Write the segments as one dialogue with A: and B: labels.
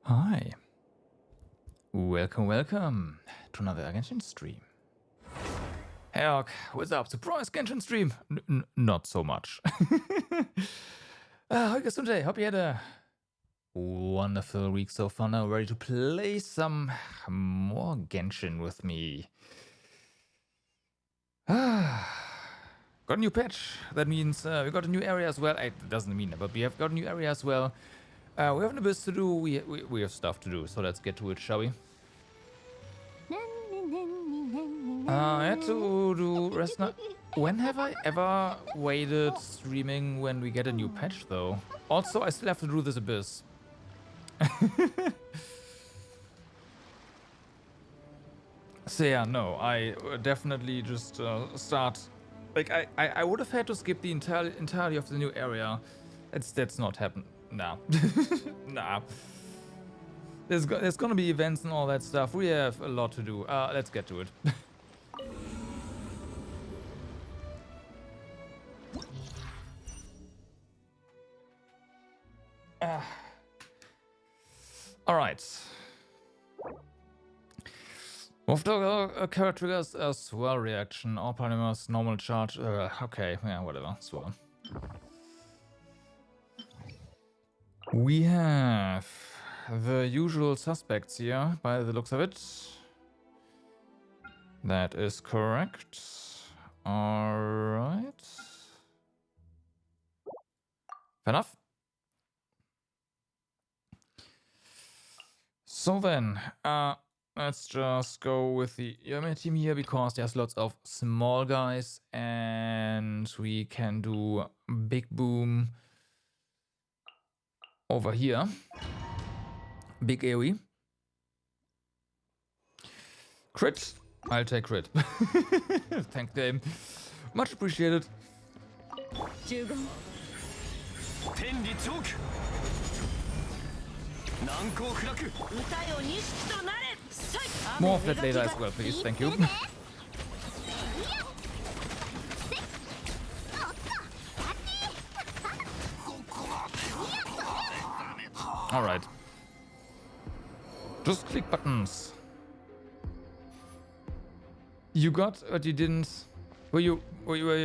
A: Hi. Welcome to another Genshin stream. Hey, Orc, what's up? Surprise Genshin stream? Not so much. How you guys doing today? Hope you had a wonderful week so far. Now ready to play some more Genshin with me. Got a new patch. That means we got a new area as well. It doesn't mean that, but we have got a new area as well. We have an abyss to do. We have stuff to do, so let's get to it, shall we? I had to do rest night. When have I ever waited streaming when we get a new patch, though? Also, I still have to do this abyss. So yeah, no, I definitely just start. Like I would have had to skip the entirety of the new area. That's not happen. Nah, nah. There's gonna be events and all that stuff. We have a lot to do. Let's get to it. All right. Move the character triggers a swirl reaction. All polymers normal charge. Okay, yeah, whatever. Swirl. We have the usual suspects here, by the looks of it. That is correct. Alright. Fair enough. So then, let's just go with the Yami team here because there's lots of small guys and we can do big boom over here. Big AoE. Crit. I'll take crit. Thank them. Much appreciated. More of that later as well, please. Thank you. Alright. Just click buttons. You got, but you didn't. Were you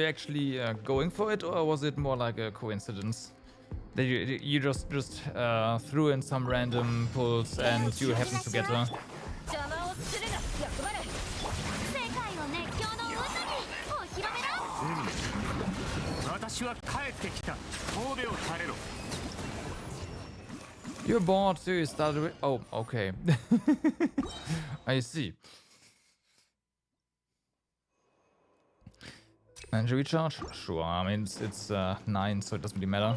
A: actually going for it, or was it more like a coincidence that you just threw in some random pulls and you happened to get her? You're bored, so you started with. Oh, okay. I see. Energy recharge? Sure, I mean, it's 9, so it doesn't really matter.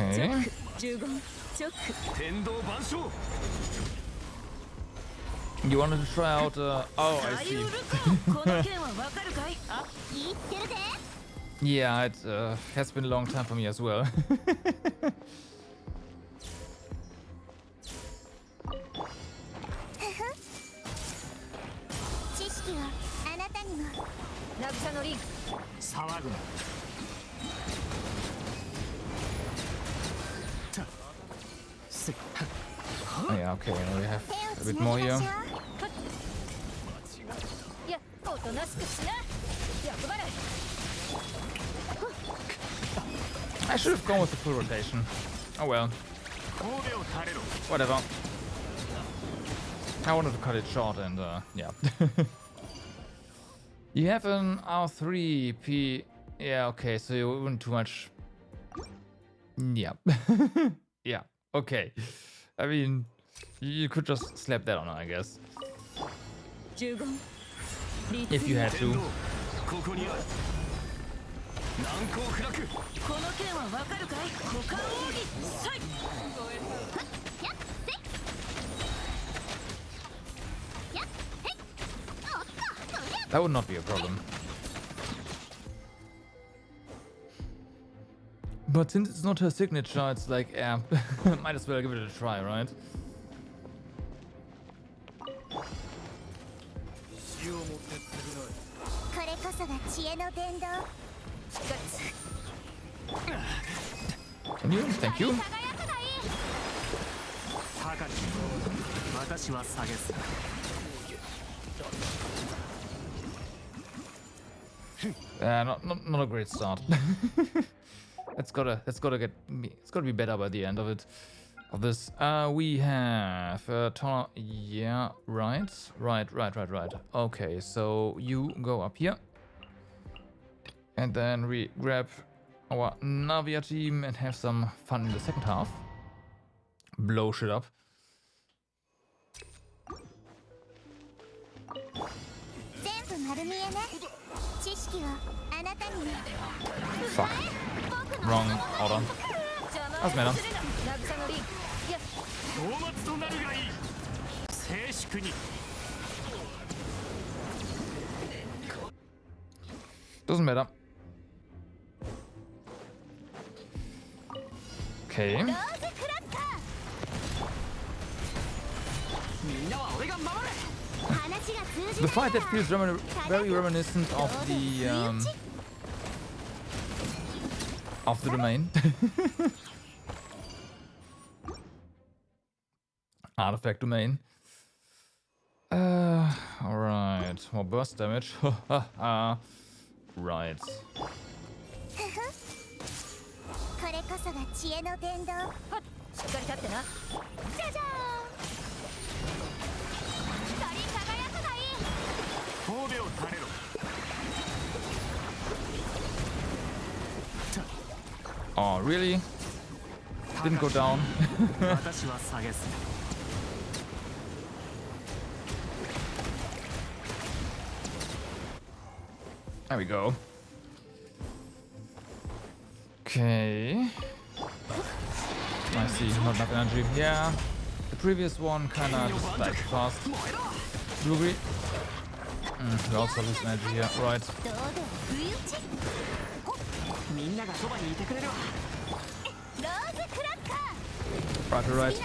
A: Okay. You wanted to try out, oh, I see. Yeah, it has been a long time for me as well. Oh, yeah, okay, we have a bit more here. I should have gone with the full rotation. Oh well. Whatever. I wanted to cut it short and yeah. You have an R3P. Yeah, okay, so you wouldn't too much. Yeah. Yeah, okay. I mean, you could just slap that on her, I guess. If you had to. That would not be a problem. But since it's not her signature, it's like, yeah, might as well give it a try, right? Can you? Thank you. Not a great start. It's gotta be better by the end of it. Of this, we have yeah, right. Okay, so you go up here, and then we grab our Navia team and have some fun in the second half. Blow shit up. Fuck. Wrong order. That's better. Doesn't matter. Okay. The fight that feels very reminiscent of the domain. Artifact domain. Alright. More burst damage. Right. Oh, really? Didn't go down. There we go. Okay. I see, not enough energy. Yeah, the previous one kinda just died fast. Do you agree? We also lose energy here, right. Right.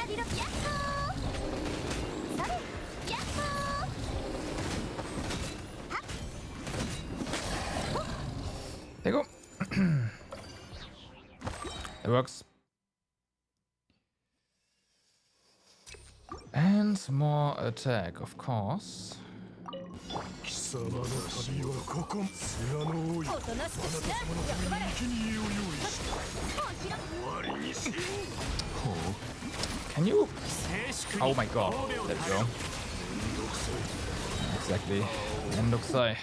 A: There you go. It works. And more attack, of course. Can you? Oh my god. There we go. Exactly. Endoxai.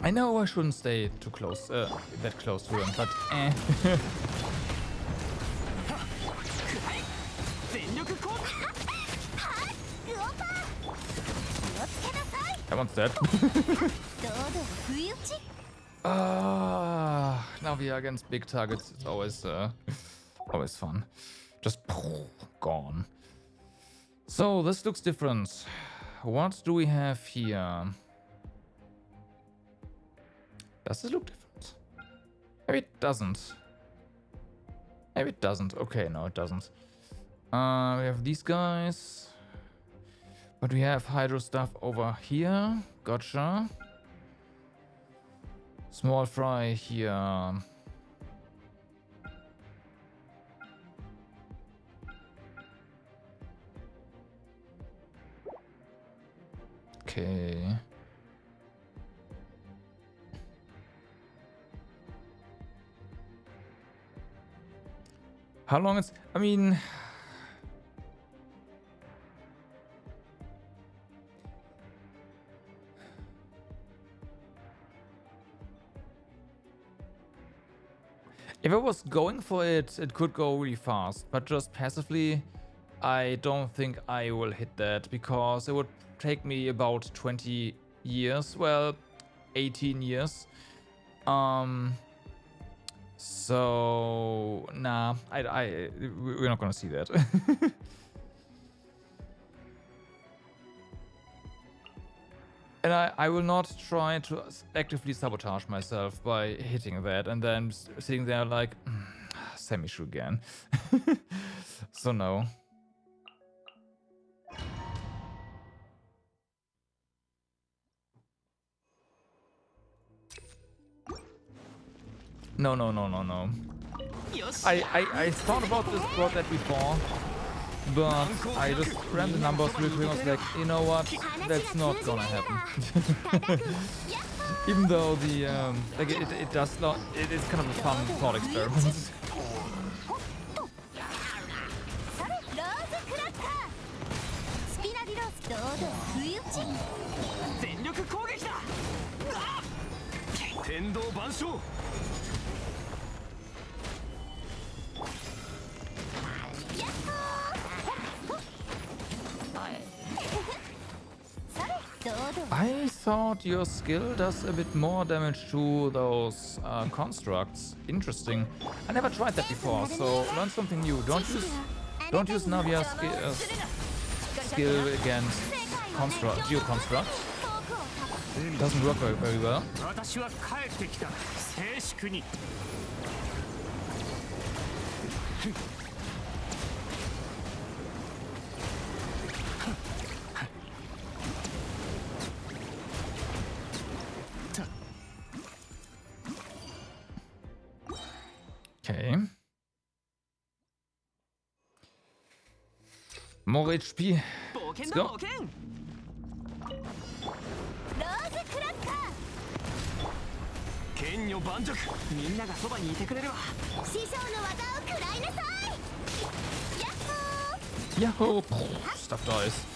A: I know I shouldn't stay too close, that close to him, but eh. That one's dead. Now we are against big targets. It's always fun. Just gone. So this looks different. What do we have here? Does this look different? Maybe it doesn't. Maybe it doesn't. Okay, no, it doesn't. We have these guys. But we have hydro stuff over here. Gotcha. Small fry here. Okay. How long is... I mean... If I was going for it, it could go really fast, but just passively, I don't think I will hit that, because it would take me about 20 years, well, 18 years. So, nah, we're not gonna see that. And I will not try to actively sabotage myself by hitting that and then sitting there like, semi-shoe again. So no. No. I thought about that before, but I just ran the numbers real quick. I was like, you know what? That's not gonna happen. Even though the like it does not. It is kind of a fun thought experiment. I thought your skill does a bit more damage to those constructs. Interesting. I never tried that before, so learn something new. Don't use Navia's skill against geoconstructs. Doesn't work very well. Okay. More HP. Let's go. Yahoo! Stuff dies.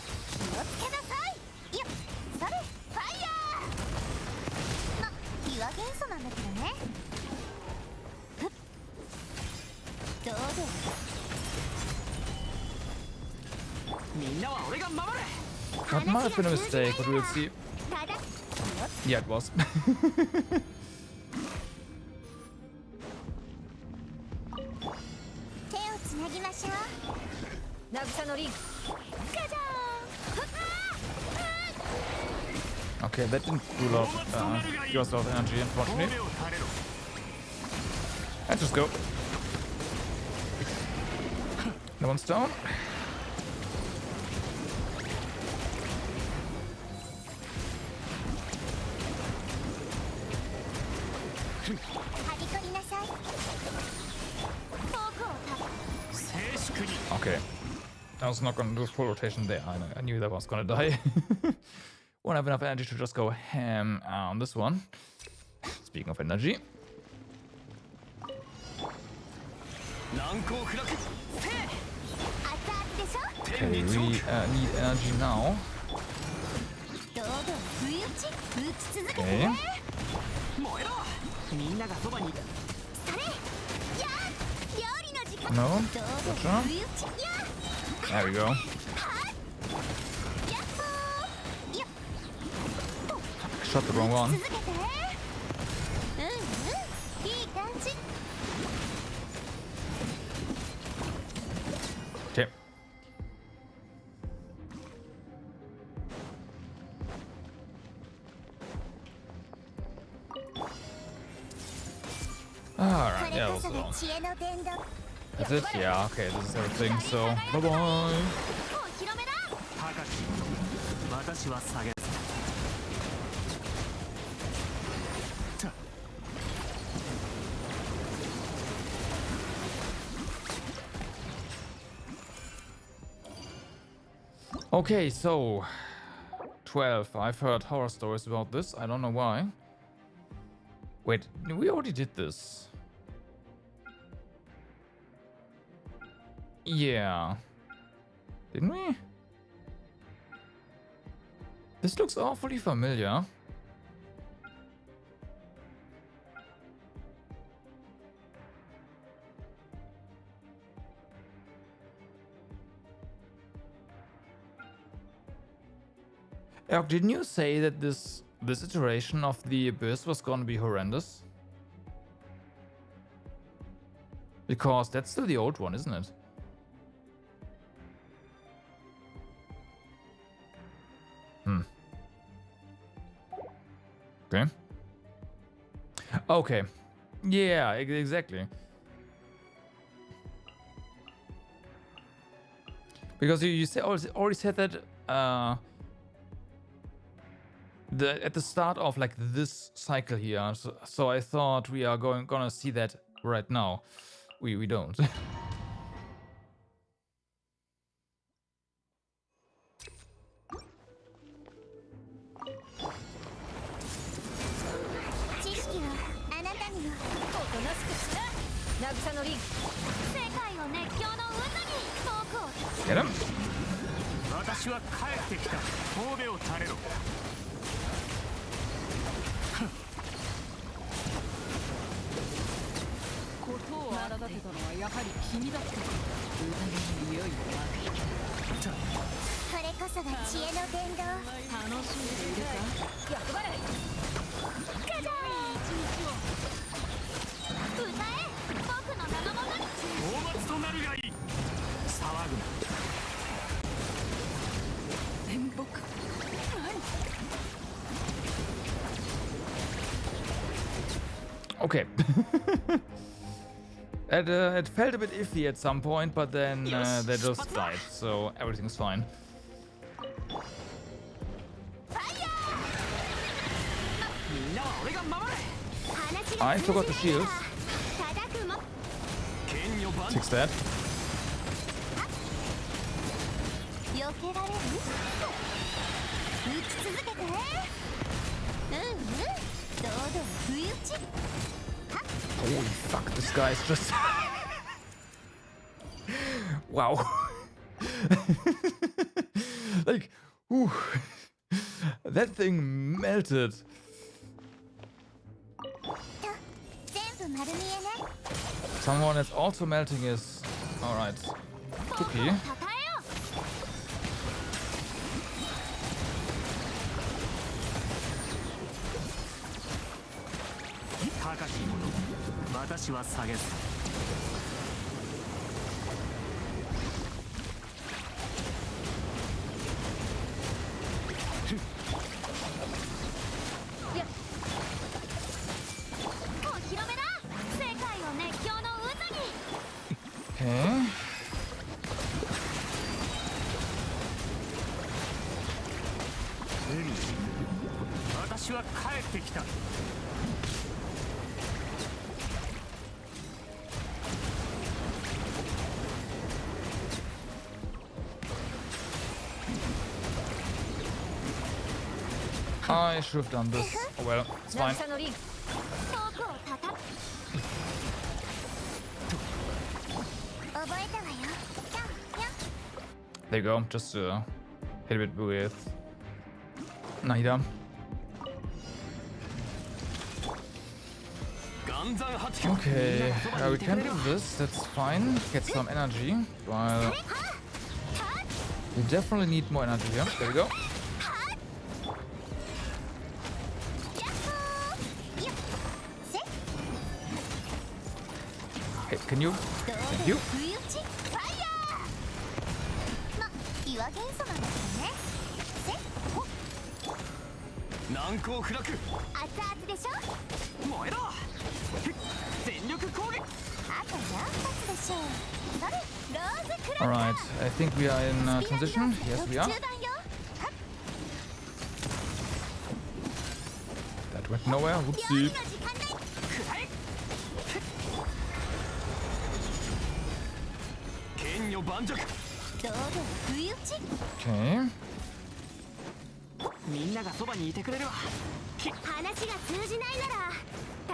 A: That might have been a mistake, but we'll see. Yeah, it was. Okay, that didn't do a lot give us a lot of energy, unfortunately. Let's just go. No one's down. Okay. I was not gonna do full rotation there. I knew that was gonna die. Won't have enough energy to just go ham on this one. Speaking of energy. Okay, we need energy now. Okay. No, gotcha. There we go. Shot the wrong one. Okay. Alright, yeah, that was all. That's it? Yeah, okay, this is everything, so bye-bye. Okay, so 12. I've heard horror stories about this. I don't know why. Wait, we already did this. Yeah. Didn't we? This looks awfully familiar. Eric, didn't you say that this iteration of the Abyss was gonna be horrendous? Because that's still the old one, isn't it? Okay. Okay. Yeah, exactly. Because you already said that at the start of like this cycle here, so I thought we are gonna see that right now. We don't.
B: 知識はあなたにもおとなしくしな渚のリン世界を熱狂の渦に僕を
A: Get him.
C: 私は帰ってきた神戸を垂れろ
B: ことを荒立てたのはやはり君だったか疑いの匂いをこれこそが知恵の伝道楽しんでいるか役払いガジャー歌え僕の名のもとに
C: 大松となるがいい騒ぐな
A: Okay. It felt a bit iffy at some point, but then they just died, so everything's fine. I forgot the shield. Fix that.
B: 避けられる打ち続けて堂々不意打ち
A: Holy fuck, this guy is just... wow. Like, whew. That thing melted.
B: 全部丸見えね
A: Someone that's also melting is... Alright. Cookie.
B: たたえよ
C: 高き者私は下げず
B: お披露目だ世界を熱狂の渦に
A: Okay.
C: 私は帰ってきた
A: I should have done this. Oh well, it's fine.
B: 渚のリン僕をたた覚えたわよぴょんぴょん
A: There you go. Just hit it with Nahida.
C: 岩山発揮
A: Okay, we can do this. That's fine. Get some energy. While we definitely need more energy here. There we go. Okay, can you? Thank you.
B: 不意打ちファイヤーま岩元素なんですよねせほっ
C: 難攻不落
B: 熱々でしょ
C: 燃えろ全力攻撃
B: あと何発でしょうそれローズクラッカー
A: Alright, I think we are in transition. Yes, we are.
B: 中盤よ
A: That went nowhere.
B: 料理
A: Whoopsie.
B: の時間だ
C: 剣女盤石
B: 堂々不意打ち
A: Okay.
C: みんながそばにいてくれるわ
B: 話が通じないなら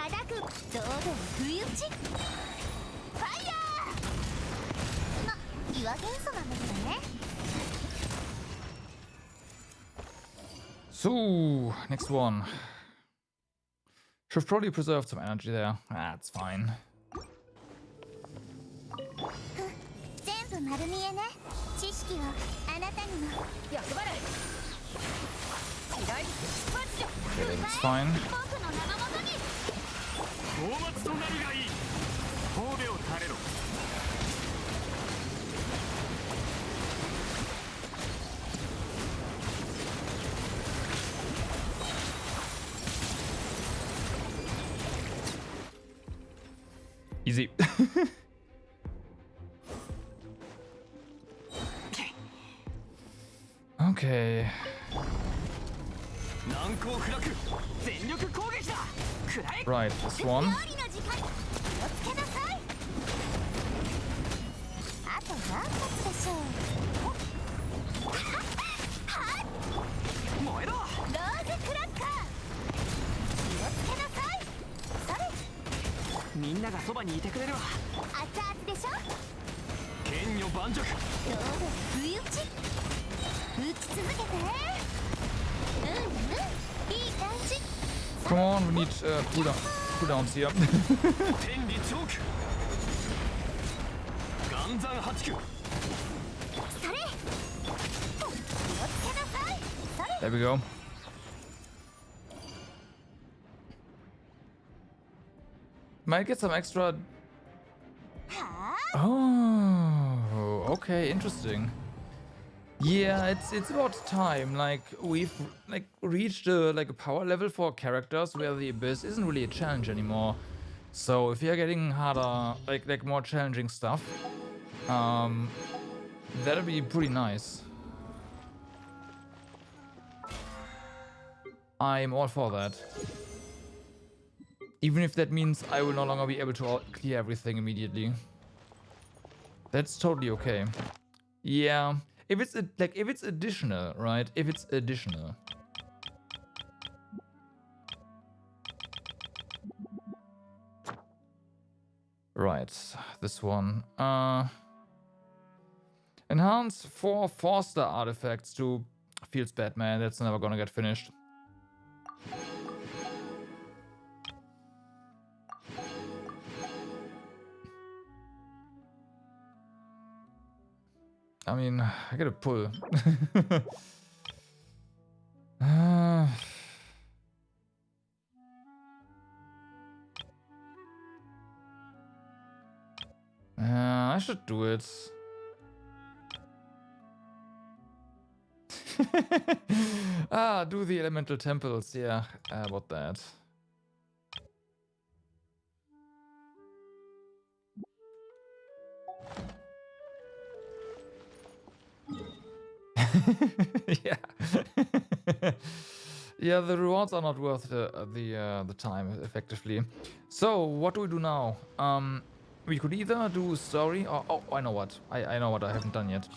B: 叩く堂々不意打ちファイヤーま岩元素なんだけどね
A: So, next one. Should probably preserve some energy there. That's fine.
B: 全部丸見えね知識をあなたにも役払い左パッチョ
A: Okay, that's fine.
B: 僕の名のもとに
C: 大松となるがいい神戸を垂れろ
B: こ
A: Easy. Okay.
C: 難攻不落全力攻撃だ食らえ
A: Right, this one.
B: 料理の時間気をつけなさい。あと何発でしょう。
C: 燃えろ
B: ローズクラッカー気をつけなさい。それ
C: みんながそばにいてくれるわ
B: 熱々でしょ。
C: 剣女盤石
B: どうで不意打ち打ち続けて。いい感じ。
A: Come on, we need cooldowns here.
C: 天理チョーク岩山八九
B: それ気をつけなさい。それ
A: There we go. Might get some extra.
B: は
A: Oh, okay, interesting. Yeah, it's about time. Like we've reached a power level for characters where the abyss isn't really a challenge anymore. So if you're getting harder, like more challenging stuff, that'll be pretty nice. I'm all for that. Even if that means I will no longer be able to clear everything immediately. That's totally okay. Yeah, if it's if it's additional, right? If it's additional. Right, this one. Enhance 4 4-star artifacts to feels bad, man. That's never gonna get finished. I mean, I gotta pull. I should do it. Do the elemental temples. Yeah, about that. Yeah. Yeah, the rewards are not worth the time effectively. So what do we do now? We could either do story or I know what. I know what I haven't done yet.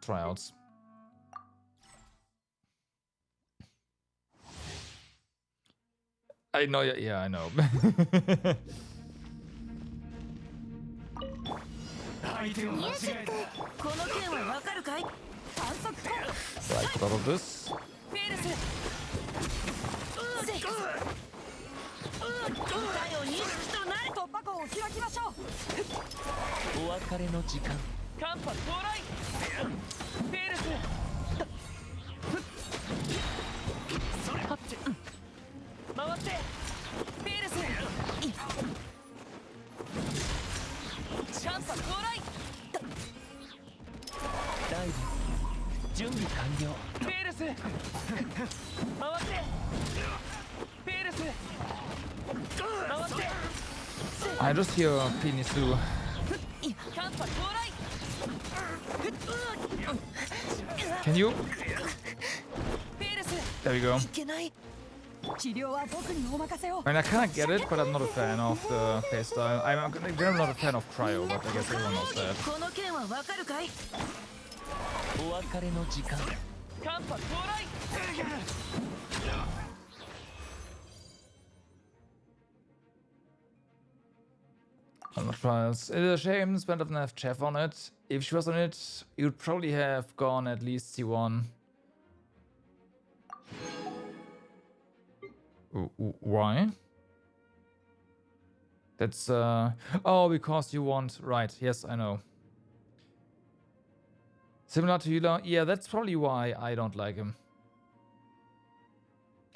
A: Tryouts. I know. Yeah, I know.
C: 相手を間違えた
D: この件はわかるかい？反則か。
A: Right, put out of this.
D: フェルス。答えを認識となれ突破口を開きましょう。お別れの時間。間髪到来。フェルス。それ。回って。フェルス。間髪到来。ダイブ。準備完了。フェルス。回って。フェルス。回って。
A: I just hear Penisu.
D: 間髪到来。
A: Can you?
D: フェルス。
A: There we go.
D: いけない。治療は僕にお任せを。
A: I mean, I kind of get it, but I'm not a fan of the playstyle. I'm not a fan of Cryo, but I guess everyone knows that.
D: この件はわかるかい？お別れの時間。間髪到来。
A: On the trials. It is a shame Sven doesn't have Chef on it. If she was on it, you'd probably have gone at least C1. Why? That's oh, because you want, right, yes, I know. Similar to Yula, yeah, that's probably why I don't like him.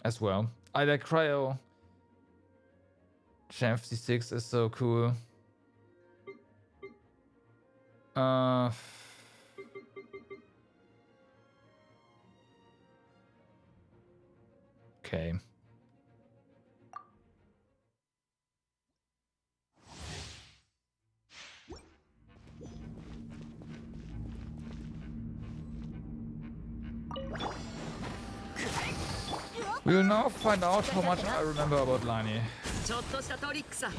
A: As well. I like Cryo. Chef C6 is so cool. Okay. We will now find out how much I remember about Lani.
D: ちょっとしたトリックさ。フ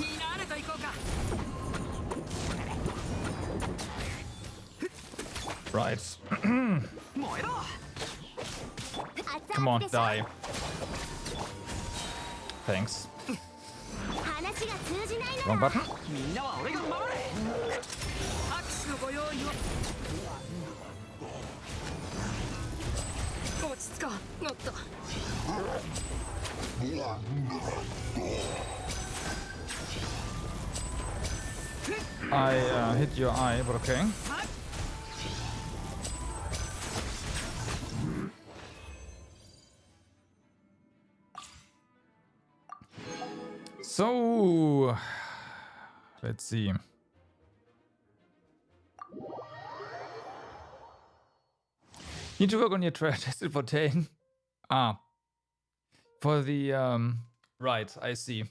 D: ィナーレと行こうか。
A: Right.
D: 燃えろ。
A: Come on, die. Thanks.
B: 話が通じないな
A: Wrong
B: ら
A: button.
D: みんなは俺が守れ。握手のご用意を。落ち着こう。おっと。
A: I hit your eye, but okay. So, let's see. Need to work on your trash tested for 10. Ah. For the, right, I see.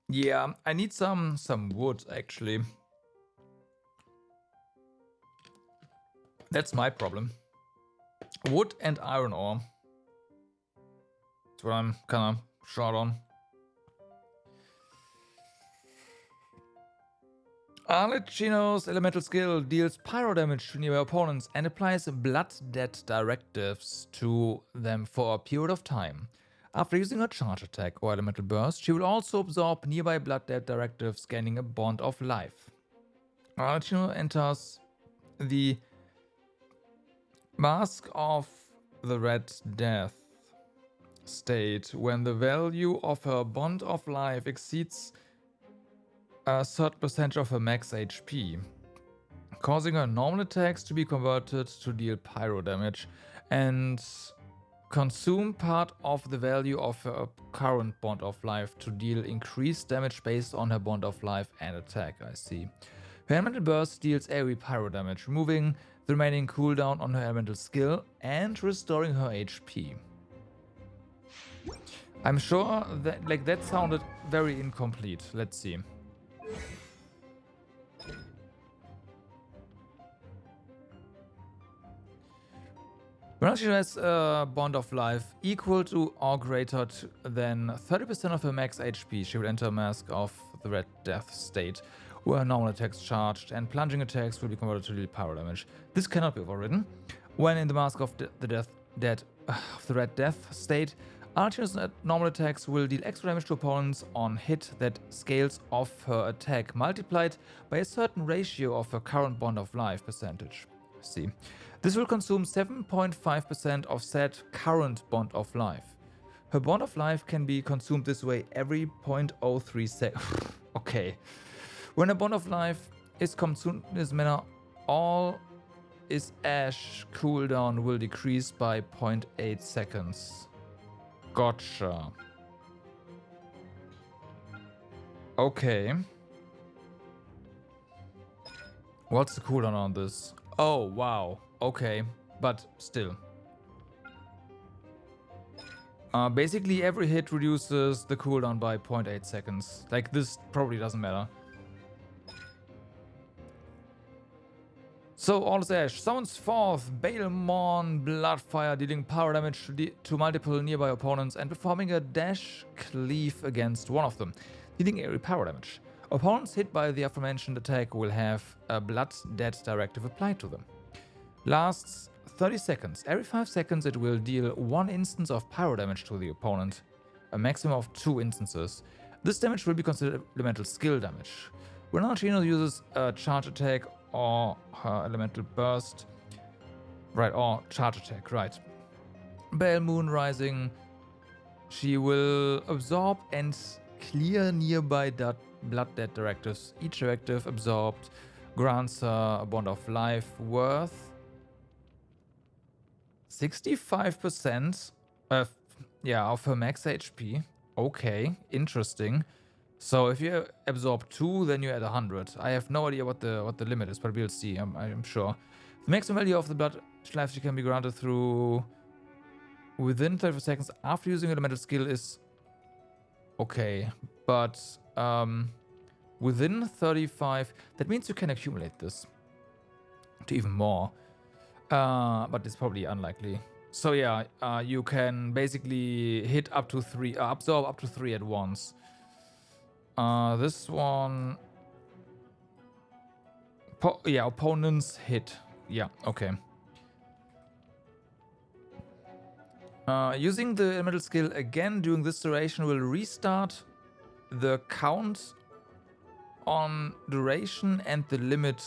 A: Yeah, I need some wood, actually. That's my problem. Wood and iron ore. That's what I'm kind of short on. Arlecchino's elemental skill deals pyro damage to nearby opponents and applies blood debt directives to them for a period of time. After using her charge attack or elemental burst, she will also absorb nearby blood debt directives, gaining a bond of life. Arlecchino enters the Mask of the Red Death state when the value of her bond of life exceeds a certain percentage of her max HP, causing her normal attacks to be converted to deal pyro damage and consume part of the value of her current bond of life to deal increased damage based on her bond of life and attack. I see. Her elemental burst deals AoE pyro damage, removing the remaining cooldown on her elemental skill and restoring her HP. I'm sure that that sounded very incomplete. Let's see. When she has a bond of life equal to or greater than 30% of her max HP, she will enter a Mask of the Red Death state, where normal attacks charged and plunging attacks will be converted to deal pyro damage. This cannot be overridden. When in the Mask of the Red Death state, Archer's normal attacks will deal extra damage to opponents on hit that scales off her attack, multiplied by a certain ratio of her current bond of life percentage. See. This will consume 7.5% of said current bond of life. Her bond of life can be consumed this way every 0.03 seconds. Okay. When a bond of life is consumed in this manner, all its ash cooldown will decrease by 0.8 seconds. Gotcha. Okay. What's the cooldown on this? Oh, wow. Okay, but still. Basically, every hit reduces the cooldown by 0.8 seconds. Like, this probably doesn't matter. So, all is ash. Summons forth Baelmon Bloodfire, dealing power damage to multiple nearby opponents and performing a dash cleave against one of them, dealing area power damage. Opponents hit by the aforementioned attack will have a Blood Debt directive applied to them. Lasts 30 seconds. Every 5 seconds it will deal 1 instance of pyro damage to the opponent, a maximum of 2 instances. This damage will be considered elemental skill damage. When Archino uses a charge attack or her elemental burst, right, or charge attack, right. Bell Moon Rising, she will absorb and clear nearby blood debt directives. Each directive absorbed grants her a bond of life worth 65% of her max HP. Okay, interesting. So if you absorb 2, then you're at 100. I have no idea what the limit is, but we'll see. I'm sure. The maximum value of the blood life can be granted through within 30 seconds after using an elemental skill is okay, but within 35, that means you can accumulate this to even more, but it's probably unlikely. So yeah, you can basically hit up to 3, absorb up to 3 at once. This one, yeah, opponents hit. Yeah, okay. Using the elemental skill again during this duration will restart the count on duration and the limit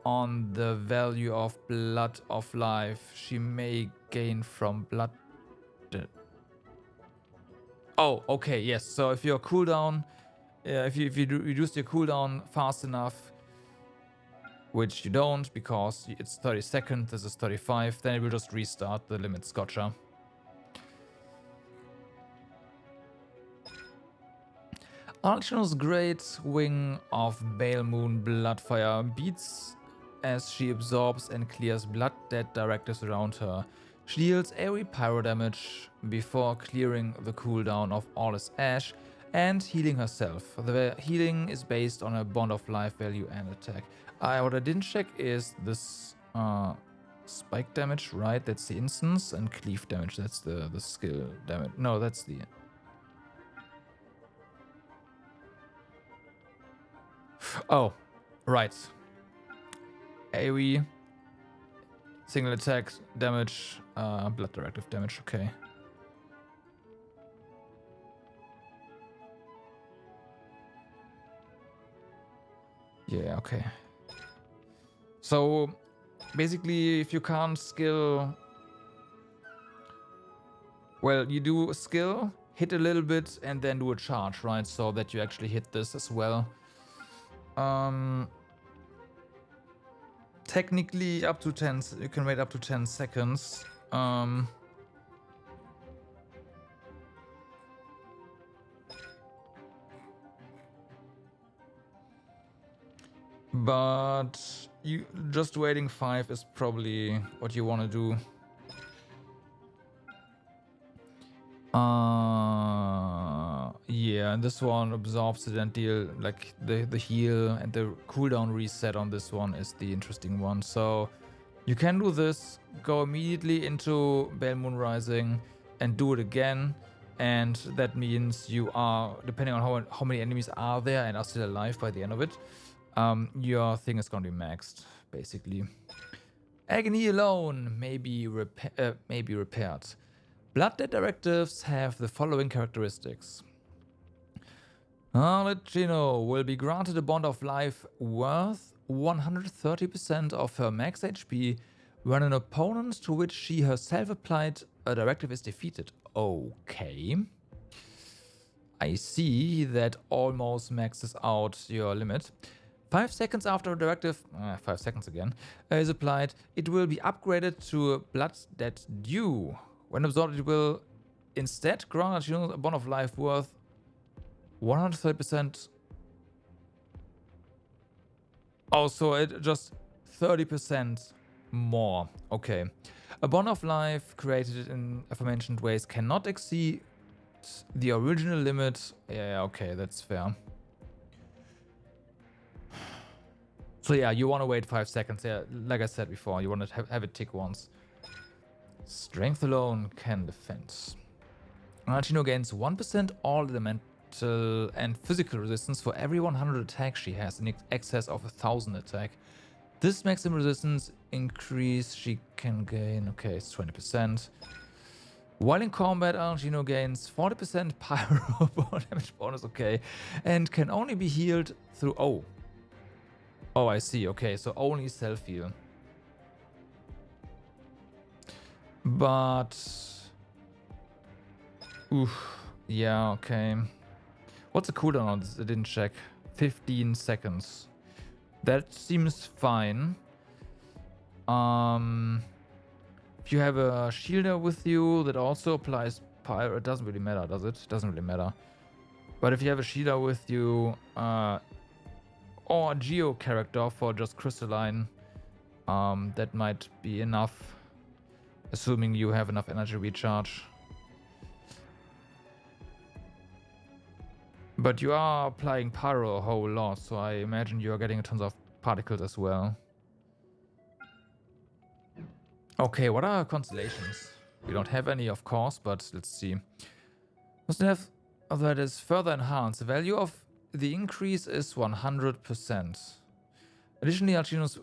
A: on the value of blood of life she may gain from blood. Oh, okay, yes. So if your cooldown, if you reduce your cooldown fast enough, which you don't because it's 30 seconds, this is 35, then it will just restart the limit scotcher. Archino's great wing of Bale Moon Bloodfire beats as she absorbs and clears blood dead directives around her. She deals AoE pyro damage before clearing the cooldown of Aweless Ash and healing herself. The healing is based on a bond of life value and attack. What I didn't check is this spike damage, right? That's the instance, and cleave damage, that's the skill damage. No, that's the... Oh, right. AoE, single attack damage, blood directive damage, okay. Yeah, okay. So, basically, if you can't skill... Well, you do a skill, hit a little bit, and then do a charge, right? So that you actually hit this as well. Technically up to 10, you can wait up to 10 seconds. But you just waiting 5 is probably what you want to do. Yeah, and this one absorbs it and deal like the heal and the cooldown reset on this one is the interesting one. So you can do this, go immediately into Bale Moon Rising and do it again, and that means you are, depending on how many enemies are there and are still alive by the end of it, your thing is gonna be maxed basically. Agony alone may be repaired. Blood Dead directives have the following characteristics. Arlecchino will be granted a bond of life worth 130% of her max HP when an opponent to which she herself applied a directive is defeated. Okay. I see that almost maxes out your limit. 5 seconds after a directive, 5 seconds again, is applied, it will be upgraded to Blood Dead Due. When absorbed, it will instead grant a bond of life worth 130%. Also, it just 30% more. Okay. A bond of life created in aforementioned ways cannot exceed the original limit. Yeah, okay, that's fair. So yeah, you want to wait 5 seconds. Yeah, like I said before, you want to have it tick once. Strength alone can defend. Arlecchino gains 1% all elemental and physical resistance for every 100 attack she has in excess of 1000 attack. This maximum resistance increase she can gain, okay, it's 20%. While in combat, Arlecchino gains 40% pyro damage bonus, okay, and can only be healed through... Oh, I see, okay, so only self-heal. But... Oof, yeah, okay. What's the cooldown on this? I didn't check. 15 seconds. That seems fine. If you have a shielder with you that also applies pyro, it doesn't really matter, does it? It doesn't really matter. But if you have a Sheila with you, or a Geo character for just Crystalline, that might be enough, assuming you have enough energy recharge. But you are applying Pyro a whole lot, so I imagine you are getting tons of particles as well. Okay, what are constellations? We don't have any, of course, but let's see. Must have that is further enhanced. The value of the increase is 100%. Additionally, Alcino's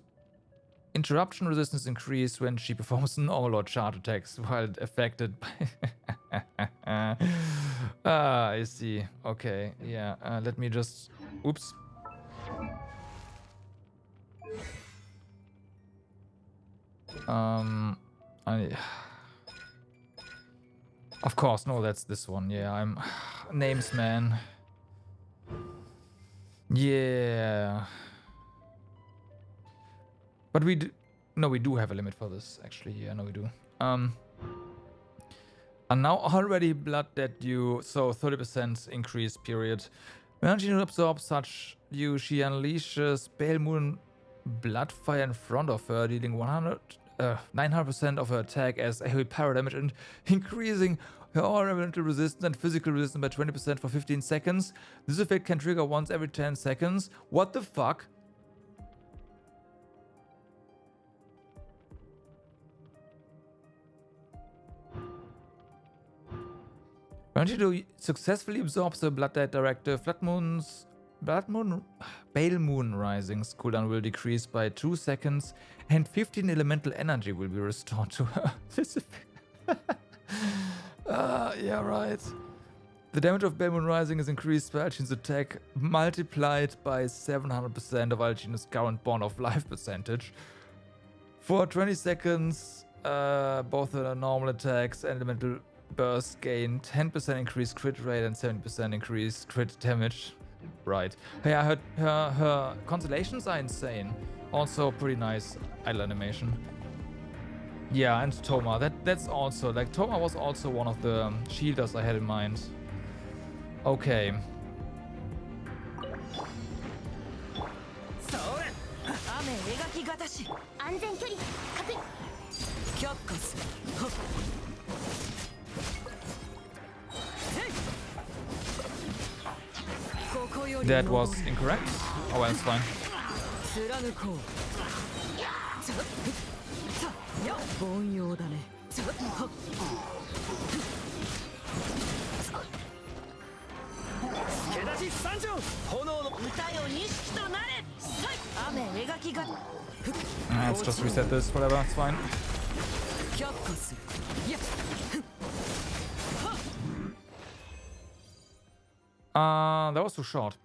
A: interruption resistance increase when she performs normal or charge attacks while affected by... I see. Okay, yeah. Let me just... Oops. Of course, no, that's this one. Yeah, I'm... Names, man. Yeah. But we do... No, we do have a limit for this, actually. Yeah, no, we do. And now already blood that you... So, 30% increase period. When she absorbs such you, she unleashes Pale Moon blood fire in front of her, dealing 900% of her attack as AoE pyro damage and increasing her elemental resistance and physical resistance by 20% for 15 seconds. This effect can trigger once every 10 seconds. What the fuck? When you successfully absorbs the Blood Diet Directive, Pale Moon Rising's cooldown will decrease by 2 seconds and 15 elemental energy will be restored to her. Yeah, right. The damage of Pale Moon Rising is increased by Alcino's attack, multiplied by 700% of Alcino's current Bond of Life percentage. For 20 seconds, both the normal attacks and elemental bursts gain 10% increased crit rate and 70% increased crit damage. Right. Hey, I heard her constellations are insane. Also pretty nice idle animation. Yeah, and Toma. That's also like Toma was also one of the shielders I had in mind. Okay. That was incorrect. Oh, well, it's fine. Let's just reset this, whatever, it's fine. That was too short.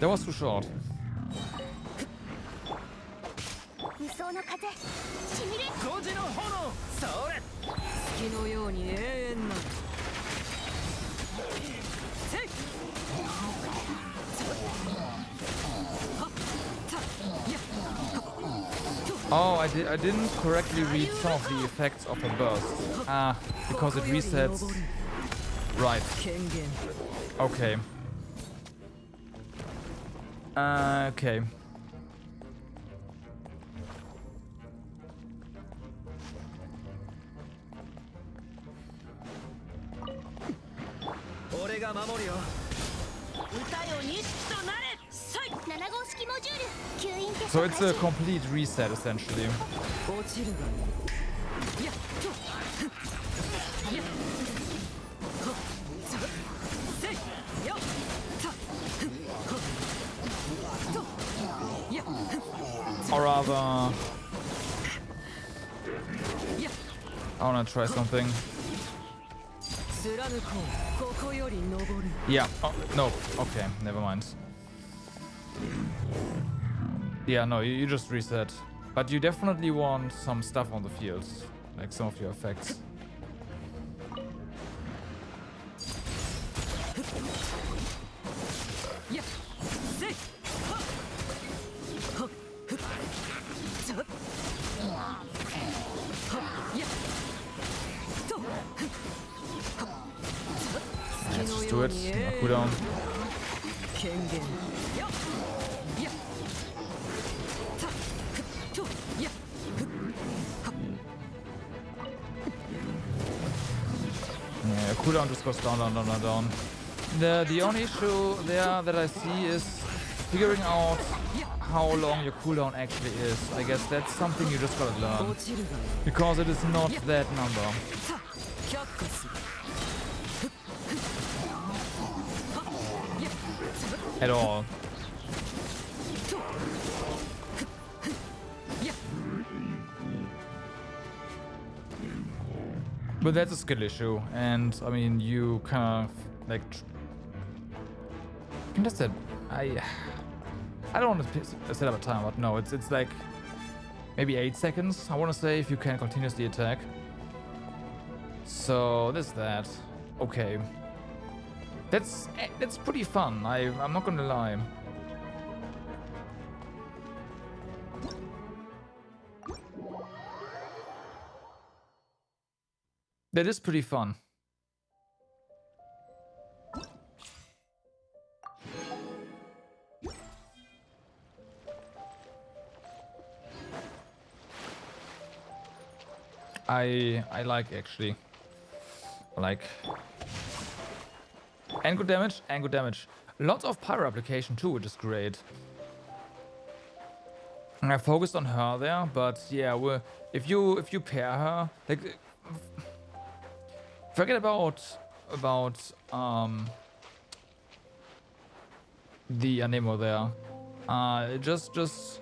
A: That was too short. Oh, I didn't correctly read some of the effects of a burst. Because it resets. Right. Okay. Okay. So it's a complete reset, essentially. Or rather, I wanna try something. Yeah, oh, no, okay, never mind. Yeah, no, you just reset. But you definitely want some stuff on the field, like some of your effects. do it. Cooldown.
D: 権限よっやっさふっとやっふっは
A: Yeah, cooldown just goes down, down, down, down, down. The only issue there that I see is figuring out how long your cooldown actually is. I guess that's something you just gotta learn.
D: 落ちるがいい
A: Because it is not that number
D: さ却下する
A: at all. But that's a skill issue, and I mean, you kind of like. I just said I don't want to set up a time, but no, it's like maybe 8 seconds. I want to say if you can continuously attack. So there's that. Okay. That's pretty fun. I'm not gonna lie. That is pretty fun. I like actually. I like. And good damage, and good damage. Lots of pyro application too, which is great. I focused on her there, but yeah, if you pair her, like, forget about the Anemo there. Just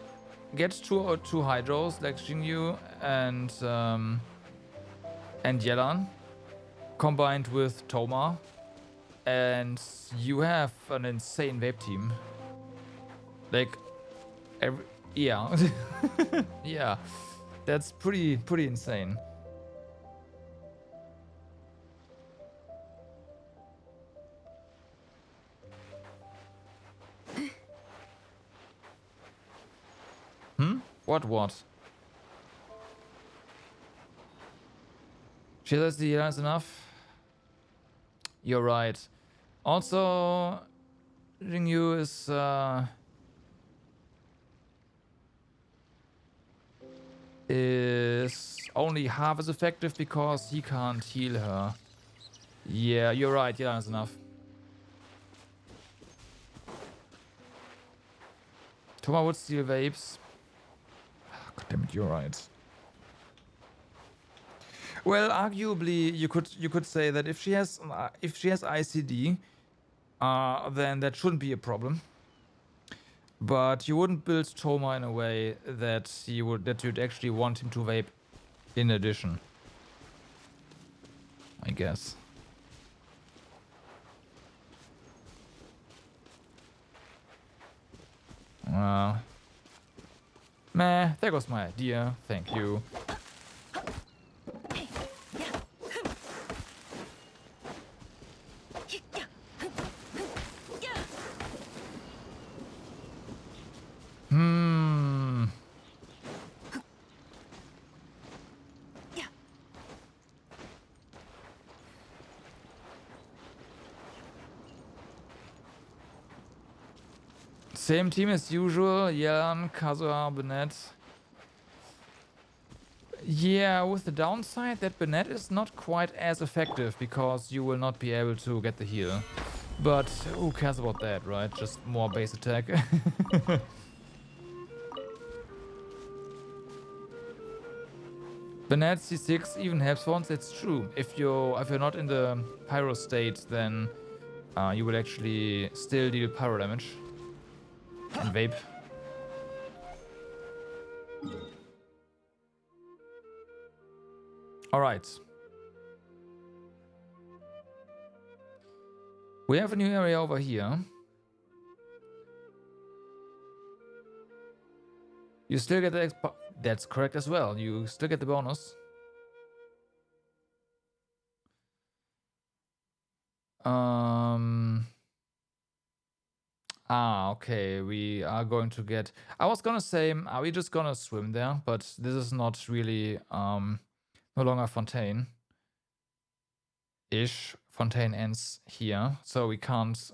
A: get two hydros like Xingyu and Yelan combined with Toma. And you have an insane vape team. Like, yeah, yeah, that's pretty insane. What? She says the is enough. You're right. Also, Ringyu is only half as effective because he can't heal her. Yeah, you're right. Yeah, that's enough. Toma would steal vapes. God damn it, you're right. Well, arguably, you could say that if she has ICD, then that shouldn't be a problem. But you wouldn't build Toma in a way that you'd actually want him to vape in addition. I guess. Meh, there goes my idea. Thank you. Same team as usual, Yelan, Kazuha, Bennett. Yeah, with the downside that Bennett is not quite as effective because you will not be able to get the heal. But who cares about that, right? Just more base attack. Bennett C6 even helps once, that's true. If you're not in the pyro state, then you will actually still deal pyro damage. And vape. Alright. We have a new area over here. You still get the that's correct as well. You still get the bonus. Okay, we are going to get... I was gonna say, are we just gonna swim there? But this is not really, no longer Fontaine. Ish. Fontaine ends here, so we can't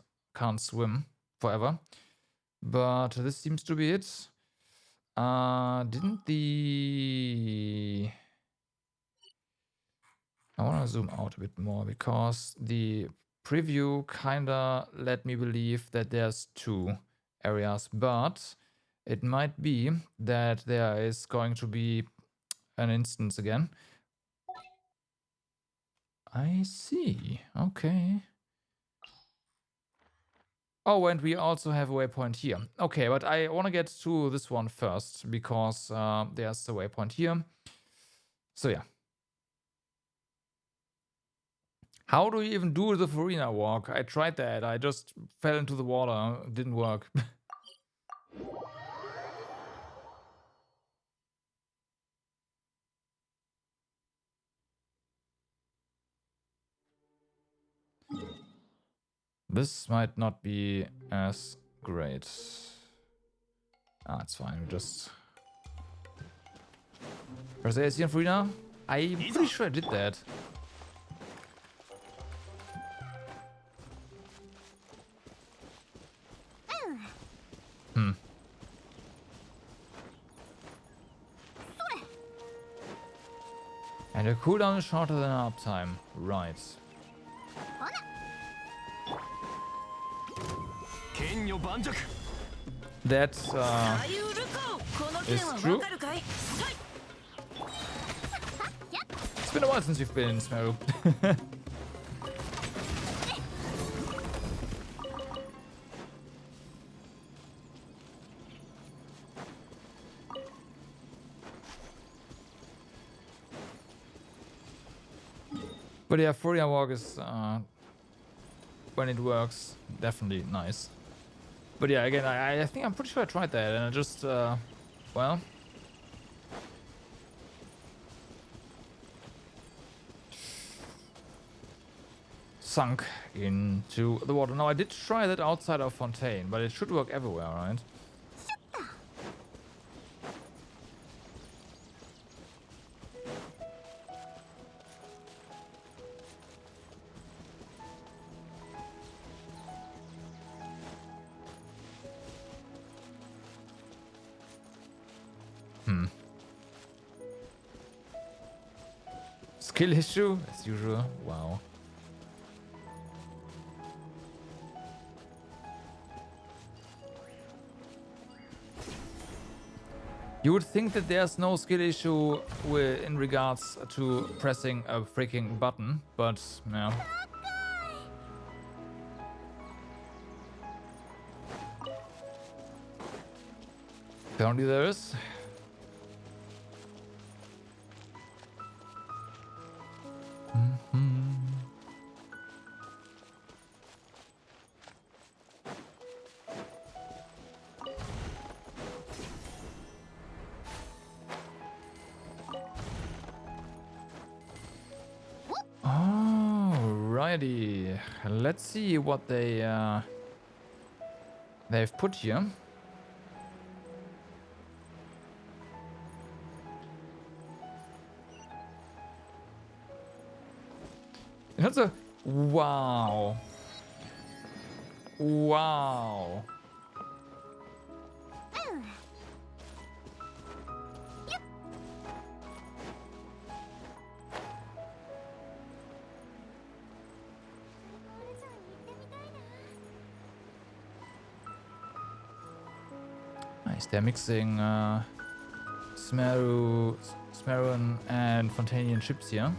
A: swim forever. But this seems to be it. Didn't the... I want to zoom out a bit more because the preview kinda led me believe that there's 2 areas, but it might be that there is going to be an instance again. I see. Okay. Oh, and we also have a waypoint here. Okay, but I want to get to this one first because there's a waypoint here. So yeah. How do you even do the Farina walk? I tried that. I just fell into the water. It didn't work. This might not be as great. Ah, it's fine. We just... First AC and Farina? I'm pretty sure I did that. And the cooldown is shorter than uptime. Right. That is true. It's been a while since you've been in Smeru. But yeah, Furia Walk is, when it works, definitely nice. But yeah, again, I think I'm pretty sure I tried that, and I just, well... sunk into the water. Now, I did try that outside of Fontaine, but it should work everywhere, right? Skill issue, as usual. Wow. You would think that there's no skill issue in regards to pressing a freaking button, but yeah. Apparently there is. Alrighty, let's see what they've put here. That's a wow. Wow. Nice, they're mixing Smeron and Fontanian chips here.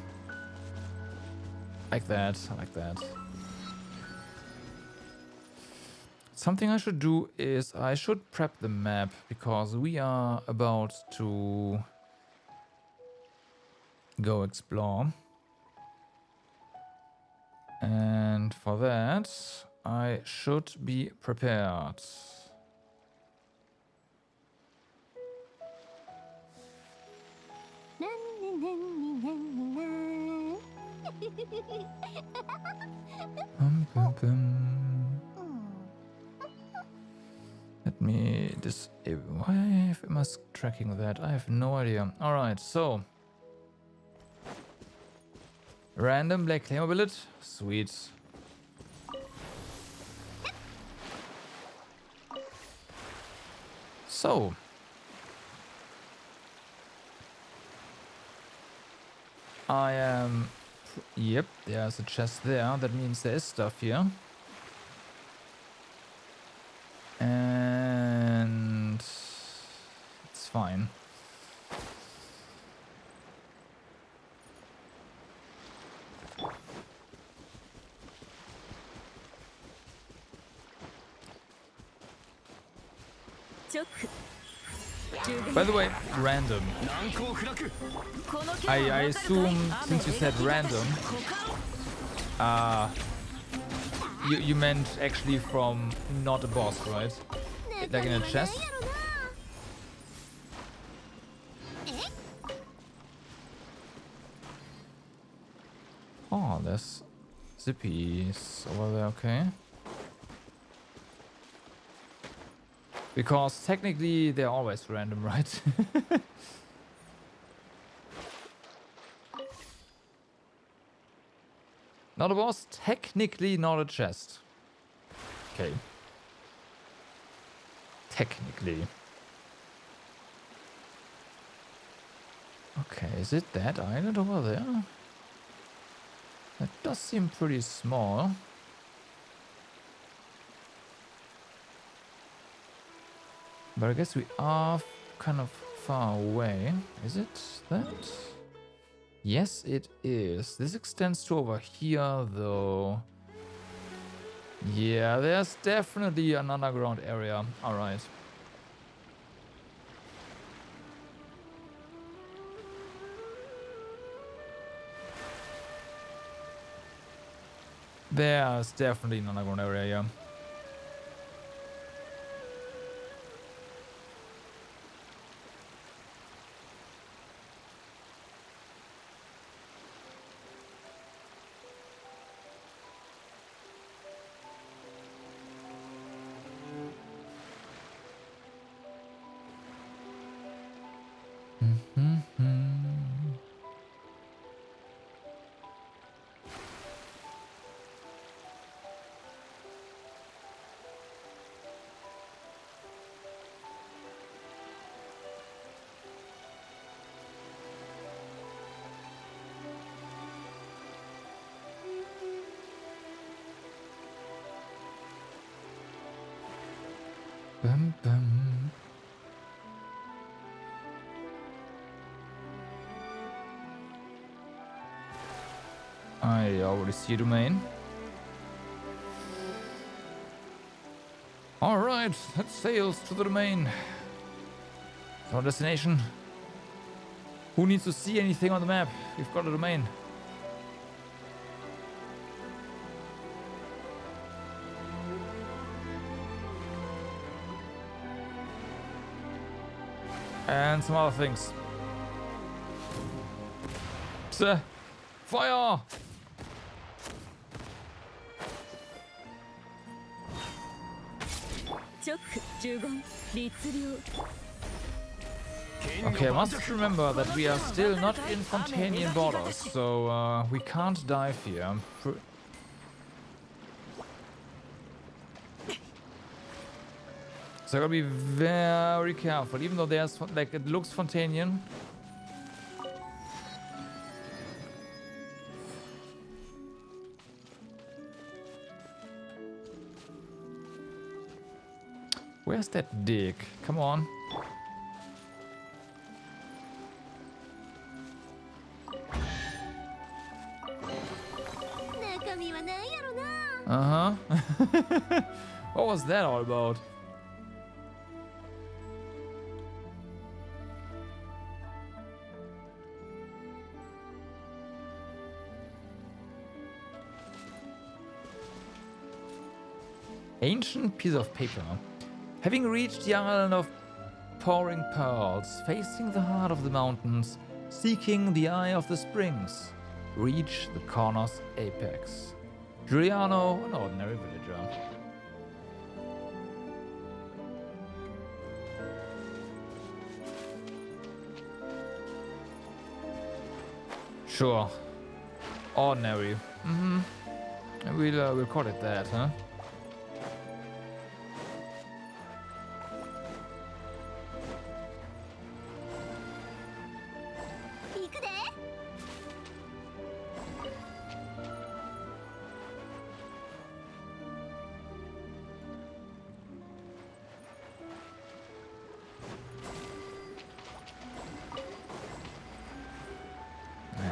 A: Like that, I like that. Something I should do is I should prep the map because we are about to go explore. And for that, I should be prepared. Let me disable. Why am I tracking that? I have no idea. Alright, so Random black claimer billet. Sweet. So. I am... Yep, there's a chest there. That means there is stuff here. And... it's fine. By the way, random. I assume, since you said random, you meant actually from not a boss, right? Like in a chest? Oh, there's zippies over there, okay. Because technically they're always random, right? Not a boss, technically not a chest. Okay. Technically. Okay, is it that island over there? That does seem pretty small. But I guess we are kind of far away. Is it that? Yes, it is. This extends to over here, though. Yeah, there's definitely an underground area. Alright. There's definitely an underground area, yeah. Bum, bum. I already see a domain. Alright, let's sail to the domain. Our destination. Who needs to see anything on the map? We've got a domain. And some other things. Fire! Okay, I must remember that we are still not in Fontanian borders, so we can't dive here. So I gotta be very careful, even though there's, like, it looks Fontanian. Where's that dig? Come on. Uh-huh. What was that all about? Ancient piece of paper. Having reached the island of pouring pearls, facing the heart of the mountains, seeking the eye of the springs, reach the corner's apex. Giuliano, an ordinary villager. Sure. Ordinary. Mm-hmm. We'll call it that, huh?
B: 行くで。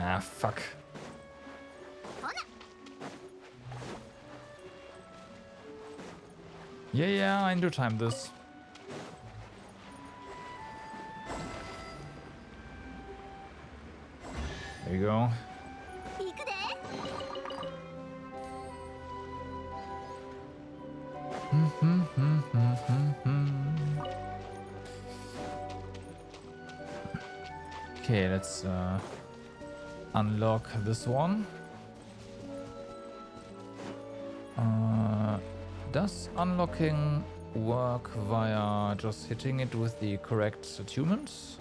A: Ah, fuck.
B: ほな。
A: Yeah, I need to time this. There you go.
B: 行くで。
A: Okay, let's unlock this one. Does unlocking work via just hitting it with the correct attunements?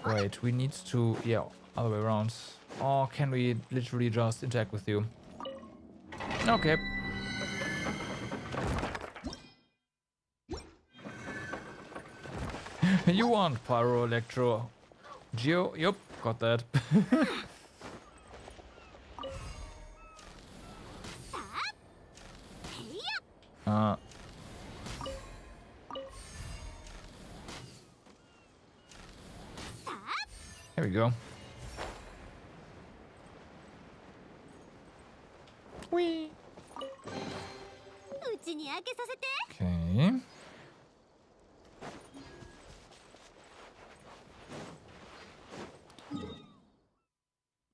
A: Wait, we need to... yeah, other way around. Or can we literally just interact with you? Okay. You want Pyro, Electro, Geo? Yup, got that. uh. Here we go. Whee!
B: うちに開けさせて。
A: Okay.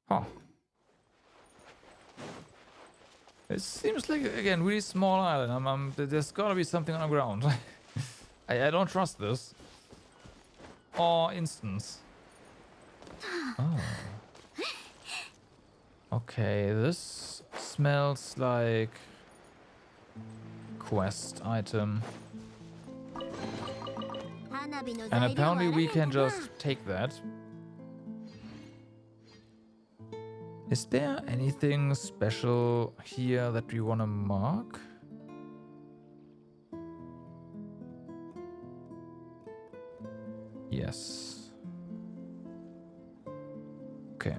A: Huh. It seems like, again, really small island. There's gotta be something on the ground. I don't trust this. Or instance. Oh. Okay, this smells like quest item.
B: 花火の
A: And
B: 材料はあ
A: apparently
B: ら
A: we
B: へん
A: can
B: かな。
A: just take that. Is there anything special here that we want to mark? Yes. Okay.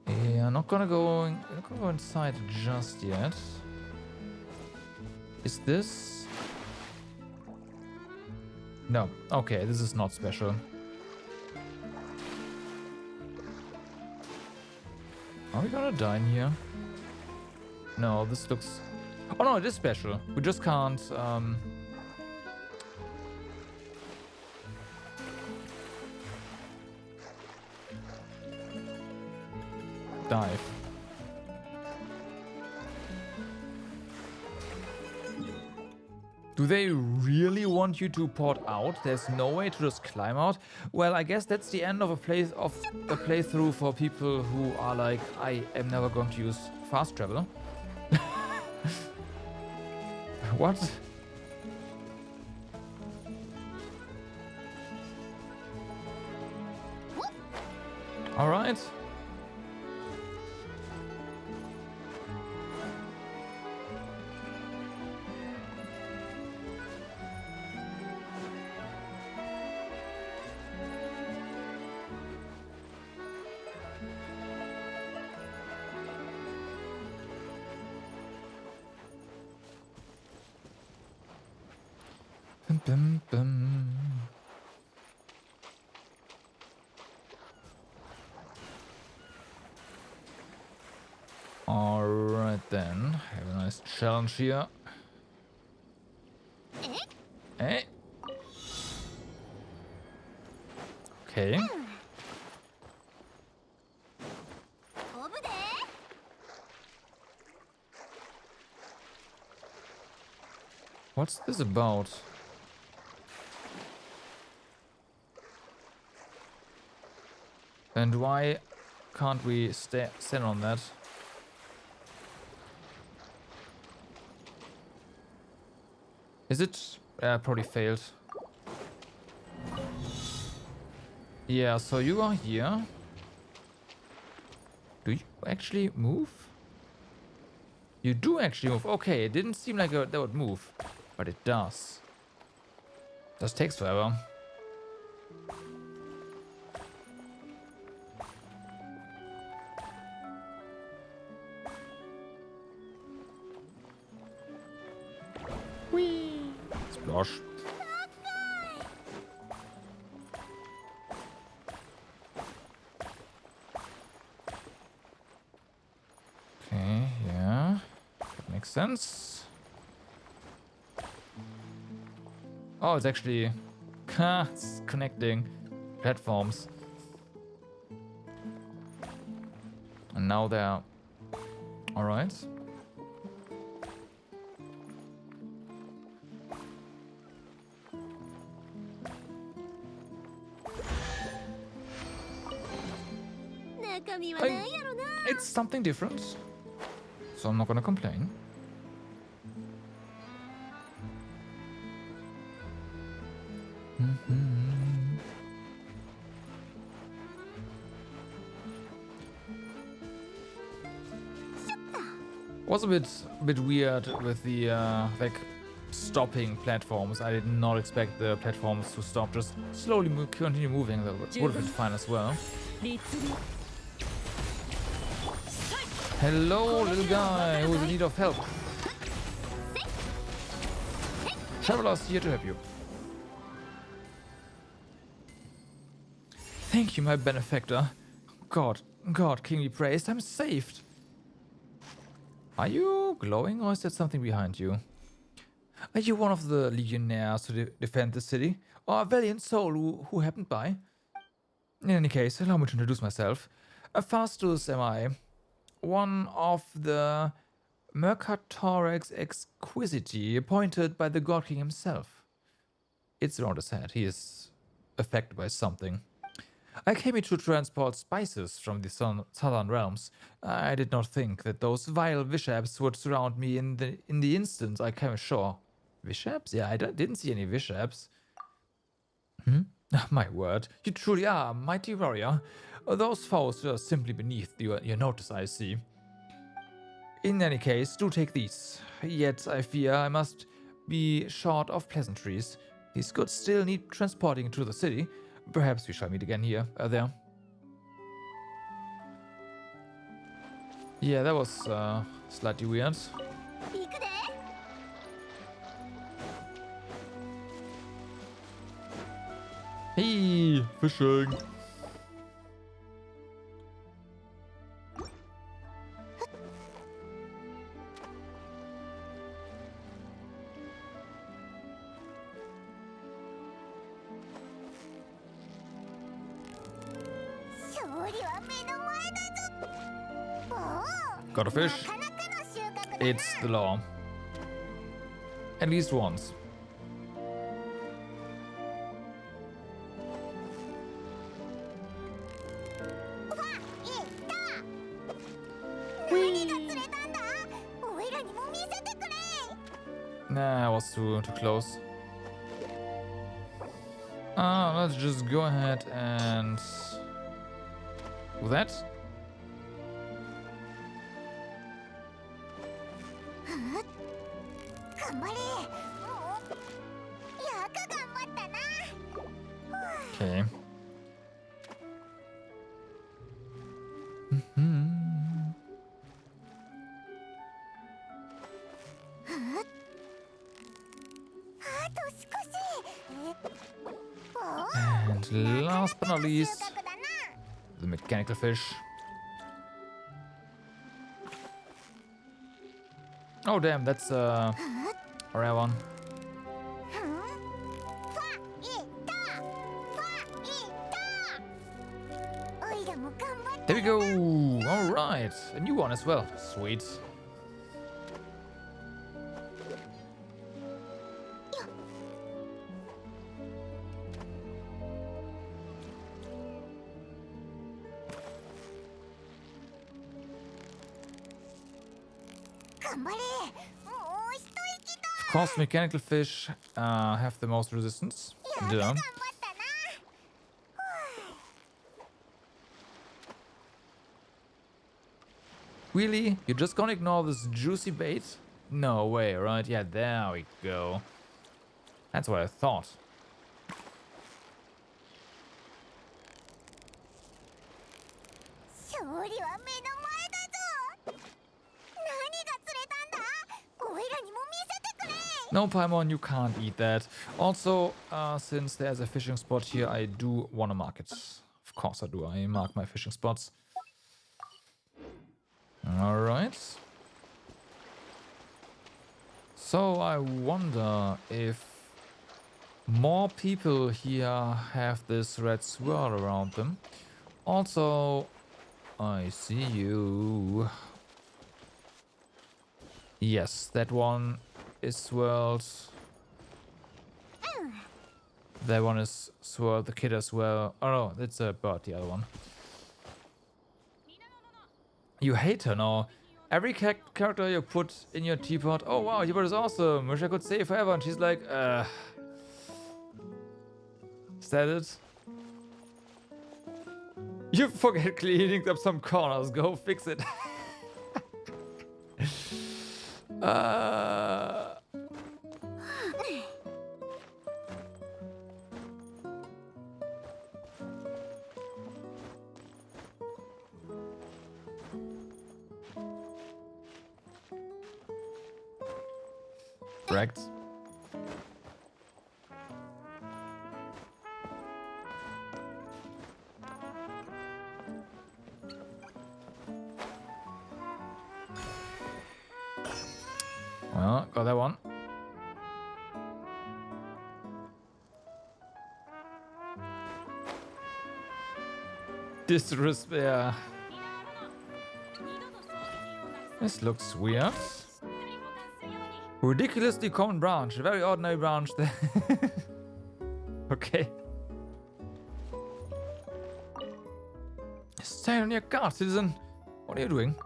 A: Yeah, not gonna go inside just yet. Is this? No. Okay, this is not special. Are we gonna die in here? No, this looks... oh no, it is special. We just can't, dive. Do they really want you to port out? There's no way to just climb out? Well, I guess that's the end of a playthrough for people who are like, I am never going to use fast travel. What? All right. Bum, bum. All right then, have a nice challenge here. Hey. Okay.
B: 飛ぶで。
A: What's this about? And why can't we stand on that? Is it? Probably failed. Yeah, so you are here. Do you actually move? You do actually move. Okay, it didn't seem like that would move, but it does. Just takes forever. Whee! Splosh. Okay, yeah. That makes sense. Oh, it's actually it's connecting platforms. And now they're alright. It's something different, so I'm not gonna complain. Was a bit weird with the like stopping platforms. I did not expect the platforms to stop, just slowly continue moving. That would have been fine as well. Hello, little guy who's in need of help. Traveler's here to help you. Thank you, my benefactor. God, King be praised, I'm saved. Are you glowing or is there something behind you? Are you one of the legionnaires to defend the city? Or a valiant soul who happened by? In any case, allow me to introduce myself. Fastus am I. One of the Mercatorex Exquisiti, appointed by the God King himself. It's around his head. He is affected by something. I came here to transport spices from the southern realms. I did not think that those vile vishaps would surround me in the instant I came ashore. Vishaps? Yeah, I didn't see any vishaps. My word, you truly are a mighty warrior. Those foes are simply beneath your notice, I see. In any case, do take these. Yet I fear I must be short of pleasantries. These goods still need transporting to the city. Perhaps we shall meet again here, there. Yeah, that was slightly weird. Hey, fishing. Got a fish? It's the law. At least once. Nah, I was too close. Let's just go ahead and do that. Okay. And last but not least, the mechanical fish. Oh damn, that's a rare one. There we go. All right, a new one as well. Sweet. Of course, mechanical fish have the most resistance. Duh. Really? You're just gonna ignore this juicy bait? No way, right? Yeah, there we go. That's what I thought.
B: 勝利は目の前だぞ。何が釣れたんだ。おいらにも見せてくれ。
A: No, Paimon, you can't eat that. Also, since there's a fishing spot here, I do want to mark it. Of course I do. I mark my fishing spots. Alright. So I wonder if more people here have this red swirl around them. Also, I see you. Yes, that one is swirled. That one is swirled, the kid as well. Oh no, that's a bird, the other one. You hate her now. Every character you put in your teapot. Oh wow, teapot is awesome. Wish I could stay forever. And she's like, is that it? You forget cleaning up some corners. Go fix it. Correct. Well, got that one. Disrespect. This looks weird. Ridiculously common branch. A very ordinary branch there. Okay. Stand on your guard, citizen. What are you doing?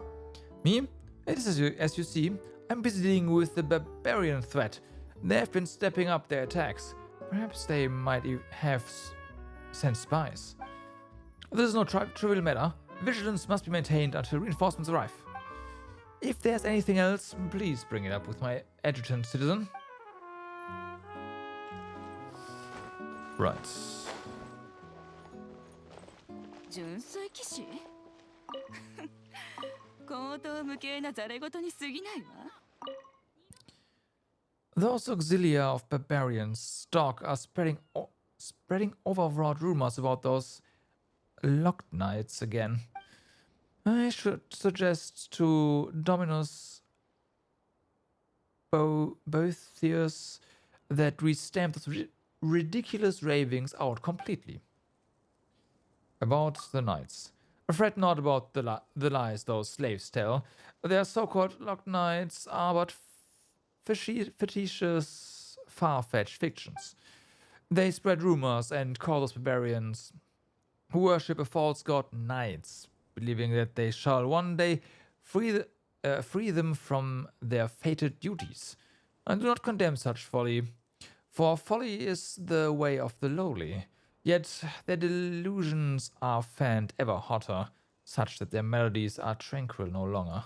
A: Me? It is as you see, I'm busy dealing with the barbarian threat. They have been stepping up their attacks. Perhaps they might have sent spies. This is no trivial matter. Vigilance must be maintained until reinforcements arrive. If there's anything else, please bring it up with my adjutant, citizen. Right.
D: 純粋騎士高等無形なざれ言に過ぎないわ。
A: Those auxilia of barbarians stalk are spreading overwrought rumors about those locked knights again. I should suggest to Dominus Boethius that we stamp those ridiculous ravings out completely. About the knights. Fret not about the lies those slaves tell. Their so-called locked knights are but fictitious, far-fetched fictions. They spread rumors and call those barbarians who worship a false god knights, believing that they shall one day free them from their fated duties. I do not condemn such folly, for folly is the way of the lowly. Yet their delusions are fanned ever hotter, such that their melodies are tranquil no longer.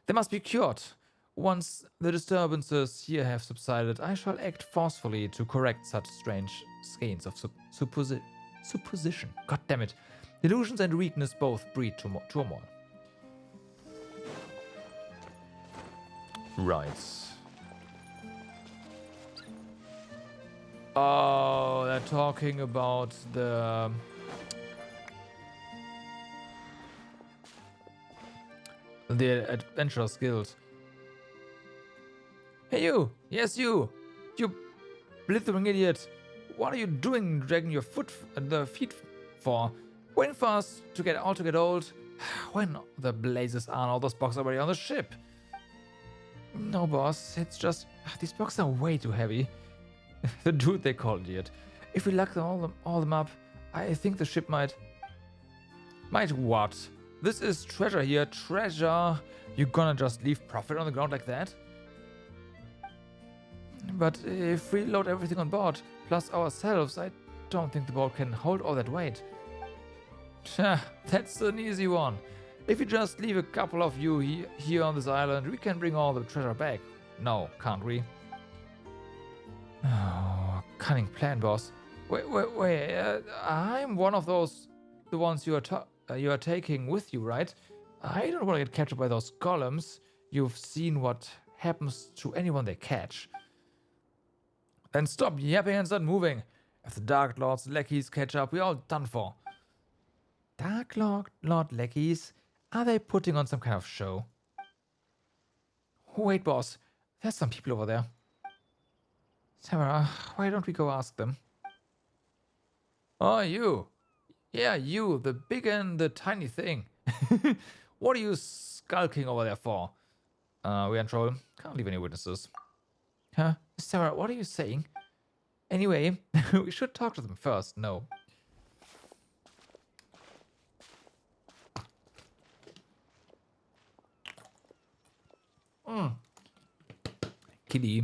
A: They must be cured. Once the disturbances here have subsided, I shall act forcefully to correct such strange skeins of supposition. God damn it. Delusions and weakness both breed turmoil. Right. Oh, they're talking about the Adventurers Guild. Hey you! Yes you! You blithering idiot! What are you doing dragging your feet for? Waiting for us to get old? When the blazes are all those boxes already on the ship? No boss, it's just these boxes are way too heavy. The dude they call idiot. If we lock all them up, I think the ship might what? This is treasure here, treasure. You gonna just leave profit on the ground like that? But if we load everything on board, plus ourselves, I don't think the boat can hold all that weight. That's an easy one. If you just leave a couple of you here on this island, we can bring all the treasure back. No, can't we? Oh, cunning plan, boss. Wait, I'm one of those, the ones you are taking with you, right? I don't want to get captured by those golems. You've seen what happens to anyone they catch. Then stop yapping and start moving. If the Dark Lord's lackeys catch up, we're all done for. Dark Lord lackeys? Are they putting on some kind of show? Wait, boss. There's some people over there. Sarah, why don't we go ask them? Oh, you. Yeah, you, the big and the tiny thing. What are you skulking over there for? We're in trouble. Can't leave any witnesses. Huh? Sarah, what are you saying? Anyway, we should talk to them first. No. Kitty.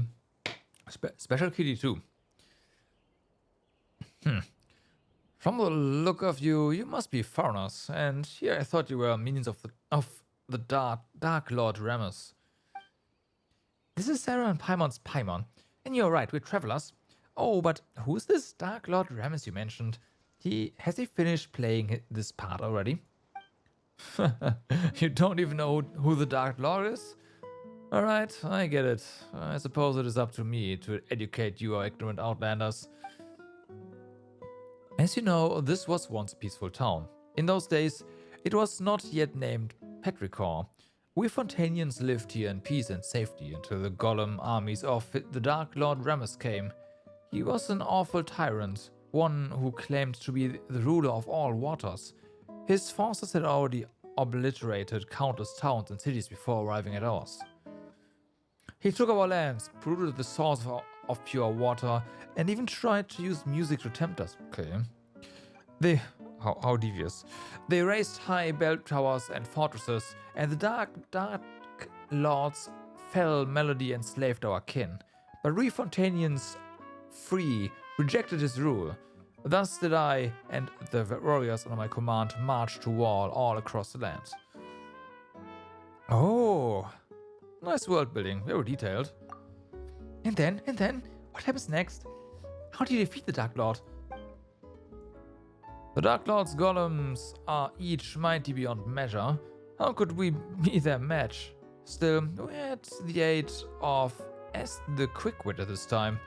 A: Special kitty too. From the look of you, you must be foreigners. And here I thought you were minions of the Dark Lord Ramus. This is Sarah and Paimon's Paimon. And you're right, we're travelers. Oh, but who's this Dark Lord Ramus you mentioned? Has he finished playing this part already? You don't even know who the Dark Lord is? Alright, I get it. I suppose it is up to me to educate you ignorant outlanders. As you know, this was once a peaceful town. In those days, it was not yet named Petrichor. We Fontanians lived here in peace and safety until the golem armies of the Dark Lord Ramus came. He was an awful tyrant, one who claimed to be the ruler of all waters. His forces had already obliterated countless towns and cities before arriving at ours. He took our lands, polluted the source of pure water, and even tried to use music to tempt us. Okay. How devious. They raised high bell towers and fortresses, and the dark lords fell melody enslaved our kin. But we Fontanians, free, rejected his rule. Thus did I and the warriors under my command march to war all across the land. Oh, nice world building, very detailed. And then, what happens next? How do you defeat the Dark Lord? The Dark Lord's golems are each mighty beyond measure. How could we be their match? Still, we had the aid of S the Quickwit at this time.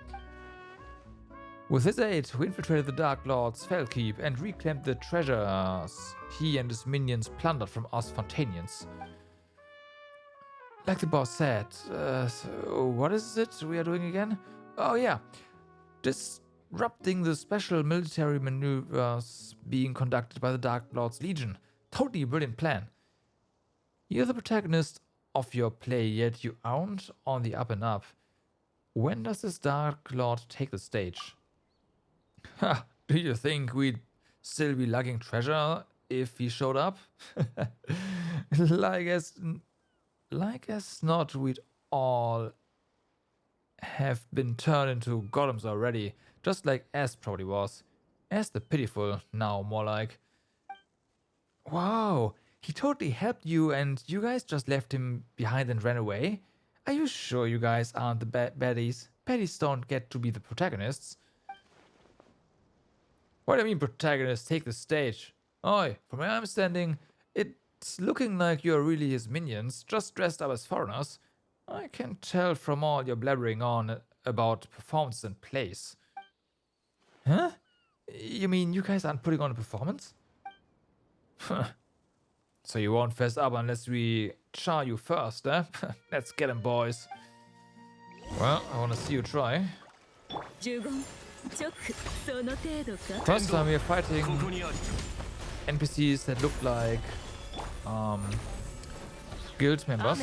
A: With his aid, we infiltrated the Dark Lord's fell keep and reclaimed the treasures he and his minions plundered from us Fontanians. Like the boss said, so what is it we are doing again? Oh yeah, disrupting the special military maneuvers being conducted by the Dark Lord's Legion. Totally brilliant plan. You're the protagonist of your play, yet you aren't on the up and up. When does this Dark Lord take the stage? Ha! Do you think we'd still be lugging treasure if he showed up? Like as not, we'd all have been turned into golems already, just like S probably was. S the pitiful, now more like. Wow, he totally helped you and you guys just left him behind and ran away? Are you sure you guys aren't the baddies? Baddies don't get to be the protagonists. What do you mean protagonists take the stage? Oi, from where I'm standing, it's looking like you're really his minions, just dressed up as foreigners. I can tell from all your blabbering on about performance and plays. Huh? You mean you guys aren't putting on a performance? So you won't fess up unless we char you first, eh? Let's get him, boys. Well, I wanna see you try. First time we are fighting NPCs that look like guild members.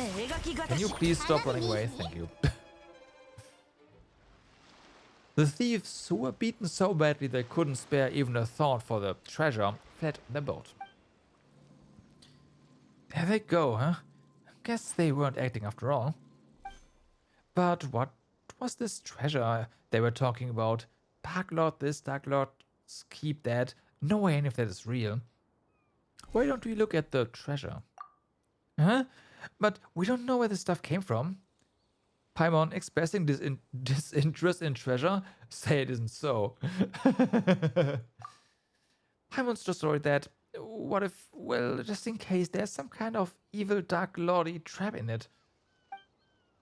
A: Can you please stop running away? Thank you. The thieves, who were beaten so badly they couldn't spare even a thought for the treasure, fled on their boat. There they go, huh? Guess they weren't acting after all. But what was this treasure they were talking about? Dark Lord this, Dark Lord keep that. No way any of that is real. Why don't we look at the treasure? Huh? But we don't know where this stuff came from. Paimon expressing disinterest in treasure? Say it isn't so. Paimon's just worried that, what if, well, just in case there's some kind of evil dark lordy trap in it.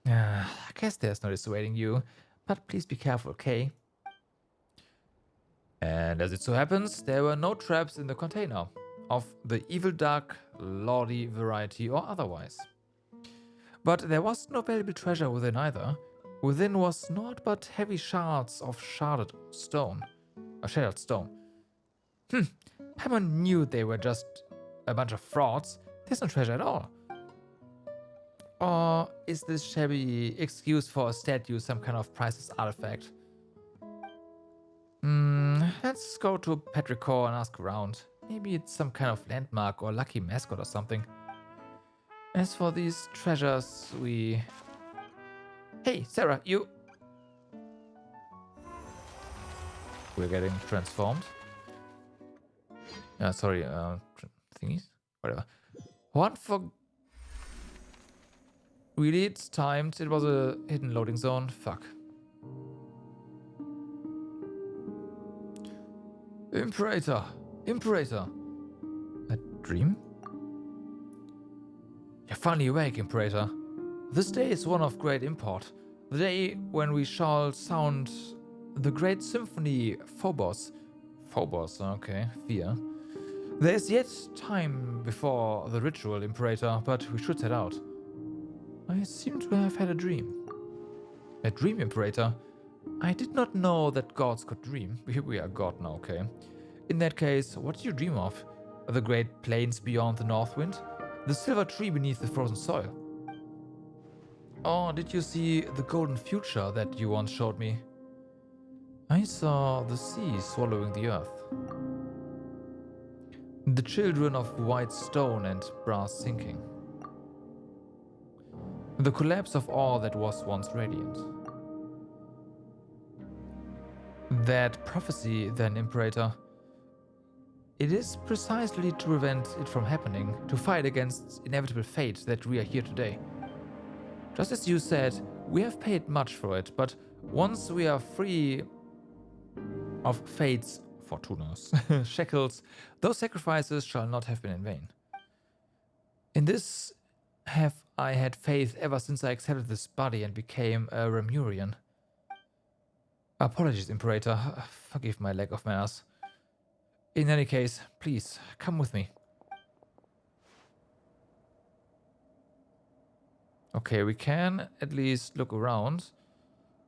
A: I guess there's no dissuading you, but please be careful, okay? And as it so happens, there were no traps in the container, of the evil dark lordy variety or otherwise. But there was no valuable treasure within either. Within was naught but heavy shards of shattered stone. Paimon knew they were just a bunch of frauds. There's no treasure at all. Or is this shabby excuse for a statue some kind of priceless artifact? Let's go to Petrichor and ask around. Maybe it's some kind of landmark or lucky mascot or something. As for these treasures, we... Hey, Sarah, you... We're getting transformed. Sorry, thingies? Whatever. One for... Really, it's timed. It was a hidden loading zone. Fuck. Imperator! Imperator! A dream? You're finally awake, Imperator. This day is one of great import. The day when we shall sound the great symphony Phobos. Phobos, okay, fear. There is yet time before the ritual, Imperator, but we should set out. I seem to have had a dream. A dream, Imperator? I did not know that gods could dream. We are god now, okay. In that case, what did you dream of? The great plains beyond the Northwind? The silver tree beneath the frozen soil? Or did you see the golden future that you once showed me? I saw the sea swallowing the earth. The children of white stone and brass sinking. The collapse of all that was once radiant. That prophecy, then, Imperator. It is precisely to prevent it from happening, to fight against inevitable fate, that we are here today. Just as you said, we have paid much for it, but once we are free of fate's fortunas, shackles, those sacrifices shall not have been in vain. In this have I had faith ever since I accepted this body and became a Remurian. Apologies, Imperator. Forgive my lack of manners. In any case, please, come with me. Okay, we can at least look around.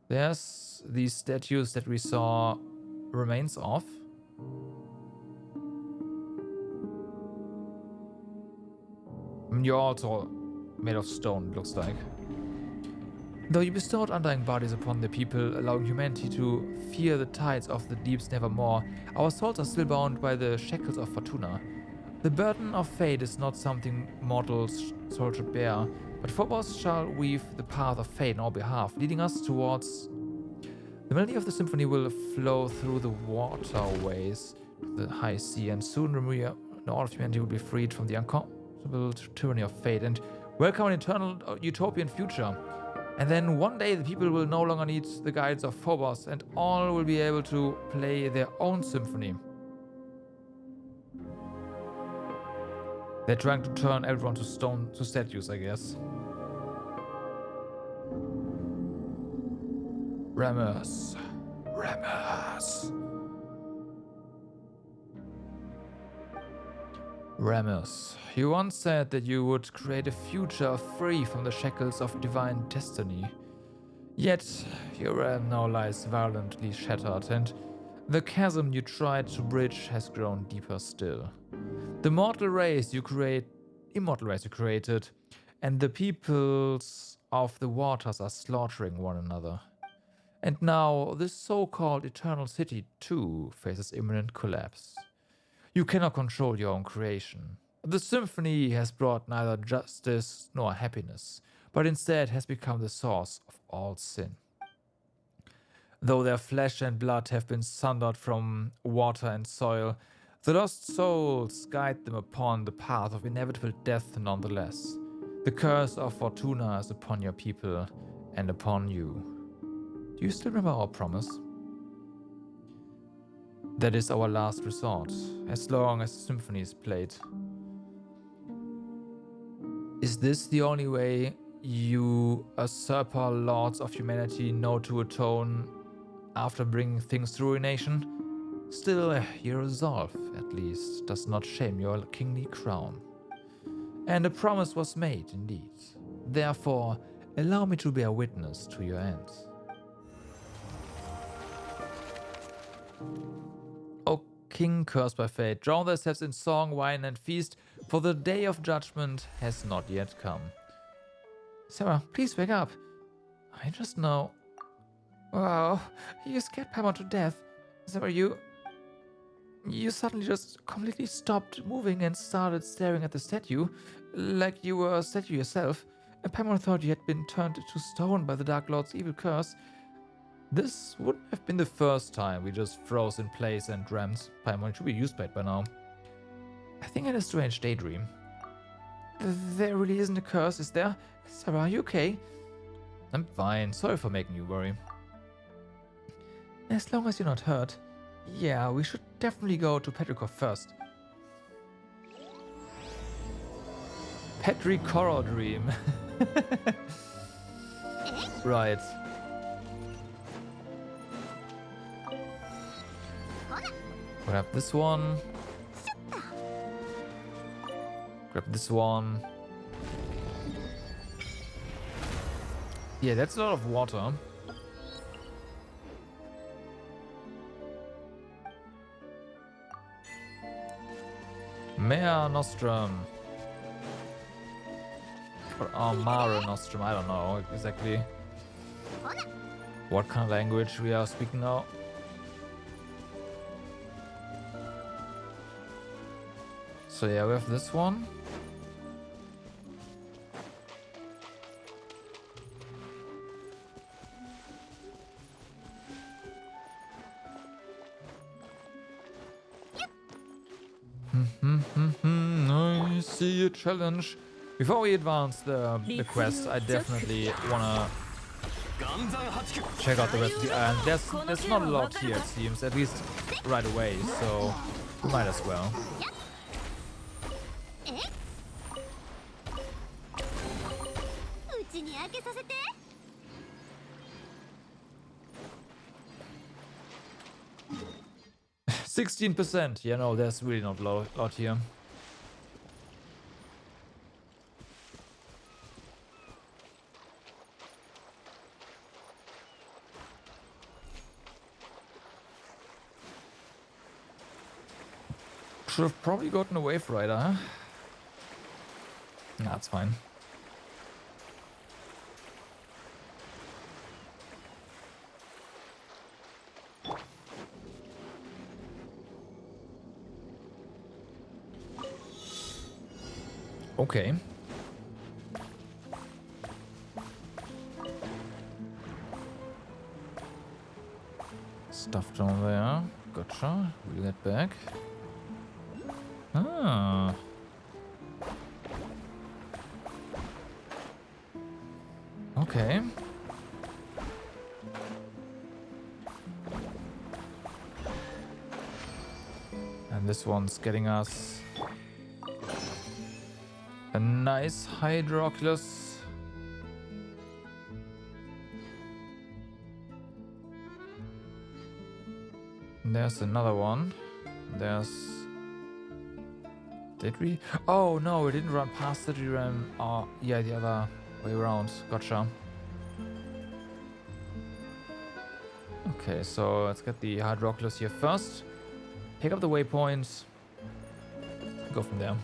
A: There's these statues that we saw remains of. You're also made of stone, it looks like. Though you bestowed undying bodies upon the people, allowing humanity to fear the tides of the deeps nevermore, our souls are still bound by the shackles of Fortuna. The burden of fate is not something mortals should bear, but Phobos shall weave the path of fate on our behalf, leading us towards... The melody of the symphony will flow through the waterways to the high sea, and soon all of humanity will be freed from the uncomfortable tyranny of fate and welcome an eternal utopian future. And then one day the people will no longer need the guides of Phobos, and all will be able to play their own symphony. They're trying to turn everyone to statues, I guess. Ramus. Ramus, you once said that you would create a future free from the shackles of divine destiny. Yet, your realm now lies violently shattered, and the chasm you tried to bridge has grown deeper still. The immortal race you created, and the peoples of the waters are slaughtering one another. And now, this so-called eternal city too faces imminent collapse. You cannot control your own creation. The symphony has brought neither justice nor happiness, but instead has become the source of all sin. Though their flesh and blood have been sundered from water and soil, the lost souls guide them upon the path of inevitable death nonetheless. The curse of Fortuna is upon your people and upon you. Do you still remember our promise? That is our last resort, as long as the symphony is played. Is this the only way you usurper lords of humanity know to atone after bringing things to ruination? Still, your resolve, at least, does not shame your kingly crown. And a promise was made, indeed. Therefore, allow me to bear witness to your end. O king cursed by fate, drown thyself in song, wine, and feast, for the day of judgment has not yet come. Sarah, please wake up. I just know. Wow, you scared Paimon to death. Sarah, you suddenly just completely stopped moving and started staring at the statue, like you were a statue yourself. And Paimon thought you had been turned to stone by the Dark Lord's evil curse. This wouldn't have been the first time we just froze in place and dreamt. Paimon should be used to it by now. I think I had a strange daydream. There really isn't a curse, is there? Sarah, are you okay? I'm fine. Sorry for making you worry. As long as you're not hurt. Yeah, we should definitely go to Petrichor first. Petrichor dream. Right. Grab this one. Grab this one. Yeah, that's a lot of water. Mare Nostrum. Or Mare Nostrum, I don't know exactly what kind of language we are speaking now. So yeah, we have this one. I see a challenge. Before we advance the quest, I definitely wanna check out the rest of the island. There's not a lot here, it seems, at least right away, so we might as well. %. Yeah, no, there's really not a lot here. Should have probably gotten a Wave Rider, huh? Nah, it's fine. Okay. Stuff down there. Gotcha. We'll get back. Ah. Okay. And this one's getting us a nice Hydroculus. There's another one. Did we? Oh no, we didn't run past the Ram. Oh, yeah, the other way around. Gotcha. Okay, so let's get the Hydroculus here first. Pick up the waypoint. Go from there.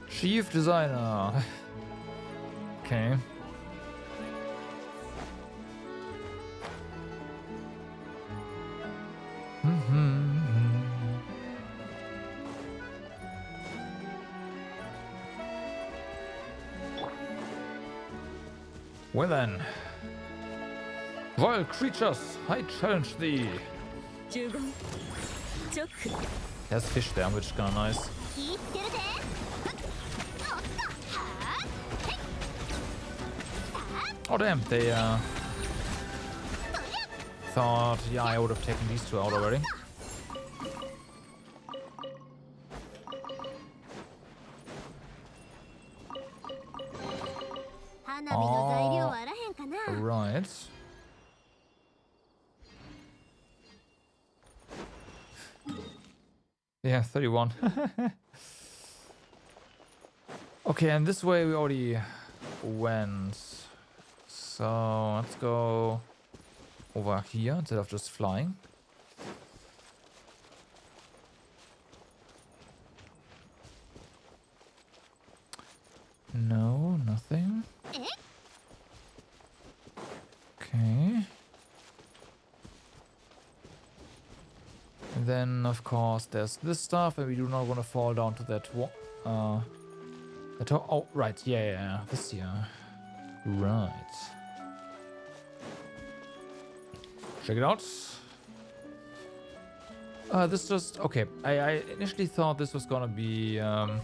A: Chief Designer. Okay. Well then. Royal creatures, I challenge thee.
B: 15直
A: There's fish there, which is kinda nice.
B: 気ぃつけるぜおっとはー
A: Oh damn, they thought, yeah, I would have taken these two out already.
B: 花火の材料はあらへんかな
A: Right. Yeah, 31. Okay, and this way we already went. So let's go over here instead of just flying. No, nothing. Okay. And then, of course, there's this stuff, and we do not want to fall down to that oh, right, yeah, this here. Right. Check it out. This just... Okay, I initially thought this was gonna be, like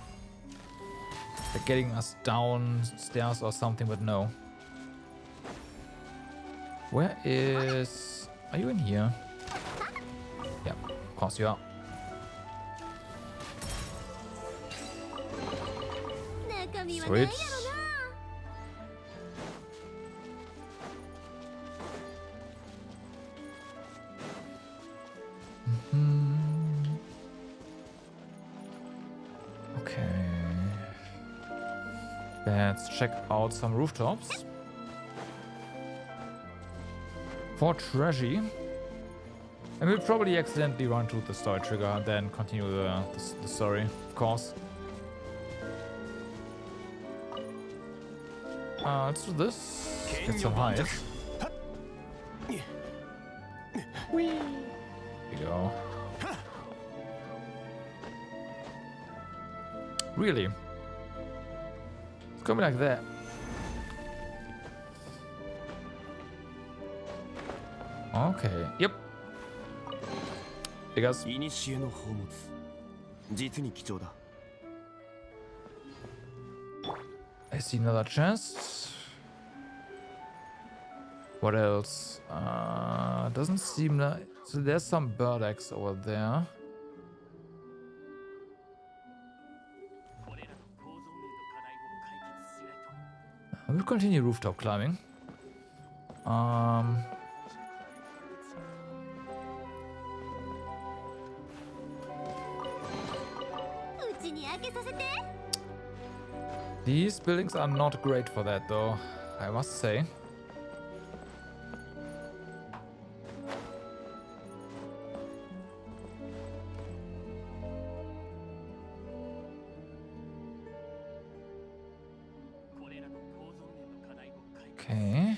A: getting us downstairs or something, but no. Where is... Are you in here? Yeah, of course you are.
B: 中身はないやろ
A: Sweet.
B: な
A: Okay. Let's check out some rooftops. For treasure. And we'll probably accidentally run to the story trigger and then continue the story, of course. Let's do this. Get some hide. Here we go. Really? It's coming like that. Okay. Yep. Hey guys.
C: 古の宝物実に貴重だ
A: I see another chest. What else? Doesn't seem like... So there's some bird eggs over there. We'll continue rooftop climbing.
B: うちに開けさせて
A: These buildings are not great for that though, I must say. Okay.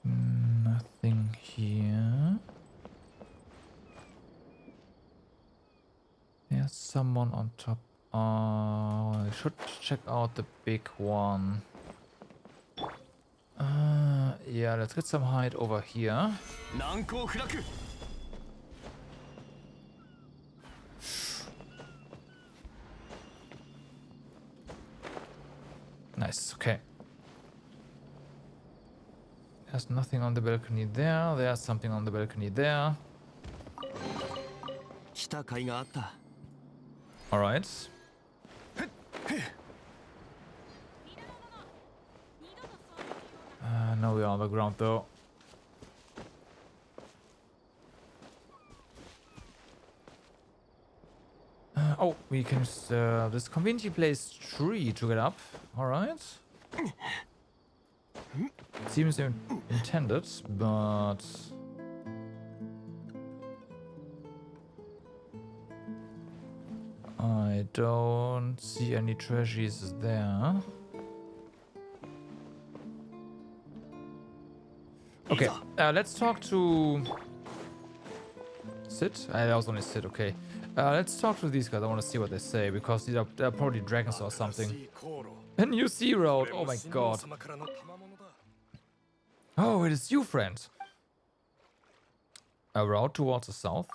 A: Nothing here. There's someone on top. I should check out the big one. Yeah, let's get some hide over here.
C: 難攻不落
A: Nice, okay. There's nothing on the balcony there. There's something on the balcony there.
C: 来た甲斐があった
A: Alright. Now we are on the ground though. Oh, we can use this conveniently placed tree to get up. Alright. Seems intended, but... I don't see any treasures there. Okay, let's talk to Sid? That was only Sid, okay. Let's talk to these guys. I want to see what they say, because they're probably dragons or something. A new sea road, oh my god. Oh, it is you, friend. A route towards the south?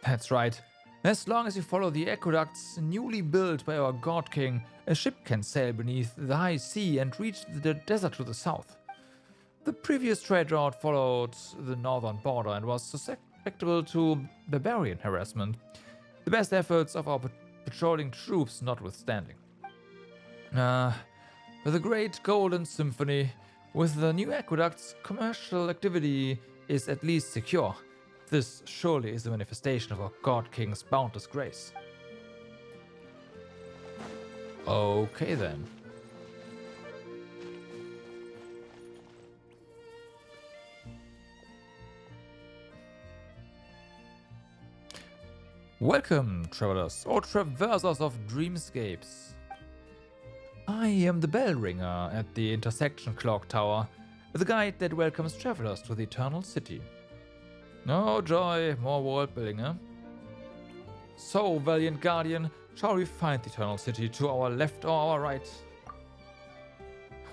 A: That's right. As long as you follow the aqueducts newly built by our God King, a ship can sail beneath the high sea and reach the desert to the south. The previous trade route followed the northern border and was susceptible to barbarian harassment, the best efforts of our patrolling troops notwithstanding. The Great Golden Symphony, with the new aqueducts, commercial activity is at least secure. This surely is a manifestation of our God King's boundless grace. Okay then. Welcome, travelers, or traversers of dreamscapes. I am the bell ringer at the intersection clock tower, the guide that welcomes travelers to the Eternal City. Oh joy, more world building, huh? So, valiant guardian, shall we find the Eternal City to our left or our right?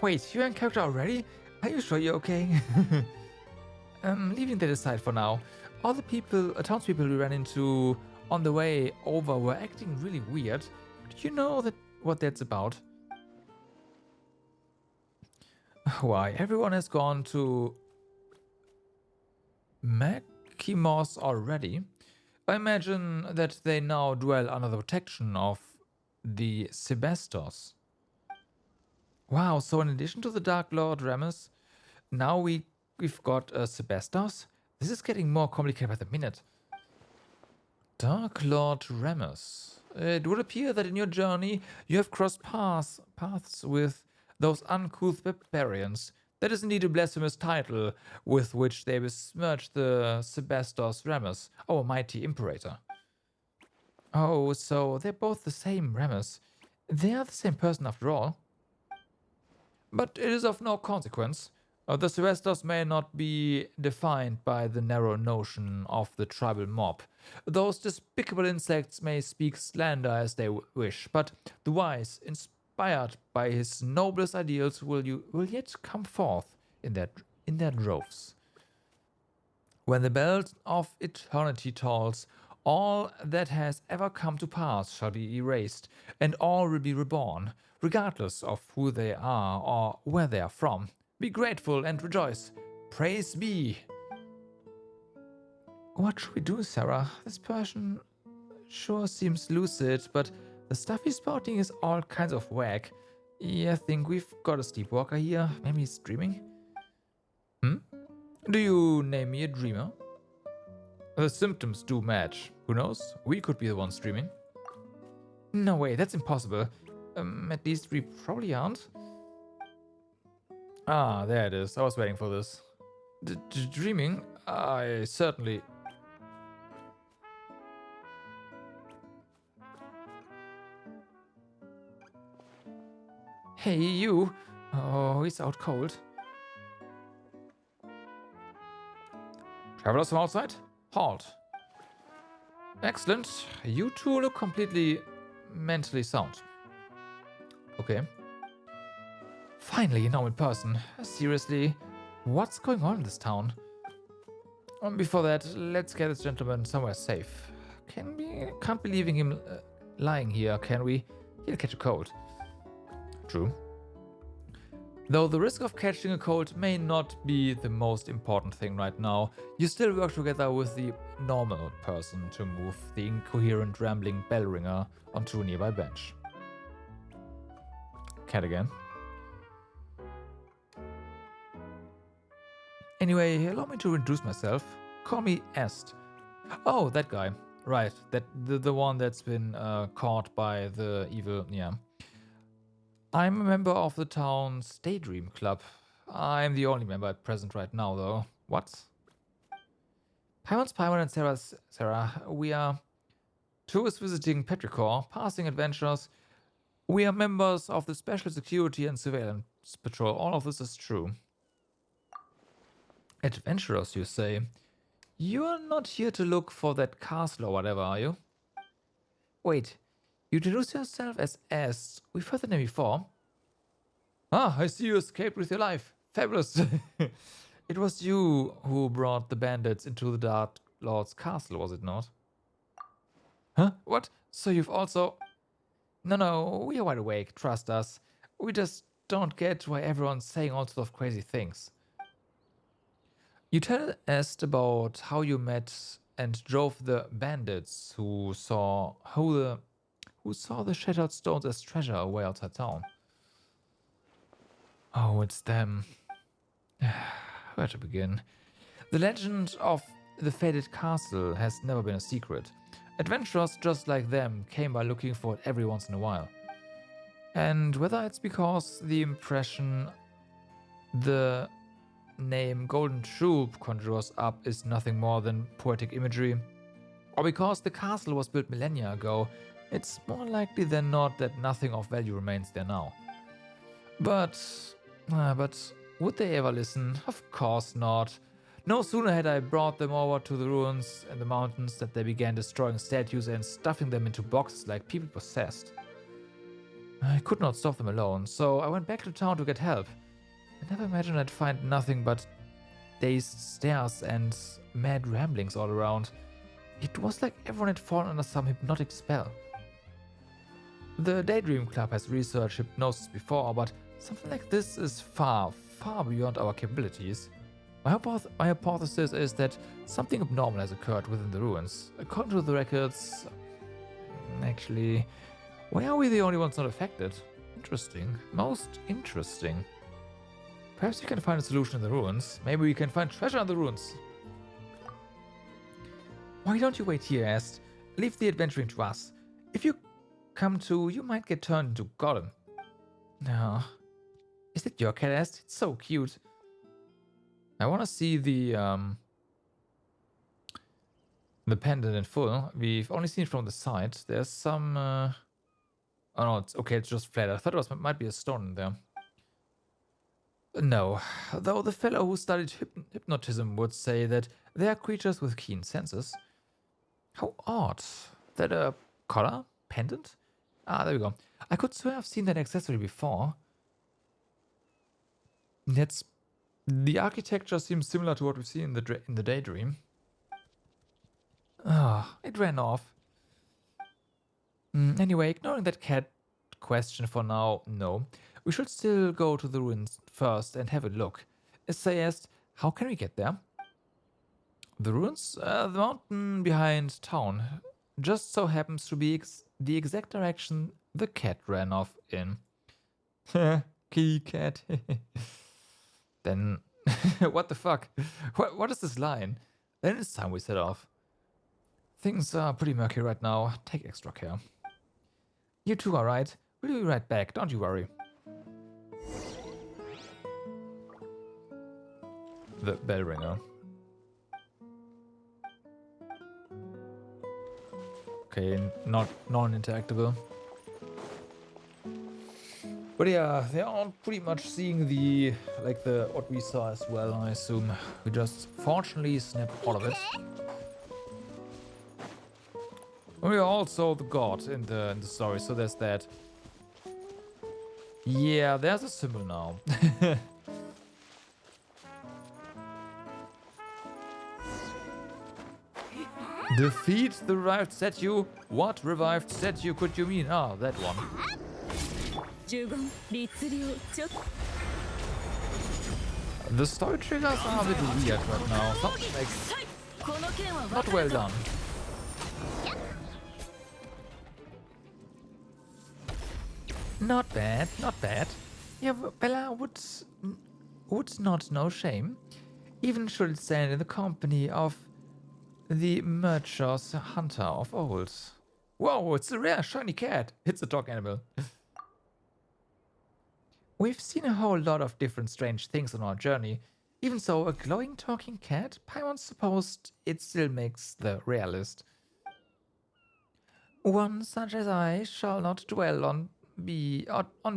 A: Wait, you're in character already? Are you sure you're okay? Leaving that aside for now, all the townspeople we ran into on the way over were acting really weird. Do you know what that's about? Why, everyone has gone to Makimos already. I imagine that they now dwell under the protection of the Sebastos. Wow, so in addition to the Dark Lord Ramus, now we've got Sebastos? This is getting more complicated by the minute. Dark Lord Ramus. It would appear that in your journey you have crossed paths with those uncouth barbarians. That is indeed a blasphemous title with which they besmirch the Sebastos Ramus, our mighty imperator. Oh, so they're both the same Ramus. They are the same person after all. But it is of no consequence. The Sebastos may not be defined by the narrow notion of the tribal mob. Those despicable insects may speak slander as they wish, but the wise, inspired by his noblest ideals, will yet come forth in their droves. When the bell of eternity tolls, all that has ever come to pass shall be erased, and all will be reborn, regardless of who they are or where they are from. Be grateful and rejoice. Praise be. What should we do, Sarah? This person sure seems lucid, but the stuff he's spouting is all kinds of whack. Yeah, I think we've got a sleepwalker here. Maybe he's dreaming? Do you name me a dreamer? The symptoms do match. Who knows? We could be the ones dreaming. No way, that's impossible. At least we probably aren't. Ah, there it is. I was waiting for this. Dreaming? I certainly... Hey, you! Oh, he's out cold. Travelers from outside? Halt. Excellent. You two look completely mentally sound. Okay. Finally, a normal person. Seriously, what's going on in this town? Before that, let's get this gentleman somewhere safe. Can't be leaving him lying here, can we? He'll catch a cold. True. Though the risk of catching a cold may not be the most important thing right now, you still work together with the normal person to move the incoherent rambling bell ringer onto a nearby bench. Cat again. Anyway, allow me to introduce myself. Call me Est. Oh, that guy. Right, the one that's been caught by the evil, yeah. I'm a member of the town's Daydream Club. I'm the only member at present right now, though. What? Paimon and Sarah, we are tourists visiting Petrichor, passing adventures. We are members of the Special Security and Surveillance Patrol. All of this is true. Adventurers, you say? You're not here to look for that castle or whatever, are you? Wait, you introduce yourself as S. We've heard the name before. Ah, I see you escaped with your life. Fabulous. It was you who brought the bandits into the Dark Lord's castle, was it not? Huh? What? So you've also... No, we are wide awake, trust us. We just don't get why everyone's saying all sorts of crazy things. You tell us about how you met and drove the bandits who saw the shattered stones as treasure away outside town. Oh, it's them. Where to begin? The legend of the faded castle has never been a secret. Adventurers just like them came by looking for it every once in a while. And whether it's because the impression the name Golden Troop conjures up is nothing more than poetic imagery, or because the castle was built millennia ago, it's more likely than not that nothing of value remains there now. But would they ever listen? Of course not. No sooner had I brought them over to the ruins in the mountains that they began destroying statues and stuffing them into boxes like people possessed. I could not stop them alone, so I went back to town to get help. I never imagined I'd find nothing but dazed stares and mad ramblings all around. It was like everyone had fallen under some hypnotic spell. The Daydream Club has researched hypnosis before, but something like this is far beyond our capabilities. My hypothesis is that something abnormal has occurred within the ruins. According to the records... Actually, why are we the only ones not affected? Interesting. Most interesting. Perhaps we can find a solution in the ruins. Maybe we can find treasure in the ruins. Why don't you wait here, Est? Leave the adventuring to us. If you come to, you might get turned into Gollum. No. Is it your cat, Est? It's so cute. I want to see the pendant in full. We've only seen it from the side. There's some... Oh no, it's okay, it's just flat. I thought it might be a stone in there. No, though the fellow who studied hypnotism would say that they are creatures with keen senses. How odd. That a collar? Pendant? Ah, there we go. I could swear I've seen that accessory before. The architecture seems similar to what we've seen in the Daydream. Ah, it ran off. Anyway, ignoring that cat question for now, no. We should still go to the ruins first and have a look. Say, asked, how can we get there? The ruins? The mountain behind town. Just so happens to be the exact direction the cat ran off in. Kitty cat. Then, what the fuck? What is this line? Then it's time we set off. Things are pretty murky right now. Take extra care. You two are right. We'll be right back, don't you worry. The bell ringer. Okay, not non-interactable. But yeah, they are pretty much seeing the what we saw as well, I assume. We just fortunately snapped all of it. We are also the god in the story, so there's that. Yeah, there's a symbol now. Defeat the revived statue? What revived statue could you mean? Ah, that one. The story triggers are a bit weird right now. Something like not well done. Not bad, not bad. Yeah, Bella would not know shame, even should it stand in the company of the Murchos hunter of old. Whoa, it's a rare shiny cat. It's a dog animal. We've seen a whole lot of different strange things on our journey. Even so, a glowing talking cat? Paimon supposed it still makes the rare list. One such as I shall not dwell on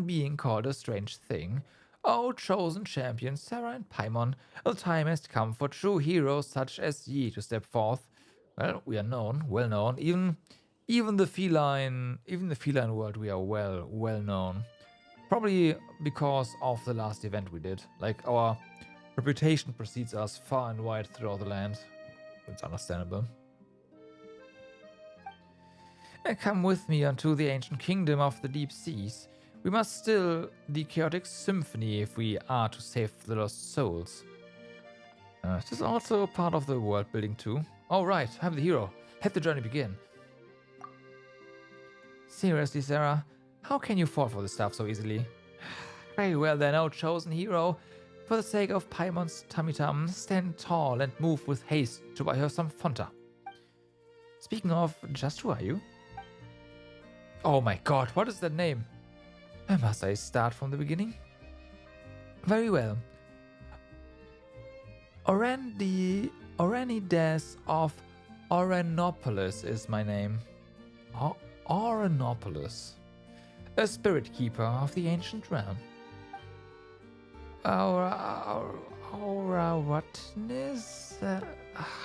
A: being called a strange thing. O chosen champions, Sarah and Paimon, the time has come for true heroes such as ye to step forth. Well, we are known, well known. Even the feline world, we are well known. Probably because of the last event we did. Like, our reputation precedes us far and wide throughout the land. It's understandable. Come with me unto the ancient kingdom of the deep seas. We must still the chaotic symphony if we are to save the lost souls. It is also part of the world building too. Oh right, I'm the hero. Let the journey begin. Seriously, Sarah, how can you fall for this stuff so easily? Very well then, O chosen hero. For the sake of Paimon's tummy-tum, stand tall and move with haste to buy her some Fonta. Speaking of, just who are you? Oh my god, what is that name? Must I start from the beginning? Very well. Oranides of Oranopolis is my name. Oranopolis. A spirit keeper of the ancient realm. Whatness?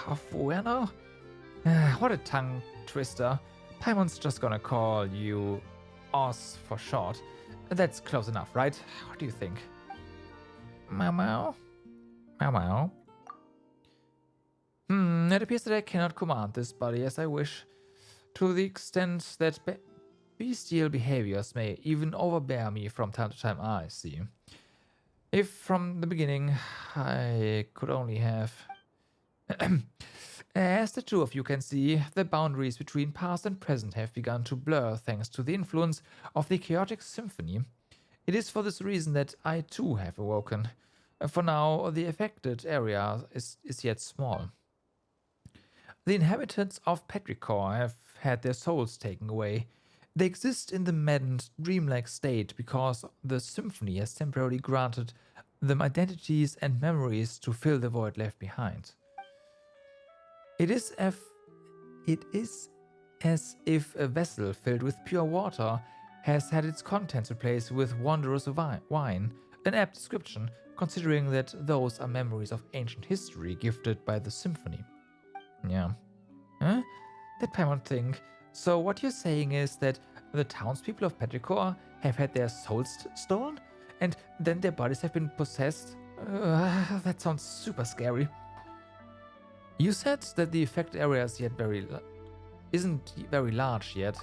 A: Of Bueno? What a tongue twister. Paimon's just gonna call you Oz for short. That's close enough, right? What do you think? Meow meow. Meow meow. It appears that I cannot command this body as I wish, to the extent that bestial behaviors may even overbear me from time to time. I see. If from the beginning I could only have... As the two of you can see, the boundaries between past and present have begun to blur thanks to the influence of the chaotic symphony. It is for this reason that I too have awoken. For now, the affected area is yet small. The inhabitants of Petrichor have had their souls taken away. They exist in the maddened, dreamlike state because the symphony has temporarily granted them identities and memories to fill the void left behind. It is as if a vessel filled with pure water has had its contents replaced with wondrous wine, an apt description considering that those are memories of ancient history gifted by the symphony. Yeah. Huh? That Paimon thing. So what you're saying is that the townspeople of Petrichor have had their souls stolen? And then their bodies have been possessed? That sounds super scary. You said that the affected area isn't very large yet.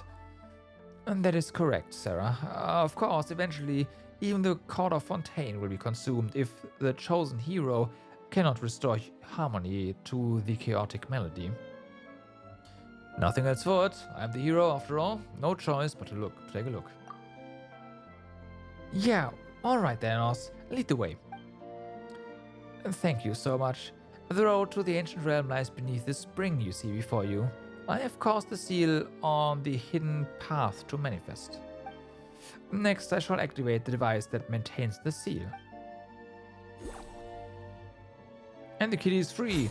A: And that is correct, Sarah. Of course, eventually, even the court of Fontaine will be consumed if the chosen hero cannot restore harmony to the chaotic melody. Nothing else for it. I'm the hero after all. No choice but to take a look. Yeah, alright then, Oz. Lead the way. Thank you so much. The road to the ancient realm lies beneath the spring you see before you. I have caused the seal on the hidden path to manifest. Next, I shall activate the device that maintains the seal. And the kitty is free.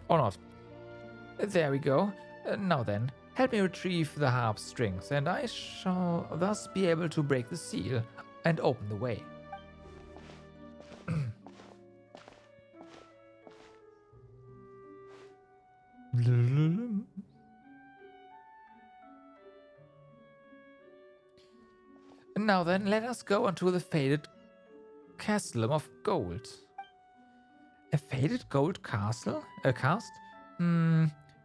A: Or not. There we go. Now then, help me retrieve the harp strings, and I shall thus be able to break the seal and open the way. Now then, let us go onto the faded castle of gold. A faded gold castle? A cast?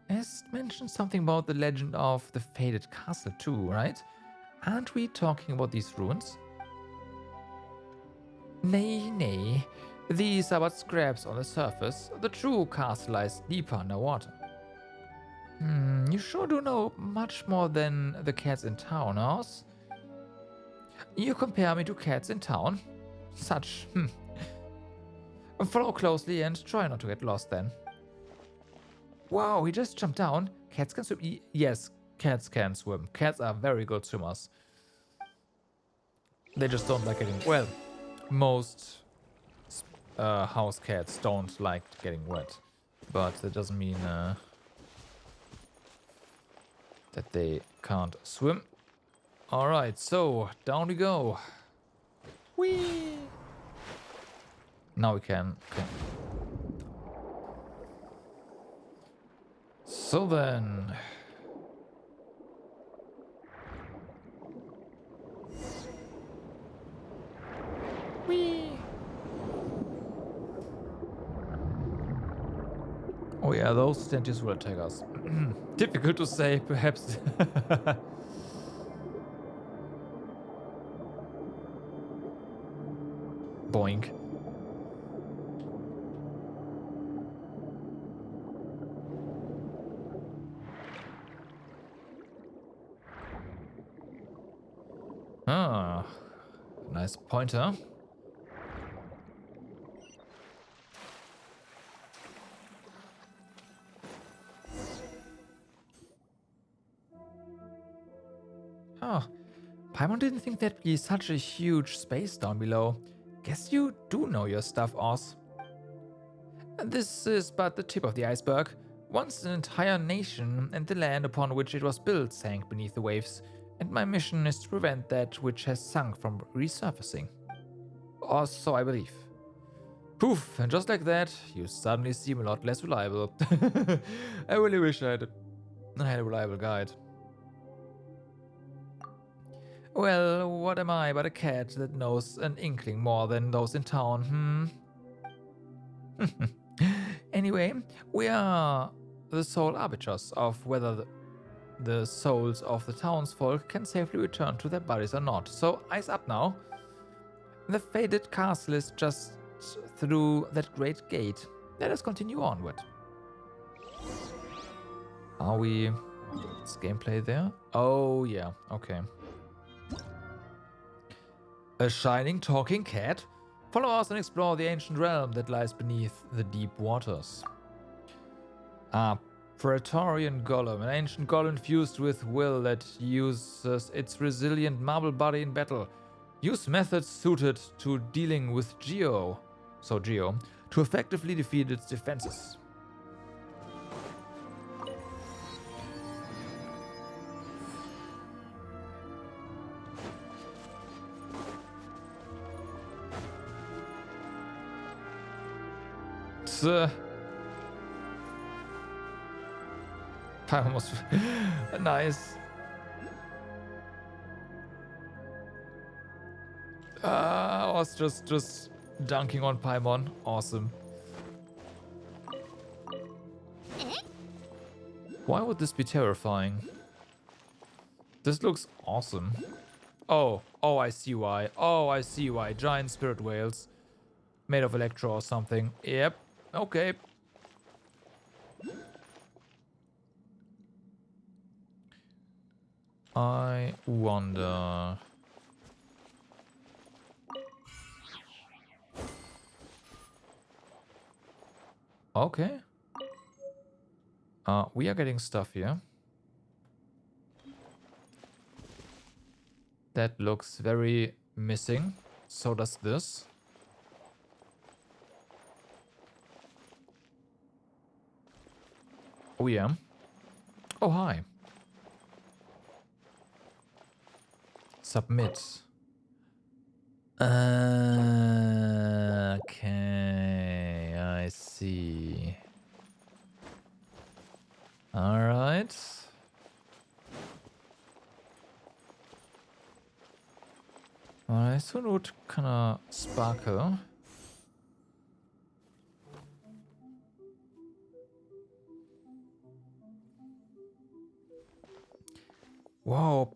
A: As mentioned something about the legend of the faded castle too, right? Aren't we talking about these ruins? Nay, nay. These are but scraps on the surface. The true castle lies deeper underwater. You sure do know much more than the cats in town, Oz. You compare me to cats in town? Such, Follow closely and try not to get lost then. Wow, he just jumped down. Cats can swim. Yes, cats can swim. Cats are very good swimmers. They just don't like getting... Well, most house cats don't like getting wet. But that doesn't mean that they can't swim. Alright, so down we go. Whee! Now we can. Okay. So then. Whee! Oh yeah, those dentists will attack us. Difficult to say, perhaps. Boink. Ah, nice pointer. Oh, Paimon didn't think there'd be such a huge space down below. Guess you do know your stuff, Oz. This is but the tip of the iceberg. Once an entire nation and the land upon which it was built sank beneath the waves, and my mission is to prevent that which has sunk from resurfacing. Or so I believe. Poof, and just like that, you suddenly seem a lot less reliable. I really wish I had a reliable guide. Well, what am I but a cat that knows an inkling more than those in town, Anyway, we are the sole arbiters of whether the souls of the townsfolk can safely return to their bodies or not. So, eyes up now. The fated castle is just through that great gate. Let us continue onward. Are we... Is gameplay there? Oh, yeah. Okay. A shining talking cat? Follow us and explore the ancient realm that lies beneath the deep waters. Praetorian Golem, an ancient golem fused with will that uses its resilient marble body in battle. Use methods suited to dealing with Geo, to effectively defeat its defenses. Almost nice. I was just dunking on Paimon. Awesome. Why would this be terrifying? This looks awesome. Oh, I see why. I see why. Giant spirit whales. Made of electro or something. Yep. Okay. I wonder... Okay. We are getting stuff here. That looks very missing. So does this. Oh yeah. Oh hi. Submit. Okay, I see. All right. Alright, so it would kind of sparkle. Whoa.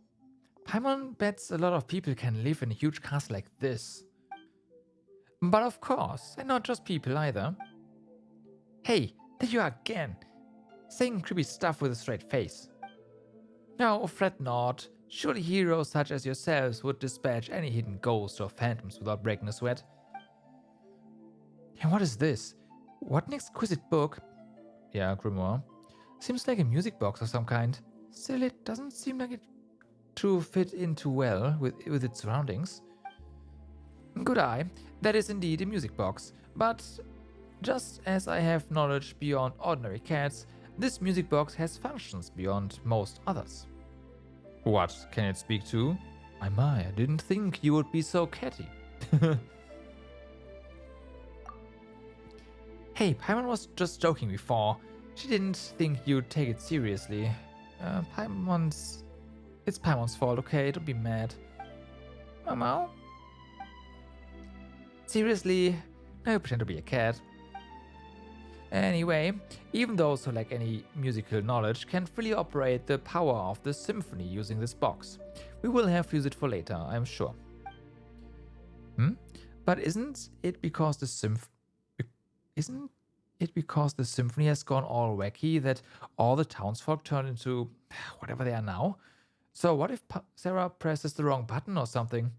A: Paimon bets a lot of people can live in a huge castle like this. But of course, and not just people either. Hey, there you are again. Saying creepy stuff with a straight face. No, fret not. Surely heroes such as yourselves would dispatch any hidden ghosts or phantoms without breaking a sweat. And what is this? What an exquisite book. Yeah, grimoire. Seems like a music box of some kind. Still, it doesn't seem like it to fit into well with its surroundings. Good eye, that is indeed a music box. But just as I have knowledge beyond ordinary cats, this music box has functions beyond most others. What can it speak to? My, I didn't think you would be so catty. Hey, Paimon was just joking before. She didn't think you'd take it seriously. It's Paimon's fault, okay? Don't be mad. Mama? Seriously? No, pretend to be a cat. Anyway, even those who lack any musical knowledge can freely operate the power of the symphony using this box. We will have to use it for later, I'm sure. But isn't it because the symphony has gone all wacky that all the townsfolk turned into whatever they are now? So what if Sarah presses the wrong button or something?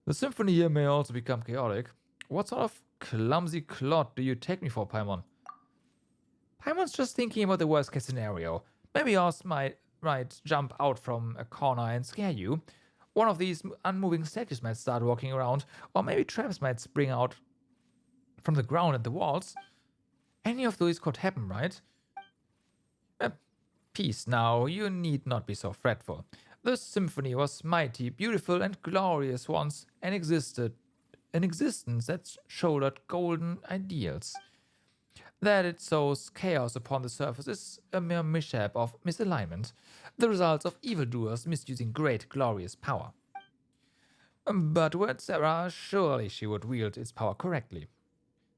A: The symphony here may also become chaotic. What sort of clumsy clod do you take me for, Paimon? Paimon's just thinking about the worst case scenario. Maybe yours might jump out from a corner and scare you. One of these unmoving statues might start walking around, or maybe traps might spring out from the ground and the walls. Any of those could happen, right? Peace now, you need not be so fretful. The symphony was mighty, beautiful, and glorious once, and existed an existence that shouldered golden ideals. That it sows chaos upon the surface is a mere mishap of misalignment, the result of evildoers misusing great, glorious power. But with Sarah, surely she would wield its power correctly.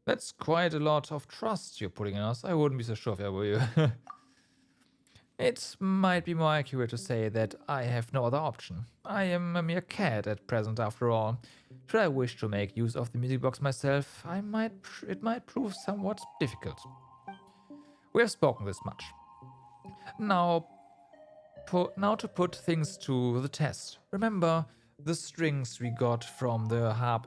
A: That's quite a lot of trust you're putting in us. I wouldn't be so sure if I were you. It might be more accurate to say that I have no other option. I am a mere cat at present, after all. Should I wish to make use of the music box myself, it might prove somewhat difficult. We have spoken this much. Now to put things to the test. Remember the strings we got from the harp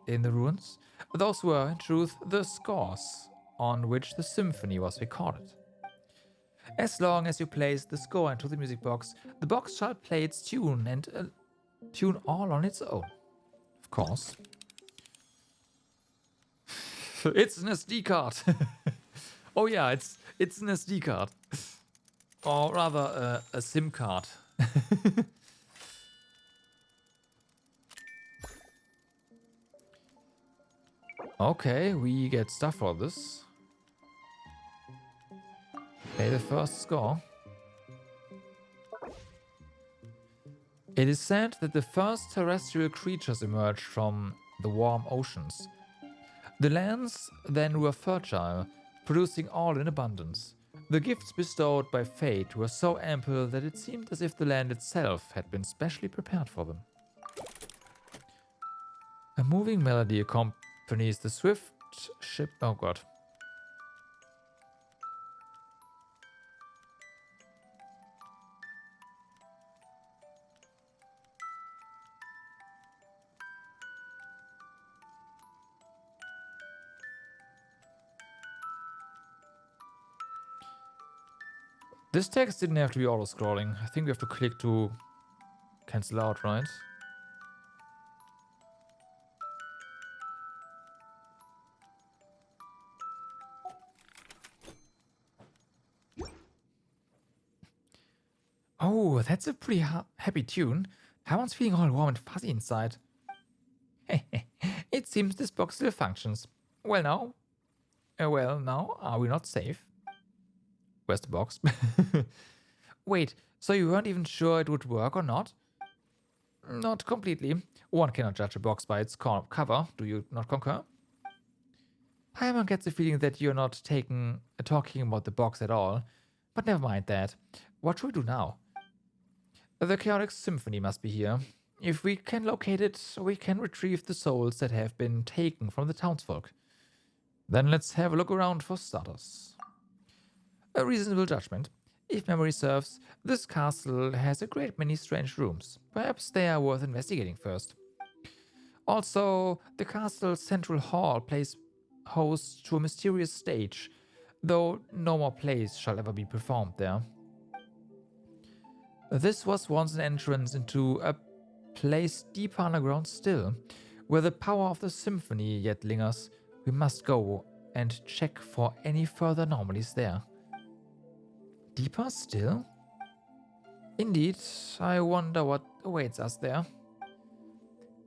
A: in the ruins? Those were, in truth, the scores on which the symphony was recorded. As long as you place the score into the music box, the box shall play its tune and tune all on its own. Of course. It's an SD card. Oh yeah, it's an SD card. Or rather, a SIM card. Okay, we get stuff for this. Play the first score. It is said that the first terrestrial creatures emerged from the warm oceans. The lands then were fertile, producing all in abundance. The gifts bestowed by fate were so ample that it seemed as if the land itself had been specially prepared for them. A moving melody accompanies the swift ship. Oh god. This text didn't have to be auto-scrolling. I think we have to click to cancel out, right? Oh, that's a pretty happy tune. Everyone's feeling all warm and fuzzy inside. It seems this box still functions. Well now, are we not safe? Where's the box? Wait, so you weren't even sure it would work or not? Not completely. One cannot judge a box by its cover, do you not concur? Paimon gets the feeling that you're not talking about the box at all. But never mind that. What should we do now? The chaotic symphony must be here. If we can locate it, we can retrieve the souls that have been taken from the townsfolk. Then let's have a look around for starters. A reasonable judgment. If memory serves, this castle has a great many strange rooms. Perhaps they are worth investigating first. Also, the castle's central hall plays host to a mysterious stage, though no more plays shall ever be performed there. This was once an entrance into a place deeper underground still, where the power of the symphony yet lingers. We must go and check for any further anomalies there. Deeper still? Indeed, I wonder what awaits us there.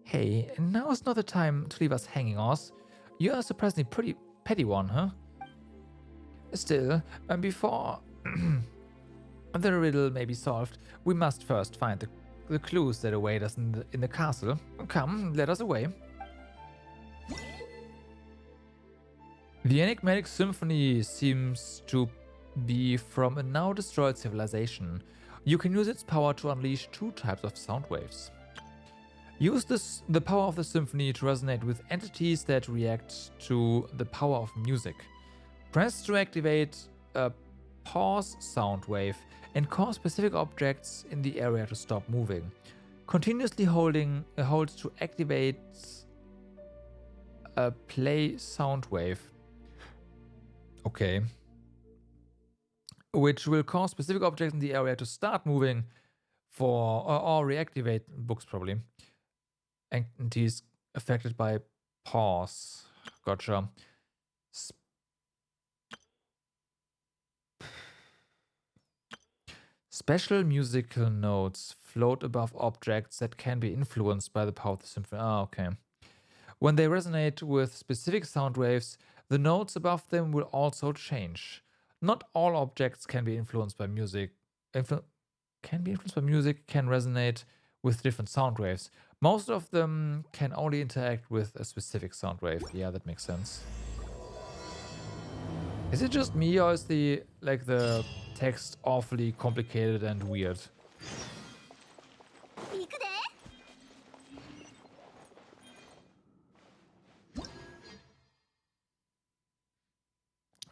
A: Hey, now is not the time to leave us hanging, Oz. You are a surprisingly pretty petty one, huh? Still, before the riddle may be solved, we must first find the clues that await us in the castle. Come, let us away. The enigmatic symphony seems to be from a now destroyed civilization. You can use its power to unleash 2 types of sound waves. Use the power of the symphony to resonate with entities that react to the power of music. Press to activate a pause sound wave and cause specific objects in the area to stop moving. Continuously hold to activate a play sound wave. Okay. Which will cause specific objects in the area to start moving or reactivate books probably. Entities affected by pause. Gotcha. Special musical notes float above objects that can be influenced by the power of the symphony. Ah, okay. When they resonate with specific sound waves, the notes above them will also change. Not all objects can be influenced by music. Can resonate with different sound waves. Most of them can only interact with a specific sound wave. Yeah, that makes sense. Is it just me, or is the text awfully complicated and weird?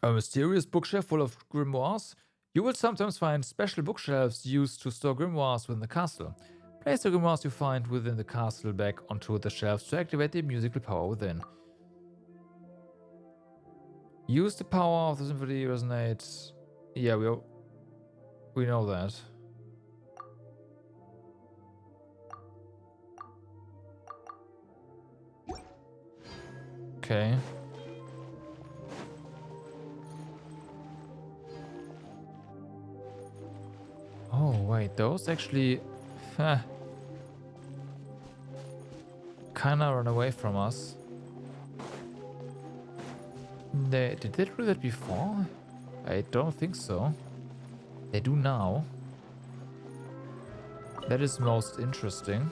A: A mysterious bookshelf full of grimoires? You will sometimes find special bookshelves used to store grimoires within the castle. Place the grimoires you find within the castle back onto the shelves to activate the musical power within. Use the power of the symphony resonate. Yeah, we know that. Okay. Oh wait, those actually kinda run away from us. Did they do that before? I don't think so. They do now. That is most interesting.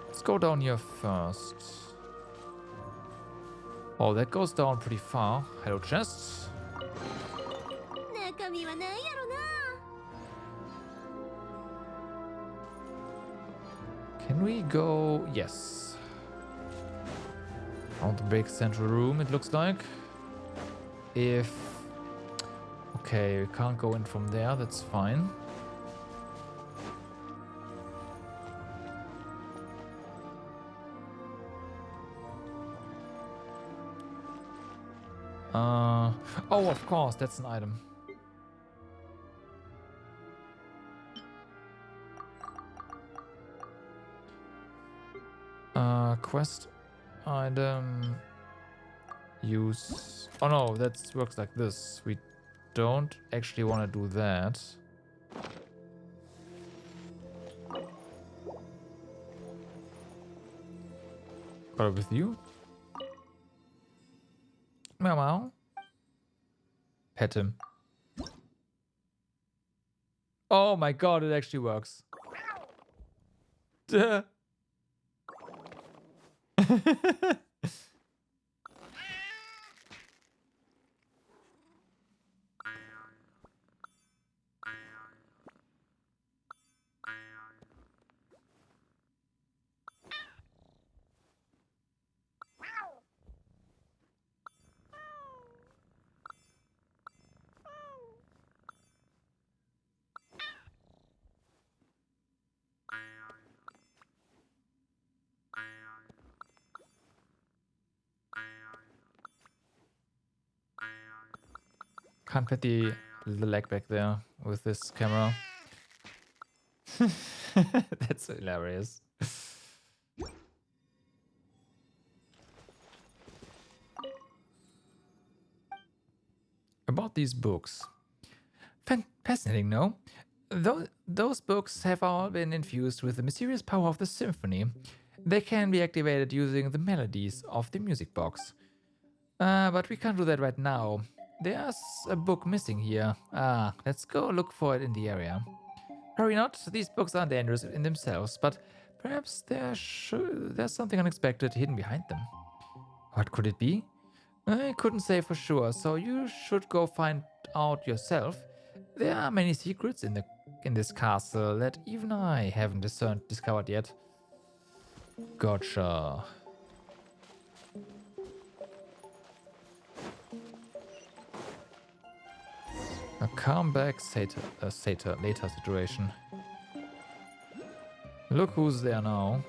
A: Let's go down here first. Oh, that goes down pretty far. Hello, chests. Can we go? Yes. Found the big central room, it looks like. If... Okay, we can't go in from there, that's fine. Oh, of course, that's an item. Quest item. Use. Oh no, that works like this. We don't actually want to do that. Or with you? Meow meow. Pet him. Oh my god, it actually works. Duh. Can't put the leg back there with this camera. That's hilarious. about these books. Fascinating, no? Those books have all been infused with the mysterious power of the symphony. They can be activated using the melodies of the music box. But we can't do that right now. There's a book missing here. Let's go look for it in the area. Hurry not, these books are dangerous in themselves, but perhaps there's something unexpected hidden behind them. What could it be? I couldn't say for sure, so you should go find out yourself. There are many secrets in this castle that even I haven't discovered yet. Gotcha. A comeback later situation. Look who's there now.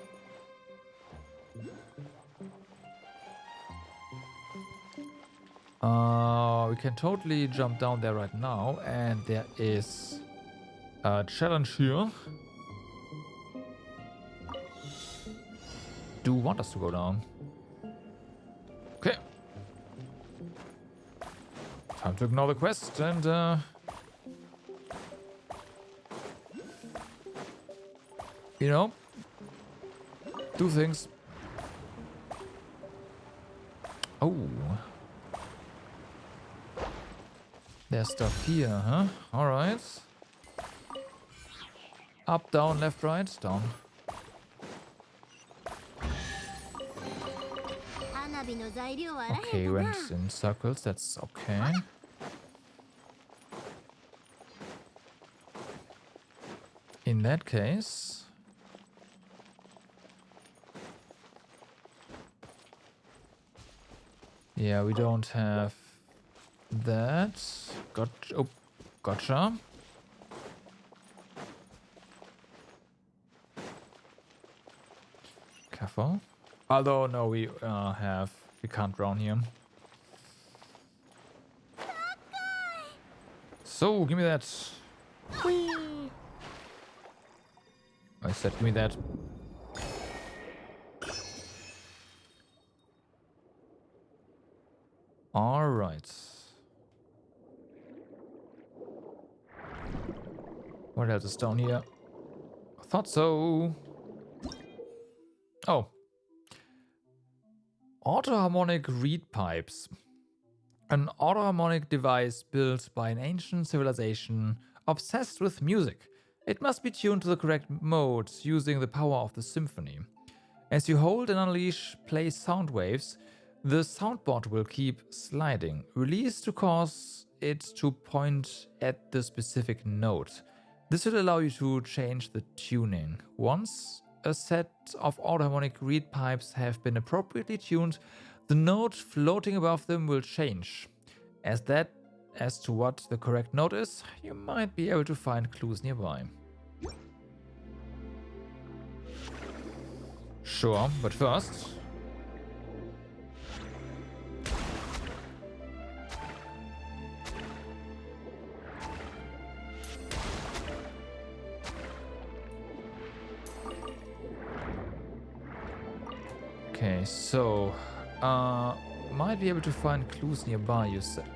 A: We can totally jump down there right now, and there is a challenge here. Do want us to go down. Okay. Time to ignore the quest and you know, do things. Oh. There's stuff here, huh? Alright. Up, down, left, right, down. Okay, went in circles, that's okay. In that case... yeah, we don't have that. Gotcha. Careful. Although, no, we can't drown here. So, give me that. Whee! I said, give me that. Alright. What else is down here? I thought so. Oh. Autoharmonic reed pipes. An autoharmonic device built by an ancient civilization obsessed with music. It must be tuned to the correct mode using the power of the symphony. As you hold and unleash play sound waves, the soundboard will keep sliding. Release to cause it to point at the specific note. This will allow you to change the tuning. Once a set of autoharmonic reed pipes have been appropriately tuned, the note floating above them will change. As to what the correct note is, you might be able to find clues nearby. Sure, but first... okay, so... might be able to find clues nearby, you said.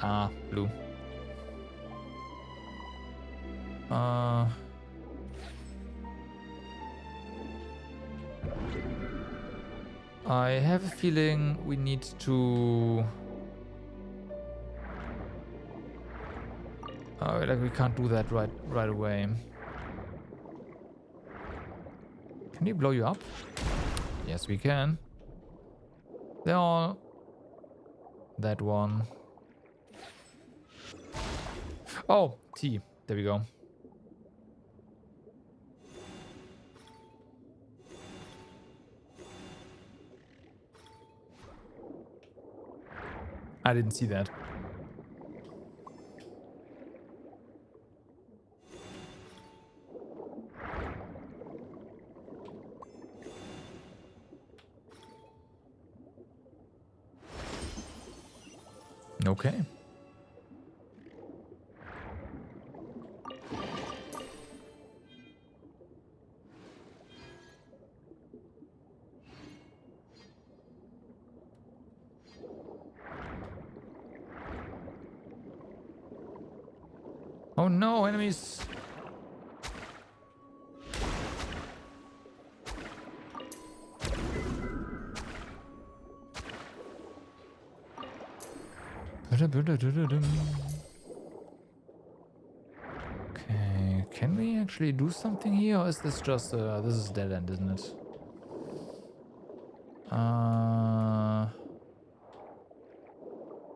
A: Ah, blue. I have a feeling we need to... like we can't do that right away. Can we blow you up? Yes, we can. They're all... that one. Oh, T. There we go. I didn't see that. Okay. Oh no, enemies! Okay, can we actually do something here, or is this just this is dead end, isn't it?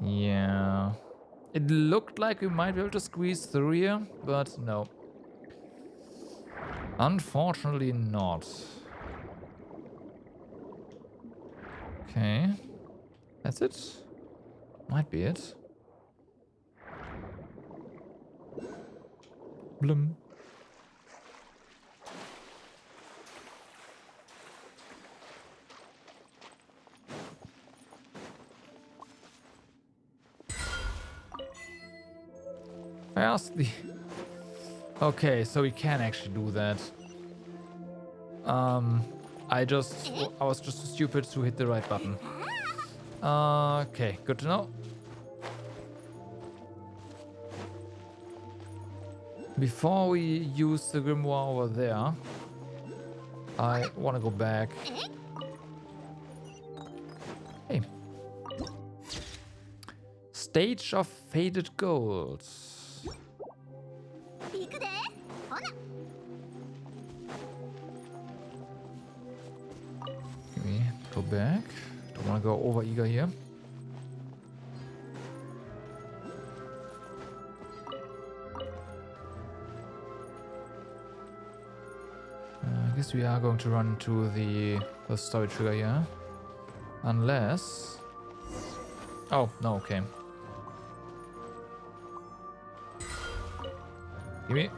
A: Yeah. It looked like we might be able to squeeze through here, but no. Unfortunately not. Okay. That's it? Might be it. Blum. Where's the... Okay, so we can actually do that. I was just too stupid to hit the right button. Okay, good to know. Before we use the grimoire over there, I want to go back. Hey. Stage of Faded Gold. Go back. Don't want to go over eager here. I guess we are going to run to the storage trigger here. Unless... Oh, no, okay. Gimme.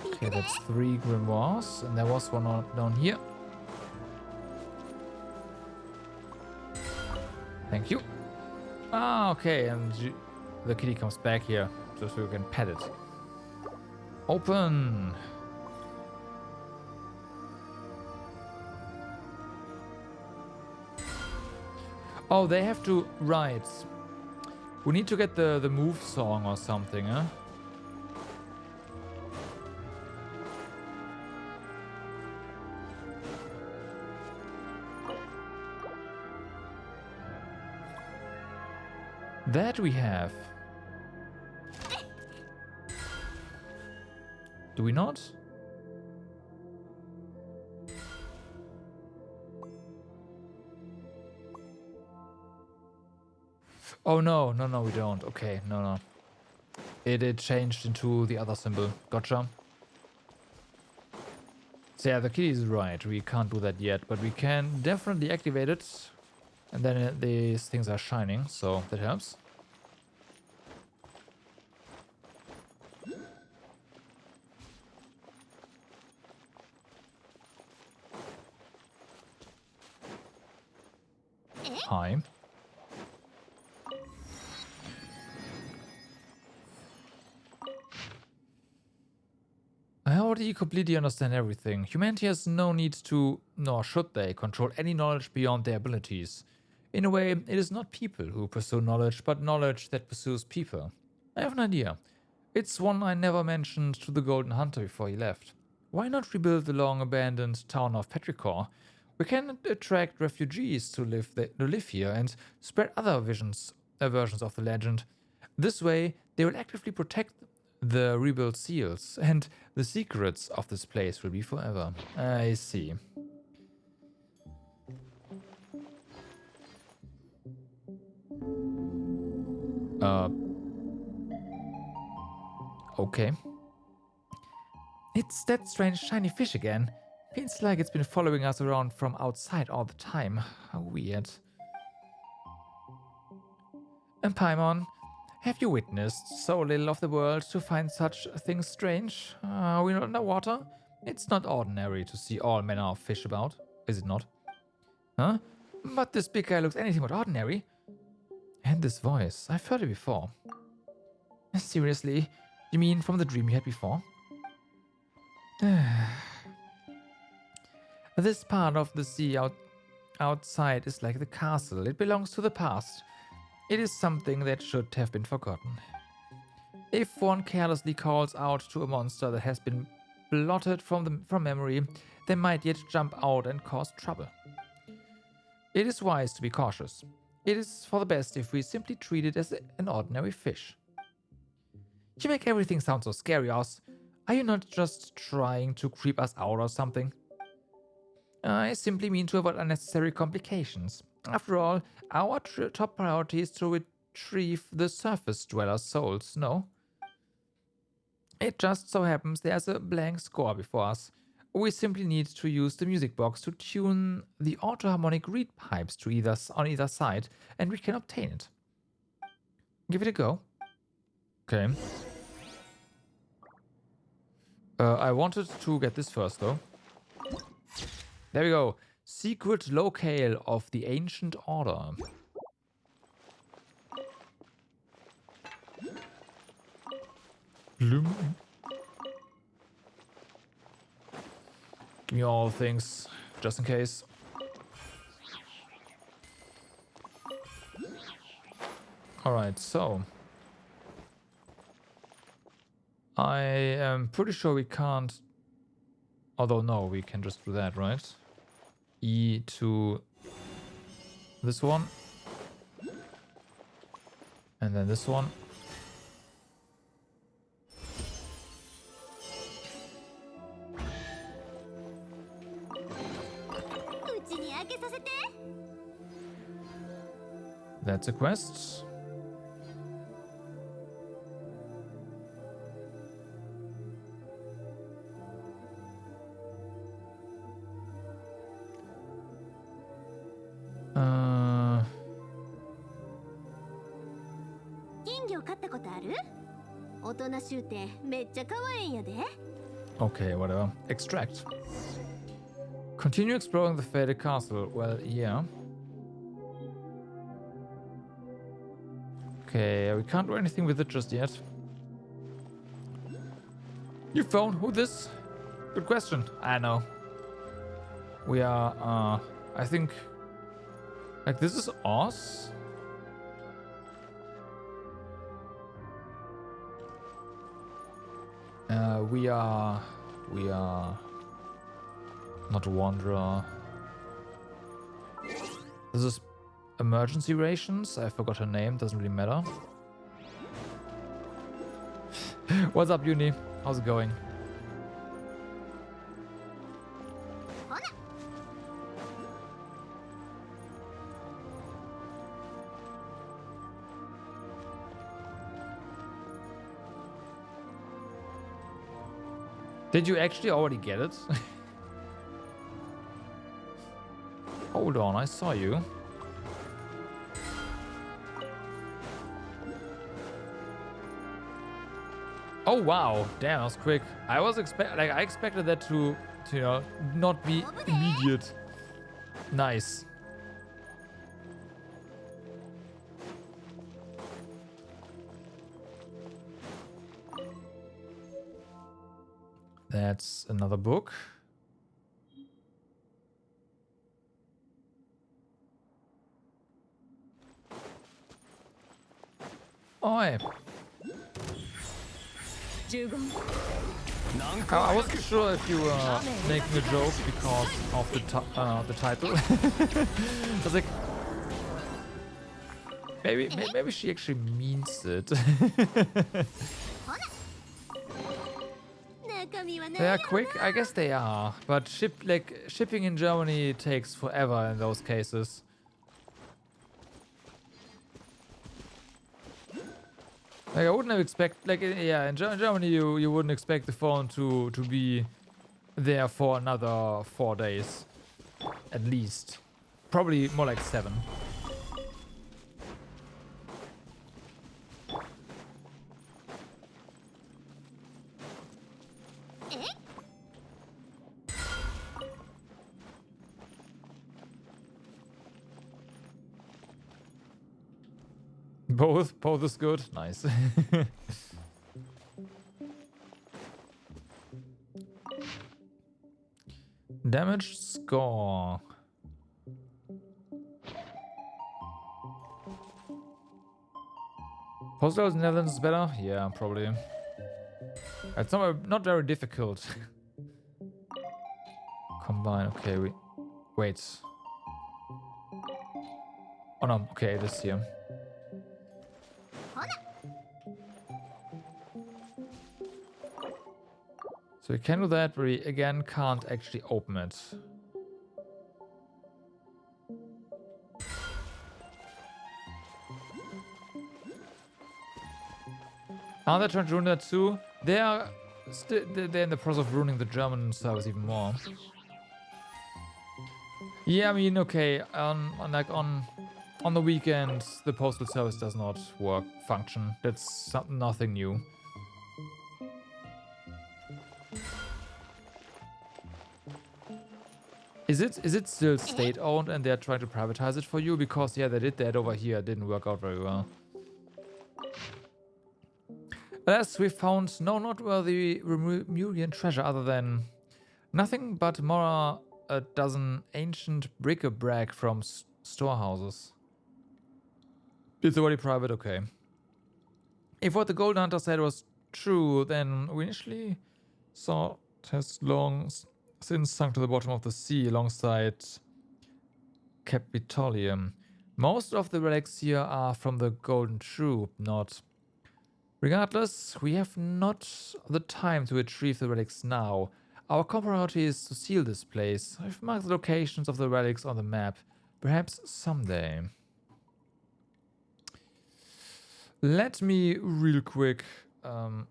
A: Okay, that's 3 grimoires, and there was one down here. Thank you. Ah, okay, and the kitty comes back here, just so you can pet it. Open! Oh, they have to... Right. We need to get the move song or something, huh? That we have. Do we not? Oh no, no, we don't. Okay, no. It changed into the other symbol. Gotcha. So yeah, the key is right. We can't do that yet, but we can definitely activate it. And then these things are shining, so that helps. Hi. I already completely understand everything. Humanity has no need to, nor should they, control any knowledge beyond their abilities. In a way, it is not people who pursue knowledge, but knowledge that pursues people. I have an idea. It's one I never mentioned to the Golden Hunter before he left. Why not rebuild the long-abandoned town of Petrichor? We can attract refugees to live here and spread other versions of the legend. This way, they will actively protect the rebuilt seals, and the secrets of this place will be forever. I see. Okay. It's that strange shiny fish again. Feels like it's been following us around from outside all the time. How weird. And Paimon, have you witnessed so little of the world to find such things strange? Are we not underwater? It's not ordinary to see all manner of fish about, is it not? Huh? But this big guy looks anything but ordinary. And this voice, I've heard it before. Seriously? You mean from the dream you had before? This part of the sea outside is like the castle. It belongs to the past. It is something that should have been forgotten. If one carelessly calls out to a monster that has been blotted from memory, they might yet jump out and cause trouble. It is wise to be cautious. It is for the best if we simply treat it as an ordinary fish. You make everything sound so scary, Oz. Are you not just trying to creep us out or something? I simply mean to avoid unnecessary complications. After all, our top priority is to retrieve the surface dwellers' souls, no? It just so happens there's a blank score before us. We simply need to use the music box to tune the auto-harmonic reed pipes to on either side, and we can obtain it. Give it a go. Okay. I wanted to get this first, though. There we go. Secret locale of the Ancient Order. Bloom. Give me all things, just in case. Alright, so. I am pretty sure we can't... Although, no, we can just do that, right? E to this one. And then this one. That's a quest. Okay, whatever. Extract. Continue exploring the faded castle. Well, yeah. Okay, we can't do anything with it just yet. You phone? Who this? Good question. I know. We are, I think... Like, this is Oz? We are not a wanderer. This is emergency rations. I forgot her name. Doesn't really matter. What's up, Uni? How's it going? Did you actually already get it? Hold on, I saw you. Oh wow, damn, that was quick. I expected that to you know, not be immediate. Nice. That's another book. Oi. I wasn't sure if you were making a joke because of the title. I was like, maybe she actually means it. They are quick, I guess they are, but shipping in Germany takes forever in those cases. Like I wouldn't have in Germany you wouldn't expect the phone to be there for another 4 days, at least, probably more like 7. Both is good. Nice. Damage score. Postal in the Netherlands is better? Yeah, probably. It's not very difficult. Combine, okay, wait. Oh no, okay, it is here. So we can do that, but we again can't actually open it. Are they trying to ruin that too? They're in the process of ruining the German service even more. Yeah, I mean, okay, on the weekends the postal service does not function. That's nothing new. Is it still state-owned and they're trying to privatize it for you? Because yeah, they did that over here. It didn't work out very well. Alas, we found no noteworthy Remurian treasure other than nothing but more a dozen ancient bric-a-brac from storehouses. It's already private, okay. If what the Gold Hunter said was true, then we initially saw it has long since sunk to the bottom of the sea alongside Capitolium. Most of the relics here are from the Golden Troop, not... Regardless, we have not the time to retrieve the relics now. Our priority is to seal this place. I've marked the locations of the relics on the map. Perhaps someday. Let me real quick... Oh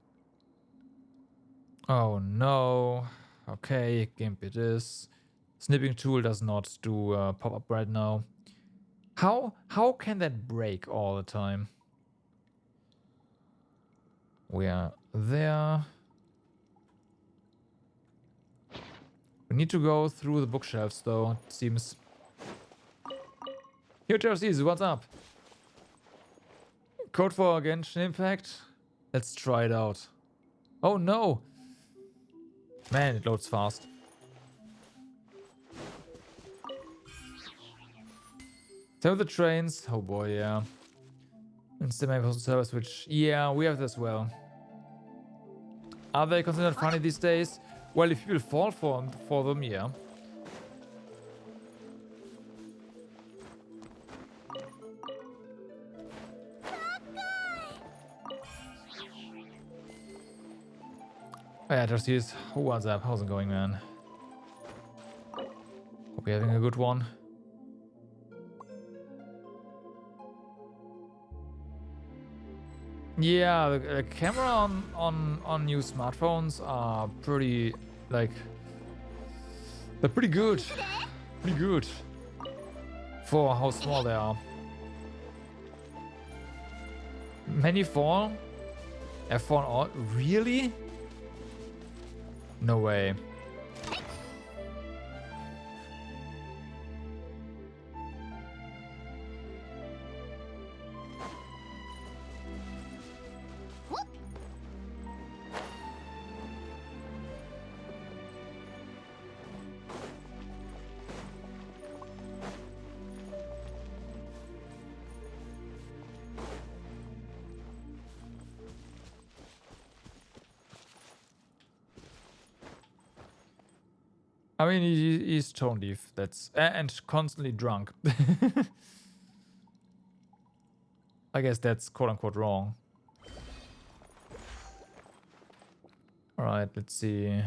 A: no... Okay, GIMP it is. Snipping tool does not do pop-up right now. How can that break all the time? We are there. We need to go through the bookshelves though, it seems. Here, Terces, what's up? Code for Genshin Impact? Let's try it out. Oh no! Man, it loads fast. So the trains. Oh boy, yeah. Instant main postal service, which, yeah, we have this as well. Are they considered funny these days? Well, if people fall for them, yeah. Oh yeah, just use. What's up? How's it going, man? Hope you're having a good one. Yeah, the camera on new smartphones are pretty, like, they're pretty good. Pretty good. For how small they are. Many fall? Have fallen all? Really? No way. I mean, he's tone deaf. That's and constantly drunk. I guess that's quote unquote wrong. All right, let's see.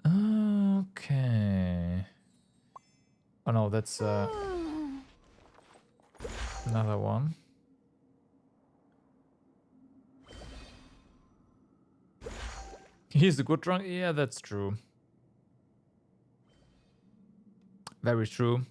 A: Okay. Oh no, that's another one. He's a good drunk? Yeah, that's true. Very true.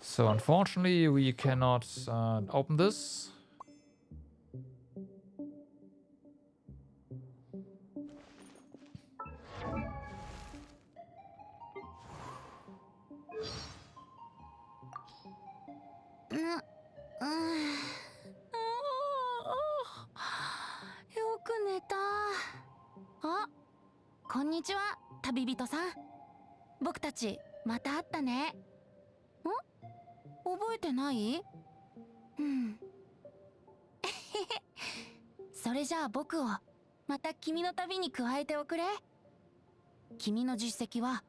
A: So unfortunately, we cannot open this. .
B: よく寝た。あ、こんにちは、旅人さん。僕たちまた会ったね。覚えてない？うん。それじゃあ僕をまた君の旅に加えておくれ。君の実績は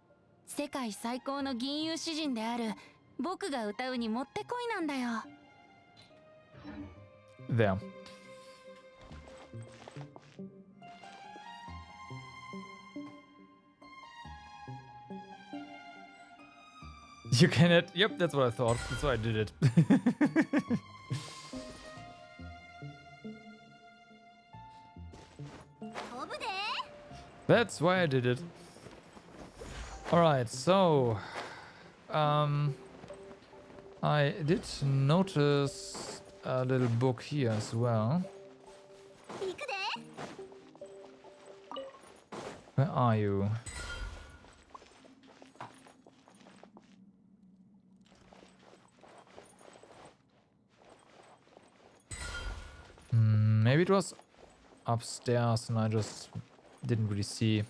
B: 世界最高の銀融詩人である僕が歌うにもってこいなんだよ。
A: There. You cannot. Yep, that's what I thought. That's why I did it. That's why I did it. Alright, so I did notice a little book here as well. Where are you? Maybe it was upstairs and I just didn't really see.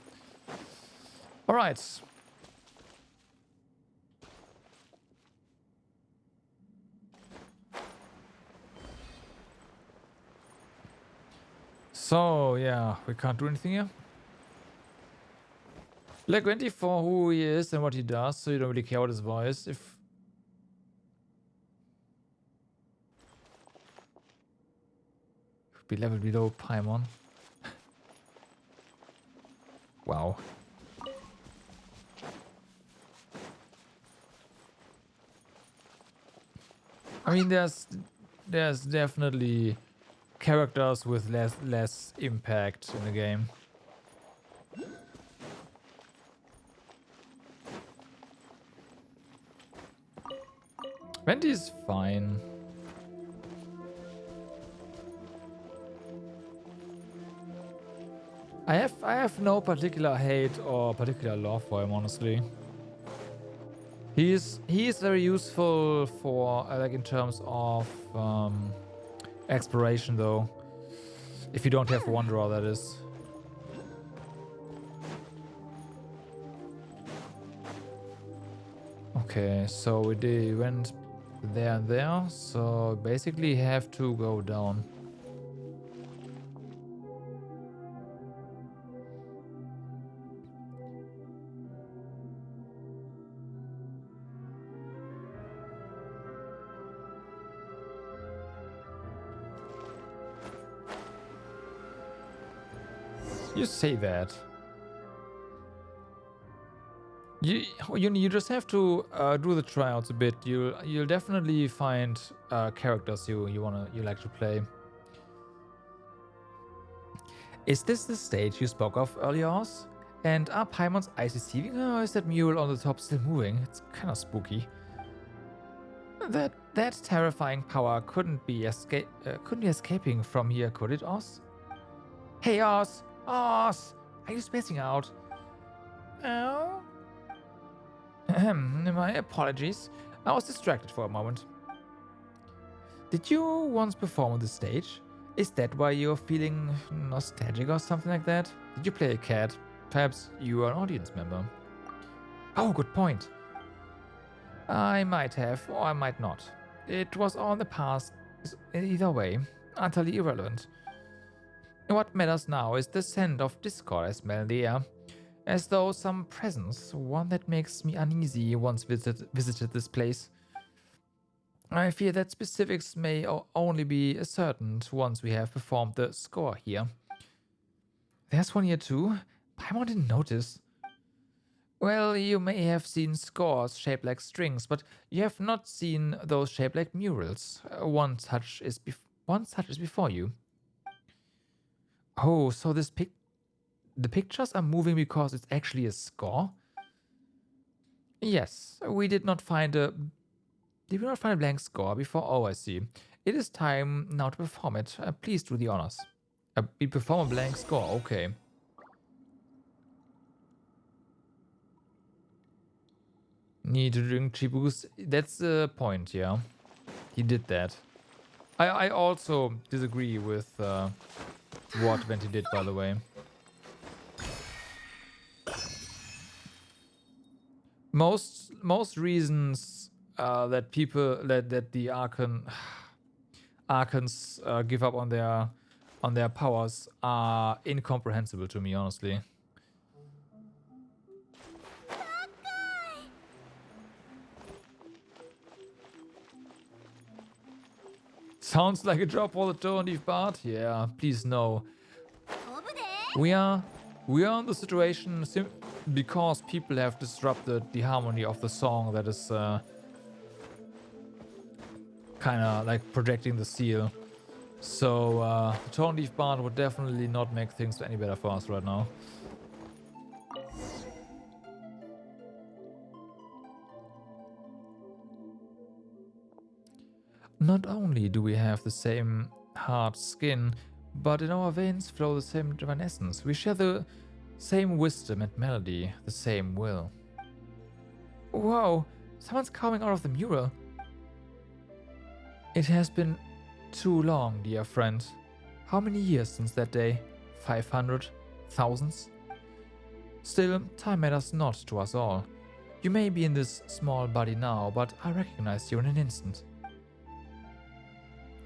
A: Alright. So, yeah, we can't do anything here. Like 24 who he is and what he does, so you don't really care what his voice. If be level below Paimon. Wow. I mean, there's definitely characters with less impact in the game. Venti's fine. I have no particular hate or particular love for him, honestly. He is very useful for like in terms of exploration, though. If you don't have Wanderer, that is. Okay, so we went there and there, so basically have to go down. You say that. You just have to do the tryouts a bit. You'll definitely find characters you like to play. Is this the stage you spoke of earlier, Oz? And are Paimon's eyes deceiving, or is that mule on the top still moving? It's kind of spooky. That terrifying power couldn't be escaping from here, could it, Oz? Hey, Oz! Oz! Are you spacing out? Oh? My apologies. I was distracted for a moment. Did you once perform on the stage? Is that why you're feeling nostalgic or something like that? Did you play a cat? Perhaps you are an audience member. Oh, good point. I might have, or I might not. It was all in the past. Either way, utterly irrelevant. What matters now is the scent of discord I smell in the air. As though some presence, one that makes me uneasy, once visited this place. I fear that specifics may only be ascertained once we have performed the score here. There's one here too? Paimon didn't notice. Well, you may have seen scores shaped like strings, but you have not seen those shaped like murals. One such is before you. Oh, so the pictures are moving because it's actually a score? Yes, we did not find a blank score before. Oh, I see. It is time now to perform it. Please do the honors. We perform a blank score, okay. Need to drink Chibus. That's the point, yeah. he did that. I also disagree with what Venti did, by the way. Most reasons that people that the Archons give up on their powers are incomprehensible to me, honestly. Sounds like a job for the Tony Bart. Yeah, please no. We are in the situation because people have disrupted the harmony of the song that is kind of like projecting the seal. So Tone Leaf Bard would definitely not make things any better for us right now. Not only do we have the same hard skin, but in our veins flow the same divine essence. We share the same wisdom and melody, the same will. Whoa, someone's coming out of the mural. It has been too long, dear friend. How many years since that day? 500? Thousands? Still, time matters not to us all. You may be in this small body now, but I recognize you in an instant.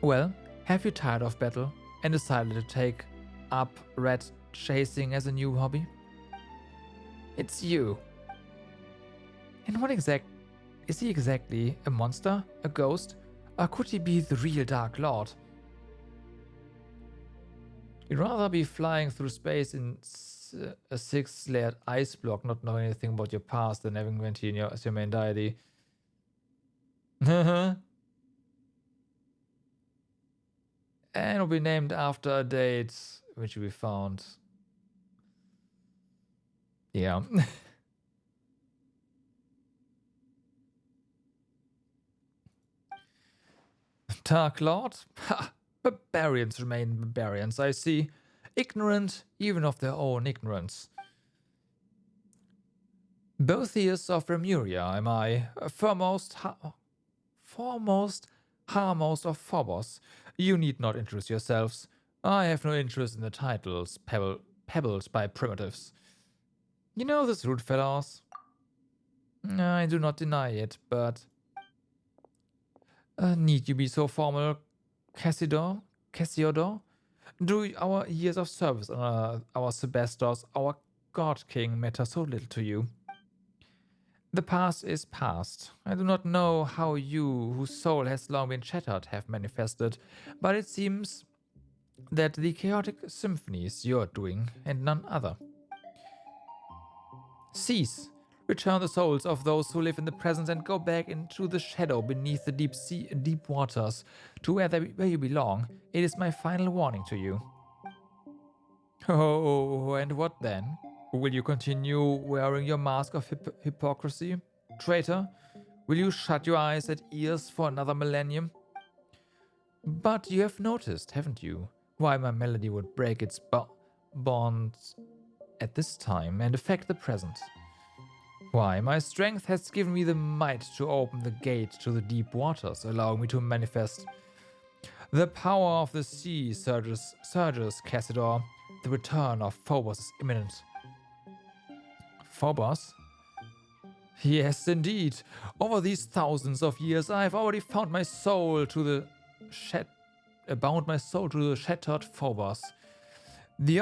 A: Well, have you tired of battle and decided to take up rat chasing as a new hobby? It's you. And what is he exactly? A monster? A ghost? Or could he be the real Dark Lord? You'd rather be flying through space in a 6-layered ice block, not knowing anything about your past, than having Venti as your main deity. And will be named after a date which we found. Yeah. Dark Lord? Ha! Barbarians remain barbarians, I see. Ignorant even of their own ignorance. Both ears of Remuria am I. Foremost, Harmost of Phobos. You need not introduce yourselves. I have no interest in the titles pebbled by primitives. You know this rude fellows? I do not deny it, but... need you be so formal, Cassiodor? Do our years of service on our Sebastos, our God King, matter so little to you? The past is past. I do not know how you, whose soul has long been shattered, have manifested, but it seems that the chaotic symphony is your doing, and none other. Cease. Return the souls of those who live in the present and go back into the shadow beneath the deep waters, to where you belong. It is my final warning to you. Oh, and what then? Will you continue wearing your mask of hypocrisy? Traitor? Will you shut your eyes and ears for another millennium? But you have noticed, haven't you, why my melody would break its bonds at this time and affect the present? Why, my strength has given me the might to open the gate to the deep waters, allowing me to manifest. The power of the sea surges, Cassidor. The return of Phobos is imminent. Phobos? Yes, indeed. Over these thousands of years, I have already found my soul to the bound my soul to the shattered Phobos. The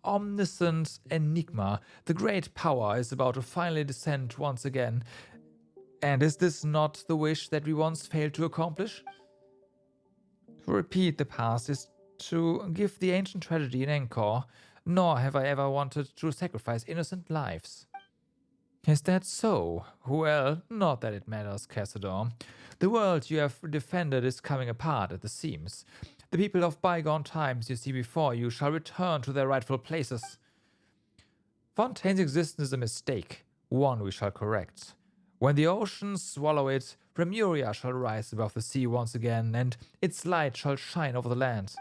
A: omniscient enigma, the great power, is about to finally descend once again. And is this not the wish that we once failed to accomplish? To repeat the past is to give the ancient tragedy an encore, nor have I ever wanted to sacrifice innocent lives. Is that so? Well, not that it matters, Cassidor. The world you have defended is coming apart at the seams. The people of bygone times you see before you shall return to their rightful places. Fontaine's existence is a mistake, one we shall correct. When the oceans swallow it, Remuria shall rise above the sea once again, and its light shall shine over the land.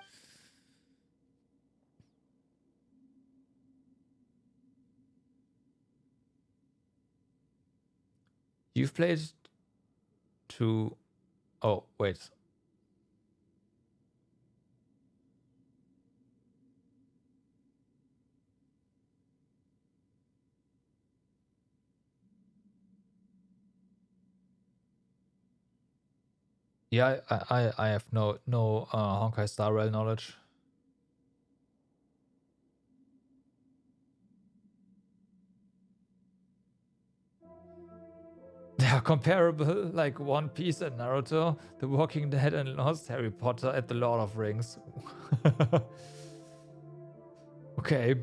A: You've played to Oh, wait. Yeah, I have no Honkai Star Rail knowledge. They are comparable, like One Piece and Naruto, The Walking Dead and Lost, Harry Potter and The Lord of Rings. Okay.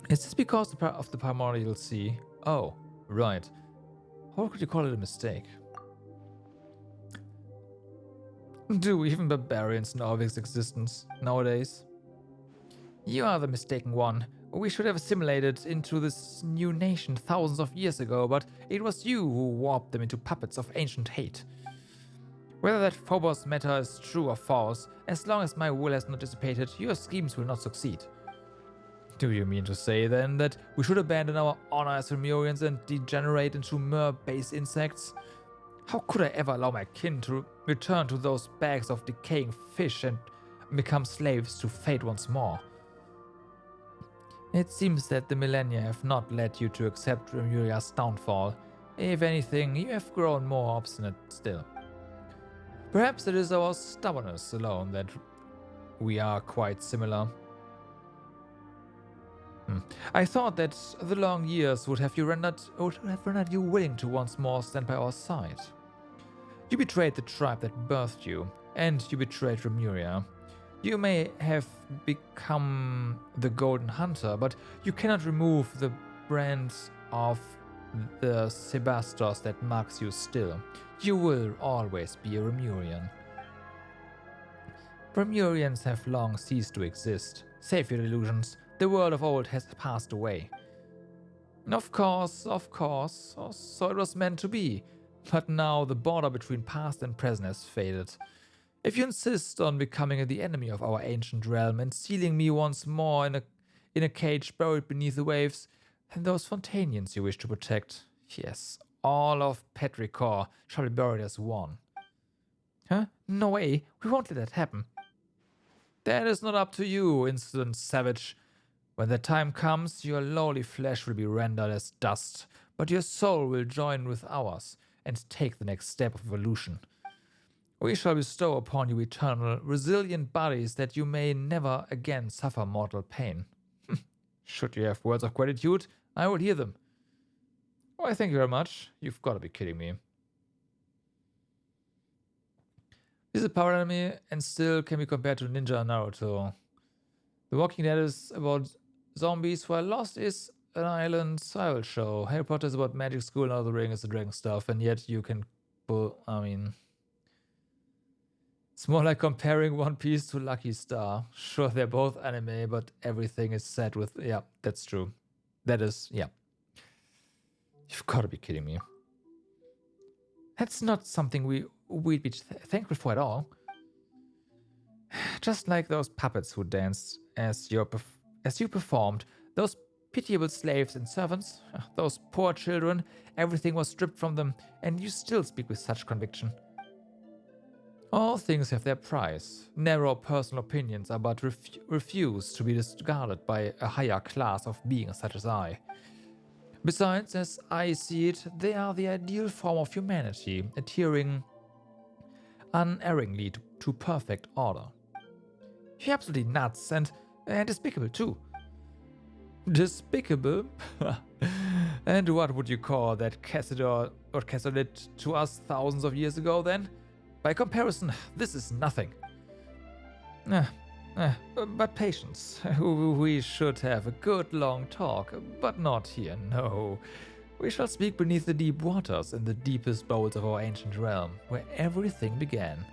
A: Is this because of the primordial sea? Oh, right. How could you call it a mistake? Do even barbarians know of its existence nowadays? You are the mistaken one. We should have assimilated into this new nation thousands of years ago, but it was you who warped them into puppets of ancient hate. Whether that Phobos matter is true or false, as long as my will has not dissipated, your schemes will not succeed. Do you mean to say, then, that we should abandon our honor as Lemurians and degenerate into mere base insects? How could I ever allow my kin to return to those bags of decaying fish and become slaves to fate once more? It seems that the millennia have not led you to accept Remuria's downfall. If anything, you have grown more obstinate still. Perhaps it is our stubbornness alone that we are quite similar. I thought that the long years would have rendered you willing to once more stand by our side. You betrayed the tribe that birthed you, and you betrayed Remuria. You may have become the Golden Hunter, but you cannot remove the brand of the Sebastos that marks you still. You will always be a Remurian. Remurians have long ceased to exist. Save your illusions. The world of old has passed away. Of course, so it was meant to be. But now the border between past and present has faded. If you insist on becoming the enemy of our ancient realm and sealing me once more in a cage buried beneath the waves, then those Fontanians you wish to protect, yes, all of Petrichor shall be buried as one. Huh? No way, we won't let that happen. That is not up to you, insolent savage. When the time comes, your lowly flesh will be rendered as dust, but your soul will join with ours and take the next step of evolution. We shall bestow upon you eternal, resilient bodies that you may never again suffer mortal pain. Should you have words of gratitude, I would hear them. Why, thank you very much. You've got to be kidding me. This is a power enemy and still can be compared to Ninja and Naruto. The Walking Dead is about zombies, while Lost is an island, so I will show. Harry Potter is about magic school, and Lord of the Ring is the dragon stuff, and yet you can pull, it's more like comparing One Piece to Lucky Star. Sure, they're both anime, but everything is set with, yeah, that's true. That is, yeah. You've got to be kidding me. That's not something we'd be thankful for at all. Just like those puppets who danced as you performed, those pitiable slaves and servants, those poor children, everything was stripped from them, and you still speak with such conviction. All things have their price. Narrow personal opinions are but refused to be discarded by a higher class of beings such as I. Besides, as I see it, they are the ideal form of humanity, adhering unerringly to perfect order. You're absolutely nuts and despicable too. Despicable? And what would you call that Cassador or Cassadid to us thousands of years ago then? By comparison, this is nothing. But patience. We should have a good long talk, but not here, no. We shall speak beneath the deep waters in the deepest bowls of our ancient realm, where everything began.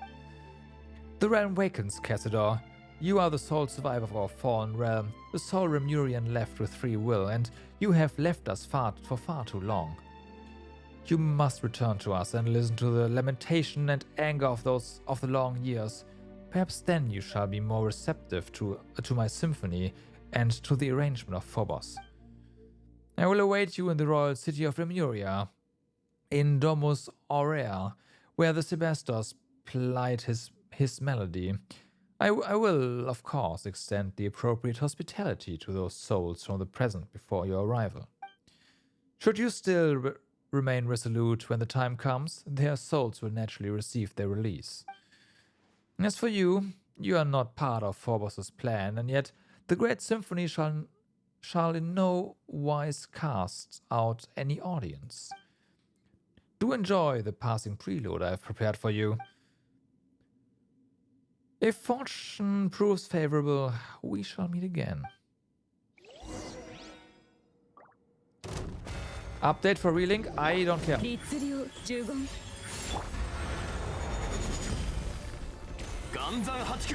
A: The realm wakens, Cassador. You are the sole survivor of our fallen realm, the sole Remurian left with free will, and you have left us for far too long. You must return to us and listen to the lamentation and anger of the long years. Perhaps then you shall be more receptive to my symphony and to the arrangement of Phobos. I will await you in the royal city of Lemuria, in Domus Aurea, where the Sebastos plight his melody. I will, of course, extend the appropriate hospitality to those souls from the present before your arrival. Should you still remain resolute when the time comes, their souls will naturally receive their release. As for you, you are not part of Phobos' plan, and yet the great symphony shall in no wise cast out any audience. Do enjoy the passing prelude I have prepared for you. If fortune proves favorable, we shall meet again. Update for Relink? I don't care.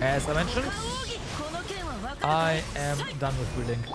A: As I mentioned, I am done with Relink.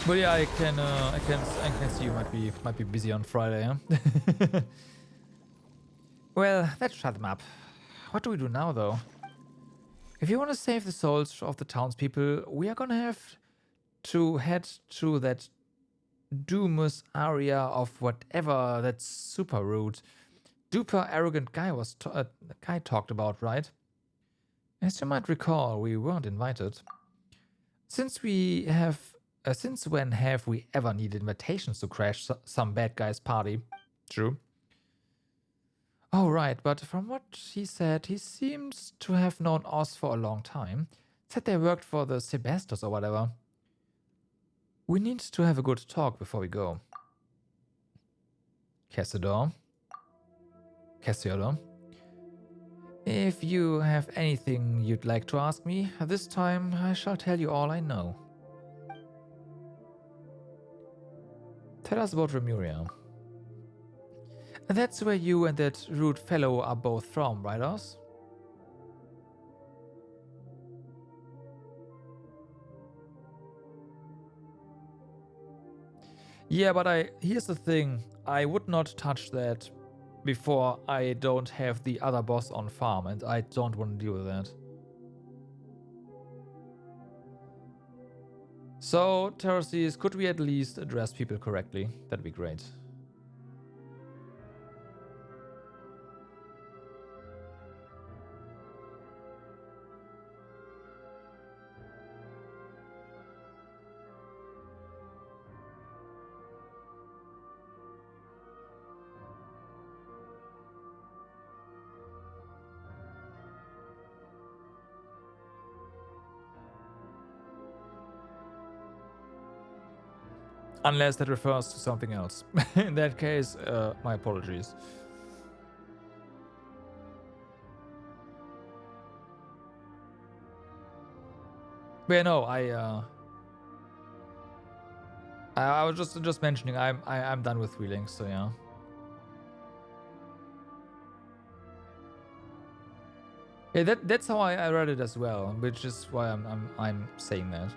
A: But yeah, I can see you might be busy on Friday, huh? Well, let's shut them up. What do we do now, though? If you want to save the souls of the townspeople, we are gonna have to head to that Domus area of whatever that super rude, duper arrogant guy talked about, right? As you might recall, we weren't invited. Since when have we ever needed invitations to crash some bad guy's party? True. Oh, right, but from what he said, he seems to have known Oz for a long time. Said they worked for the Sebastos or whatever. We need to have a good talk before we go. Cassiodor. If you have anything you'd like to ask me, this time I shall tell you all I know. Tell us about Remuria. That's where you and that rude fellow are both from, right, Oz? Yeah, but here's the thing. I would not touch that before I don't have the other boss on farm, and I don't want to deal with that. So, Terraces, could we at least address people correctly? That'd be great. Unless that refers to something else. In that case, my apologies. But yeah, no, I was just mentioning I'm done with Relink, so yeah. Yeah, that's how I read it as well, which is why I'm saying that.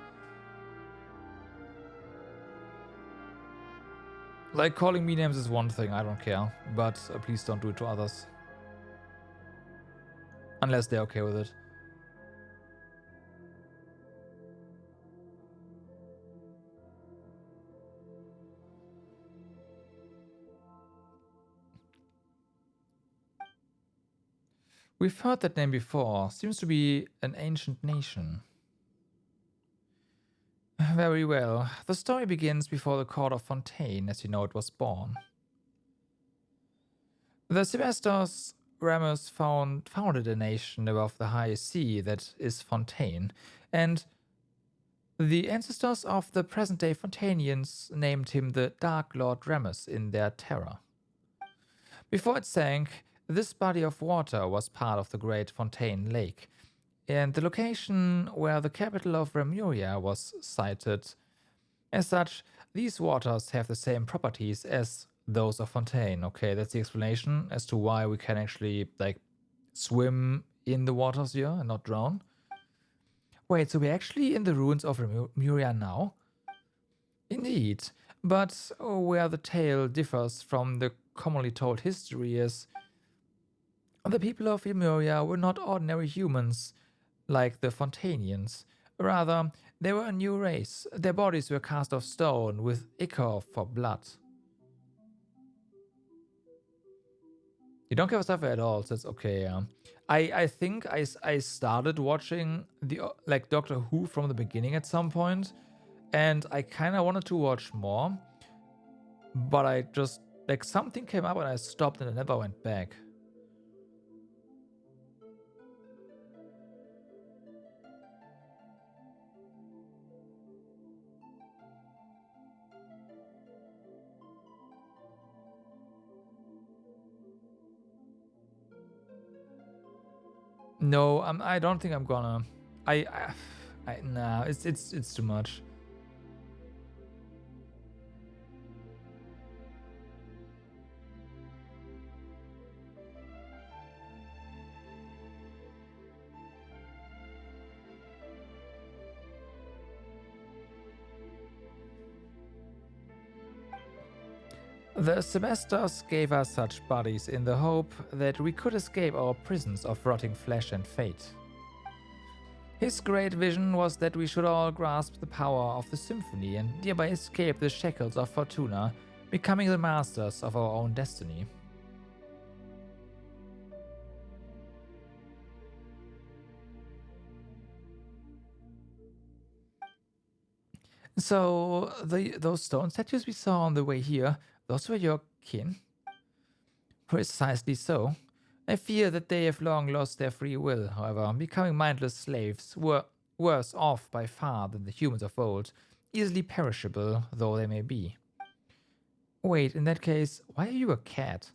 A: Like, calling me names is one thing, I don't care. But please don't do it to others. Unless they're okay with it. We've heard that name before. Seems to be an ancient nation. Very well. The story begins before the court of Fontaine, as you know it was born. The Sebastos Ramus founded a nation above the high sea that is Fontaine, and the ancestors of the present-day Fontainians named him the Dark Lord Ramus in their terror. Before it sank, this body of water was part of the great Fontaine Lake, and the location where the capital of Remuria was sited As such, these waters have the same properties as those of Fontaine. Okay, that's the explanation as to why we can actually, like, swim in the waters here and not drown. Wait, so we're actually in the ruins of Lemuria now? Indeed, but where the tale differs from the commonly told history is the people of Lemuria were not ordinary humans like the Fontainians. Rather, they were a new race. Their bodies were cast of stone with ichor for blood. You don't give a stuff at all, so it's okay. Yeah. I think I started watching the like Doctor Who from the beginning at some point, and I kind of wanted to watch more, but I just like something came up and I stopped and I never went back. No, I don't think I'm gonna. Nah, it's too much. The Semesters gave us such bodies in the hope that we could escape our prisons of rotting flesh and fate. His great vision was that we should all grasp the power of the symphony and thereby escape the shackles of Fortuna, becoming the masters of our own destiny. So, those stone statues we saw on the way here, those were your kin? Precisely so. I fear that they have long lost their free will, however, becoming mindless slaves, were worse off by far than the humans of old, easily perishable though they may be. Wait, in that case, why are you a cat?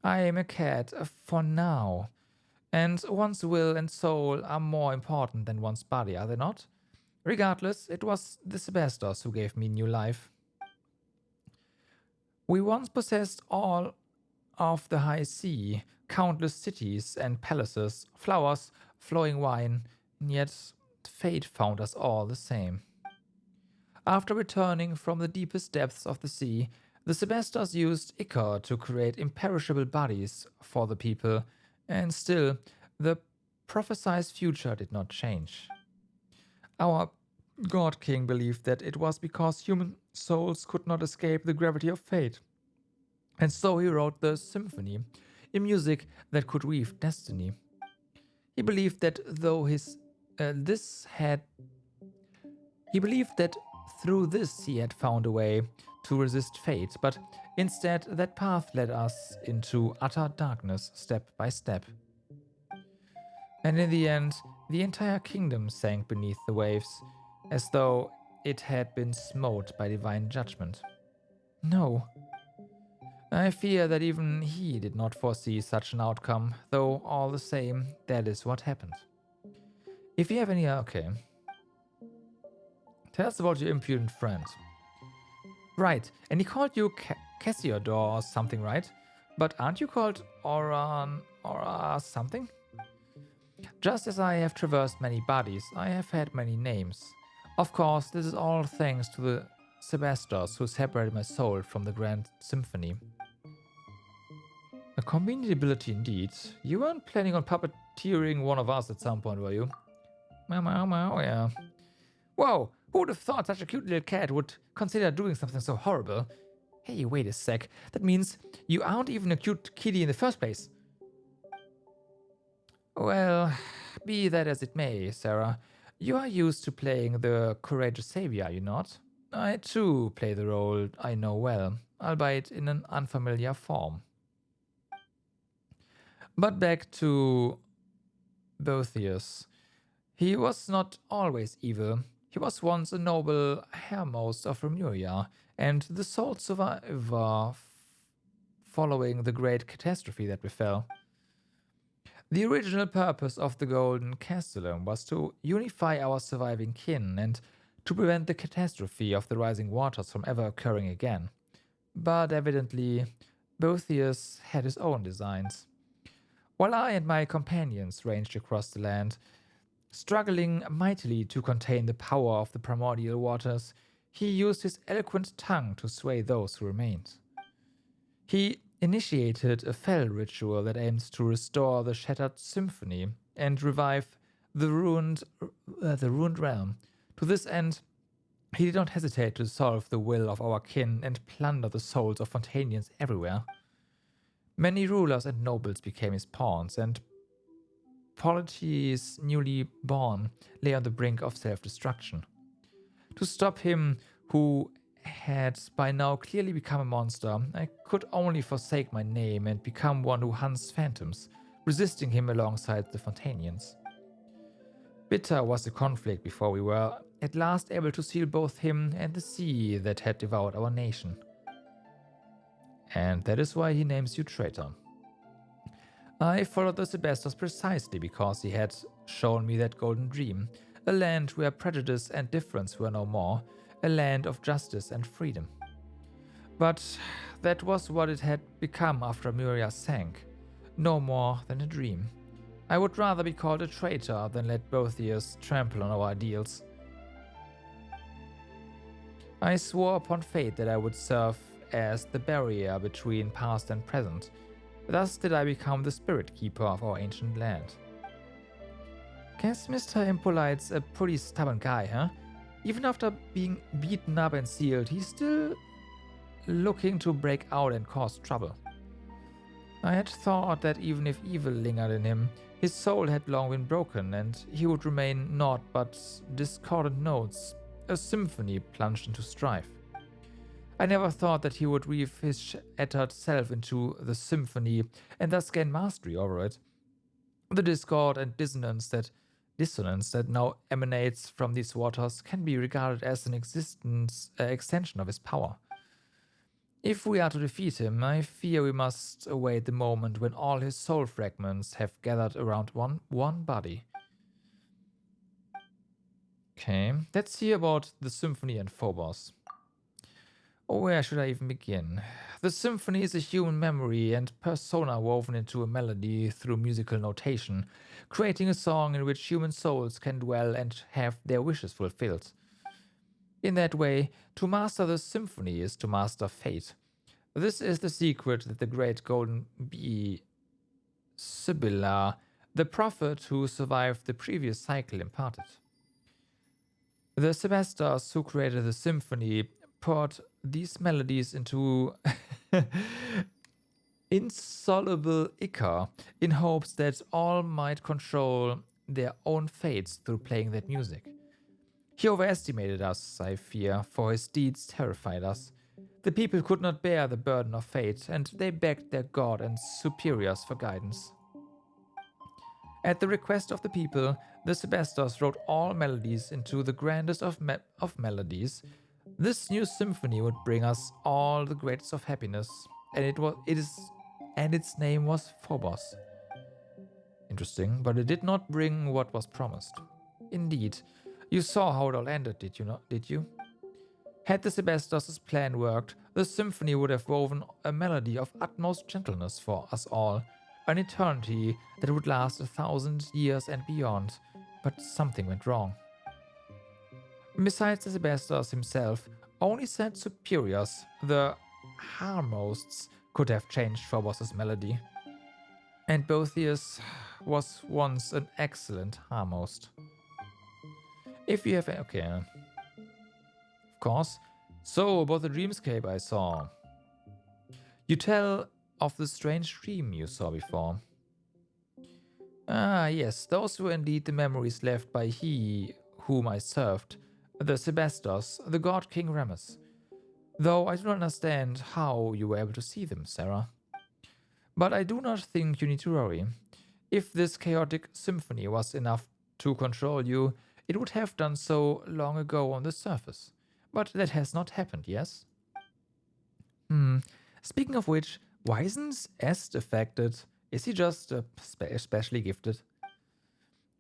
A: I am a cat for now, and one's will and soul are more important than one's body, are they not? Regardless, it was the Sebastos who gave me new life. We once possessed all of the high sea, countless cities and palaces, flowers, flowing wine, yet fate found us all the same. After returning from the deepest depths of the sea, the Sebastos used ichor to create imperishable bodies for the people, and still, the prophesied future did not change. Our God King believed that it was because human souls could not escape the gravity of fate. And so he wrote the symphony, a music that could weave destiny. He believed that he believed that through this he had found a way to resist fate, but instead that path led us into utter darkness step by step. And in the end, the entire kingdom sank beneath the waves, as though it had been smote by divine judgment. No. I fear that even he did not foresee such an outcome, though all the same, that is what happened. If you have any... Okay. Tell us about your impudent friend. Right, and he called you Cassiodor or something, right? But aren't you called Oran... or something? Just as I have traversed many bodies, I have had many names. Of course, this is all thanks to the Sebastos who separated my soul from the grand symphony. A convenient ability indeed. You weren't planning on puppeteering one of us at some point, were you? Meow, yeah. Whoa, who would have thought such a cute little cat would consider doing something so horrible? Hey, wait a sec. That means you aren't even a cute kitty in the first place. Well, be that as it may, Sarah. You are used to playing the courageous savior, are you not? I too play the role I know well, albeit in an unfamiliar form. But back to Boethius. He was not always evil. He was once a noble Hermos of Remuria, and the sole survivor following the great catastrophe that befell. The original purpose of the Golden Castellum was to unify our surviving kin and to prevent the catastrophe of the rising waters from ever occurring again. But evidently, Boethius had his own designs. While I and my companions ranged across the land, struggling mightily to contain the power of the primordial waters, he used his eloquent tongue to sway those who remained. He initiated a fell ritual that aimed to restore the shattered symphony and revive the ruined realm. To this end, he did not hesitate to dissolve the will of our kin and plunder the souls of Fontanians everywhere. Many rulers and nobles became his pawns, and polities newly born lay on the brink of self-destruction. To stop him, who had by now clearly become a monster, I could only forsake my name and become one who hunts phantoms, resisting him alongside the Fontanians. Bitter was the conflict before we were at last able to seal both him and the sea that had devoured our nation. And that is why he names you traitor. I followed the Sebastos precisely because he had shown me that golden dream, a land where prejudice and difference were no more, a land of justice and freedom. But that was what it had become after Muria sank, no more than a dream. I would rather be called a traitor than let Boethius trample on our ideals. I swore upon fate that I would serve as the barrier between past and present. Thus did I become the spirit keeper of our ancient land. Guess Mr. Impolite's a pretty stubborn guy, huh? Even after being beaten up and sealed, he's still looking to break out and cause trouble. I had thought that even if evil lingered in him, his soul had long been broken, and he would remain naught but discordant notes, a symphony plunged into strife. I never thought that he would weave his shattered self into the symphony and thus gain mastery over it. The discord and dissonance that now emanates from these waters can be regarded as an extension of his power. If we are to defeat him, I fear we must await the moment when all his soul fragments have gathered around one body. Okay, let's hear about the symphony and Phobos. Where should I even begin? The symphony is a human memory and persona woven into a melody through musical notation, creating a song in which human souls can dwell and have their wishes fulfilled. In that way, to master the symphony is to master fate. This is the secret that the great golden bee Sibylla, the prophet who survived the previous cycle, imparted. The Sebastos who created the symphony poured these melodies into insoluble ichor in hopes that all might control their own fates through playing that music. He overestimated us, I fear, for his deeds terrified us. The people could not bear the burden of fate, and they begged their god and superiors for guidance. At the request of the people, the Sebastos wrote all melodies into the grandest of melodies. This new symphony would bring us all the greatest of happiness, and its name was Phobos. Interesting, but it did not bring what was promised. Indeed, you saw how it all ended, did you? Had the Sebastos' plan worked, the symphony would have woven a melody of utmost gentleness for us all, an eternity that would last 1,000 years and beyond, but something went wrong. Besides the Sebastos himself, only said superiors, the Harmosts, could have changed Phobos' melody. And Boethius was once an excellent Harmost. If you have... okay. Of course. So, about the dreamscape I saw. You tell of the strange dream you saw before. Ah, yes, those were indeed the memories left by he whom I served, the Sebastos, the god King Rammus. Though I do not understand how you were able to see them, Sarah. But I do not think you need to worry. If this chaotic symphony was enough to control you, it would have done so long ago on the surface. But that has not happened, yes? Speaking of which, why isn't Est affected? Is he just especially gifted?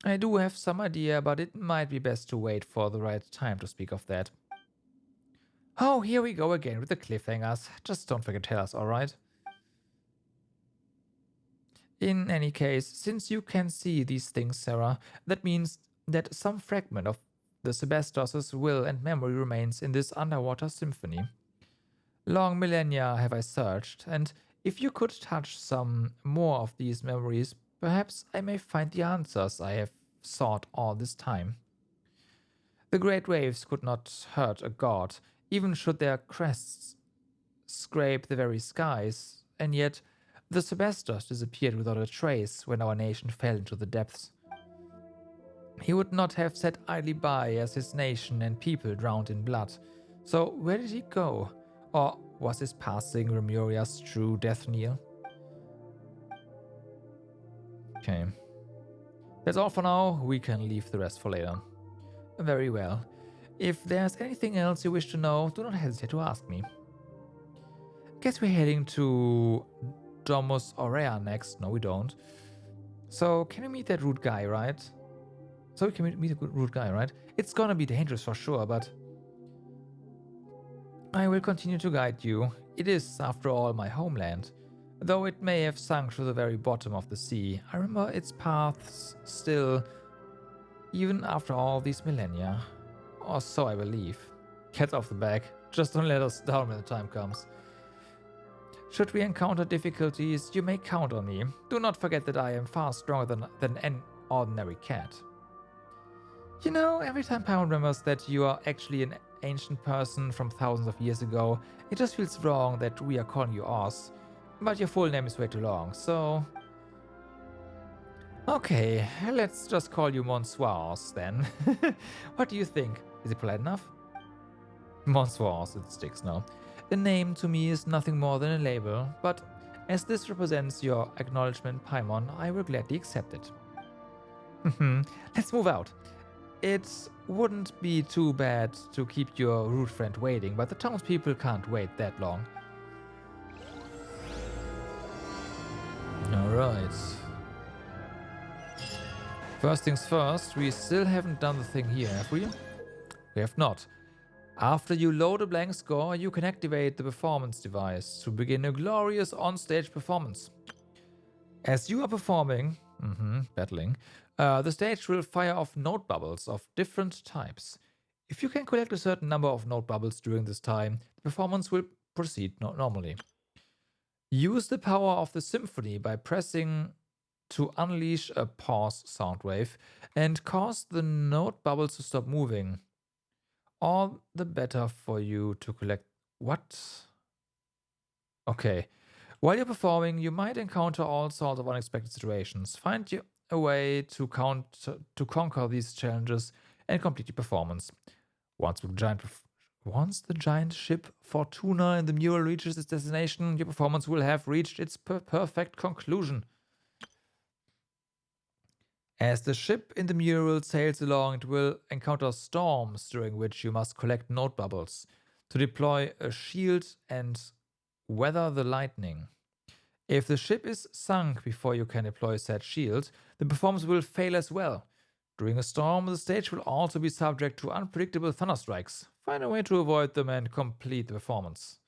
A: I do have some idea, but it might be best to wait for the right time to speak of that. Oh, here we go again with the cliffhangers. Just don't forget to tell us, alright? In any case, since you can see these things, Sarah, that means that some fragment of the Sebastos' will and memory remains in this underwater symphony. Long millennia have I searched, and if you could touch some more of these memories, perhaps I may find the answers I have sought all this time. The great waves could not hurt a god, even should their crests scrape the very skies, and yet the Sebastos disappeared without a trace when our nation fell into the depths. He would not have sat idly by as his nation and people drowned in blood. So where did he go? Or was his passing Remuria's true death knell? Okay. That's all for now. We can leave the rest for later. Very well. If there's anything else you wish to know, do not hesitate to ask me. Guess we're heading to Domus Aurea next. No, we don't. So, can we meet that rude guy, right? So we can meet a good rude guy, right? It's gonna be dangerous for sure, but I will continue to guide you. It is, after all, my homeland. Though it may have sunk to the very bottom of the sea, I remember its paths still, even after all these millennia. Or so I believe. Cat off the bag. Just don't let us down when the time comes. Should we encounter difficulties, you may count on me. Do not forget that I am far stronger than an ordinary cat. You know, every time Paimon remembers that you are actually an ancient person from thousands of years ago, it just feels wrong that we are calling you Oz. But your full name is way too long, so... Okay, let's just call you Monsieur Oz then. What do you think? Is it polite enough? Monsieur Oz, it sticks now. The name to me is nothing more than a label, but as this represents your acknowledgement, Paimon, I will gladly accept it. Let's move out. It wouldn't be too bad to keep your rude friend waiting, but the townspeople can't wait that long. Alright. First things first, we still haven't done the thing here, have we? We have not. After you load a blank score, you can activate the performance device to begin a glorious on-stage performance. As you are performing, battling, the stage will fire off note bubbles of different types. If you can collect a certain number of note bubbles during this time, the performance will proceed normally. Use the power of the symphony by pressing to unleash a pause sound wave and cause the note bubbles to stop moving. All the better for you to collect... What? Okay. While you're performing, you might encounter all sorts of unexpected situations. Find a way to conquer these challenges and complete your performance. Once the giant ship Fortuna in the mural reaches its destination, your performance will have reached its perfect conclusion. As the ship in the mural sails along, it will encounter storms during which you must collect note bubbles to deploy a shield and weather the lightning. If the ship is sunk before you can deploy said shield, the performance will fail as well. During a storm, the stage will also be subject to unpredictable thunderstrikes. Find a way to avoid them and complete the performance.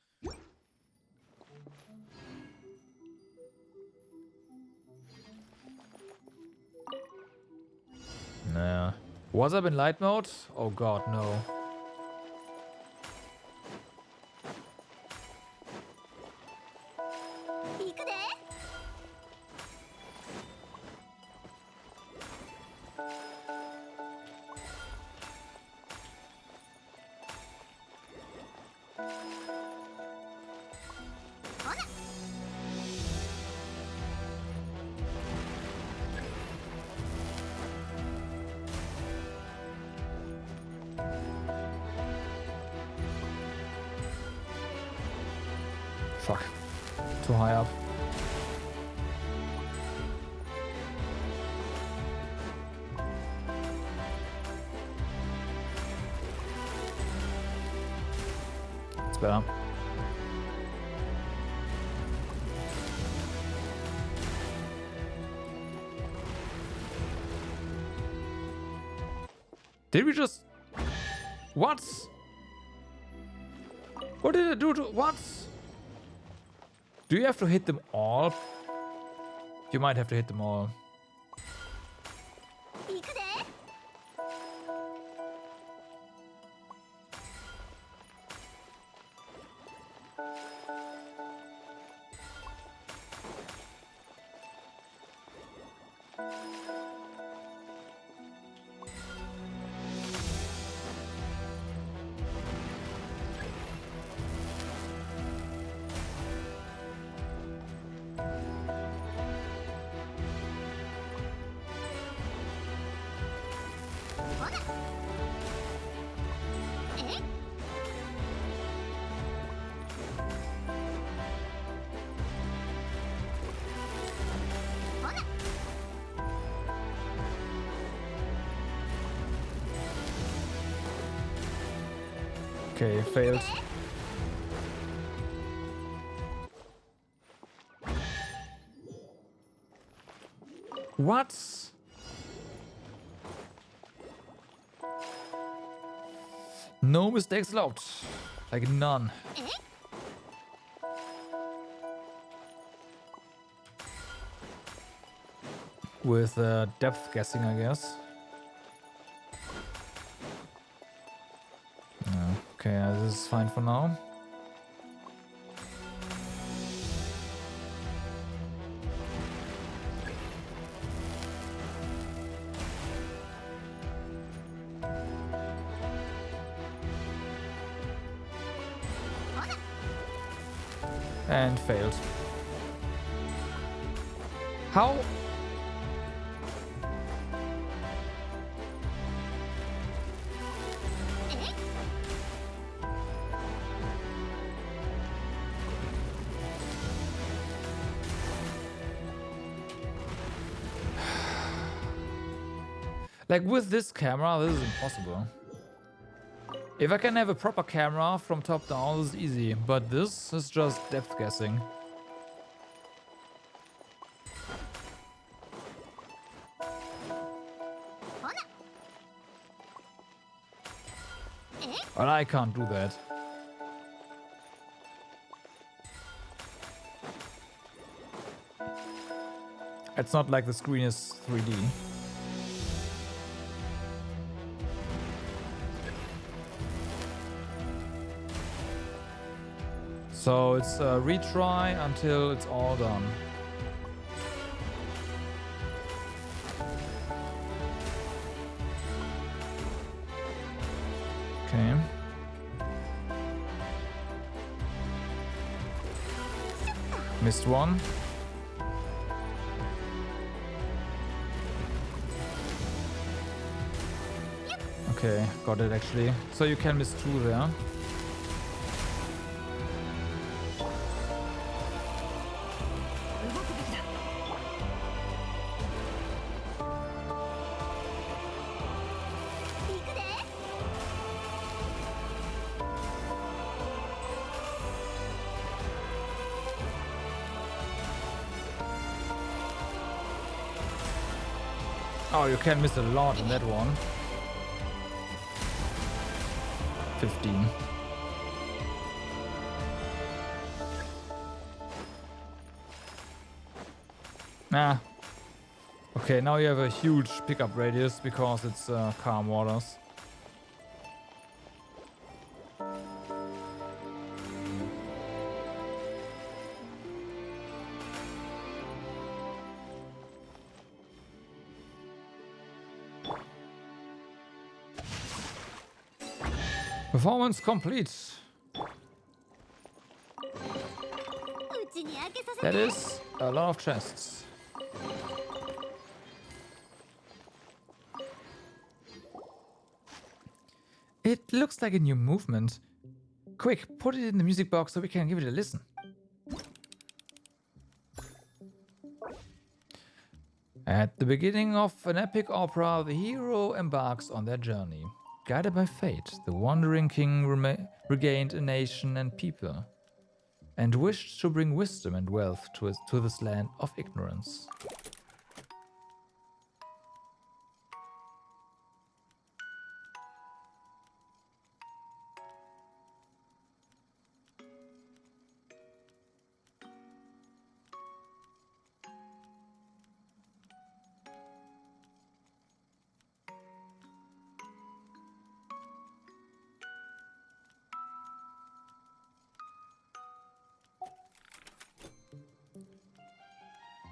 A: Nah. Was up in light mode? Oh god, no. Fuck. Too high up. It's better. Did we just... What? What did I do to... What? Do you have to hit them all? You might have to hit them all. Okay, failed. What? No mistakes allowed. Like none. With depth guessing, I guess. Okay, this is fine for now. And failed. How? Like with this camera, this is impossible. If I can have a proper camera from top down, this is easy. But this is just depth guessing. But I can't do that. It's not like the screen is 3D. So it's a retry until it's all done. Okay. Missed one. Okay, got it actually. So you can miss two there. Oh, you can miss a lot in that one. 15. Ah. Okay, now you have a huge pickup radius because it's calm waters. Performance complete. That is a lot of chests. It looks like a new movement. Quick, put it in the music box so we can give it a listen. At the beginning of an epic opera, the hero embarks on their journey. Guided by fate, the wandering king regained a nation and people, and wished to bring wisdom and wealth to this land of ignorance.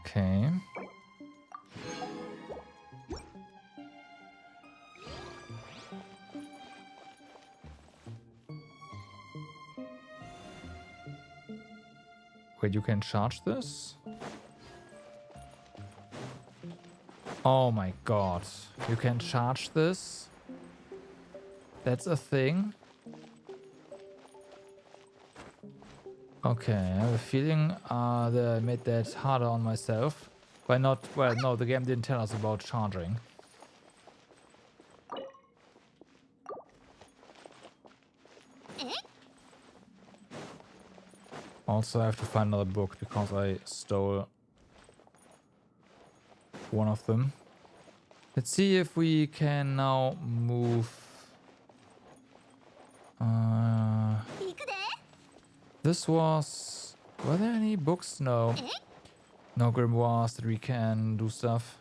A: Okay. Wait, you can charge this? Oh my god. You can charge this? That's a thing? Okay, I have a feeling that I made that harder on myself. By not... Well, no, the game didn't tell us about charging. Also, I have to find another book because I stole one of them. Let's see if we can now move. This was... Were there any books? No. No grimoires that we can do stuff.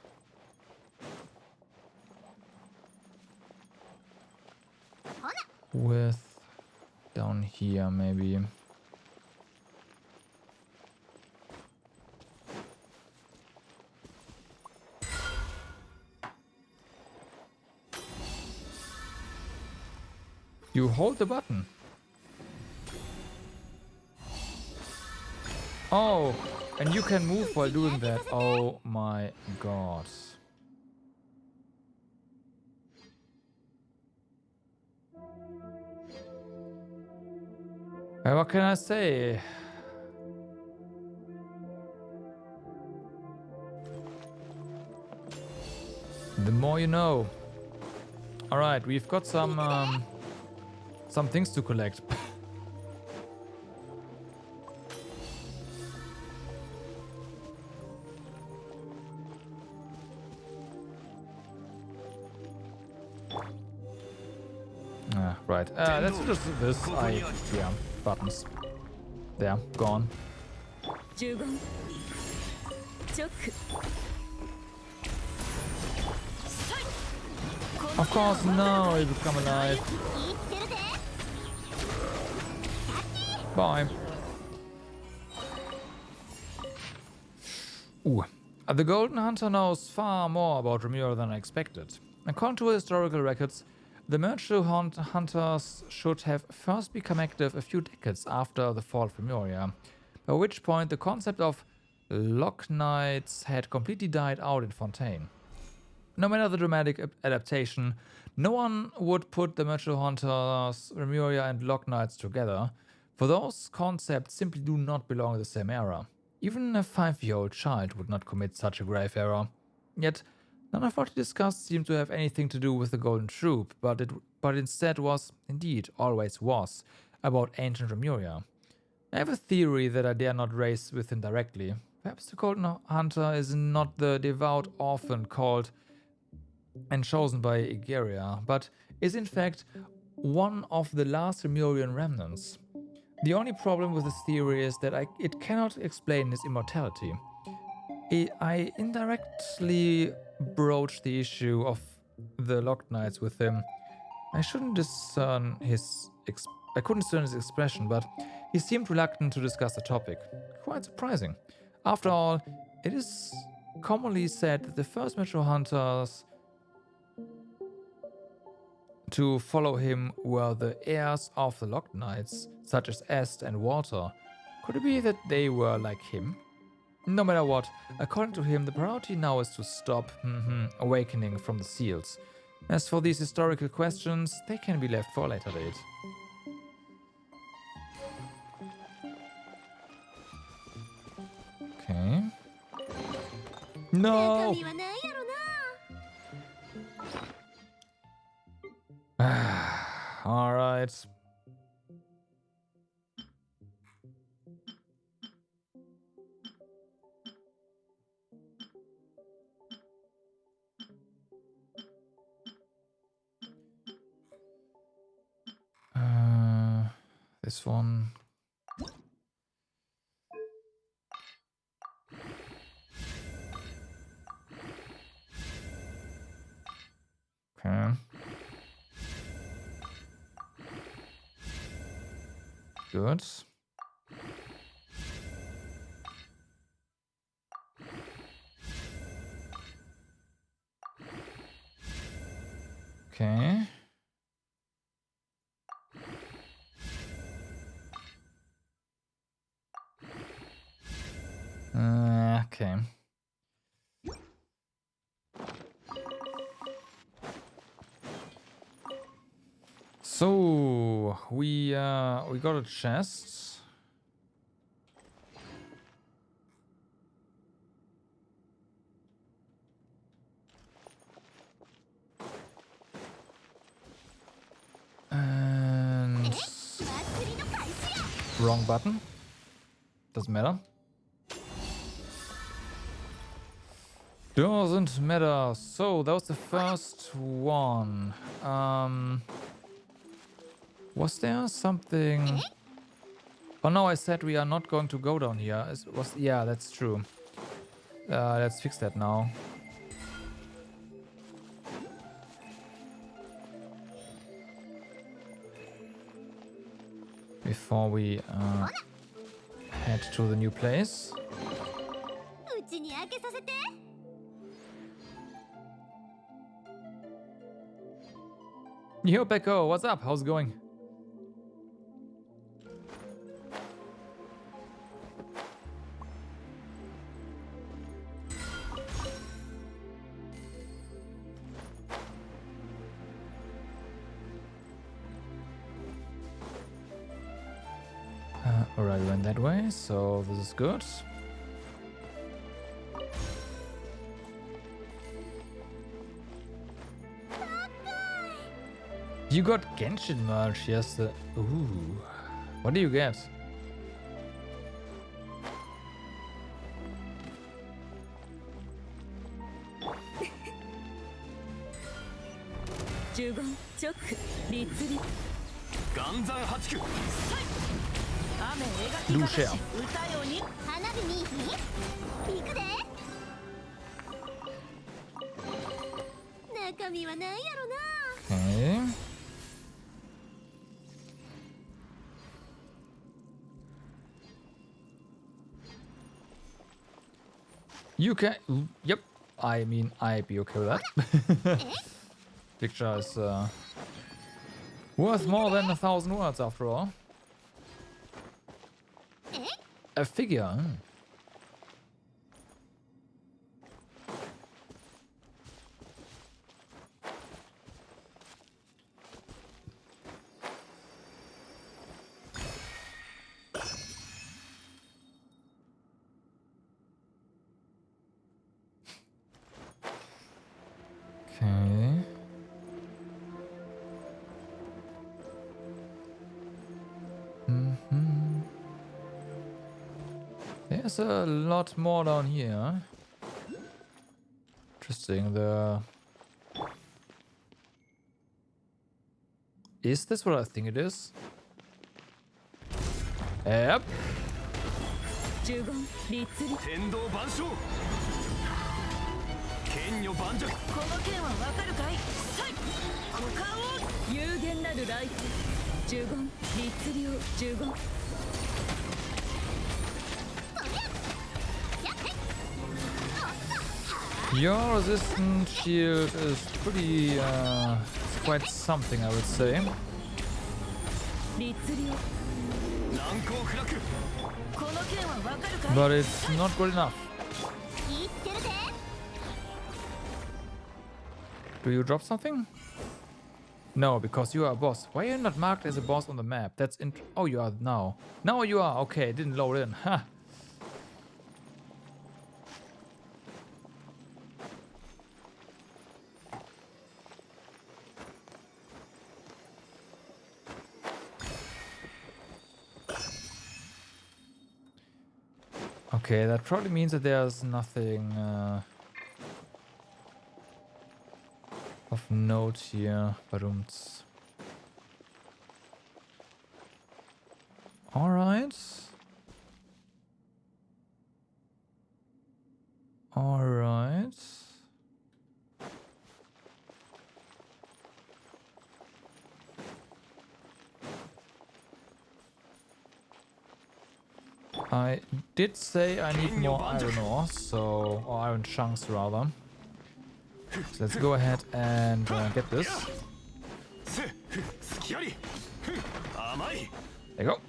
A: With... Down here, maybe. You hold the button. Oh, and you can move while doing that. Oh my god. What can I say? The more you know. All right, we've got some things to collect. Right. Let's just do this. Yeah, buttons. There, gone. Of course, no, you become alive. Bye. Ooh. The Golden Hunter knows far more about Remura than I expected. According to historical records, the Merchant Hunters should have first become active a few decades after the fall of Remuria, by which point the concept of Lock Knights had completely died out in Fontaine. No matter the dramatic adaptation, no one would put the Merchant Hunters, Remuria and Lock Knights together, for those concepts simply do not belong in the same era. Even a 5-year-old child would not commit such a grave error. Yet, none of what we discussed seemed to have anything to do with the Golden Troop, but instead was, indeed, always was, about ancient Remuria. I have a theory that I dare not raise with him directly. Perhaps the Golden Hunter is not the devout orphan called and chosen by Igeria, but is in fact one of the last Remurian remnants. The only problem with this theory is that it cannot explain his immortality. I indirectly broached the issue of the Locked Knights with him. I couldn't discern his expression, but he seemed reluctant to discuss the topic. Quite surprising. After all, it is commonly said that the first Metro Hunters to follow him were the heirs of the Locked Knights, such as Est and Walter. Could it be that they were like him? No matter what, according to him, the priority now is to stop awakening from the seals. As for these historical questions, they can be left for a later date. Okay. No! All right. This one. Okay. Good. Okay. Okay. So we got a chest. And wrong button. Doesn't matter. Doesn't matter. So that was the first one. Was there something? Oh no, I said we are not going to go down here. Yeah, that's true. Let's fix that now. Before we head to the new place. Yo, Becco, what's up? How's it going? Alright, we went that way, so this is good. You got Genshin merch, yes. Ooh. What do you get? Do share. Okay. You can. Yep. I mean, I'd be okay with that. Picture is worth more than 1,000 words after all. A figure. Okay. There's a lot more down here. Interesting. Is this what I think it is? Yep. Your resistance shield is pretty, it's quite something, I would say. But it's not good enough. Do you drop something? No, because you are a boss. Why are you not marked as a boss on the map? That's oh, you are now. Now you are. Okay, it didn't load in. Ha. Okay, that probably means that there's nothing of note here. Alright. Alright. I did say I need more iron ore, or iron chunks rather. So let's go ahead and get this.
C: 左ふん甘い
A: There you go.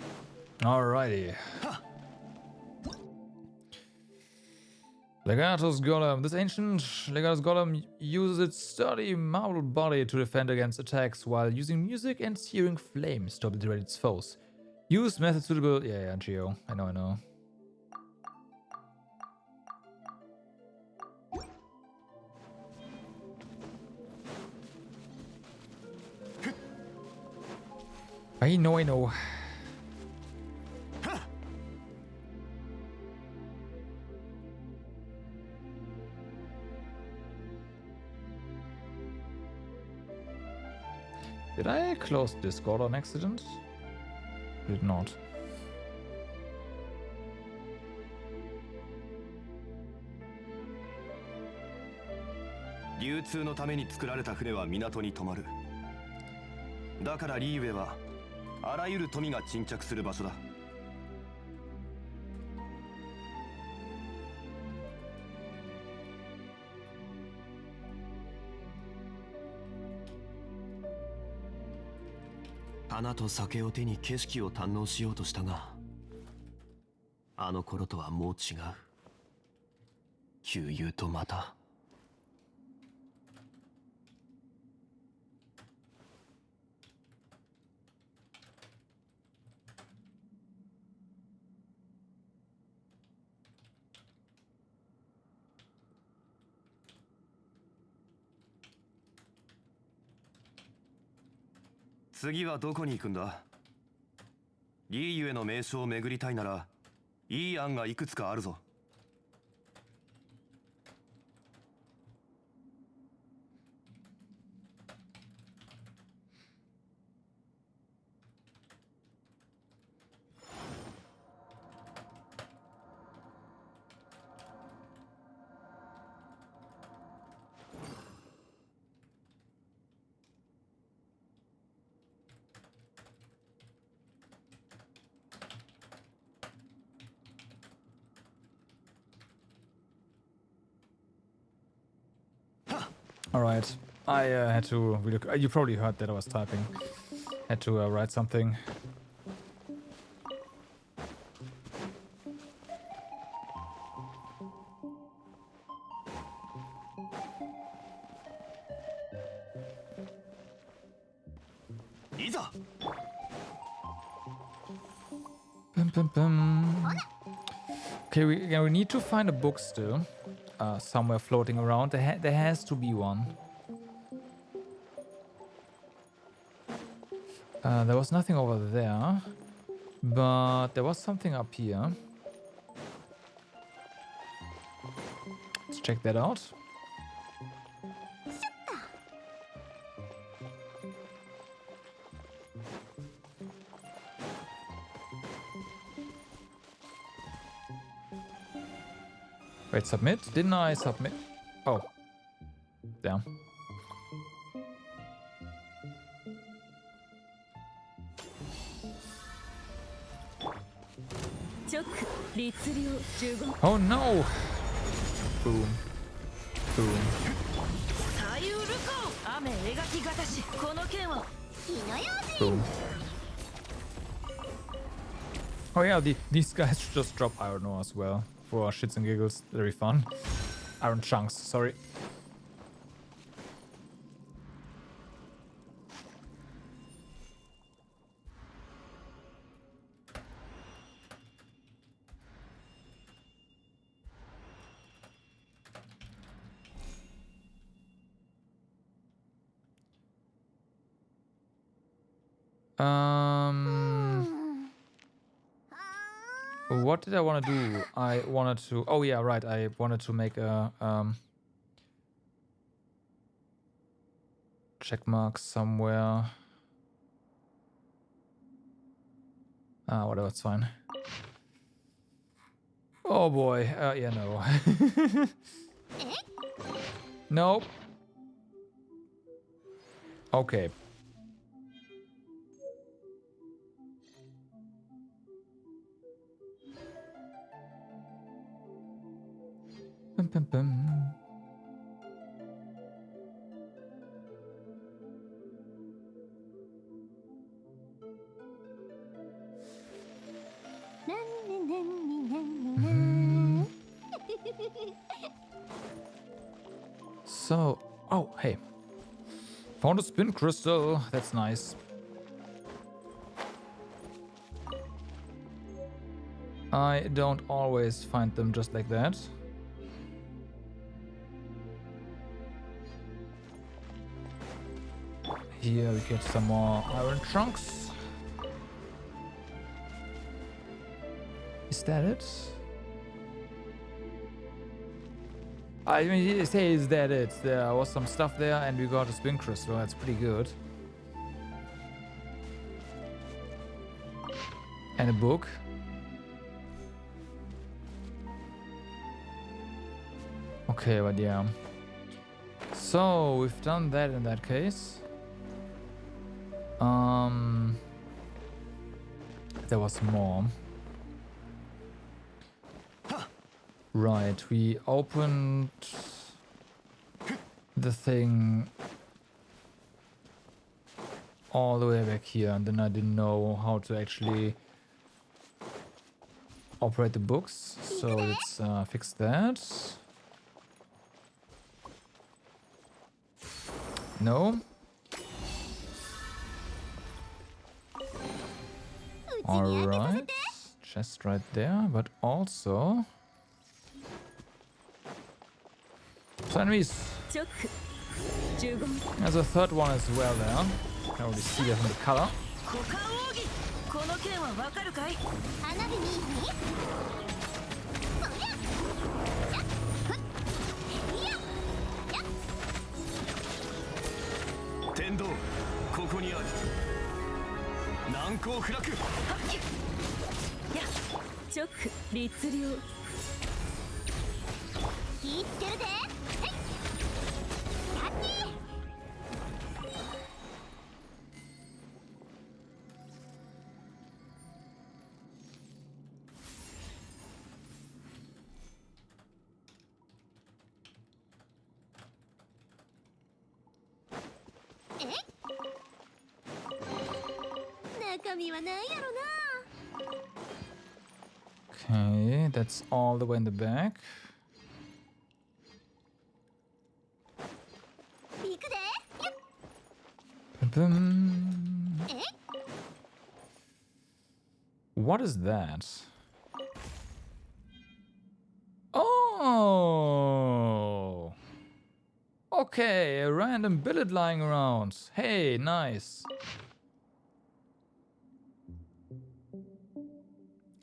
A: Alrighty. Legatus Golem. This ancient Legatus Golem uses its sturdy marble body to defend against attacks while using music and searing flames to obliterate its foes. Use method suitable. Yeah, Geo. I know. I know. Did I close Discord on accident? Did not.
E: 流通のために作られた船は港に止まる。だからリーウェはあらゆる富が沈着する場所だ。花と酒を手に景色を堪能しようとしたが、あの頃とはもう違う。旧友とまた。次はどこに行くんだ？リーユへの名所を巡りたいなら、いい案がいくつかあるぞ。
A: Alright, I had to relook. You probably heard that I was typing. Had to write something. Okay, we need to find a book still. Somewhere floating around. There has to be one. There was nothing over there, but there was something up here. Let's check that out. Wait, submit? Didn't I submit? Oh. Damn. Oh no! Boom. Boom. Boom. Oh yeah, these guys should just drop iron ore as well. For shits and giggles, very fun. Iron chunks, sorry. What did I want to do? I wanted to... Oh yeah, right. I wanted to make a check mark somewhere. Whatever, it's fine. Oh boy. Yeah, no. Nope. Okay. Bum, bum, bum. So, oh, hey. Found a spin crystal. That's nice. I don't always find them just like that. Here we get some more iron chunks. Is that it? I mean, say is that it? There was some stuff there and we got a spin crystal. That's pretty good. And a book. Okay, but yeah. So we've done that in that case. There was more. Right, we opened the thing all the way back here, and then I didn't know how to actually operate the books. So let's fix that. No. Alright. Chest right there, but also some enemies. There's a third one as well there. I can already see that from the color. Okay, that's all the way in the back. What is that? Oh! Okay, a random billet lying around. Hey, nice.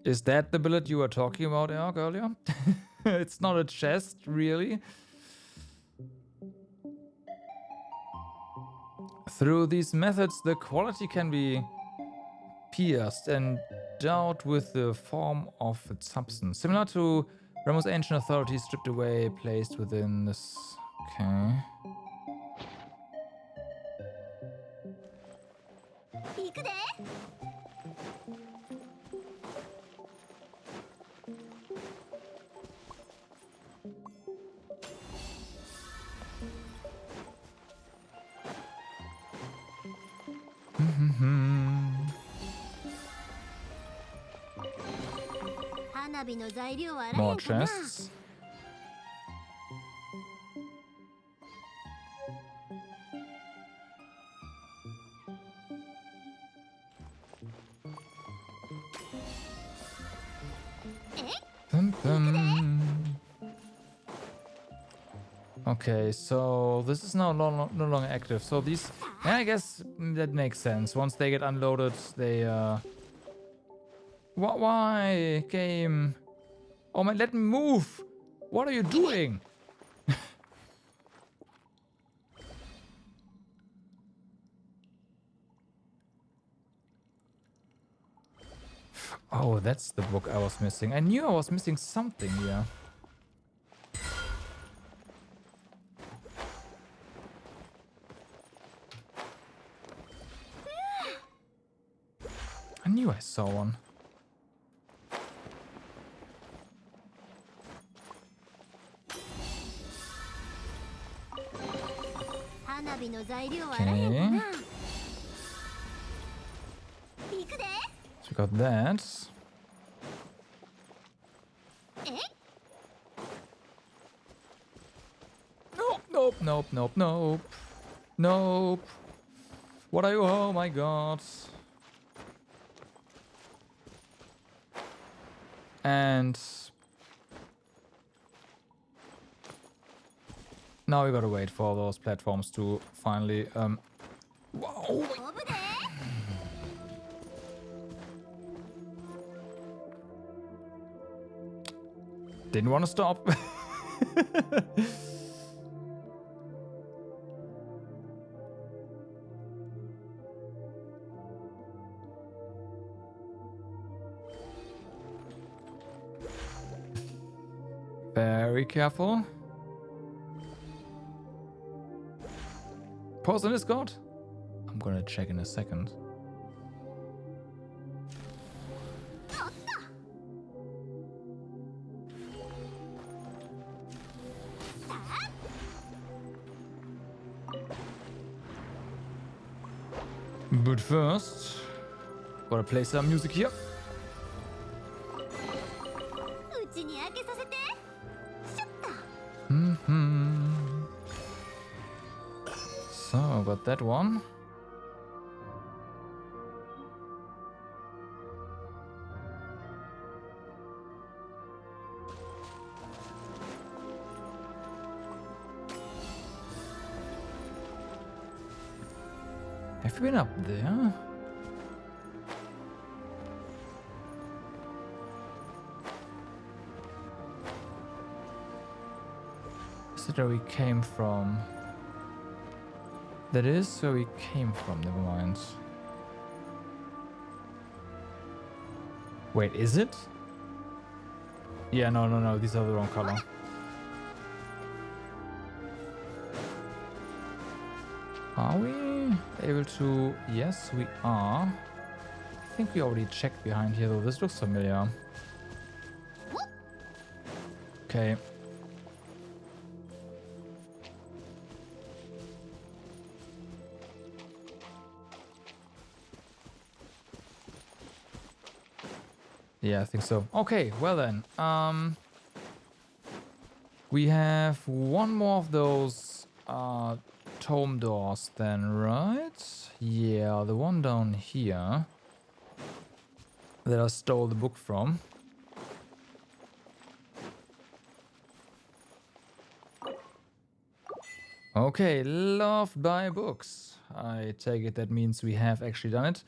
A: Is that the billet you were talking about, Erg, earlier? It's not a chest, really. Through these methods, the quality can be pierced and endowed with the form of its substance. Similar to Ramos' ancient authority stripped away, placed within this... Okay. More chests. Okay, so this is now no longer active. So these, yeah, I guess that makes sense. Once they get unloaded, they why, game? Oh man, let me move! What are you doing? Oh, that's the book I was missing. I knew I was missing something here. I knew I saw one. Okay. So we got that. Nope, nope, nope. Nope. What are you? Oh my god. And now we gotta wait for those platforms to finally Whoa. Didn't want to stop. Very careful. Pause on Discord. I'm gonna check in a second. But first, gotta play some music here. So, got that one. Have you been up there? Is that where we came from? That is where we came from, never mind. Wait, is it? Yeah, no, these are the wrong color. Are we able to? Yes, we are. I think we already checked behind here, though. This looks familiar. Okay. Yeah, I think so. Okay, well then. We have one more of those tome doors then, right? Yeah, the one down here that I stole the book from. Okay, loved by books. I take it that means we have actually done it.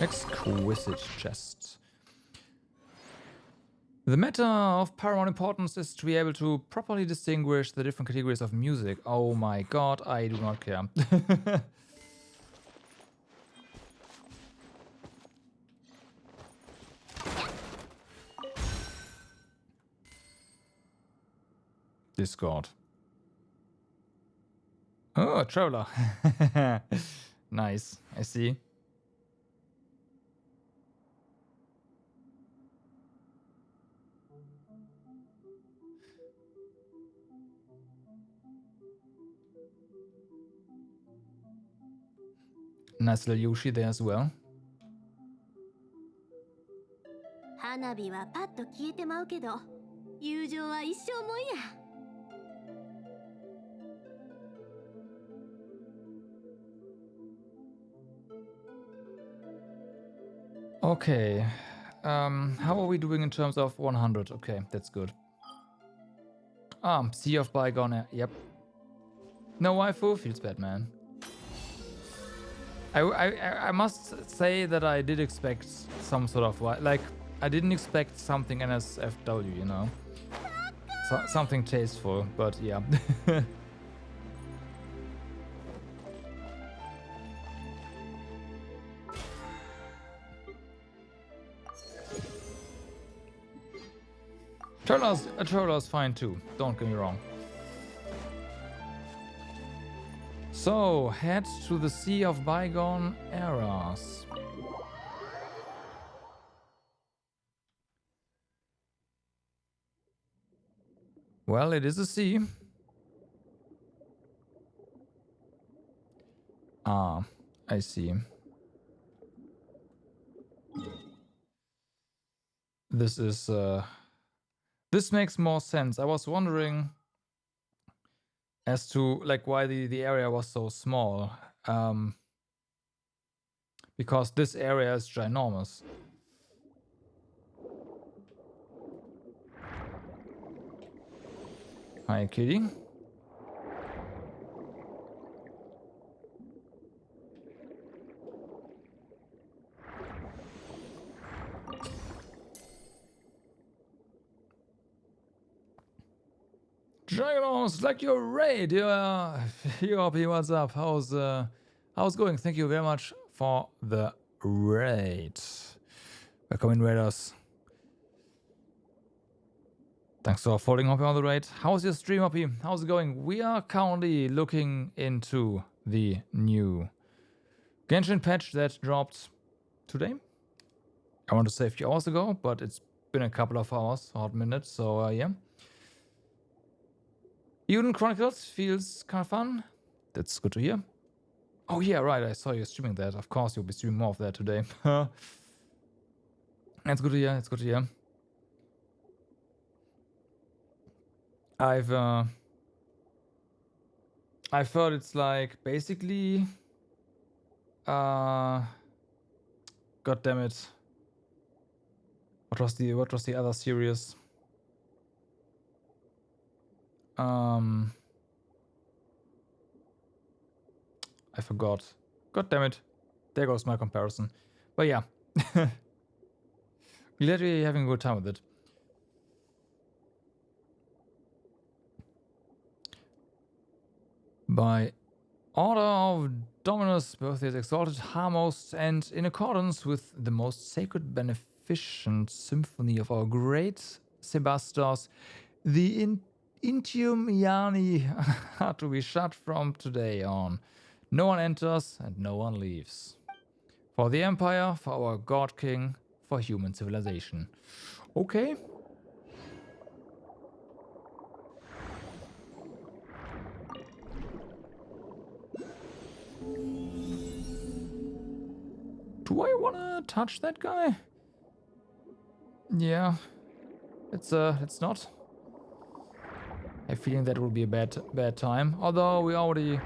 A: Exquisite chests. The matter of paramount importance is to be able to properly distinguish the different categories of music. Oh my god, I do not care. Discord. Oh, a traveler. Nice, I see. Nice little Yoshi there as well.
B: 花火はパッと消えてまうけど、友情は一生もんや。
A: Okay. How are we doing in terms of 100? Okay, that's good. Sea of Bygone. Yep. No waifu feels bad, man. I must say that I did expect some sort of like I didn't expect something NSFW, you know, something tasteful, but yeah. A Turtle's fine too, don't get me wrong. So, head to the Sea of Bygone Eras. Well, it is a sea. Ah, I see. This is This makes more sense. I was wondering as to like why the area was so small. Because this area is ginormous. Hi, kitty. Ginormous, like your raid. Yeah, Yopi, what's up? How's going? Thank you very much for the raid. Welcome in, raiders. Thanks for following Hoppy on the raid. How's your stream, Hoppy? How's it going? We are currently looking into the new Genshin patch that dropped today. I want to say a few hours ago, but it's been a couple of hours, hot minutes, so yeah. Eden Chronicles feels kind of fun. That's good to hear. Oh yeah, right, I saw you streaming that. Of course, you'll be streaming more of that today. That's good to hear, it's good to hear. I've heard it's like basically god damn it. What was the other series? I forgot. God damn it. There goes my comparison. But yeah. Glad we're having a good time with it. By order of Dominus, birthday is exalted, harmos, and in accordance with the most sacred beneficent symphony of our great Sebastos, the Intium Iani are to be shut from today on. No one enters and no one leaves. For the Empire, for our God King, for human civilization. Okay. Do I want to touch that guy? Yeah. It's not. I have a feeling that will be a bad time. Although we already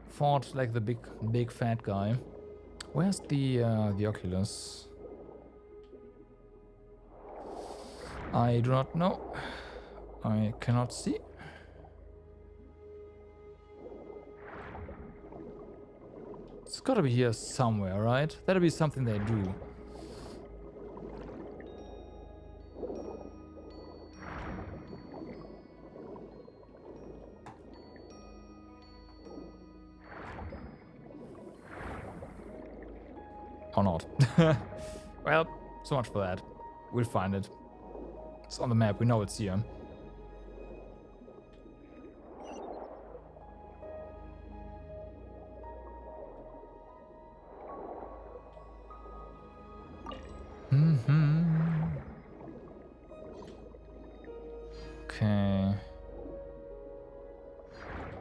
A: fought like the big fat guy. Where's the Oculus? I do not know. I cannot see. It's gotta be here somewhere, right? That'll be something they do. Or not. Well, so much for that. We'll find it. It's on the map, we know it's here. Okay.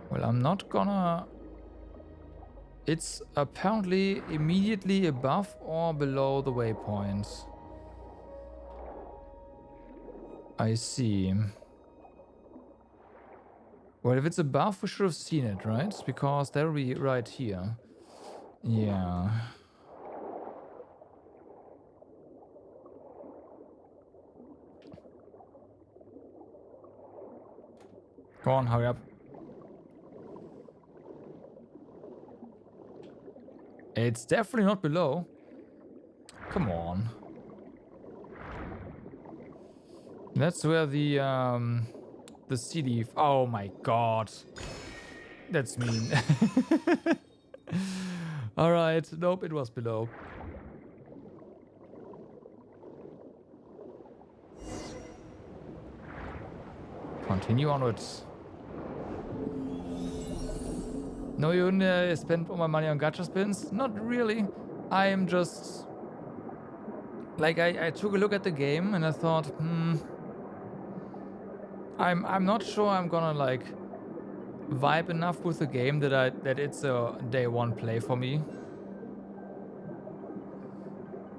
A: Well, I'm not gonna... It's apparently immediately above or below the waypoint. I see. Well, if it's above, we should have seen it, right? Because that'll be right here. Yeah. Come on, hurry up. It's definitely not below. Come on. That's where the CD... Oh my god. That's mean. Alright, nope, it was below. Continue onwards. No, you spent all my money on gacha spins? Not really. I am just... Like, I took a look at the game and I thought, I'm not sure I'm gonna, like, vibe enough with the game that it's a day one play for me.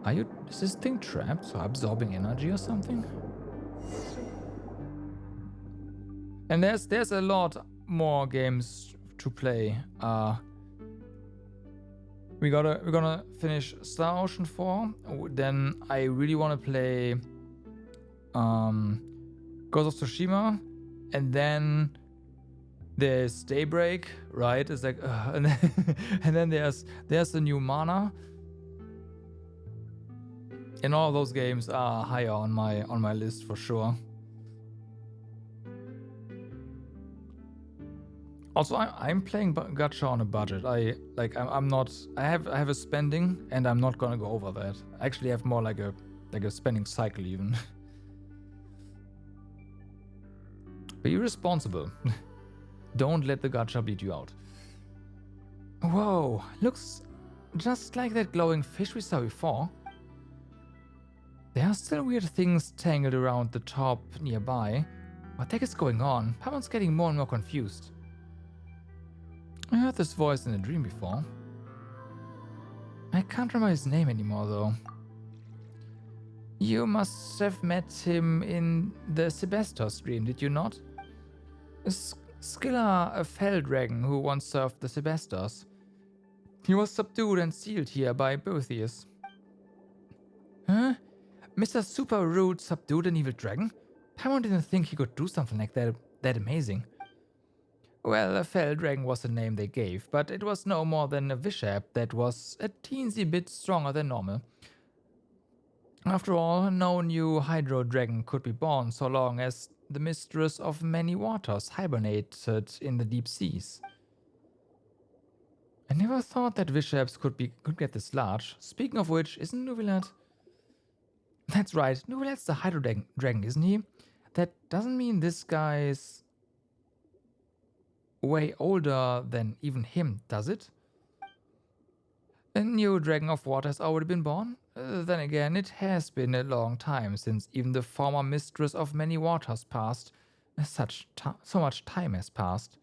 A: Is this thing trapped or absorbing energy or something? And there's a lot more games to play. We're gonna finish Star Ocean 4. Then I really want to play Ghost of Tsushima, and then there's Daybreak, right? It's like, and then there's the new Mana. And all of those games are higher on my list for sure. Also, I'm playing gacha on a budget. I'm not. I have a spending, and I'm not gonna go over that. I actually have more like a spending cycle even. Be responsible. Don't let the gacha beat you out. Whoa, looks just like that glowing fish we saw before. There are still weird things tangled around the top nearby. What the heck is going on? Pamon's getting more and more confused. I heard this voice in a dream before. I can't remember his name anymore though. You must have met him in the Sebestos dream, did you not? Skilla, a fell dragon who once served the Sebestos. He was subdued and sealed here by Boethius. Huh? Mr. Super Rude subdued an evil dragon? Pamon didn't think he could do something like that amazing. Well, a fell dragon was the name they gave, but it was no more than a Vishap that was a teensy bit stronger than normal. After all, no new Hydro Dragon could be born so long as the Mistress of Many Waters hibernated in the deep seas. I never thought that Vishaps could get this large. Speaking of which, isn't Nuvilat? That's right, Nuvilat's the Hydro Dragon, isn't he? That doesn't mean this guy's way older than even him, does it? A new Dragon of Water has already been born? Then again, it has been a long time since even the former Mistress of Many Waters passed. So much time has passed.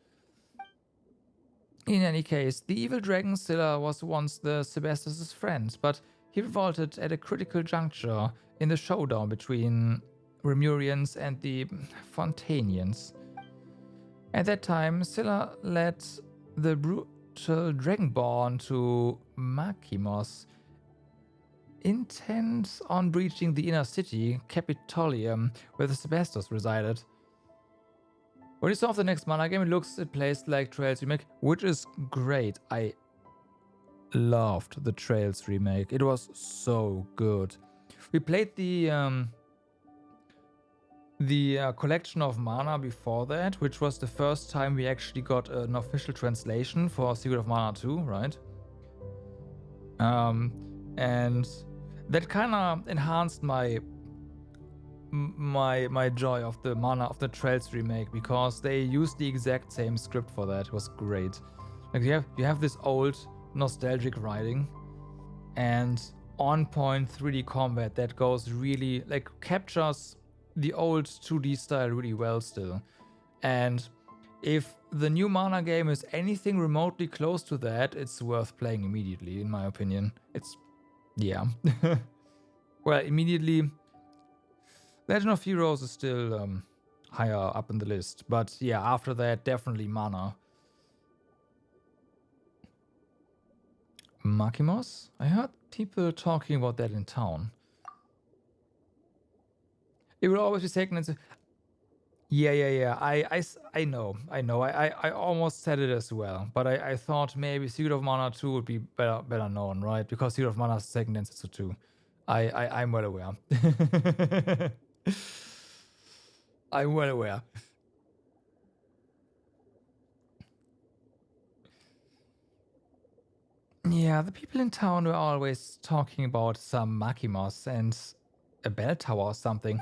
A: In any case, the evil dragon Scylla was once the Sebestos' friend, but he revolted at a critical juncture in the showdown between Remurians and the Fontanians. At that time, Scylla led the brutal Dragonborn to Makimos, intent on breaching the inner city, Capitolium, where the Sebestos resided. When you saw the next Mana game, it plays like Trails remake, which is great. I loved the Trails remake. It was so good. We played the collection of Mana before that, which was the first time we actually got an official translation for Secret of Mana 2, right? And that kind of enhanced my joy of the Mana of the Trails remake, because they used the exact same script for that. It was great. Like you have this old nostalgic writing and on point 3D combat that goes really, like, captures the old 2D style really well still. And if the new Mana game is anything remotely close to that, it's worth playing immediately, in my opinion. Yeah. Well, immediately, Legend of Heroes is still higher up in the list. But yeah, after that, definitely Mana. Makimos? I heard people talking about that in town. It will always be taken into... Yeah. I know. I almost said it as well. But I thought maybe Secret of Mana 2 would be better known, right? Because Secret of Mana is taken into 2. I'm well aware. I'm well aware. Yeah, the people in town were always talking about some Makimos and a bell tower or something.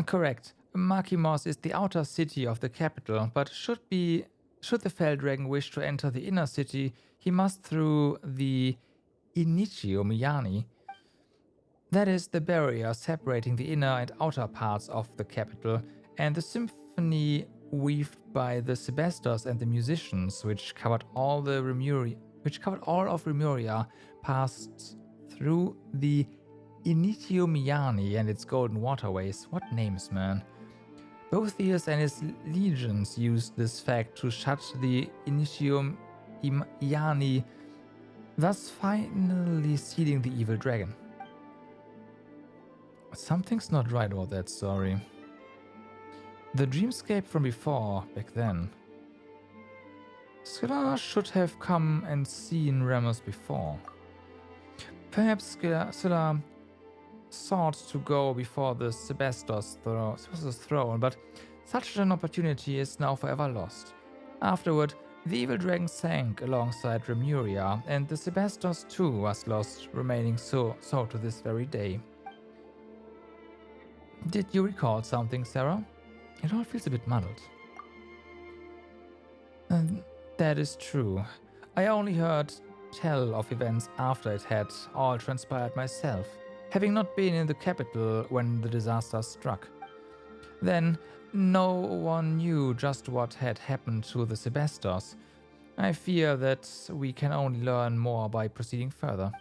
A: Correct. Makimos is the outer city of the capital, but should the Fell Dragon wish to enter the inner city, he must through the Inichio Miyani. That is the barrier separating the inner and outer parts of the capital, and the symphony weaved by the Sebestos and the musicians, which covered all of Remuria, passed through the Inichio Miyani and its golden waterways. What names, man? Boethius and his legions used this fact to shut the Initium Iani, thus finally sealing the evil dragon. Something's not right about that story. The dreamscape from before, back then. Scylla should have come and seen Remus before. Perhaps Scylla sought to go before the Sebastos throne, but such an opportunity is now forever lost. Afterward, the evil dragon sank alongside Remuria, and the Sebastos too was lost, remaining so to this very day. Did you recall something, Sarah? It all feels a bit muddled. That is true. I only heard tell of events after it had all transpired myself, having not been in the capital when the disaster struck. Then, no one knew just what had happened to the Sebastos. I fear that we can only learn more by proceeding further.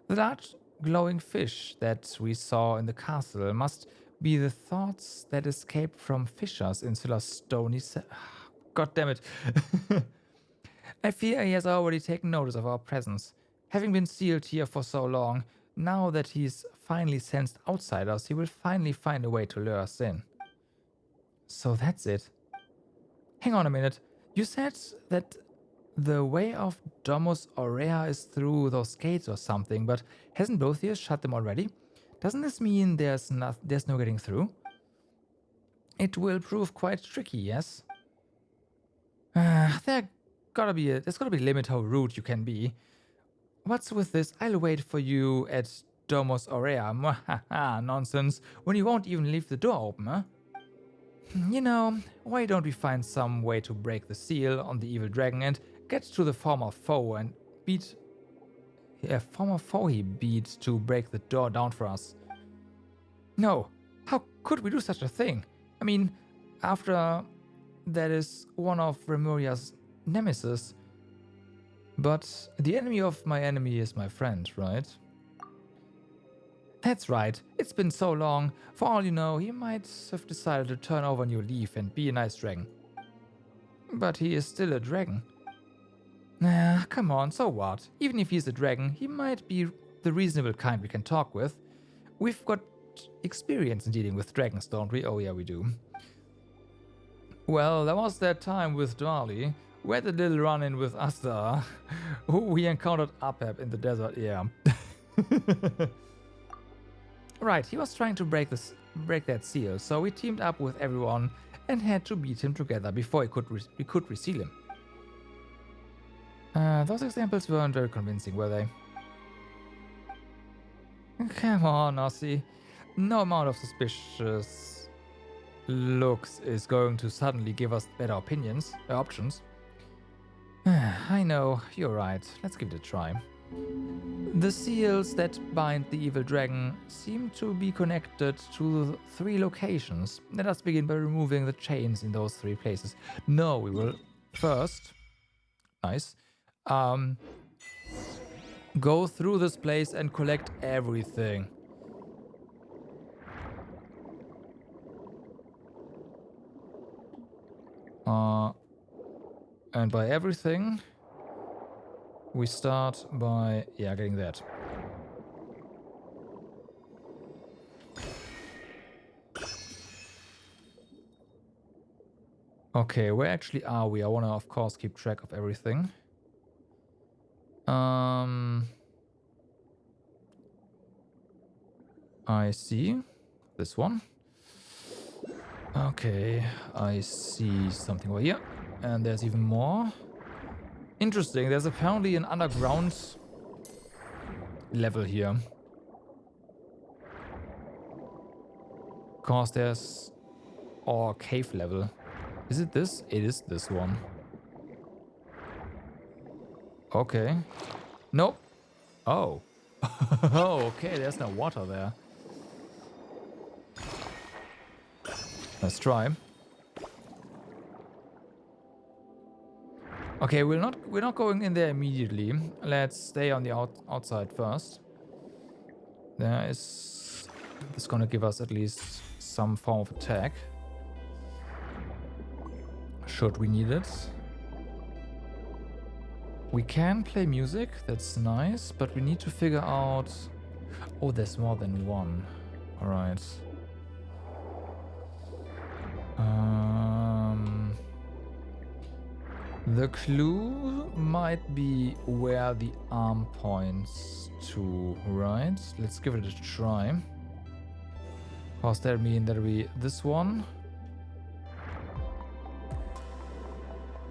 A: The large glowing fish that we saw in the castle must be the thoughts that escaped from fissures in Scylla's stony God damn it. I fear he has already taken notice of our presence. Having been sealed here for so long, now that he's finally sensed outsiders, he will finally find a way to lure us in. So that's it. Hang on a minute. You said that the way of Domus Aurea is through those gates or something, but hasn't Boethius shut them already? Doesn't this mean there's no getting through? It will prove quite tricky, yes? There's gotta be a limit how rude you can be. What's with this? I'll wait for you at Domus Aurea. Nonsense. When you won't even leave the door open, huh? You know, why don't we find some way to break the seal on the evil dragon and get to the former foe and beat... former foe he beat to break the door down for us. No, how could we do such a thing? I mean, after that is one of Remuria's nemesis. But the enemy of my enemy is my friend, right? That's right, it's been so long. For all you know, he might have decided to turn over a new leaf and be a nice dragon. But he is still a dragon. Come on, so what? Even if he's a dragon, he might be the reasonable kind we can talk with. We've got experience in dealing with dragons, don't we? Oh yeah, we do. Well, there was that time with Dali. We had a little run-in with Asta, who we encountered Apep in the desert, yeah. Right, he was trying to break that seal, so we teamed up with everyone and had to beat him together before we could reseal him. Those examples weren't very convincing, were they? Come on, Ossie. No amount of suspicious looks is going to suddenly give us better options. I know, you're right. Let's give it a try. The seals that bind the evil dragon seem to be connected to 3 locations. Let us begin by removing the chains in those 3 places. No, we will first... Nice. Go through this place and collect everything. And by everything, we start by, getting that. Okay, where actually are we? I want to, of course, keep track of everything. I see this one. Okay, I see something over here. And there's even more. Interesting, there's apparently an underground level here. Of course, there's... or cave level. Is it this? It is this one. Okay. Nope. Oh. Oh, okay, there's no water there. Let's try. Okay, we're not going in there immediately. Let's stay on the outside first. There is... This is gonna give us at least some form of attack. should we need it. We can play music, that's nice, but we need to figure out... Oh, there's more than one. Alright. The clue might be where the arm points to, right? Let's give it a try. Does that mean that'll be this one?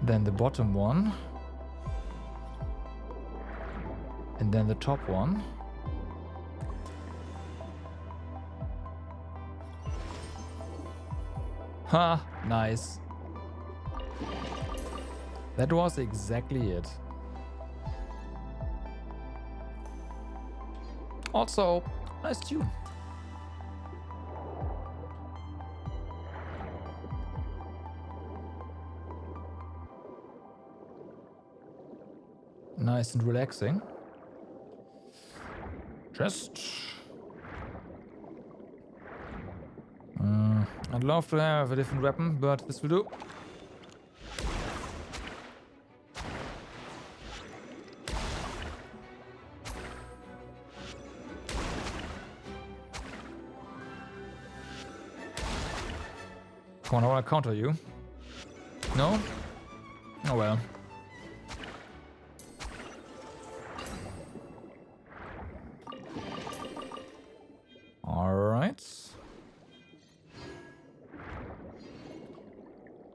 A: Then the bottom one. And then the top one. Ha! Nice. That was exactly it. Also, nice tune. Nice and relaxing. Just... I'd love to have a different weapon, but this will do. Come on, I want to counter you. No? Oh well. Alright.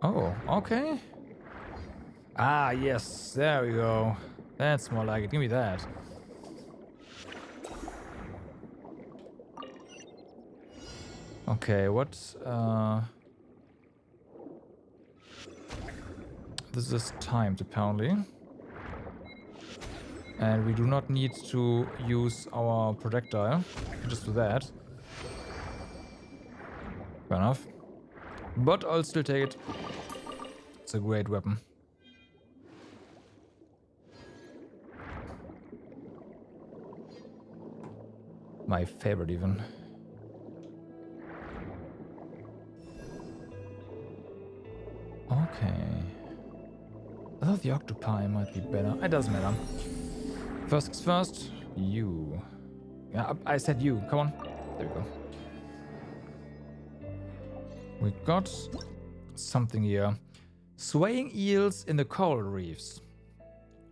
A: Oh, okay. Ah, yes, there we go. That's more like it. Give me that. Okay, what, this is timed, apparently. And we do not need to use our projectile. Just do that. Fair enough. But I'll still take it. It's a great weapon. My favorite, even. Okay. I thought the octopi might be better. It doesn't matter. First things first, you. Yeah, I said you. Come on. There we go. We got something here. Swaying eels in the coral reefs.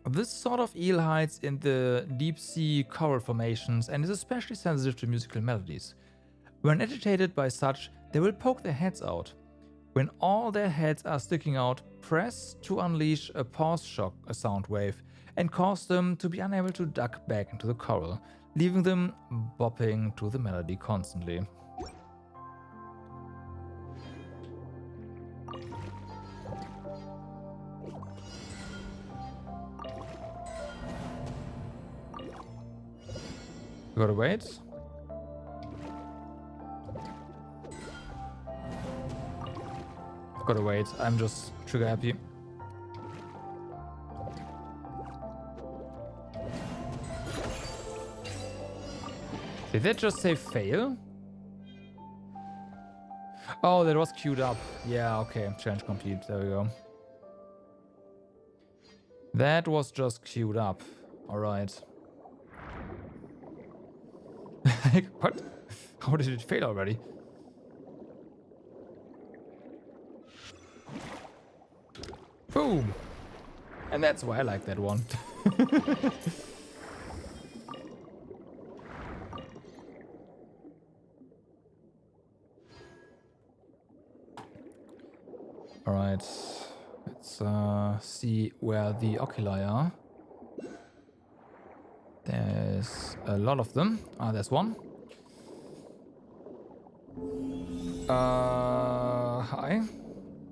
A: This sort of eel hides in the deep sea coral formations and is especially sensitive to musical melodies. When agitated by such, they will poke their heads out. When all their heads are sticking out, press to unleash a pause shock, a sound wave, and cause them to be unable to duck back into the coral, leaving them bopping to the melody constantly. Gotta wait. Gotta wait. I'm just trigger happy. Did that just say fail? Oh, that was queued up. Yeah, okay. Challenge complete. There we go. That was just queued up. Alright. What? How did it fail already? Boom! And that's why I like that one. Alright. Let's see where the oculi are. There's a lot of them. Ah, there's one. Hi.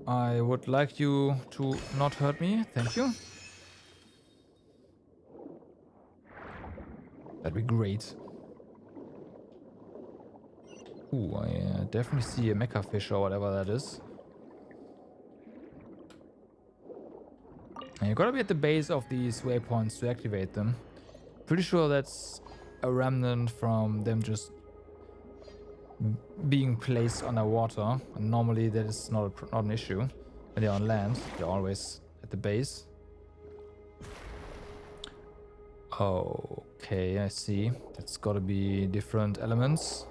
A: I would like you to not hurt me. Thank you. That'd be great. Ooh, I definitely see a mecha fish or whatever that is. And you gotta be at the base of these waypoints to activate them. Pretty sure that's a remnant from them just being placed underwater. And normally that is not an issue. When they're on land, they're always at the base. Okay, I see. It's gotta be different elements.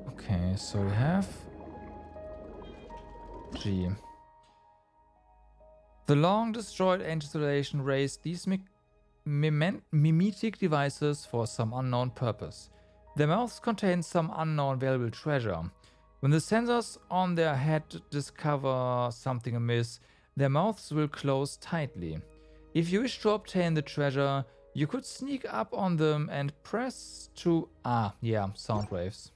A: Okay, so we have G. The long destroyed ancient civilization raised these mimetic devices for some unknown purpose. Their mouths contain some unknown valuable treasure. When the sensors on their head discover something amiss, their mouths will close tightly. If you wish to obtain the treasure, you could sneak up on them and press to... Ah, yeah, sound waves.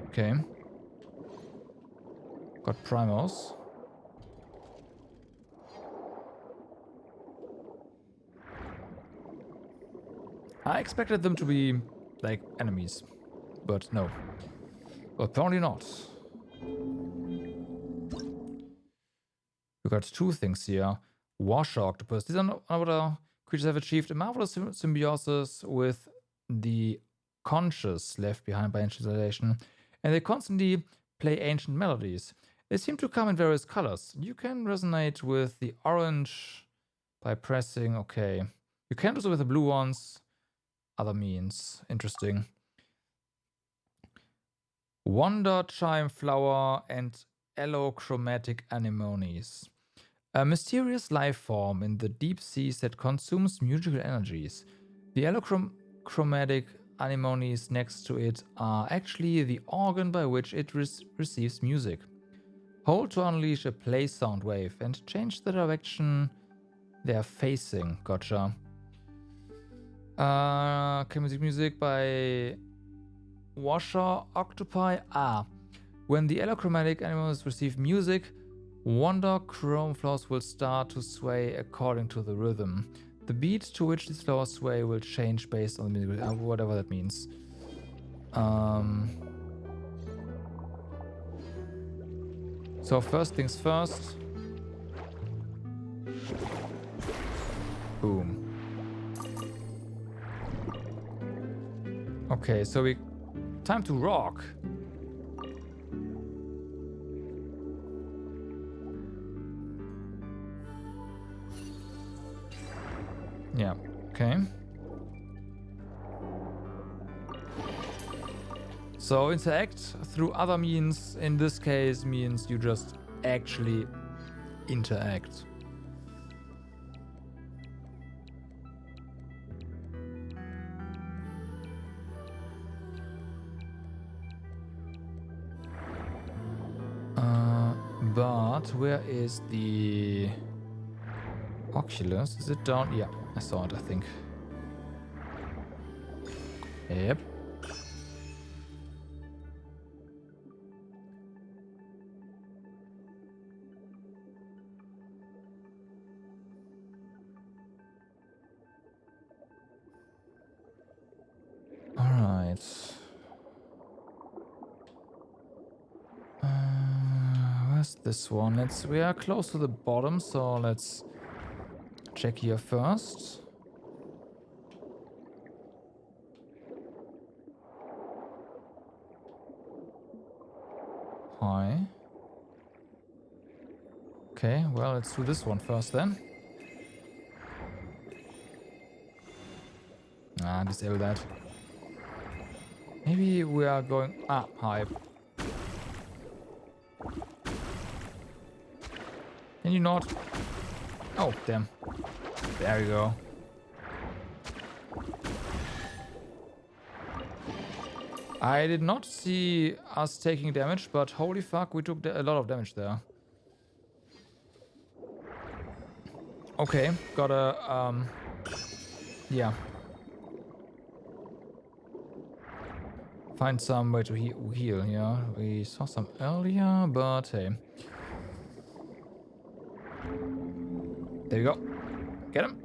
A: Okay. Got primos. I expected them to be like enemies, but no. Apparently not. We got two things here. Washer octopus. These are other creatures have achieved a marvelous symbiosis with the conscious left behind by ancient civilization, and they constantly play ancient melodies. They seem to come in various colors. You can resonate with the orange by pressing, okay. You can do so with the blue ones. Other means. Interesting. Wonder Chime Flower and Allochromatic Anemones. A mysterious life form in the deep seas that consumes musical energies. The allochromatic anemones next to it are actually the organ by which it receives music. Hold to unleash a play sound wave and change the direction they are facing. Gotcha. Okay, music by Washer Octopi. Ah, when the allochromatic anemones receive music, wonder chrome flowers will start to sway according to the rhythm. The beat to which these flowers sway will change based on the music, whatever that means. So first things first. Boom. Okay, so we... Time to rock. Yeah, okay. So interact through other means, in this case means you just actually interact. But where is the Oculus? Is it down? Yeah, I saw it, I think. Yep. All right. Where's this one? We are close to the bottom, so let's check here first. Hi. Okay, well, let's do this one first then. Ah, disable that. Maybe we are going... Ah, hi. Can you not? Oh, damn. There we go. I did not see us taking damage, but holy fuck, we took a lot of damage there. Okay, gotta, yeah. Find some way to heal, yeah. We saw some earlier, but hey. There you go. Get him.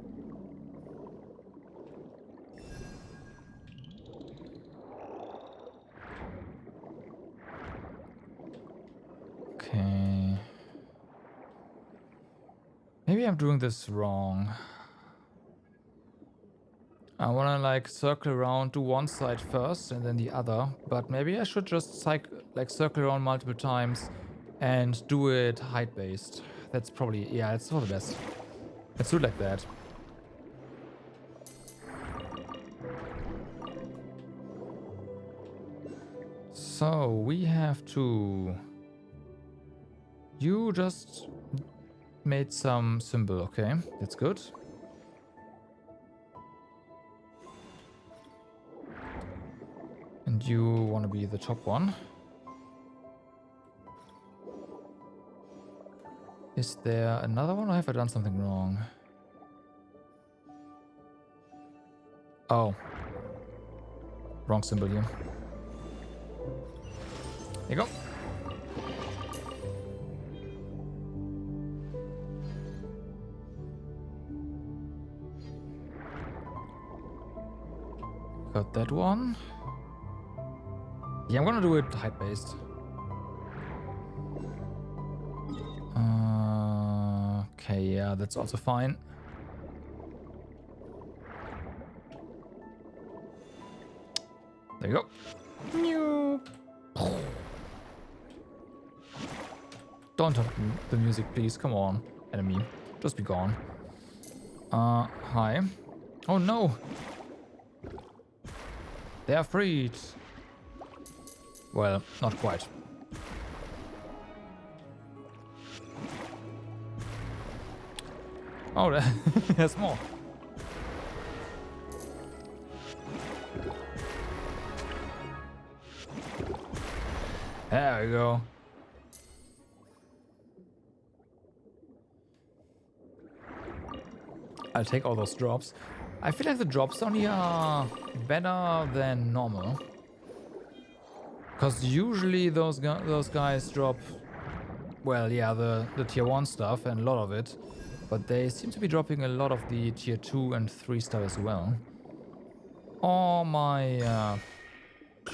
A: Maybe I'm doing this wrong. I wanna like circle around to one side first and then the other, but maybe I should just circle around multiple times and do it height based. That's probably, yeah, it's for the best. Let's do it like that. So we have to... You just made some symbol, okay, that's good. And you want to be the top one. Is there another one, or have I done something wrong? Oh. Wrong symbol here. Here you go. Got that one. Yeah, I'm gonna do it height based. Okay, yeah, that's also fine. There you go. Don't talk the music, please. Come on, enemy. Just be gone. Hi. Oh no! They are freed. Well, not quite. Oh, there's more. There we go. I'll take all those drops. I feel like the drops on here are better than normal. Because usually those guys drop, well, yeah, the tier 1 stuff and a lot of it. But they seem to be dropping a lot of the tier 2 and 3 stuff as well. Oh my...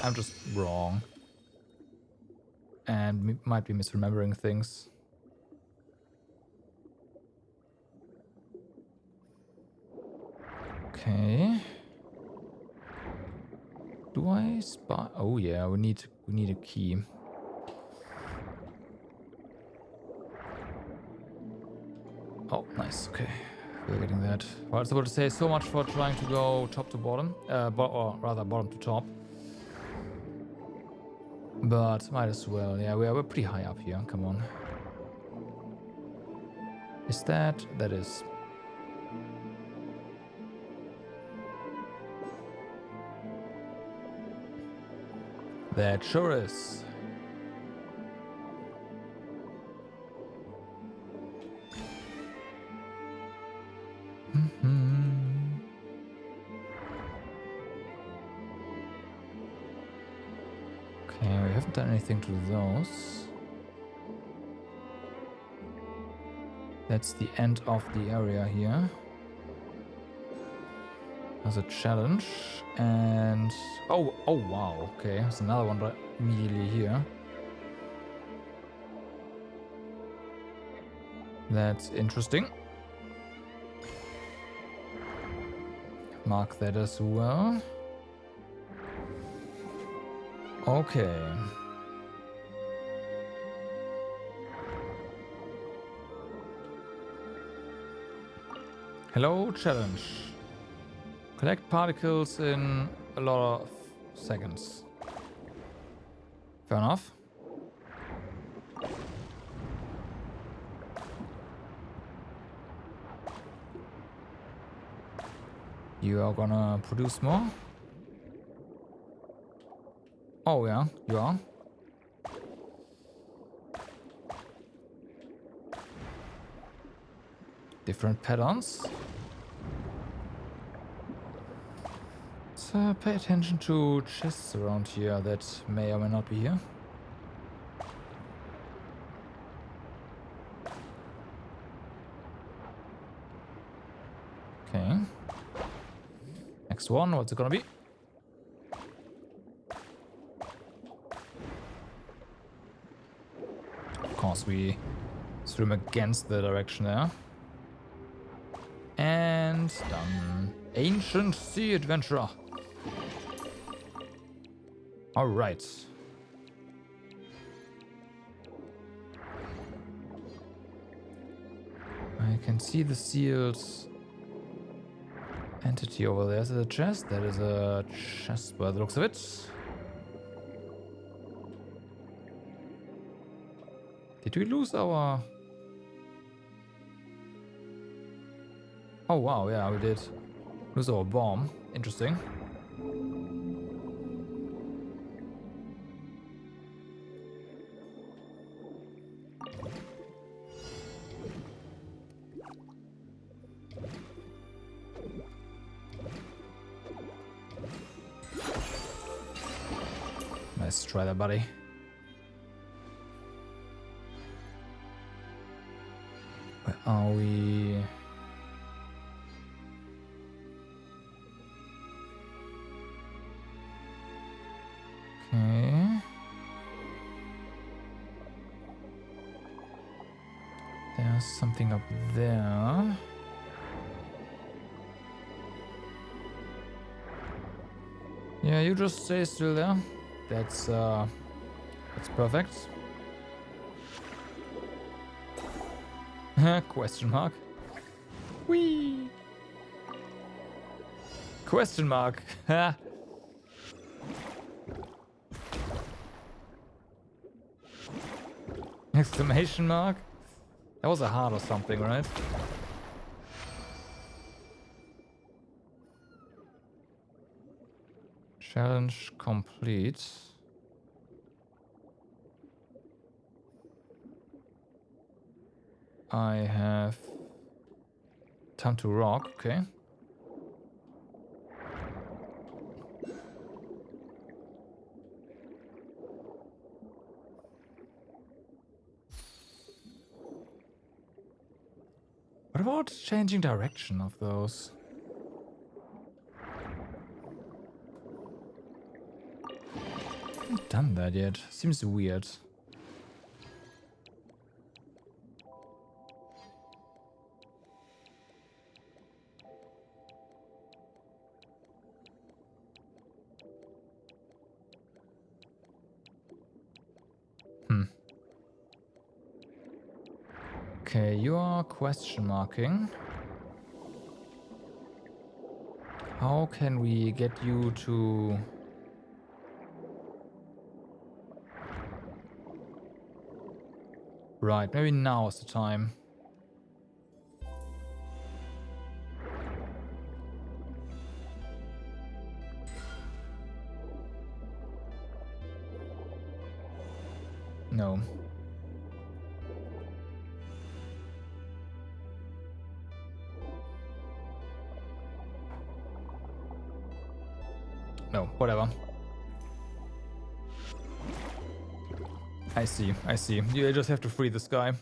A: I'm just wrong. And might be misremembering things. Okay. Do I spot? Oh yeah, we need a key. Oh, nice. Okay, we're getting that. Well, I was about to say, so much for trying to go top to bottom, or rather bottom to top. But might as well. Yeah, we're pretty high up here. Come on. Is that? That is. That sure is. Okay, we haven't done anything to those. That's the end of the area here. There's a challenge, and oh wow, okay, there's another one right immediately here. That's interesting. Mark that as well. Okay. Hello, challenge. Collect particles in a lot of seconds. Fair enough. You are gonna produce more? Oh yeah, you are. Different patterns. So pay attention to chests around here that may or may not be here. Okay. Next one, what's it gonna be? Of course, we swim against the direction there. And done. Ancient Sea Adventurer. Alright. I can see the sealed entity over there. Is it a chest? That is a chest by the looks of it. Did we lose our... Oh wow, yeah, we did lose our bomb. Interesting. Nice try there, buddy. Where are we? Okay. There's something up there. Yeah, you just stay still there. That's perfect. Question mark. Whee! Question mark. Exclamation mark. That was a heart or something, right? Challenge complete. I have time to rock, okay. What about changing direction of those? I haven't done that yet. Seems weird. Okay, you are question marking. How can we get you to... Right, maybe now is the time. No. No, whatever. I see, I see. You just have to free this guy.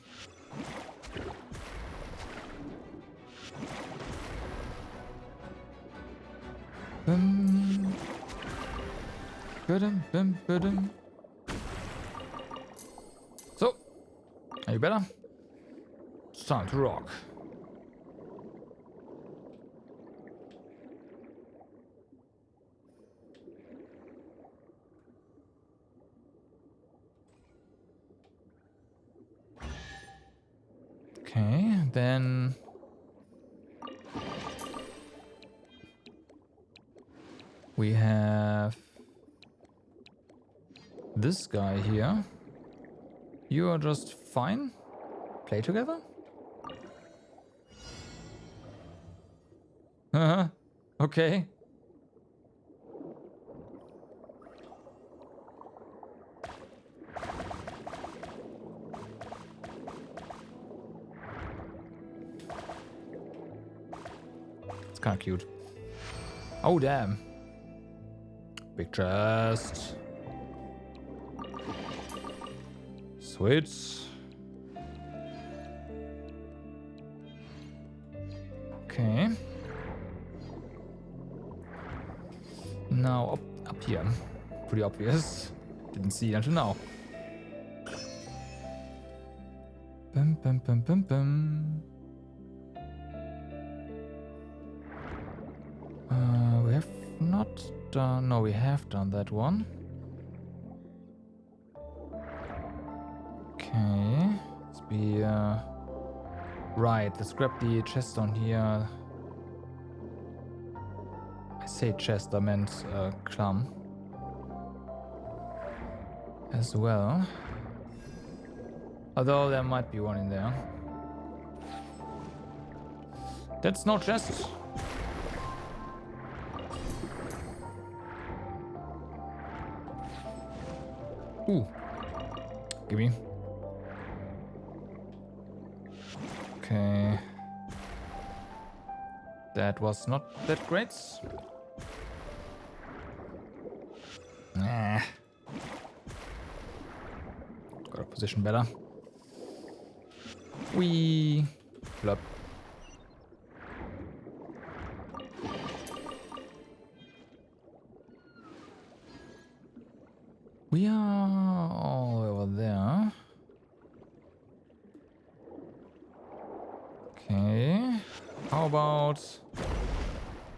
A: So, are you better? It's time to rock. Okay, then we have this guy here. You are just fine. Play together? Okay. It's kind of cute. Oh, damn. Big chest. Switch. Okay. Now up here. Pretty obvious. Didn't see it until now. Bum, bum, bum, bum, bum. We have not done... No, we have done that one. Okay. Let's be... Right, let's grab the chest on here. I say chest, I meant clam. As well. Although there might be one in there. That's no chest. Ooh. Gimme. Okay. That was not that great. Nah. Got a position better. Wee. Flop. We are all over there. Okay. How about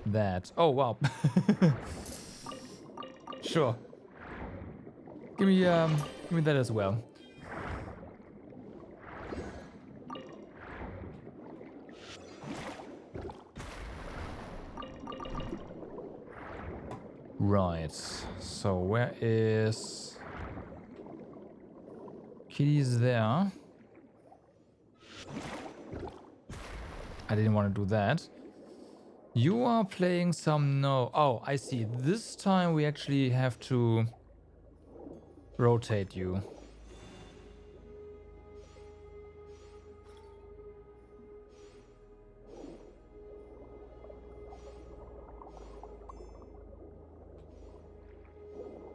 A: that? Oh wow. Sure. Give me that as well. Right. So where is Kitty's there? I didn't want to do that. You are playing some... No. Oh, I see. This time we actually have to rotate you.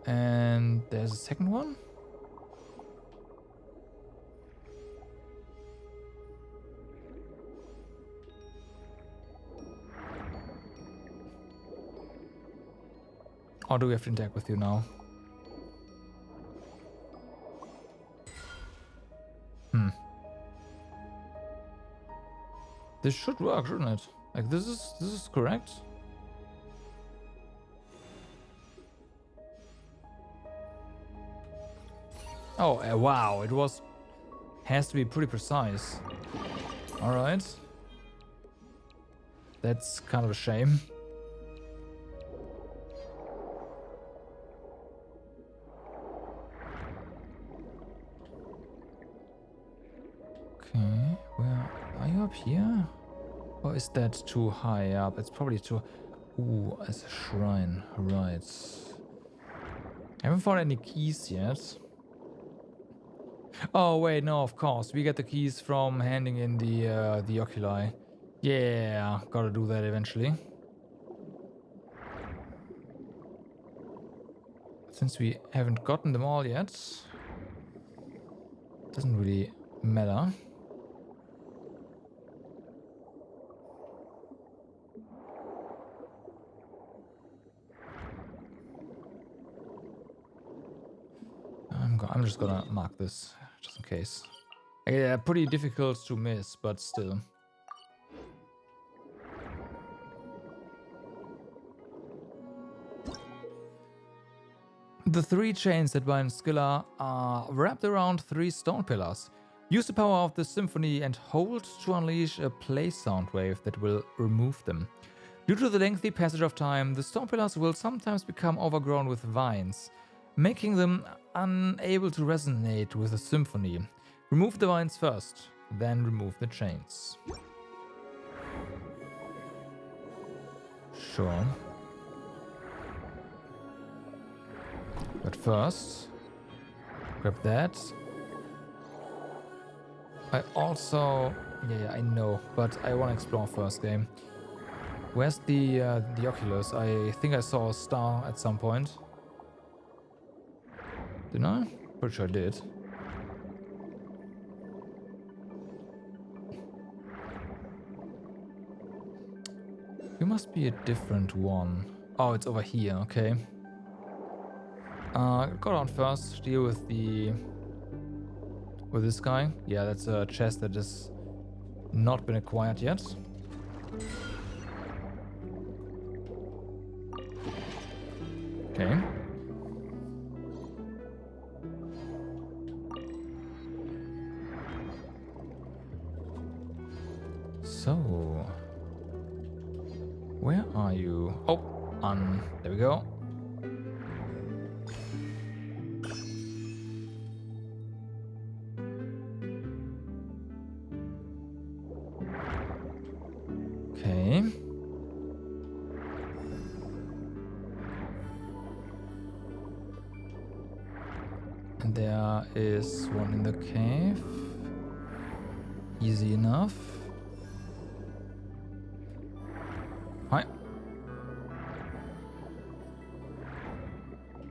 A: And there's a second one? Or do we have to interact with you now? This should work, shouldn't it? Like this is correct. Oh wow! It has to be pretty precise. All right. That's kind of a shame. Okay, where are you up here? Or is that too high up? It's probably too... Ooh, as a shrine, right. I haven't found any keys yet. Oh wait, no, of course. We get the keys from handing in the oculi. Yeah, gotta do that eventually. Since we haven't gotten them all yet, doesn't really matter. I'm just gonna mark this just in case. Yeah, pretty difficult to miss, but still. The three chains that bind Scylla are wrapped around three stone pillars. Use the power of the symphony and hold to unleash a play sound wave that will remove them. Due to the lengthy passage of time, the stone pillars will sometimes become overgrown with vines, making them unable to resonate with the symphony. Remove the vines first, then remove the chains. Sure. But first, grab that. I also... Yeah, I know, but I want to explore first game. Where's the Oculus? I think I saw a star at some point. Didn't I? Pretty sure I did. You must be a different one. Oh, it's over here, okay. Go down first, deal with this guy. Yeah, that's a chest that has not been acquired yet. So, where are you? Oh, there we go. Okay. And there is one in the cave. Easy enough. Hi.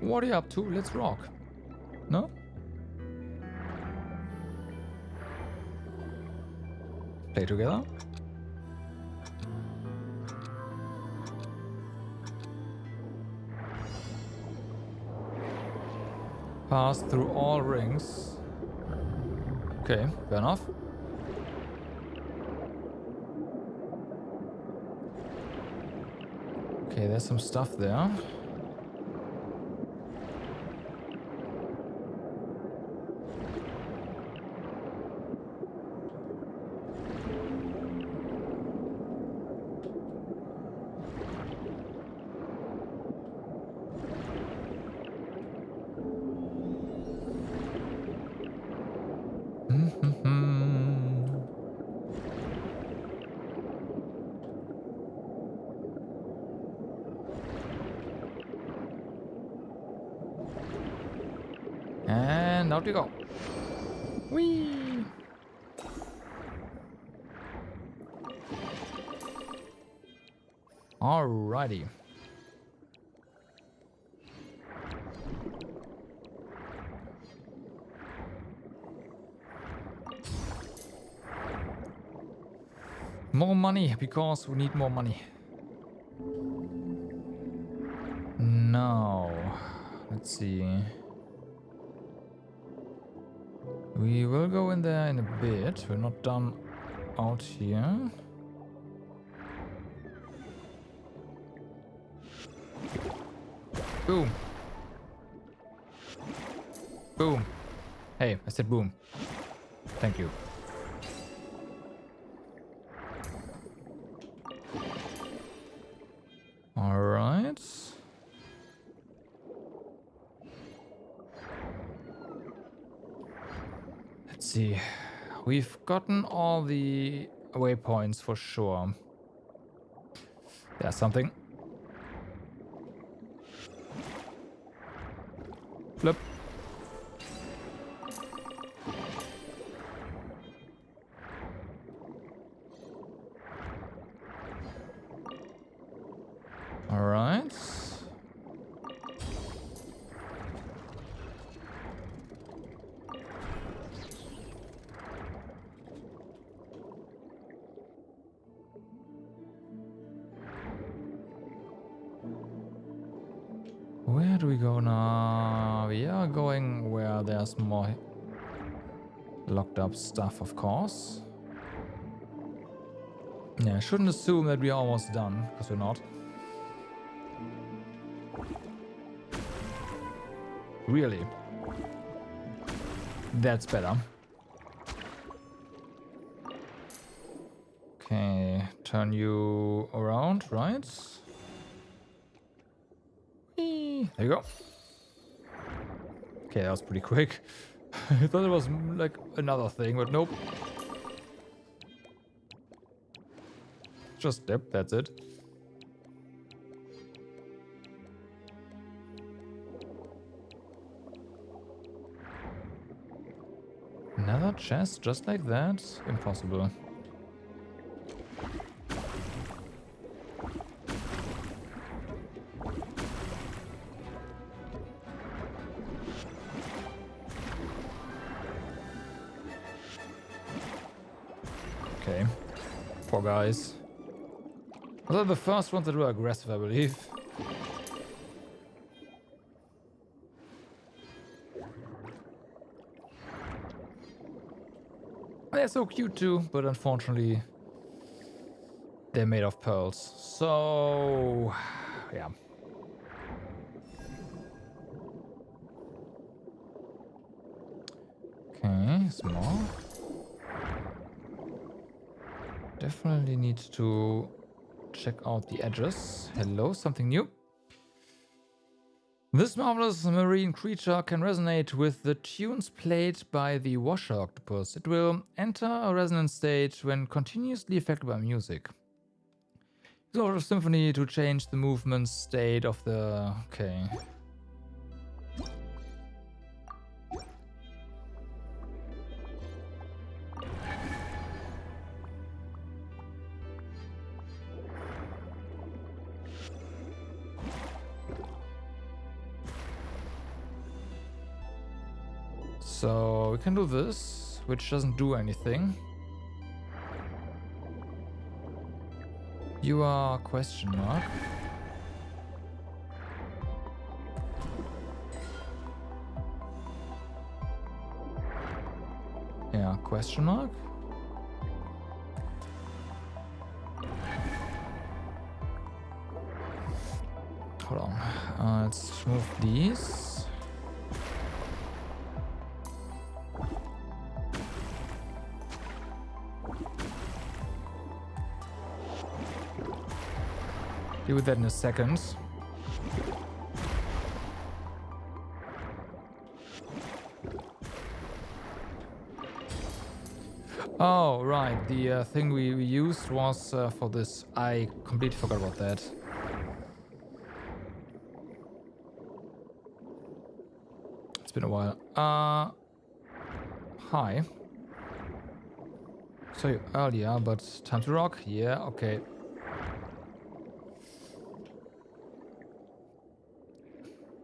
A: What are you up to? Let's rock. No? Play together? Pass through all rings. Okay, fair enough. Okay, there's some stuff there. And out you go. Whee! Alrighty. More money, because we need more money. Now, let's see. We will go in there in a bit. We're not done out here. Boom. Boom. Hey, I said boom. Thank you. All right. Let's see. We've gotten all the waypoints for sure. There's something. Flip. All right. Where do we go now? We are going where there's more locked up stuff, of course. Yeah, I shouldn't assume that we are almost done, because we're not. Really? That's better. Okay, turn you around, right? Whee! There you go. Okay, that was pretty quick. I thought it was like another thing, but nope. Just dip, that's it. Another chest just like that? Impossible. Okay. Poor guys. Those are the first ones that were aggressive, I believe. They're so cute too, but unfortunately they're made of pearls. So, yeah. Okay, some more. Definitely need to check out the edges. Hello, something new. This marvelous marine creature can resonate with the tunes played by the washer octopus. It will enter a resonant state when continuously affected by music. Use Order of Symphony to change the movement state of the... Okay. So we can do this, which doesn't do anything. You are question mark. Yeah, question mark. Hold on. Let's move these. Deal with that in a second. Oh, right. The thing we used was for this. I completely forgot about that. It's been a while. Hi. Saw you earlier, but time to rock? Yeah, okay.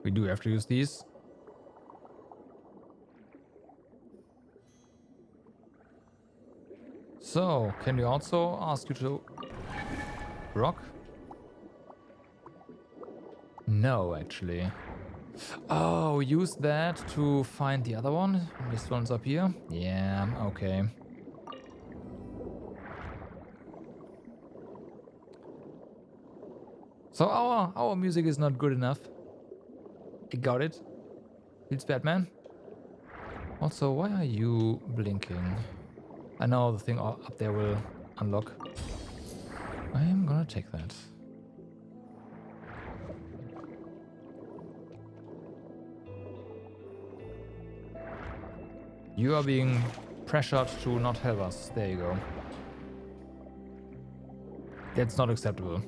A: We do have to use these. So, can we also ask you to rock? No, actually. Oh, use that to find the other one? This one's up here? Yeah, okay. So our music is not good enough. I got it. It's Batman. Also, why are you blinking? I know the thing up there will unlock. I am gonna take that. You are being pressured to not help us. There you go. That's not acceptable.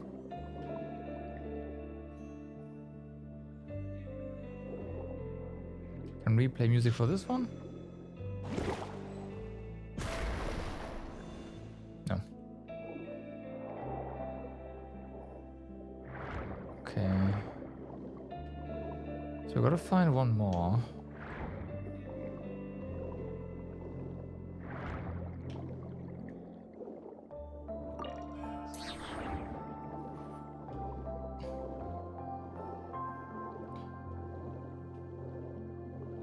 A: Can we play music for this one? No. Okay. So we gotta find one more.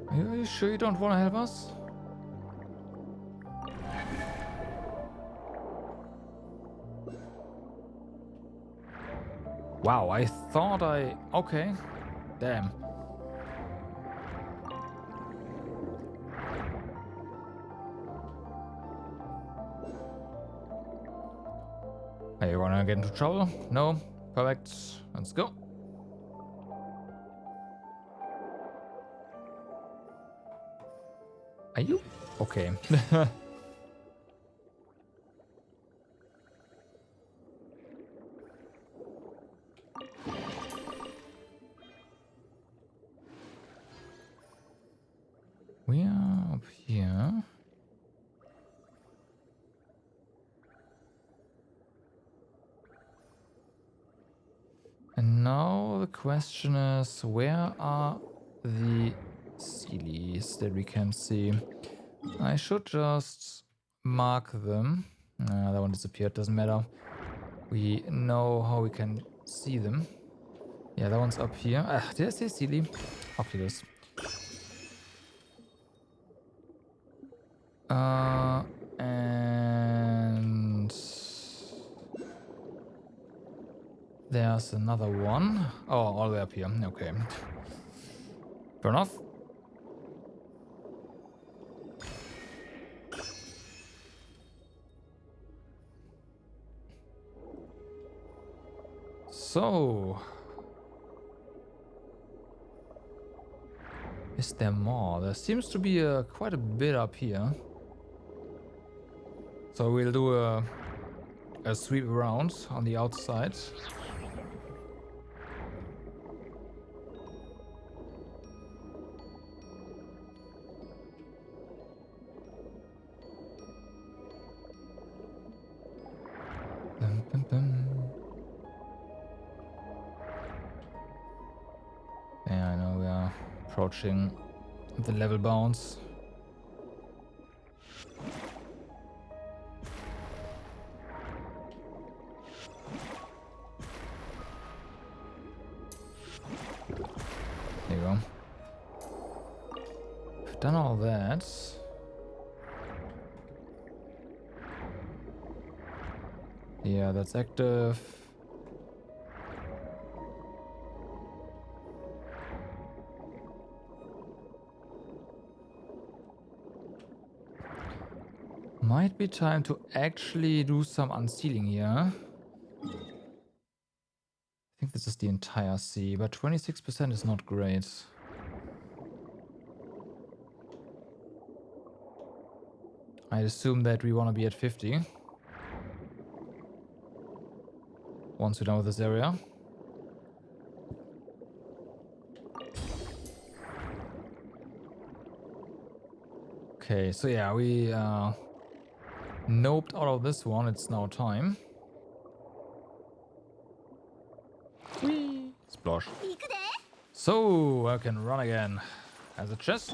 A: Are you sure you don't want to help us? Wow, I thought I... Okay. Damn. Are you gonna get into trouble? No? Perfect. Let's go. Are you? Okay. We are up here. And now the question is, where are the Sealies that we can see? I should just mark them. That one disappeared, doesn't matter. We know how we can see them. Yeah, that one's up here. Did I say Sealy? Oculus. And there's another one. Oh, all the way up here. Okay. Fair enough. So, is there more? There seems to be quite a bit up here. So we'll do a sweep around on the outside. Dum, dum, dum. Yeah, I know we are approaching the level bounds. There you go. We've done all that. Yeah, that's active. Might be time to actually do some unsealing here. I think this is the entire sea, but 26% is not great. I assume that we want to be at 50 once we're done with this area. Okay, so yeah, we noped out of this one. It's now time. Splosh. So I can run again. As a chest.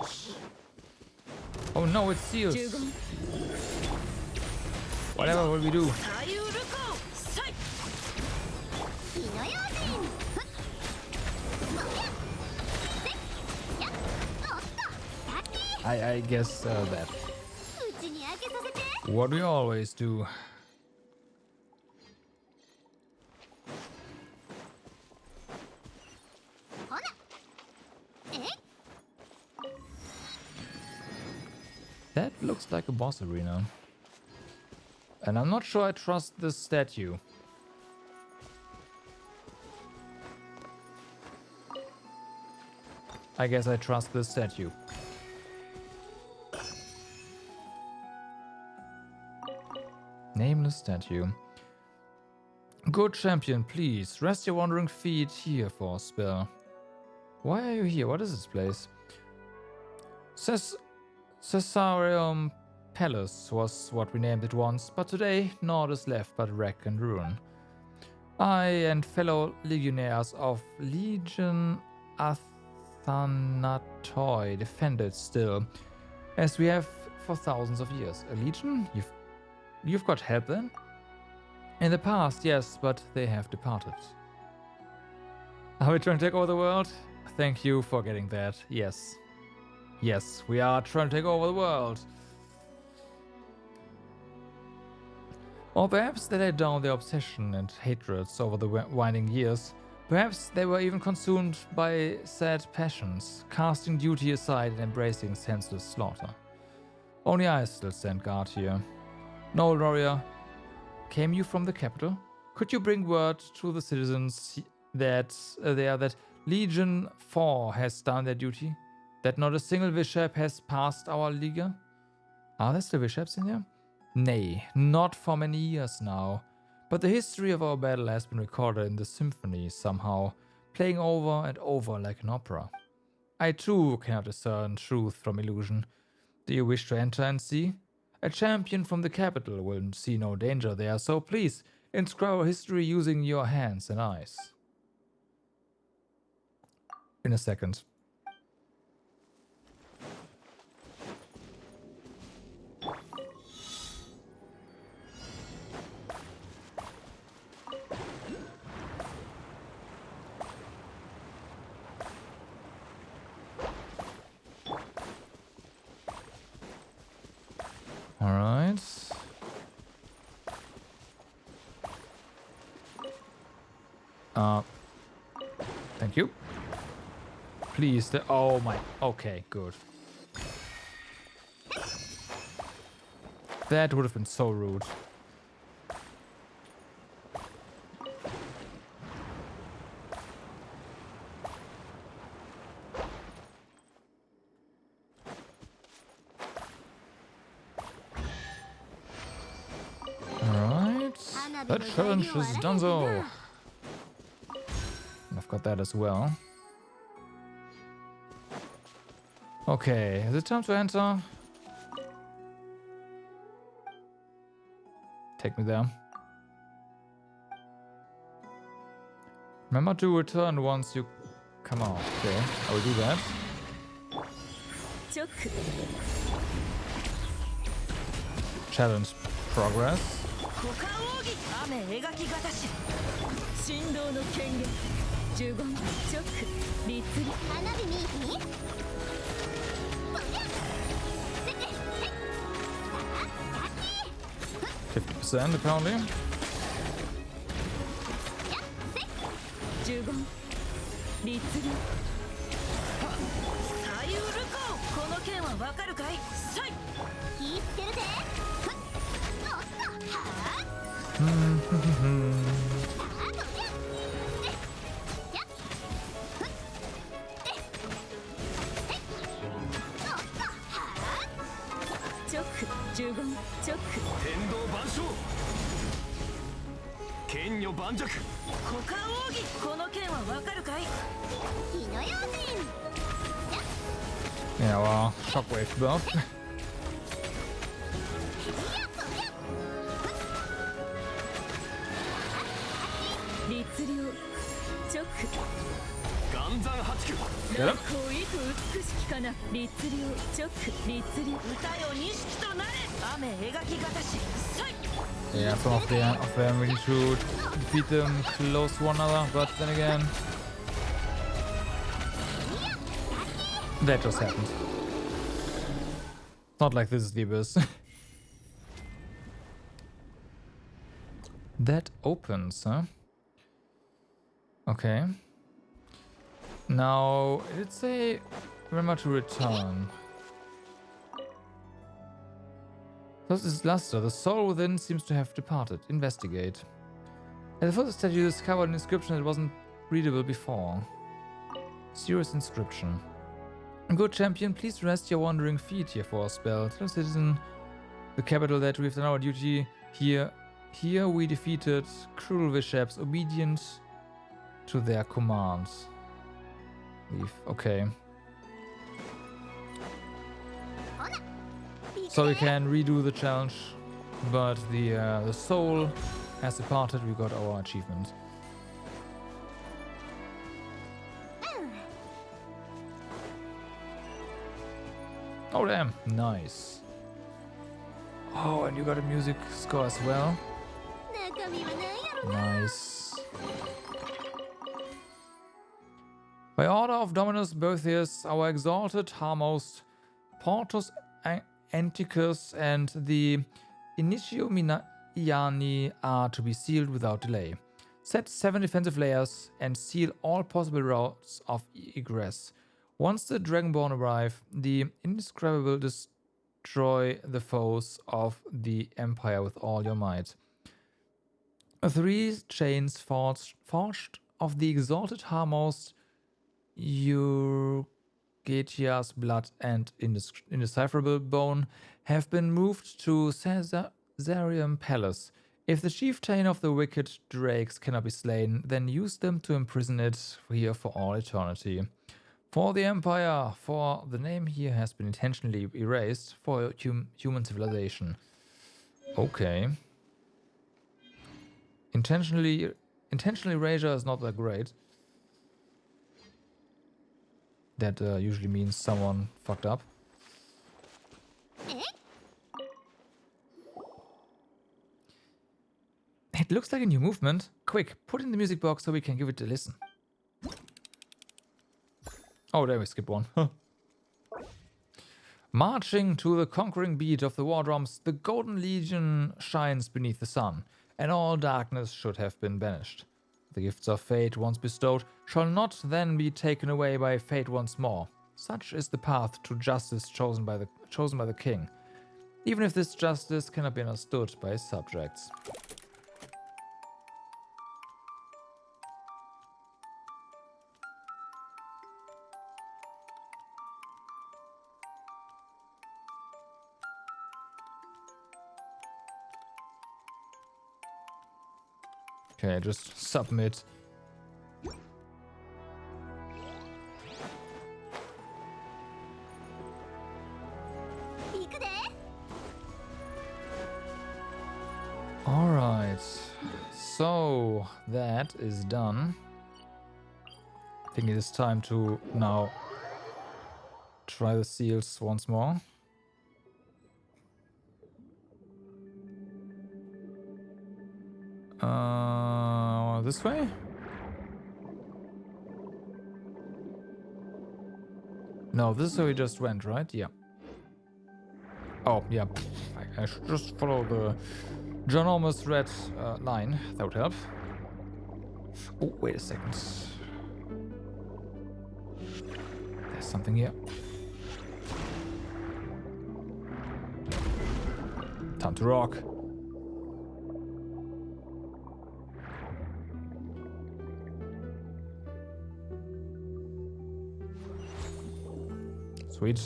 A: Oh no, it's seals. Whatever will we do? I guess that. What we always do. That looks like a boss arena. And I'm not sure I trust this statue. I guess I trust this statue. Nameless statue. Good champion, please rest your wandering feet here for a spell. Why are you here? What is this place? Caesarium Palace was what we named it once, but today naught is left but wreck and ruin. I and fellow legionnaires of Legion Athanatoi defend it still, as we have for thousands of years. A legion? You've got help then? In the past, yes, but they have departed. Are we trying to take over the world? Thank you for getting that. Yes. Yes, we are trying to take over the world. Or perhaps they laid down their obsession and hatreds over the winding years. Perhaps they were even consumed by sad passions, casting duty aside and embracing senseless slaughter. Only I still stand guard here. Noel warrior, came you from the capital? Could you bring word to the citizens that that Legion 4 has done their duty? That not a single bishop has passed our Liga? Are there still bishops in there? Nay, not for many years now. But the history of our battle has been recorded in the symphony somehow, playing over and over like an opera. I too cannot discern truth from illusion. Do you wish to enter and see? A champion from the capital will see no danger there, so please inscribe our history using your hands and eyes. In a second. All right. Thank you. Please, oh my, okay, good. That would have been so rude. That challenge is donezo. I've got that as well. Okay, is it time to enter? Take me there. Remember to return once you come out. Okay, I will do that. Challenge progress.
D: 雨描きがたし振動の権限呪言チョック律儀花火見に
A: 50% apparently.
D: 呪言律儀左右ルコこの剣はわかるかいさい気ぃつけるぜチョック呪言チョック
C: 天道万象剣女盤石
D: 股間奥義この剣はわかるかい火の用心
A: Yeah, well, shockwave buff.
D: 律令チョック
C: 岩山八九
A: Get him?
D: 恋と美しきかな律令チョック律令歌よ錦となれ雨描きがたしさい
A: Yeah, some of them really should defeat them close to one another, but then again, that just happened. Not like this is the abyss. That opens, huh? Okay. Now, let's say, remember to return. Thus is luster. The soul within seems to have departed. Investigate. At the foot of the statue, you discovered an inscription that wasn't readable before. Serious inscription. Good champion, please rest your wandering feet here for a spell. Tell citizen the capital that we've done our duty here. Here we defeated cruel bishops obedient to their commands. Leave. Okay. So we can redo the challenge, but the soul has departed. We got our achievement. Oh damn, nice. Oh, and you got a music score as well. Nice. By order of Dominus Boethius, our exalted Harmost, Portus Anticus, and the Initio Iani are to be sealed without delay. Set 7 defensive layers and seal all possible routes of egress. Once the Dragonborn arrive, the Indescribable destroy the foes of the Empire with all your might. 3 chains forged of the exalted Harmost, Urgetia's blood and indecipherable bone have been moved to Caesarium Palace. If the chieftain of the wicked drakes cannot be slain, then use them to imprison it here for all eternity. For the Empire, for the name here has been intentionally erased for human civilization. Okay. Intentionally erasure is not that great. That usually means someone fucked up. It looks like a new movement. Quick, put in the music box so we can give it a listen. Oh, there we skip one. Marching to the conquering beat of the war drums, the Golden Legion shines beneath the sun, and all darkness should have been banished. The gifts of fate once bestowed shall not then be taken away by fate once more. Such is the path to justice chosen by the king, even if this justice cannot be understood by his subjects. Okay, just submit. Alright, so that is done. I think it is time to now try the seals once more. This way? No, this is where we just went, right? Yeah. Oh, yeah. I should just follow the ginormous red line. That would help. Oh, wait a second. There's something here. Time to rock. Sweet.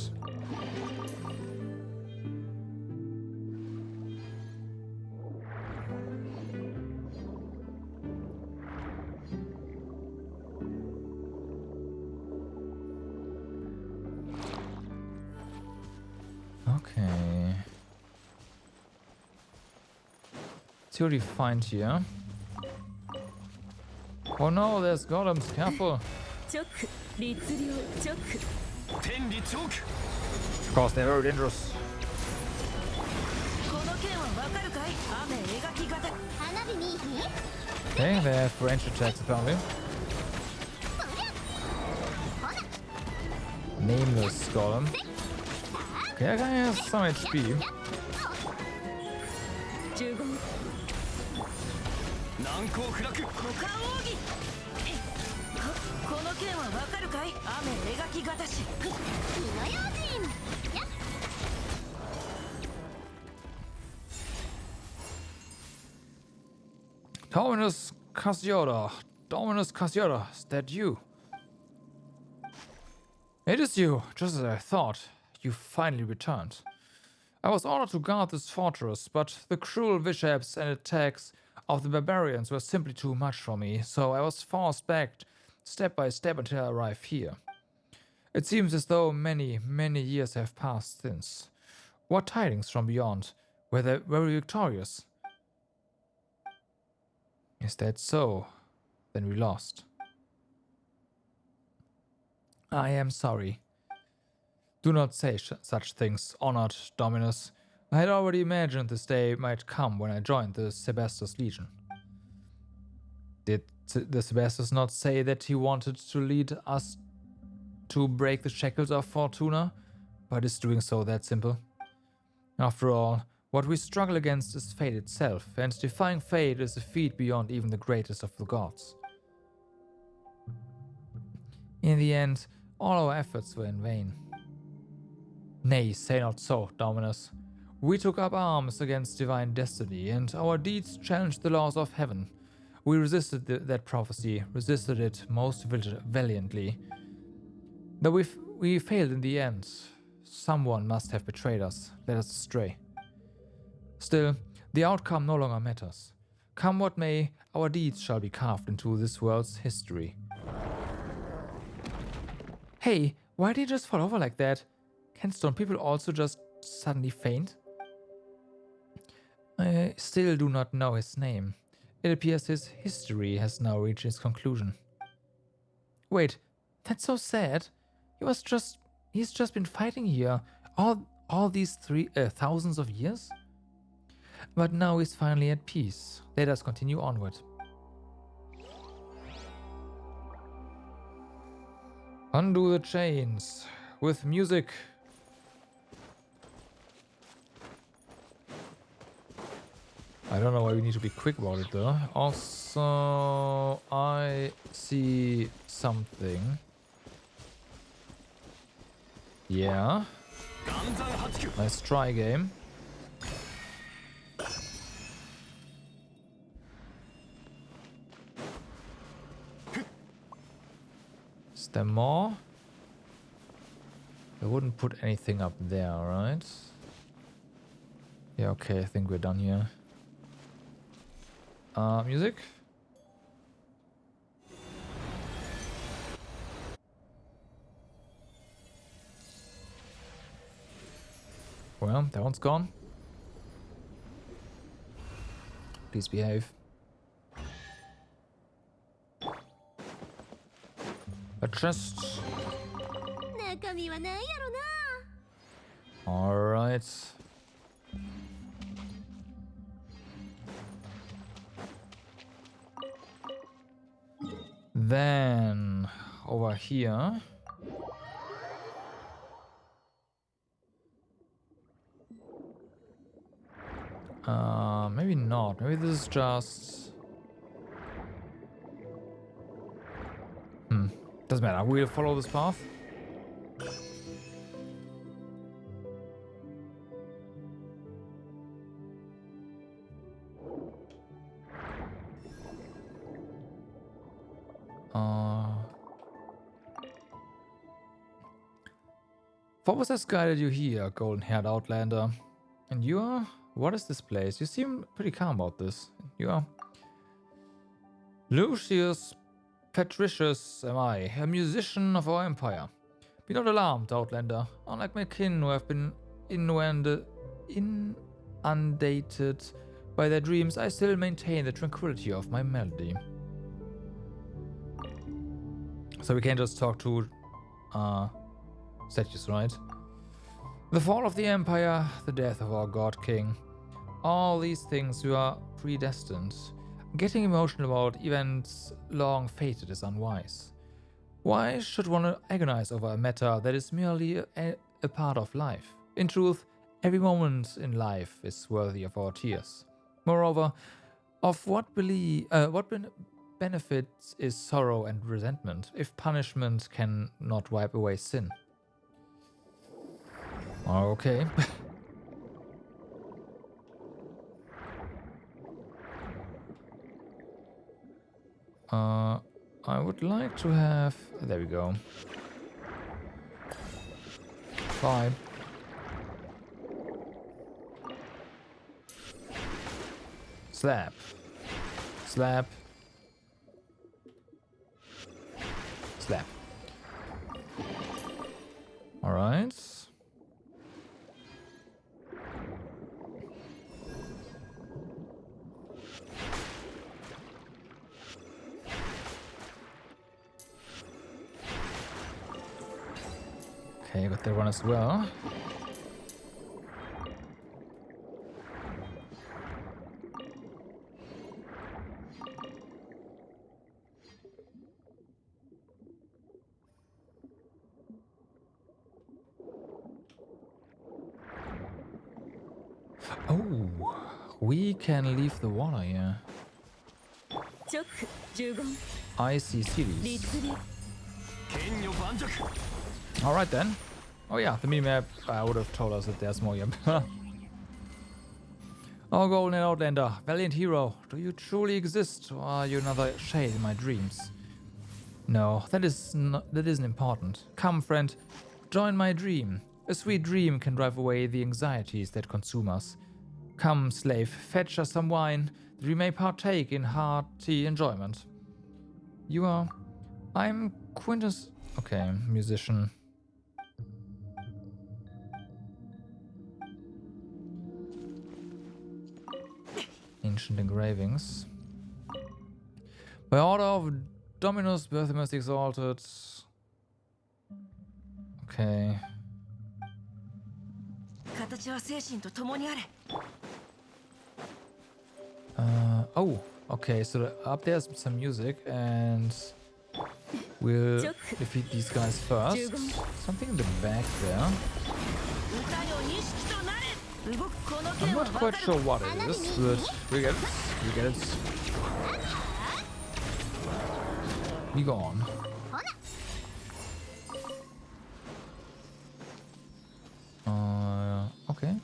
A: Okay. Let's see what we find here. Oh no, there's golems. Careful. Of course, they're very dangerous. Okay, they have range attacks apparently. Nameless golem. Okay, that guy has some HP. Dominus Cassiodor. Dominus Cassiodor, is that you? It is you, just as I thought. You finally returned. I was ordered to guard this fortress, but the cruel vishaps and attacks of the barbarians were simply too much for me, so I was forced back step by step until I arrived here. It seems as though many, many years have passed since. What tidings from beyond? Were they very victorious? Is that so? Then we lost. I am sorry. Do not say such things, honored Dominus. I had already imagined this day might come when I joined the Sebastus Legion. Did the Sebastus not say that he wanted to lead us to break the shackles of Fortuna? But is doing so that simple? After all, what we struggle against is fate itself, and defying fate is a feat beyond even the greatest of the gods. In the end, all our efforts were in vain. Nay, say not so, Dominus. We took up arms against divine destiny, and our deeds challenged the laws of heaven. We resisted that prophecy, resisted it most valiantly. Though we failed in the end, someone must have betrayed us, led us astray. Still, the outcome no longer matters. Come what may, our deeds shall be carved into this world's history. Hey, why did you just fall over like that? Can stone people also just suddenly faint? I still do not know his name. It appears his history has now reached its conclusion. Wait, that's so sad. He's just been fighting here all these thousands of years? But now he's finally at peace. Let us continue onward. Undo the chains with music. I don't know why we need to be quick about it though. Also, I see something. Yeah. Nice try game. Is there more? I wouldn't put anything up there, right? Yeah, okay, I think we're done here. Music? Well, that one's gone. Please behave. A chest.
B: 中身は何やろな。
A: Alright. Then over here. Maybe not. Maybe this is just... Doesn't matter. We'll follow this path. What was this guided you here, golden-haired outlander? And you are? What is this place? You seem pretty calm about this. You are? Lucius Patricius am I, a musician of our empire. Be not alarmed, outlander. Unlike my kin who have been inundated by their dreams, I still maintain the tranquility of my melody. So we can't just talk to statues, right? The fall of the empire, the death of our god king. All these things you are predestined. Getting emotional about events long fated is unwise. Why should one agonize over a matter that is merely a part of life? In truth, every moment in life is worthy of our tears. Moreover, of what benefits is sorrow and resentment if punishment cannot wipe away sin? Okay. I would like to have... There we go. Bye. Slap. Slap. Slap. Alright. Okay, got that one as well. Oh, we can leave the water here. I see cities. Alright then. Oh yeah, the minimap would have told us that there's more here. Oh, golden outlander, valiant hero, do you truly exist, or are you another shade in my dreams? No, that isn't important. Come, friend, join my dream. A sweet dream can drive away the anxieties that consume us. Come, slave, fetch us some wine, that we may partake in hearty enjoyment. You are... I'm Quintus... Okay, musician. Ancient engravings. By order of Dominus, birth most exalted. Okay. Oh, okay, so up there's some music and we'll defeat these guys first. Something in the back there. I'm not quite sure what it is, but we get it. We get it. Be gone. Okay.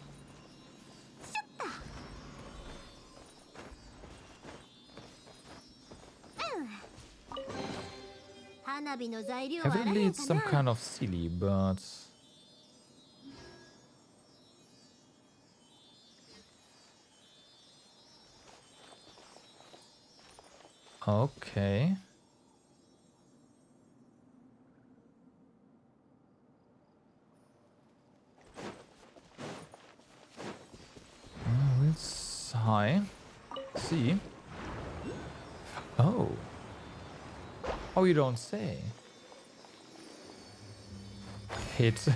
A: Evidently it's some kind of silly, but... Okay. high. See? Oh. Oh, you don't say. Hit.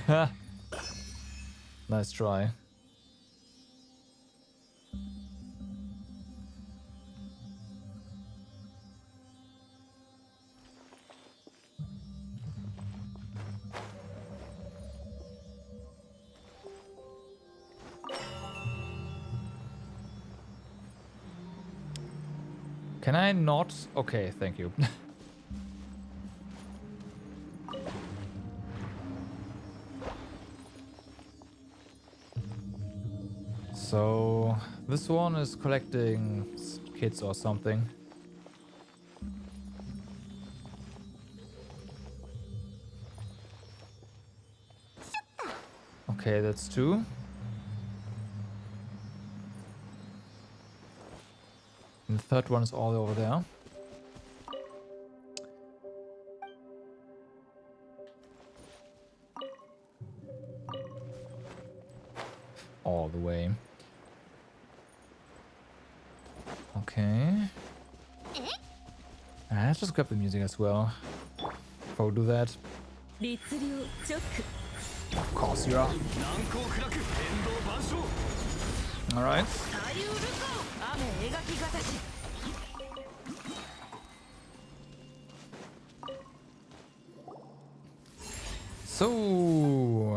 A: Nice try. Can I not? Okay, thank you. So, this one is collecting kids or something. Okay, that's 2. And the third one is all over there. All the way. Okay. Let's just grab the music as well. Before we do that. Of course you are. Alright. So,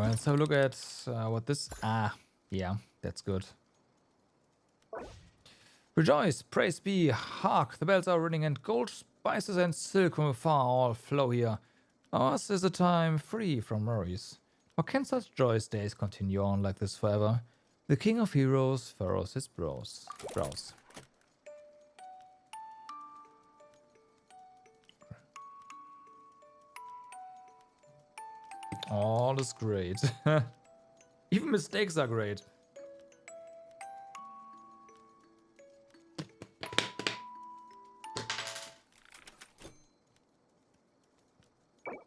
A: let's have a look at what this... yeah, that's good. Rejoice, praise be, hark, the bells are ringing and gold, spices and silk from afar all flow here. Ours is a time free from worries. Or can such joyous days continue on like this forever? The king of heroes furrows his brows. All is great. Even mistakes are great.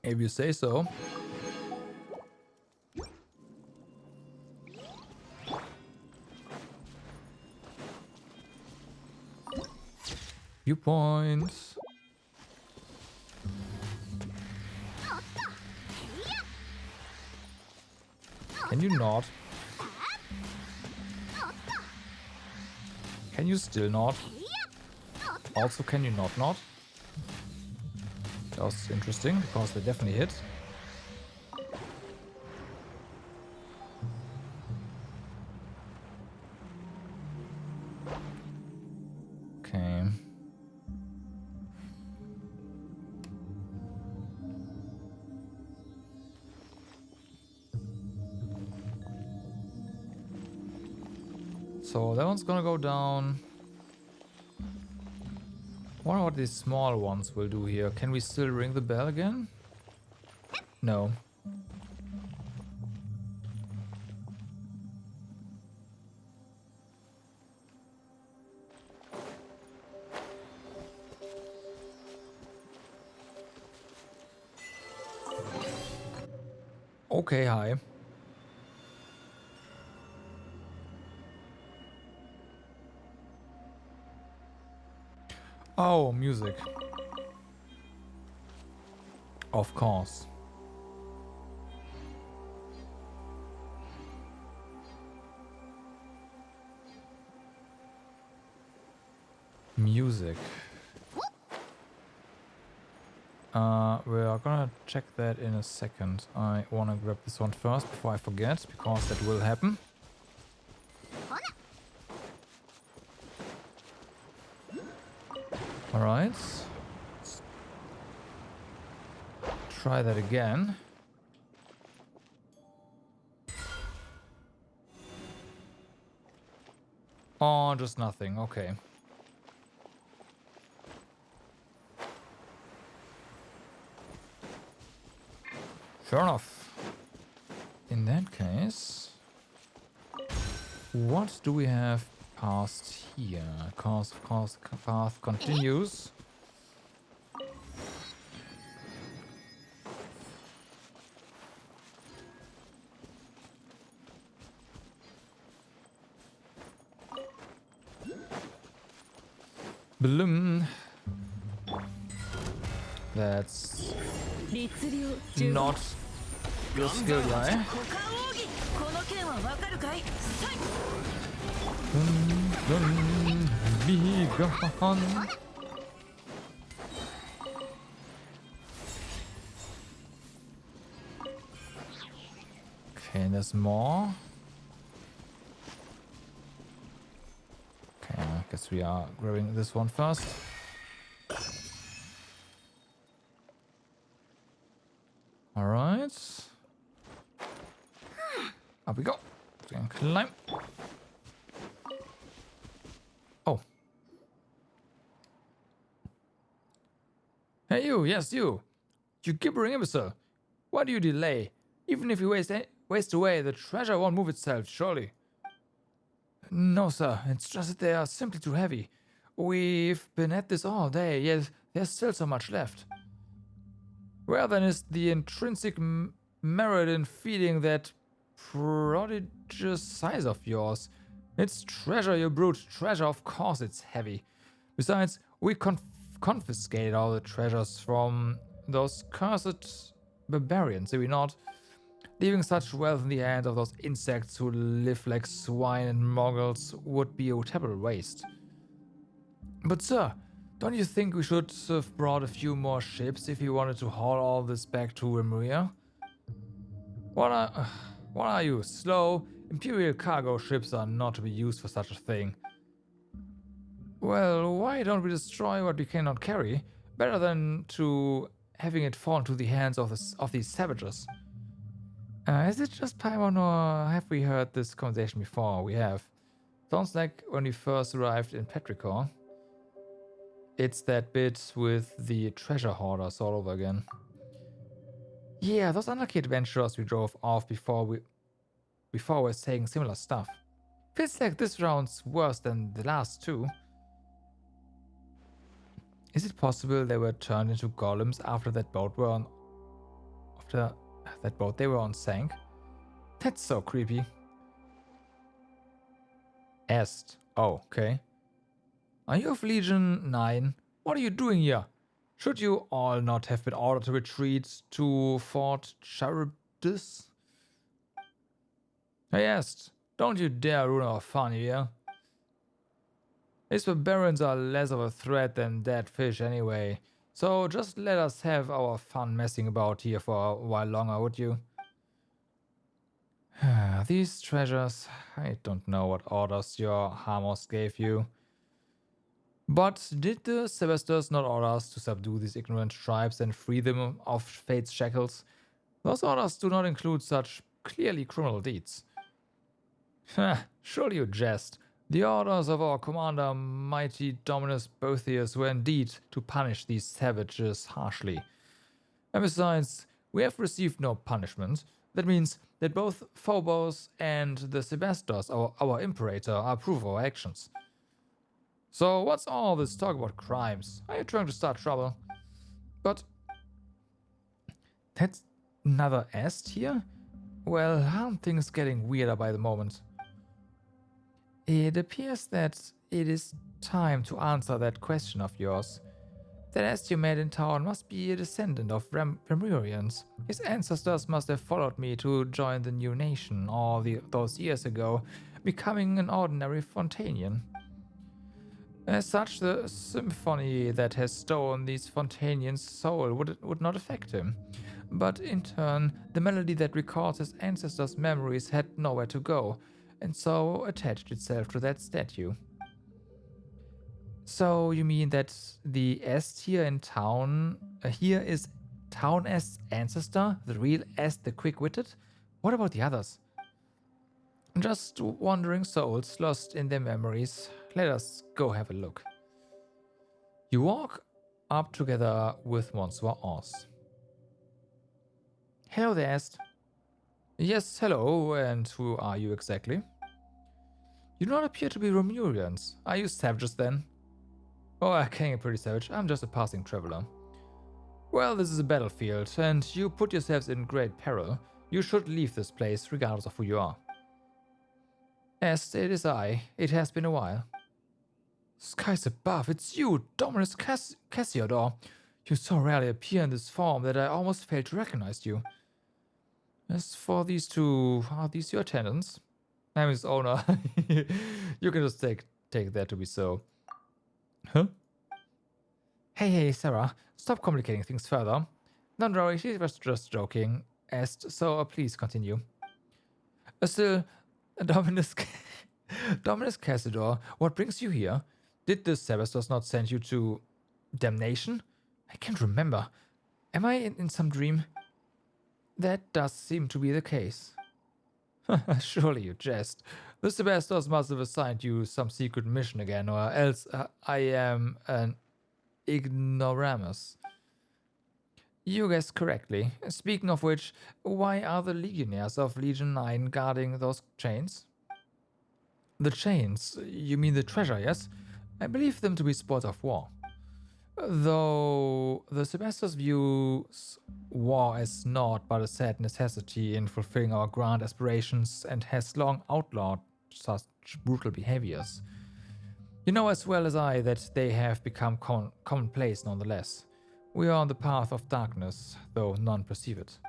A: If you say so. Viewpoint. Can you not? Can you still not? Also, can you not? That was interesting, because they definitely hit. Okay. So that one's gonna go down. I wonder what these small ones will do here. Can we still ring the bell again? No. Okay, hi. Oh, music. Of course. Music. We are gonna check that in a second. I wanna grab this one first before I forget, because that will happen. Alright. Let's try that again. Oh, just nothing. Okay. Fair enough. In that case, what do we have past here? Course path continues. Bloom. That's
B: 律令十分
A: not your skill guy.
B: 股間奥義この件はわかるかいさい
A: Be gone. Okay, there's more. Okay, I guess we are grabbing this one first. Alright. Up we go. We can climb. Oh. Hey you, yes you. You gibbering imbecile. Why do you delay? Even if you waste away, the treasure won't move itself, surely. No, sir. It's just that they are simply too heavy. We've been at this all day, yet there's still so much left. Where then is the intrinsic merit in feeding that prodigious size of yours? It's treasure, you brute. Treasure, of course it's heavy. Besides, we confiscated all the treasures from those cursed barbarians, did we not? Leaving such wealth in the hands of those insects who live like swine and moguls would be a terrible waste. But sir, don't you think we should have brought a few more ships if we wanted to haul all this back to Remuria? What are you, slow? Imperial cargo ships are not to be used for such a thing. Well, why don't we destroy what we cannot carry? Better than to having it fall into the hands of these savages. Is it just Paimon, or have we heard this conversation before? We have. Sounds like when we first arrived in Petrichor. It's that bit with the treasure hoarders all over again. Yeah, those unlucky adventurers we drove off before we're saying similar stuff. Feels like this round's worse than the last two. Is it possible they were turned into golems after that boat they were on sank? That's so creepy. Est. Oh, okay. Are you of Legion 9? What are you doing here? Should you all not have been ordered to retreat to Fort Charybdis? Hey Est, don't you dare ruin our fun here. These barbarians are less of a threat than dead fish anyway, so just let us have our fun messing about here for a while longer, would you? These treasures, I don't know what orders your Hamos gave you. But did the Sebasters not order us to subdue these ignorant tribes and free them of fate's shackles? Those orders do not include such clearly criminal deeds. Surely you jest. The orders of our commander, mighty Dominus Boethius, were indeed to punish these savages harshly. And besides, we have received no punishment. That means that both Phobos and the Sebasters, our imperator, approve of our actions. So what's all this talk about crimes? Are you trying to start trouble? But that's another Est here? Well, aren't things getting weirder by the moment? It appears that it is time to answer that question of yours. That Est you met in town must be a descendant of Remurians. His ancestors must have followed me to join the new nation all those years ago, becoming an ordinary Fontanian. As such, the symphony that has stolen these Fontanians' soul would not affect him. But in turn, the melody that records his ancestors' memories had nowhere to go, and so attached itself to that statue. So you mean that the Est here in town, here is Town Est's ancestor, the real Est the quick-witted? What about the others? Just wandering souls lost in their memories. Let us go have a look. You walk up together with Monsieur Oz. Hello there, Est. Yes, hello, and who are you exactly? You do not appear to be Romurians. Are you savages then? Oh, I can't get pretty savage. I'm just a passing traveler. Well, this is a battlefield, and you put yourselves in great peril. You should leave this place, regardless of who you are. Est, it is I. It has been a while. Skies above, it's you, Dominus Cassiodor. You so rarely appear in this form that I almost failed to recognize you. As for these two, are these your attendants? I'm his owner. You can just take that to be so. Huh? Hey, Sarah, stop complicating things further. Don't worry, she was just joking. So please continue. Still, Dominus Cassiodor, what brings you here? Did the Sebastos not send you to damnation? I can't remember. Am I in some dream? That does seem to be the case. Surely you jest. The Sebastos must have assigned you some secret mission again, or else I am an ignoramus. You guessed correctly. Speaking of which, why are the Legionnaires of Legion 9 guarding those chains? The chains? You mean the treasure, yes? I believe them to be spoils of war. Though the Sebastos views war as naught but a sad necessity in fulfilling our grand aspirations and has long outlawed such brutal behaviors. You know as well as I that they have become commonplace nonetheless. We are on the path of darkness, though none perceive it.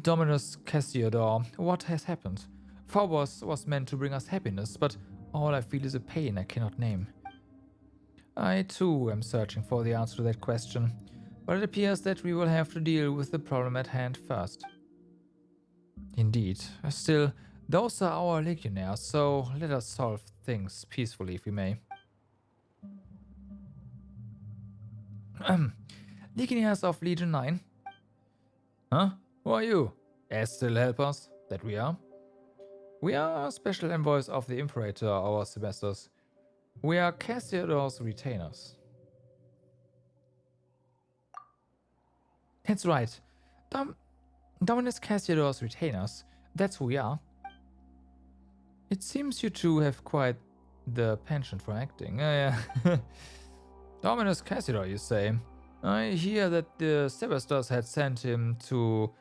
A: Dominus Cassiodor, what has happened? Phobos was meant to bring us happiness, but all I feel is a pain I cannot name. I too am searching for the answer to that question, but it appears that we will have to deal with the problem at hand first. Indeed. Still, those are our legionnaires, so let us solve things peacefully if we may. Legionnaires of Legion 9? Huh? Who are you? Still helpers? That we are? We are special envoys of the Imperator, our Sebastos. We are Cassiodor's retainers. That's right. Dominus Cassiodor's retainers. That's who we are. It seems you two have quite the penchant for acting. Yeah. Dominus Cassiodor, you say? I hear that the Sebastos had sent him to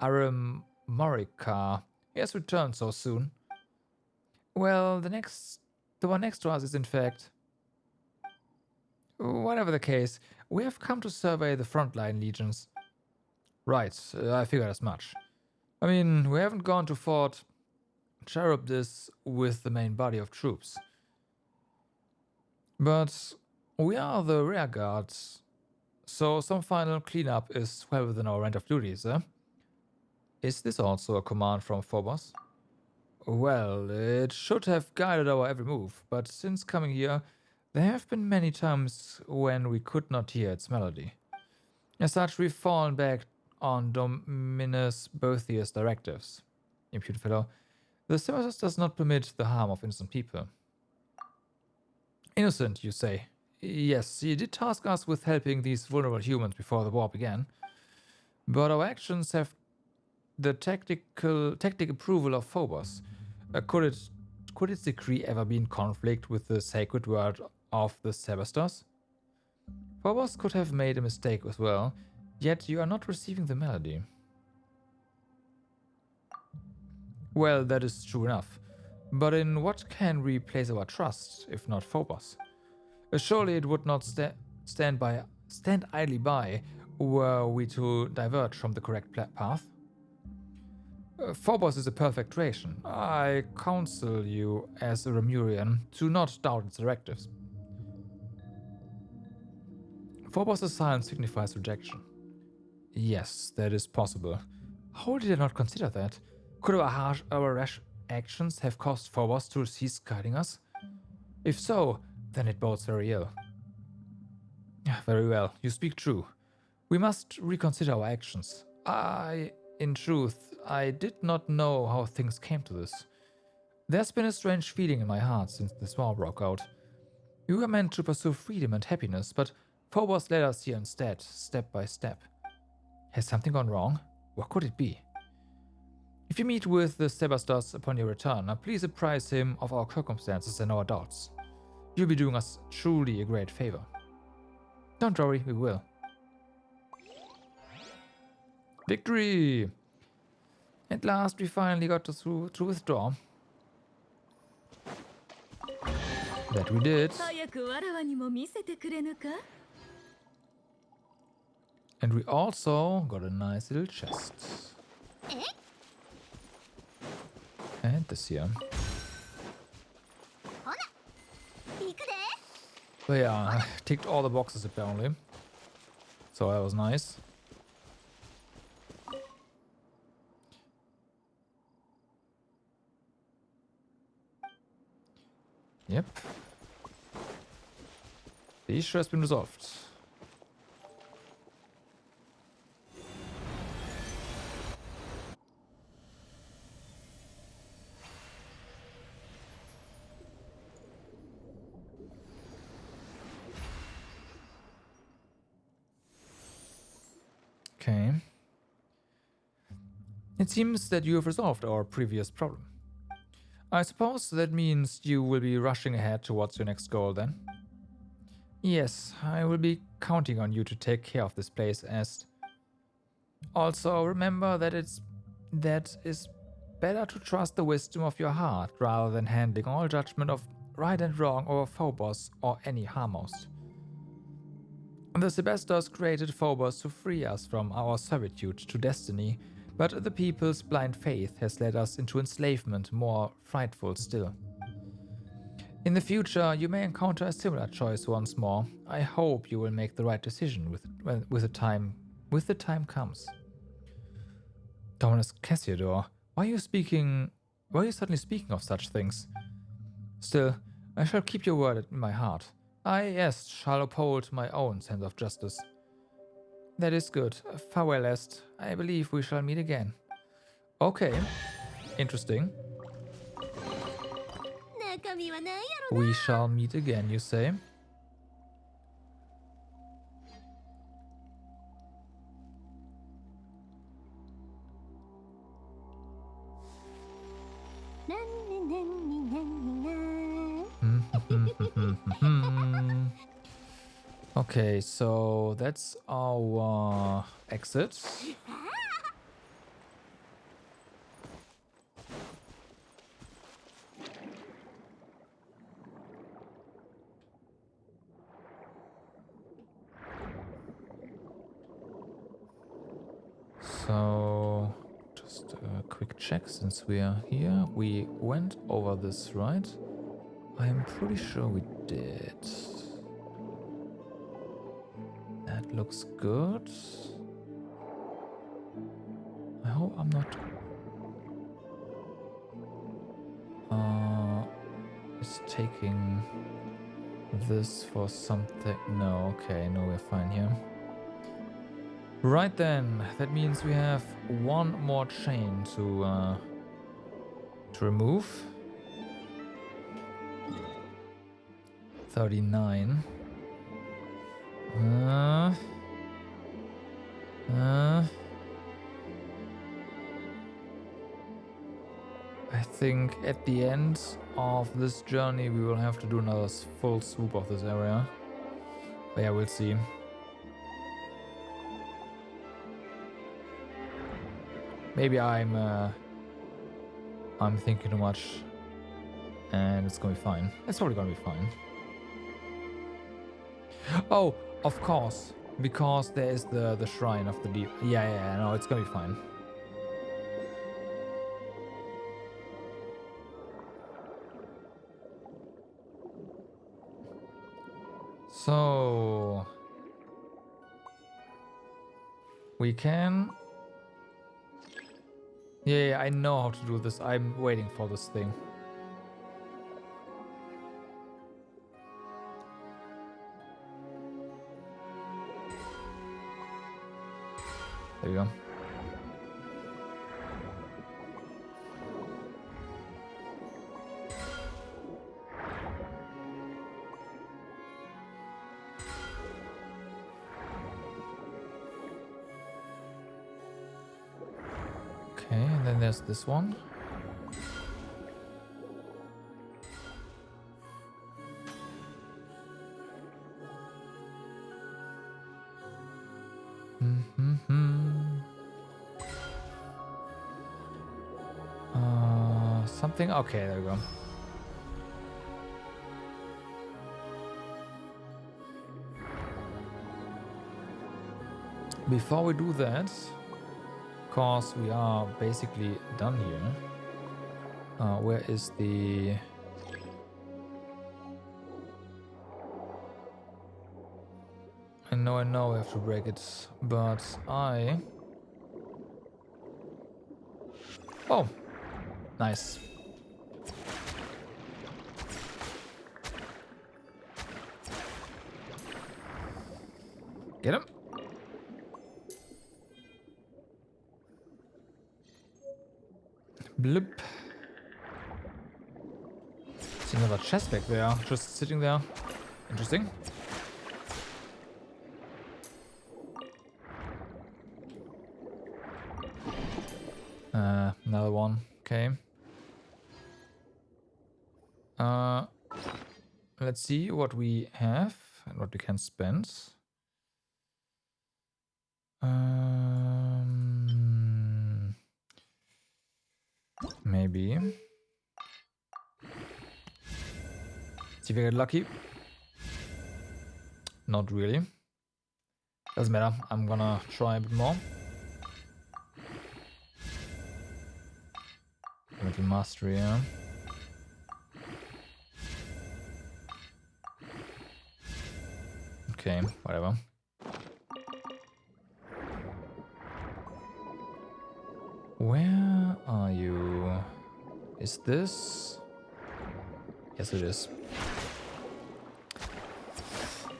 A: Aramorica. He has returned so soon. Well, the one next to us is in fact... Whatever the case, we have come to survey the frontline legions. Right, I figured as much. I mean, we haven't gone to Fort Charybdis with the main body of troops. But we are the rear guards, so some final cleanup is well within our range of duties, eh? Is this also a command from Phobos? Well, it should have guided our every move, but since coming here, there have been many times when we could not hear its melody. As such, we've fallen back on Dominus Boethius' directives. Impudent fellow. The Sebastos does not permit the harm of innocent people. Innocent, you say? Yes, he did task us with helping these vulnerable humans before the war began. But our actions have the tactic approval of Phobos. Could its decree ever be in conflict with the sacred word of the Sebastos? Phobos could have made a mistake as well, yet you are not receiving the melody. Well, that is true enough. But in what can we place our trust, if not Phobos? Surely it would not stand idly by were we to diverge from the correct path. Phobos is a perfect creation. I counsel you, as a Remurian, to not doubt its directives. Phobos' silence signifies rejection. Yes, that is possible. How did I not consider that? Could our rash actions have caused Phobos to cease guiding us? If so, then it bodes very ill. Very well, you speak true. We must reconsider our actions. In truth, I did not know how things came to this. There's been a strange feeling in my heart since this war broke out. We were meant to pursue freedom and happiness, but Phobos led us here instead, step by step. Has something gone wrong? What could it be? If you meet with the Sebastos upon your return, please apprise him of our circumstances and our doubts. You'll be doing us truly a great favor. Don't worry, we will. Victory! At last we finally got to withdraw. That we did.
F: 早くわらわにも見せてくれぬか
A: And we also got a nice little chest. And this here. But yeah, I ticked all the boxes apparently. So that was nice. Yep. The issue has been resolved. Okay. It seems that you have resolved our previous problem. I suppose that means you will be rushing ahead towards your next goal then? Yes, I will be counting on you to take care of this place as... Also, remember that is better to trust the wisdom of your heart rather than handing all judgment of right and wrong over Phobos or any Harmos. The Sebastos created Phobos to free us from our servitude to destiny, but the people's blind faith has led us into enslavement more frightful still. In the future, you may encounter a similar choice once more. I hope you will make the right decision with the time comes. Dominus Cassiodor, why are you suddenly speaking of such things? Still, I shall keep your word in my heart. I, yes, shall uphold my own sense of justice. That is good. Farewell, Est. I believe we shall meet again. Okay. Interesting. We shall meet again, you say? Okay, so that's our exit. So, just a quick check since we are here. We went over this, right? I'm pretty sure we did. That looks good. I hope I'm not... is taking this for something... No, okay, no, we're fine here. Right then, that means we have one more chain to remove. 39. I think at the end of this journey we will have to do another full swoop of this area. But yeah, we'll see. Maybe I'm thinking too much and it's gonna be fine. It's probably gonna be fine. Oh, of course, because there is the shrine of the deep. Yeah, no, it's gonna be fine. So we can. Yeah, I know how to do this. I'm waiting for this thing. There you go. Okay, and then there's this one. Something. Okay, there we go. Before we do that, cause we are basically done here. Where is the... I know we have to break it, but I... Oh, nice. Get him. Blip. See another chest back there, just sitting there. Interesting. Another one. Okay. Let's see what we have and what we can spend. Maybe. See if I get lucky. Not really. Doesn't matter. I'm gonna try a bit more. Little mastery, yeah. Okay, whatever. Where are you? Is this? Yes, it is.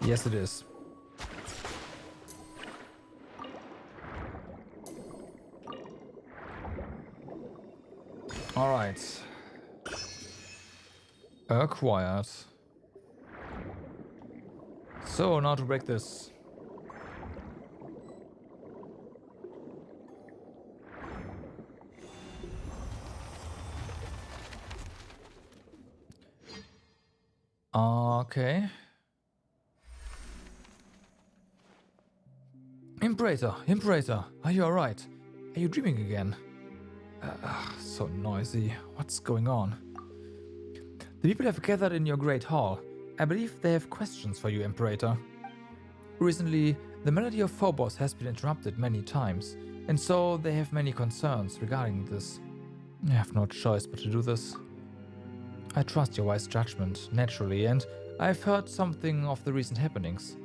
A: Yes, it is. All right. Acquired. So now to break this. Okay. Imperator, are you alright? Are you dreaming again? So noisy. What's going on? The people have gathered in your great hall. I believe they have questions for you, Imperator. Recently, the melody of Phobos has been interrupted many times, and so they have many concerns regarding this. I have no choice but to do this. I trust your wise judgment, naturally, and I've heard something of the recent happenings.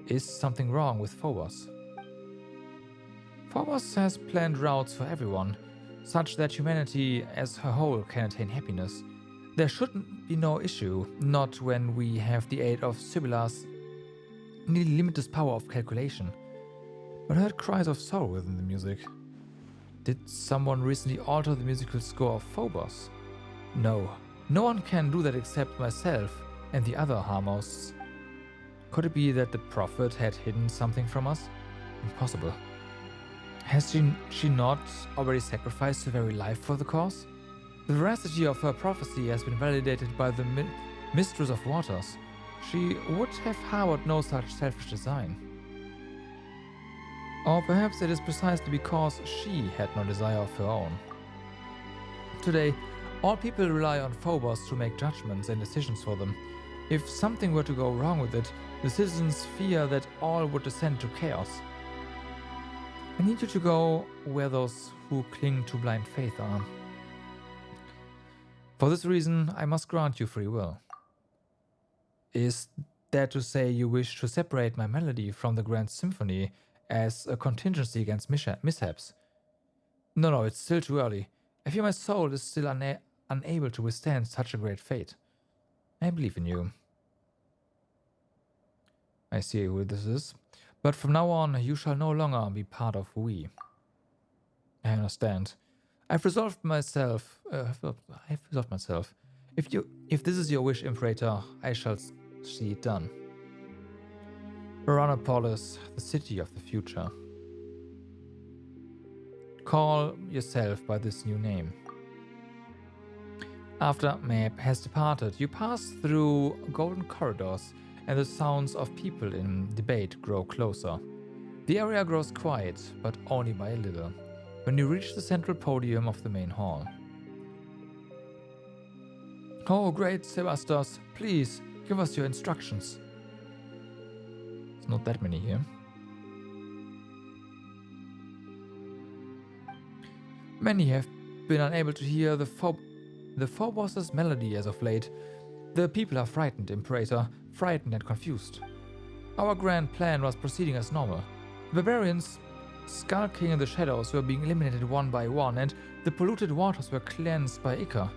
A: Is something wrong with Phobos? Phobos has planned routes for everyone, such that humanity as a whole can attain happiness. There shouldn't be no issue, not when we have the aid of Sibylla's nearly limitless power of calculation. But I heard cries of sorrow within the music. Did someone recently alter the musical score of Phobos? No. No one can do that except myself and the other Harmosts. Could it be that the prophet had hidden something from us? Impossible. Has she not already sacrificed her very life for the cause? The veracity of her prophecy has been validated by the Mistress of Waters. She would have harbored no such selfish design. Or perhaps it is precisely because she had no desire of her own. Today, all people rely on Phobos to make judgments and decisions for them. If something were to go wrong with it, the citizens fear that all would descend to chaos. I need you to go where those who cling to blind faith are. For this reason, I must grant you free will. Is that to say you wish to separate my melody from the grand symphony as a contingency against mishaps? No, it's still too early. I fear my soul is still unable to withstand such a great fate. I believe in you. I see who this is. But from now on, you shall no longer be part of we. I understand. I've resolved myself. If this is your wish, Imperator, I shall see it done. Veranopolis, the city of the future. Call yourself by this new name. After Map has departed, you pass through golden corridors, and the sounds of people in debate grow closer. The area grows quiet, but only by a little, when you reach the central podium of the main hall. Oh, great Sebastos, please, give us your instructions. There's not that many here. Many have been unable to hear the Phobos' melody as of late. The people are frightened, Imperator, frightened and confused. Our grand plan was proceeding as normal. The barbarians skulking in the shadows were being eliminated one by one, and the polluted waters were cleansed by Ica.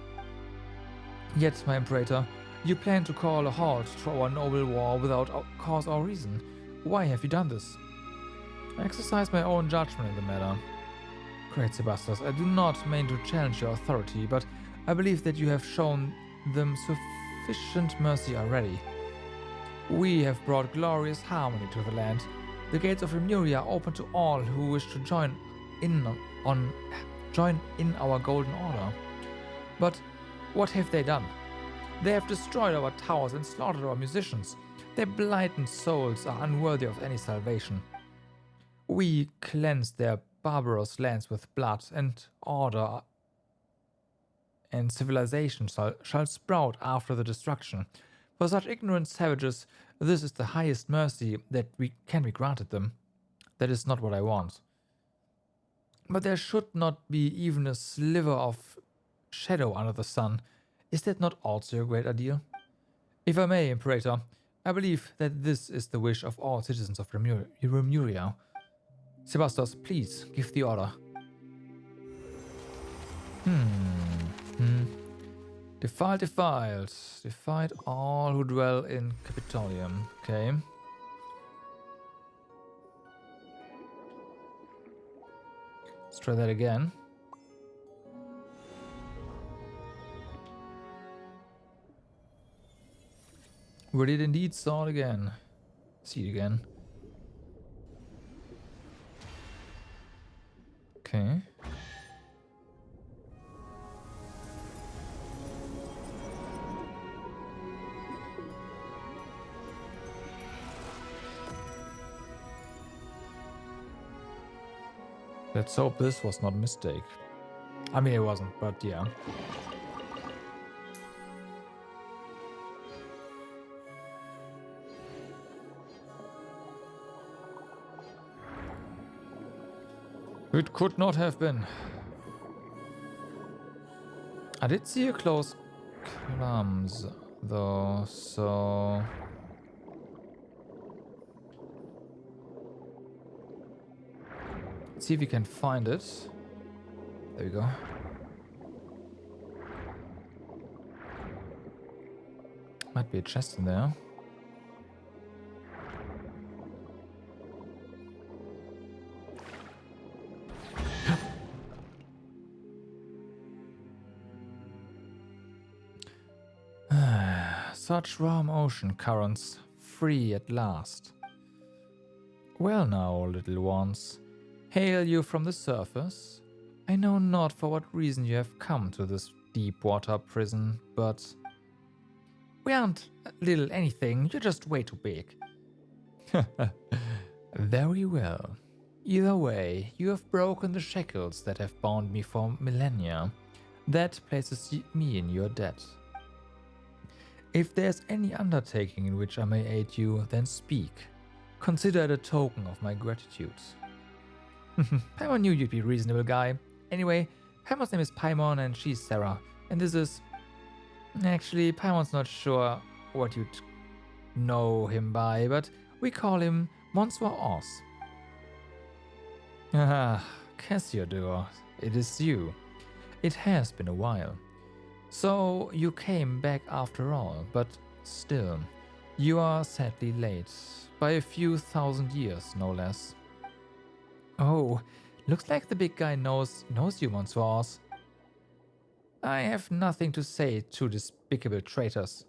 A: Yet, my Imperator, you plan to call a halt to our noble war without cause or reason. Why have you done this? I exercise my own judgment in the matter. Great Sebastos, I do not mean to challenge your authority, but I believe that you have shown them sufficient mercy already. We have brought glorious harmony to the land. The gates of Remuria are open to all who wish to join in our golden order. But what have they done? They have destroyed our towers and slaughtered our musicians. Their blighted souls are unworthy of any salvation. We cleansed their barbarous lands with blood, and order and civilization shall sprout after the destruction. For such ignorant savages, this is the highest mercy that can be granted them. That is not what I want. But there should not be even a sliver of shadow under the sun. Is that not also a great ideal? If I may, Imperator, I believe that this is the wish of all citizens of Remuria. Sebastos, please give the order. Defiled. Defied all who dwell in Capitolium. Okay. Let's try that again. We did indeed saw it again. See it again. Okay. Let's hope this was not a mistake. I mean, it wasn't, but yeah. It could not have been. I did see a close clumps, though, so... Let's see if we can find it. There we go. Might be a chest in there. Such warm ocean currents, free at last. Well now, little ones, hail you from the surface. I know not for what reason you have come to this deep water prison, but we aren't little anything, you're just way too big. Very well. Either way, you have broken the shackles that have bound me for millennia. That places me in your debt. If there's any undertaking in which I may aid you, then speak. Consider it a token of my gratitude. Paimon knew you'd be a reasonable guy. Anyway, Paimon's name is Paimon and she's Sarah. And this is... Actually, Paimon's not sure what you'd know him by, but we call him Monsieur Oz. Ah, Cassiodor, it is you. It has been a while. So you came back after all, but still, you are sadly late, by a few thousand years, no less. Oh, looks like the big guy knows you, Monsieur Oz. I have nothing to say to despicable traitors.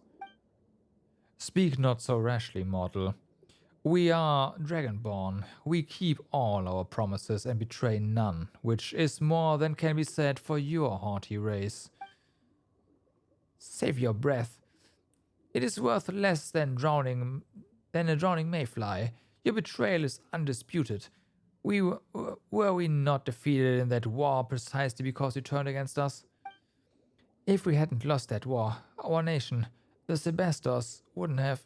A: Speak not so rashly, mortal. We are Dragonborn. We keep all our promises and betray none, which is more than can be said for your haughty race. Save your breath. It is worth less than a drowning mayfly. Your betrayal is undisputed. Were we not defeated in that war precisely because you turned against us? If we hadn't lost that war, our nation, the Sebastos, wouldn't have...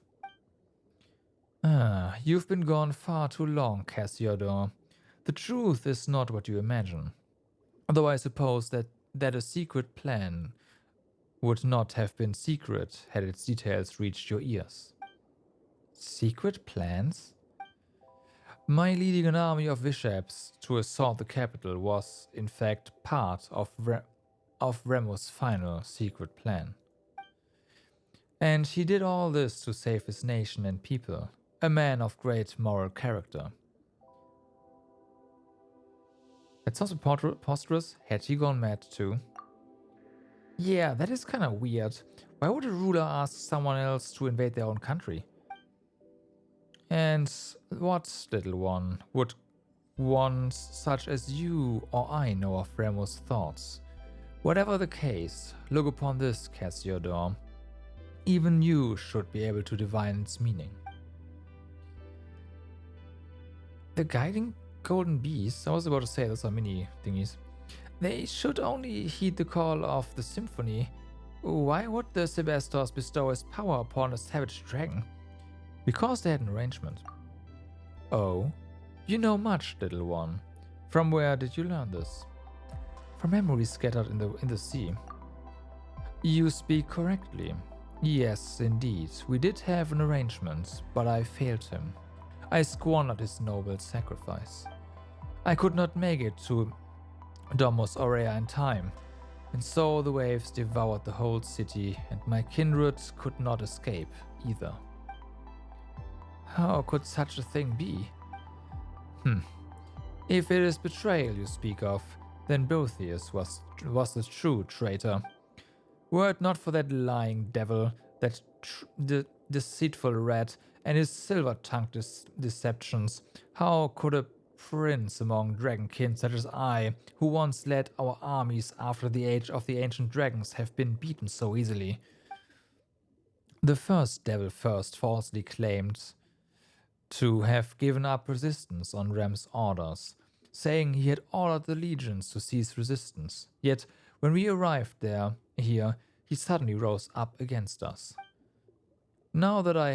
A: Ah, you've been gone far too long, Cassiodor. The truth is not what you imagine. Though I suppose that a secret plan would not have been secret had its details reached your ears. Secret plans? My leading an army of Vishaps to assault the capital was, in fact, part of Remus' final secret plan. And he did all this to save his nation and people, a man of great moral character. That sounds preposterous. Had he gone mad too? Yeah, that is kind of weird. Why would a ruler ask someone else to invade their own country? And what, little one, would one such as you or I know of Remus' thoughts? Whatever the case, look upon this, Cassiodor. Even you should be able to divine its meaning. The guiding golden bees, I was about to say those are mini thingies. They should only heed the call of the symphony. Why would the Sebastos bestow his power upon a savage dragon? Because they had an arrangement. Oh, you know much, little one. From where did you learn this? From memories scattered in the sea. You speak correctly. Yes, indeed, we did have an arrangement, but I failed him. I squandered his noble sacrifice. I could not make it to Domus Aurea in time, and so the waves devoured the whole city, and my kindred could not escape either. How could such a thing be? If it is betrayal you speak of, then Boethius was the true traitor. Were it not for that lying devil, that deceitful rat, and his silver-tongued deceptions, how could a prince among dragonkin such as I, who once led our armies after the age of the ancient dragons, have been beaten so easily? The first devil first falsely claimed to have given up resistance on Rem's orders, saying he had ordered the legions to cease resistance. Yet, when we arrived here, he suddenly rose up against us. Now that I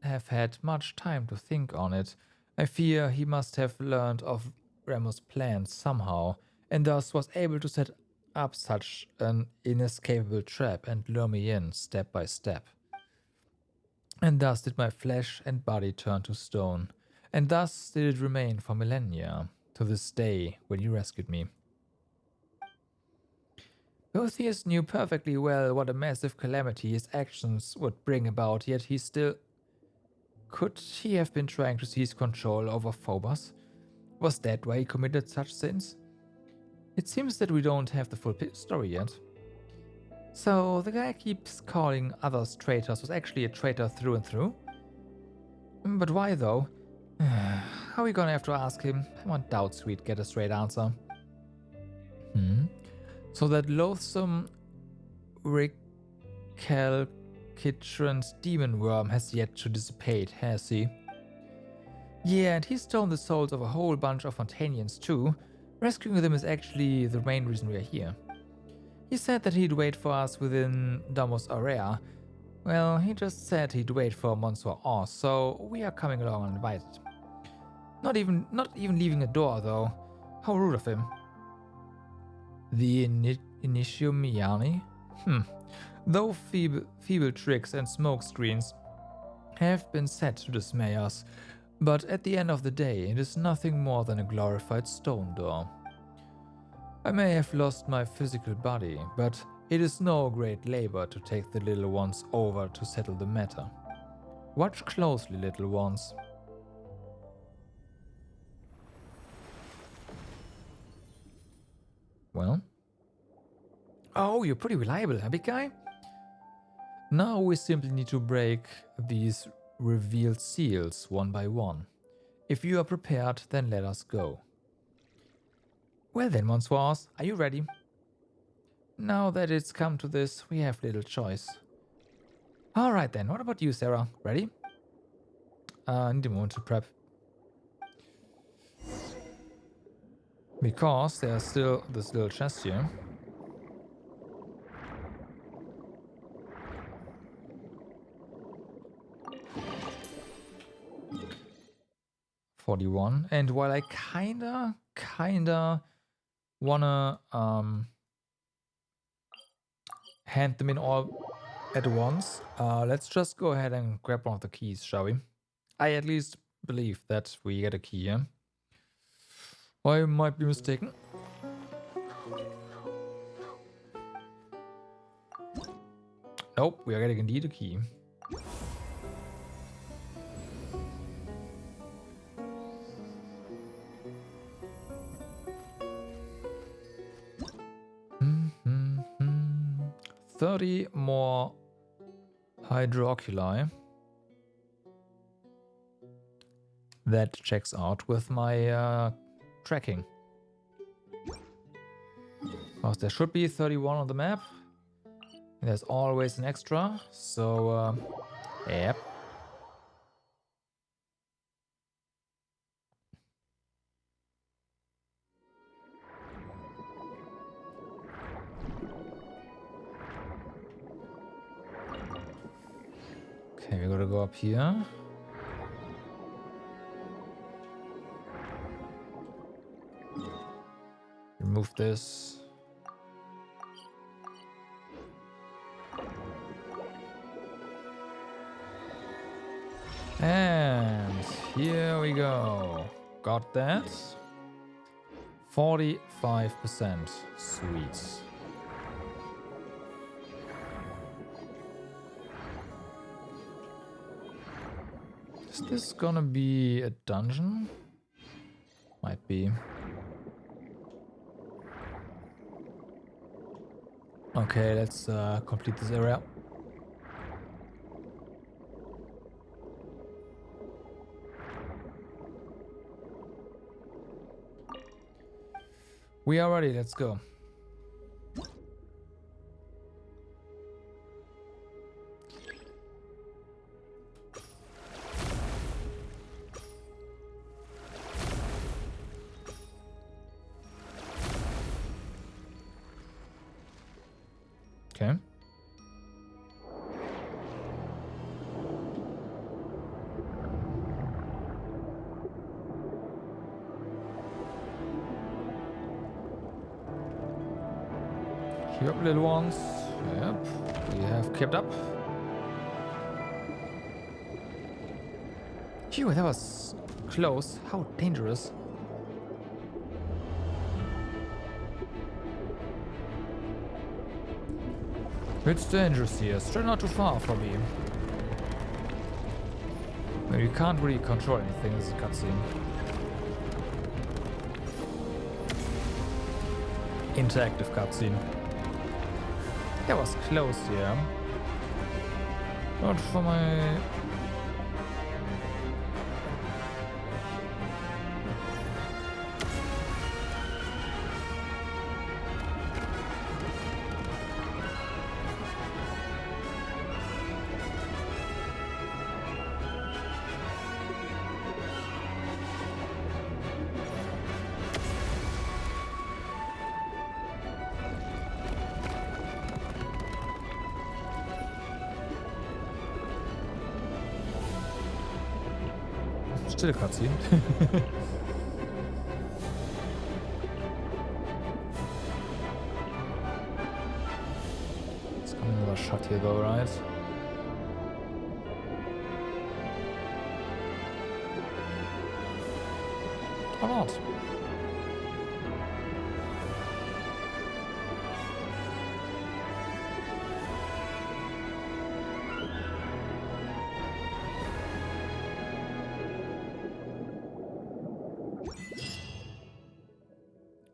A: have had much time to think on it, I fear he must have learned of Remus' plans somehow, and thus was able to set up such an inescapable trap and lure me in step by step. And thus did my flesh and body turn to stone, and thus did it remain for millennia, to this day when you rescued me. Boethius knew perfectly well what a massive calamity his actions would bring about, yet he still... Could he have been trying to seize control over Phobos? Was that why he committed such sins? It seems that we don't have the full story yet. So the guy keeps calling others traitors was actually a traitor through and through? But why though? How are we gonna have to ask him? I doubt we'd get a straight answer. So that loathsome recalcitrant demon worm has yet to dissipate, has he? Yeah, and he's stolen the souls of a whole bunch of Fontanians too. Rescuing them is actually the main reason we're here. He said that he'd wait for us within Domus Aurea. Well, he just said he'd wait for Monsieur Oz, so we are coming along uninvited. Not even leaving a door, though. How rude of him. The Initio Miani? Though feeble tricks and smoke screens have been set to dismay us, but at the end of the day, it is nothing more than a glorified stone door. I may have lost my physical body, but it is no great labor to take the little ones over to settle the matter. Watch closely, little ones. Well? Oh, you're pretty reliable, huh, big guy? Now we simply need to break these revealed seals one by one. If you are prepared, then let us go. Well then, Monsieur, are you ready? Now that it's come to this, we have little choice. Alright then, what about you, Sarah? Ready? I need a moment to prep. Because there's still this little chest here. – 41. And while I kinda... wanna hand them in all at once. Let's just go ahead and grab one of the keys, shall we? I at least believe that we get a key here. I might be mistaken. Nope, we are getting indeed a key. Mm-hmm. 30 more hydrooculi. That checks out with my tracking. Because there should be 31 on the map. There's always an extra, so yep. Okay, we gotta go up here. Remove this. And here we go. Got that. 45%. Sweet. Is this gonna be a dungeon? Might be. Okay, let's complete this area. We are ready, let's go. Okay. Keep up, little ones. Yep, we have kept up. Phew, that was close. How dangerous. It's dangerous here. Straight not too far from me. Well, you can't really control anything as a cutscene. Interactive cutscene. That was close, yeah. Not for my... Still a cutscene. It's coming another shot here though, right? Or not?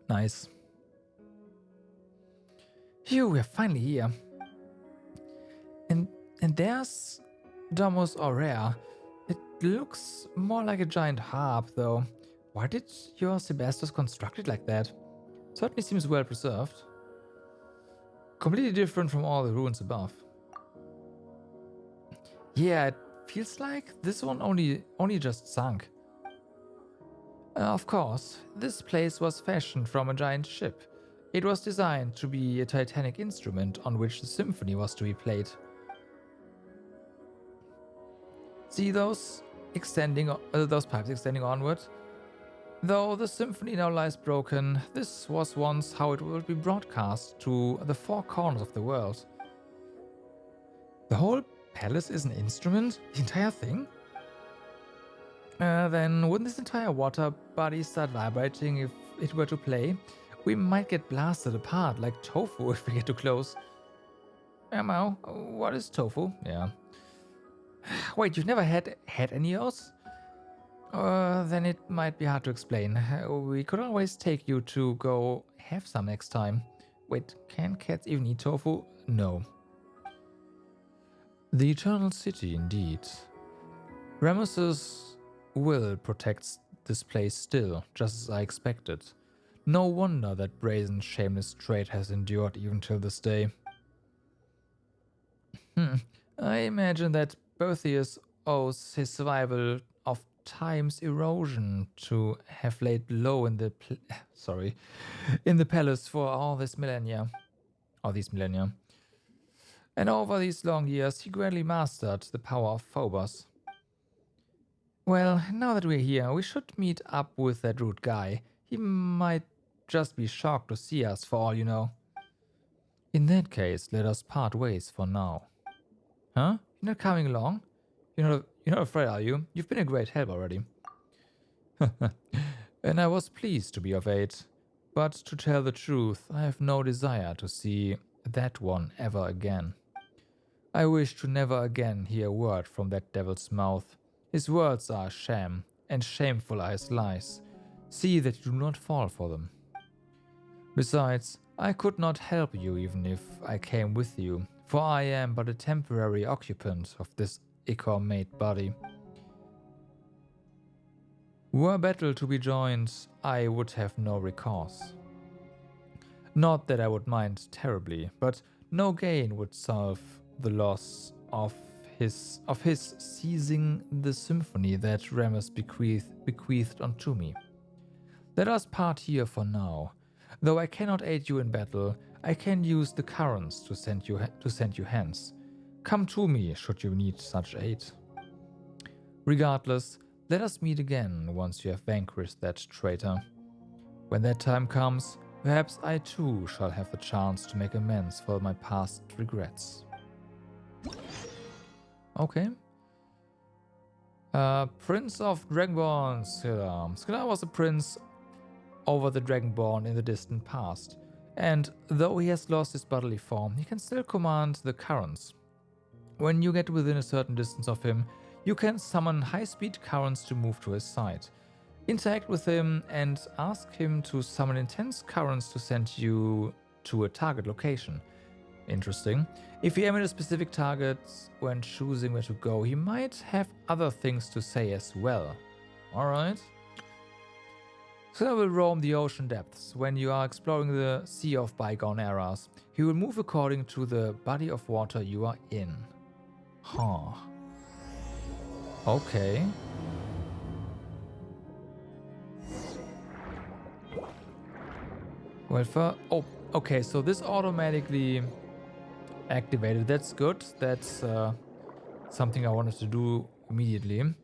A: Nice. Phew, we're finally here. And there's Domus Aurea. It looks more like a giant harp, though. Why did your Sebastos construct it like that? Certainly seems well preserved. Completely different from all the ruins above. Yeah, it feels like this one only just sunk. Of course, this place was fashioned from a giant ship. It was designed to be a titanic instrument on which the symphony was to be played. See those pipes extending onward? Though the symphony now lies broken, this was once how it will be broadcast to the four corners of the world. The whole palace is an instrument? The entire thing? Then wouldn't this entire water body start vibrating if it were to play? We might get blasted apart like tofu if we get too close. Ammo, what is tofu? Yeah. Wait, you've never had any of those? Then it might be hard to explain. We could always take you to go have some next time. Wait, can cats even eat tofu? No. The Eternal City, indeed. Ramesses will protect this place still, just as I expected. No wonder that brazen, shameless trait has endured even till this day. I imagine that Boethius owes his survival of time's erosion to have laid low in the in the palace for all this millennia, or these millennia. And over these long years, he gradually mastered the power of Phobos. Well, now that we're here, we should meet up with that rude guy. He might just be shocked to see us, for all you know. In that case, let us part ways for now. Huh? You're not coming along? You're not afraid, are you? You've been a great help already. And I was pleased to be of aid. But to tell the truth, I have no desire to see that one ever again. I wish to never again hear a word from that devil's mouth. His words are a sham, and shameful are his lies. See that you do not fall for them. Besides, I could not help you even if I came with you, for I am but a temporary occupant of this ichor-made body. Were battle to be joined, I would have no recourse. Not that I would mind terribly, but no gain would solve the loss of his seizing the symphony that Ramesses bequeathed unto me. Let us part here for now. Though I cannot aid you in battle, I can use the currents to send you hence. Come to me should you need such aid. Regardless, let us meet again once you have vanquished that traitor. When that time comes, perhaps I too shall have the chance to make amends for my past regrets. Okay. Prince of Dragonborn Scylla. Scylla was a prince over the Dragonborn in the distant past, and though he has lost his bodily form, he can still command the currents. When you get within a certain distance of him, you can summon high-speed currents to move to his side. Interact with him and ask him to summon intense currents to send you to a target location. Interesting. If you aim at a specific target when choosing where to go, he might have other things to say as well. Alright. So I will roam the ocean depths. When you are exploring the sea of bygone eras, he will move according to the body of water you are in. Huh. Okay. Well, okay, so this automatically activated. That's good. That's something I wanted to do immediately.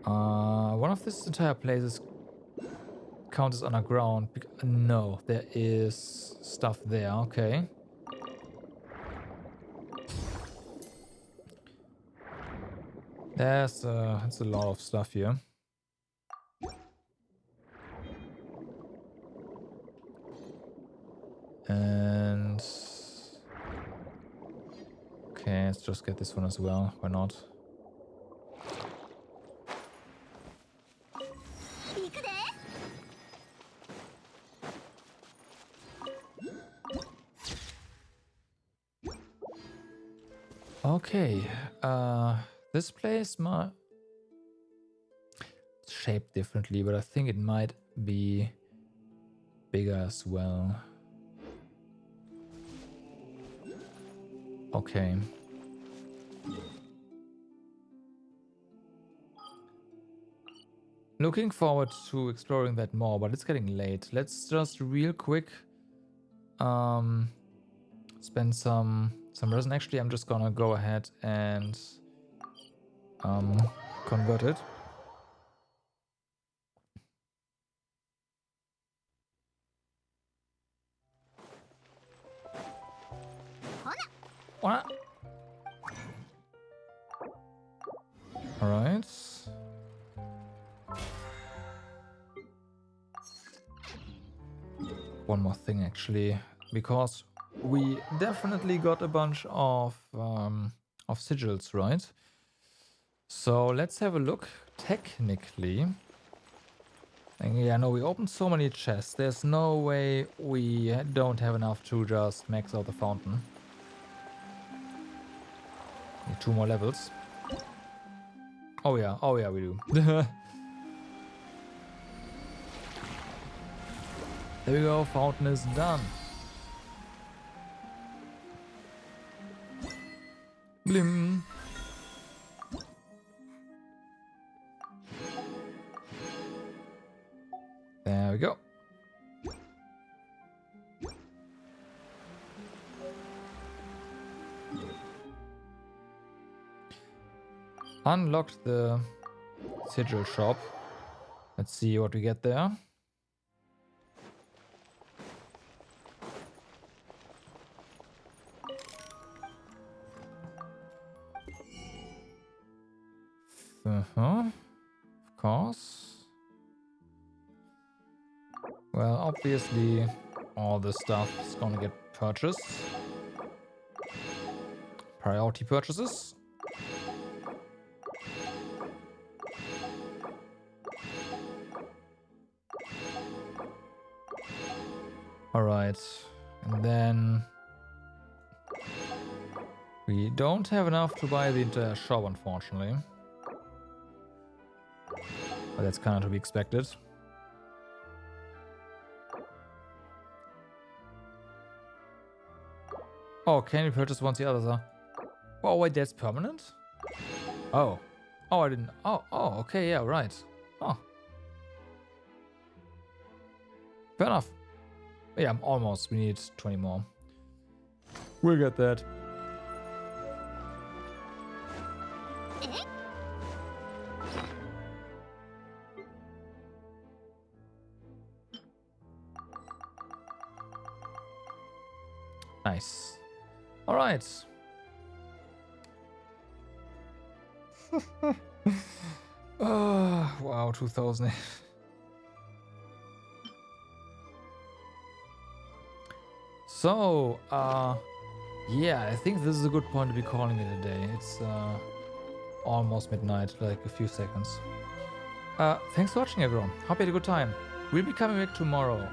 A: One of this entire places counts as underground. No, there is stuff there. Okay. That's a lot of stuff here. And okay, let's just get this one as well. Why not? Okay, this place might shaped differently, but I think it might be bigger as well. Okay. Looking forward to exploring that more, but it's getting late. Let's just real quick spend some resin. Actually, I'm just gonna go ahead and convert it. What? Alright. One more thing actually, because we definitely got a bunch of sigils, right? So let's have a look. Technically, and yeah, no, we opened so many chests. There's no way we don't have enough to just max out the fountain. Need 2 more levels. Oh yeah, we do. There we go, fountain is done. Blim. There we go. Unlocked the sigil shop. Let's see what we get there. Of course. Well, obviously, all this stuff is gonna get purchased. Priority purchases. Alright, and then we don't have enough to buy the entire shop, unfortunately. But that's kind of to be expected. Oh, can you purchase once the others are? Oh, wait, that's permanent? Oh. Oh, I didn't. Oh, okay, yeah, right. Oh. Fair enough. Yeah, almost. We need 20 more. We'll get that. Nice. All right. Oh, wow, 2000. So, yeah, I think this is a good point to be calling it a day. It's almost midnight, like a few seconds. Thanks for watching, everyone. Hope you had a good time. We'll be coming back tomorrow.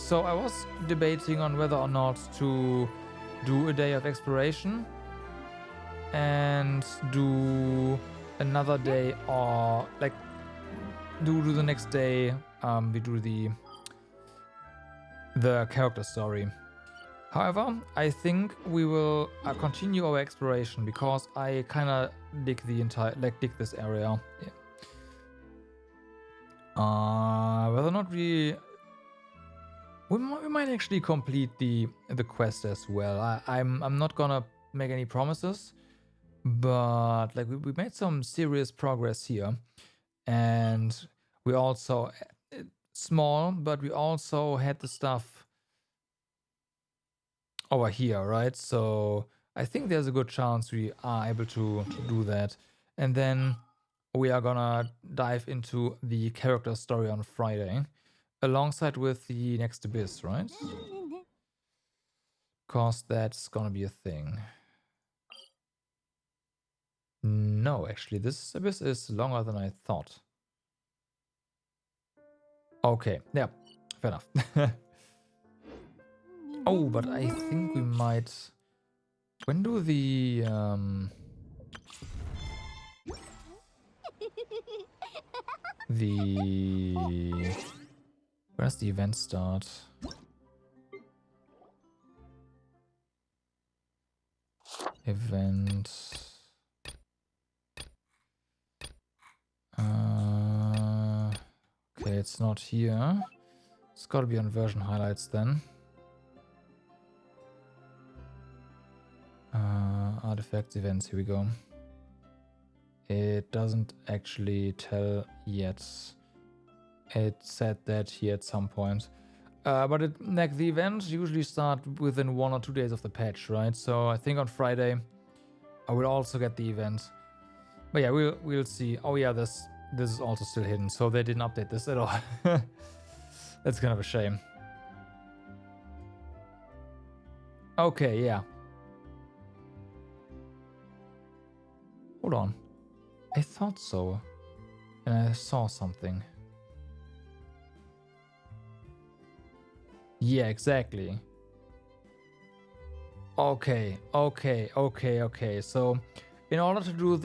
A: So I was debating on whether or not to do a day of exploration and do another day, or like do the next day. We do the character story. However, I think we will continue our exploration because I kind of dig dig this area. Yeah. Whether or not we might actually complete the quest as well. I'm not gonna make any promises, but like we made some serious progress here, and we also small, but we also had the stuff over here, right? So I think there's a good chance we are able to do that, and then we are gonna dive into the character story on Friday, alongside with the next abyss, right? Because that's gonna be a thing. No, actually, this abyss is longer than I thought. Okay, yeah, fair enough. Oh, but I think we might... When do the... When does the event start? Event... okay, it's not here. It's gotta be on version highlights then. Artifacts, events, here we go. It doesn't actually tell yet. It said that here at some point. But like the events usually start within 1 or 2 days of the patch, right? So I think on Friday I will also get the event. But yeah, we'll see. Oh yeah, this is also still hidden, so they didn't update this at all. That's kind of a shame. Okay, yeah. Hold on. I thought so. And I saw something. Yeah, exactly. Okay. So, in order to do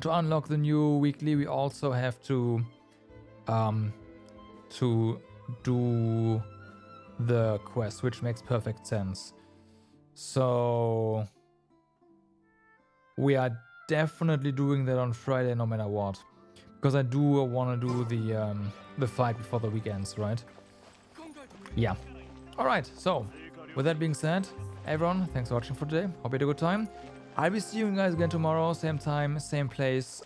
A: to unlock the new weekly, we also have to do the quest, which makes perfect sense. So we are definitely doing that on Friday, no matter what, because I do want to do the fight before the weekends, right? Yeah. All right. So with that being said, everyone, thanks for watching for today. Hope you had a good time. I'll be seeing you guys again tomorrow, same time, same place.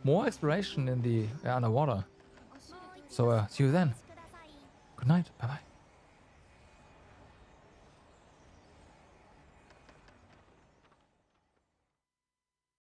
A: More exploration in the underwater. So see you then. Good night. Bye bye.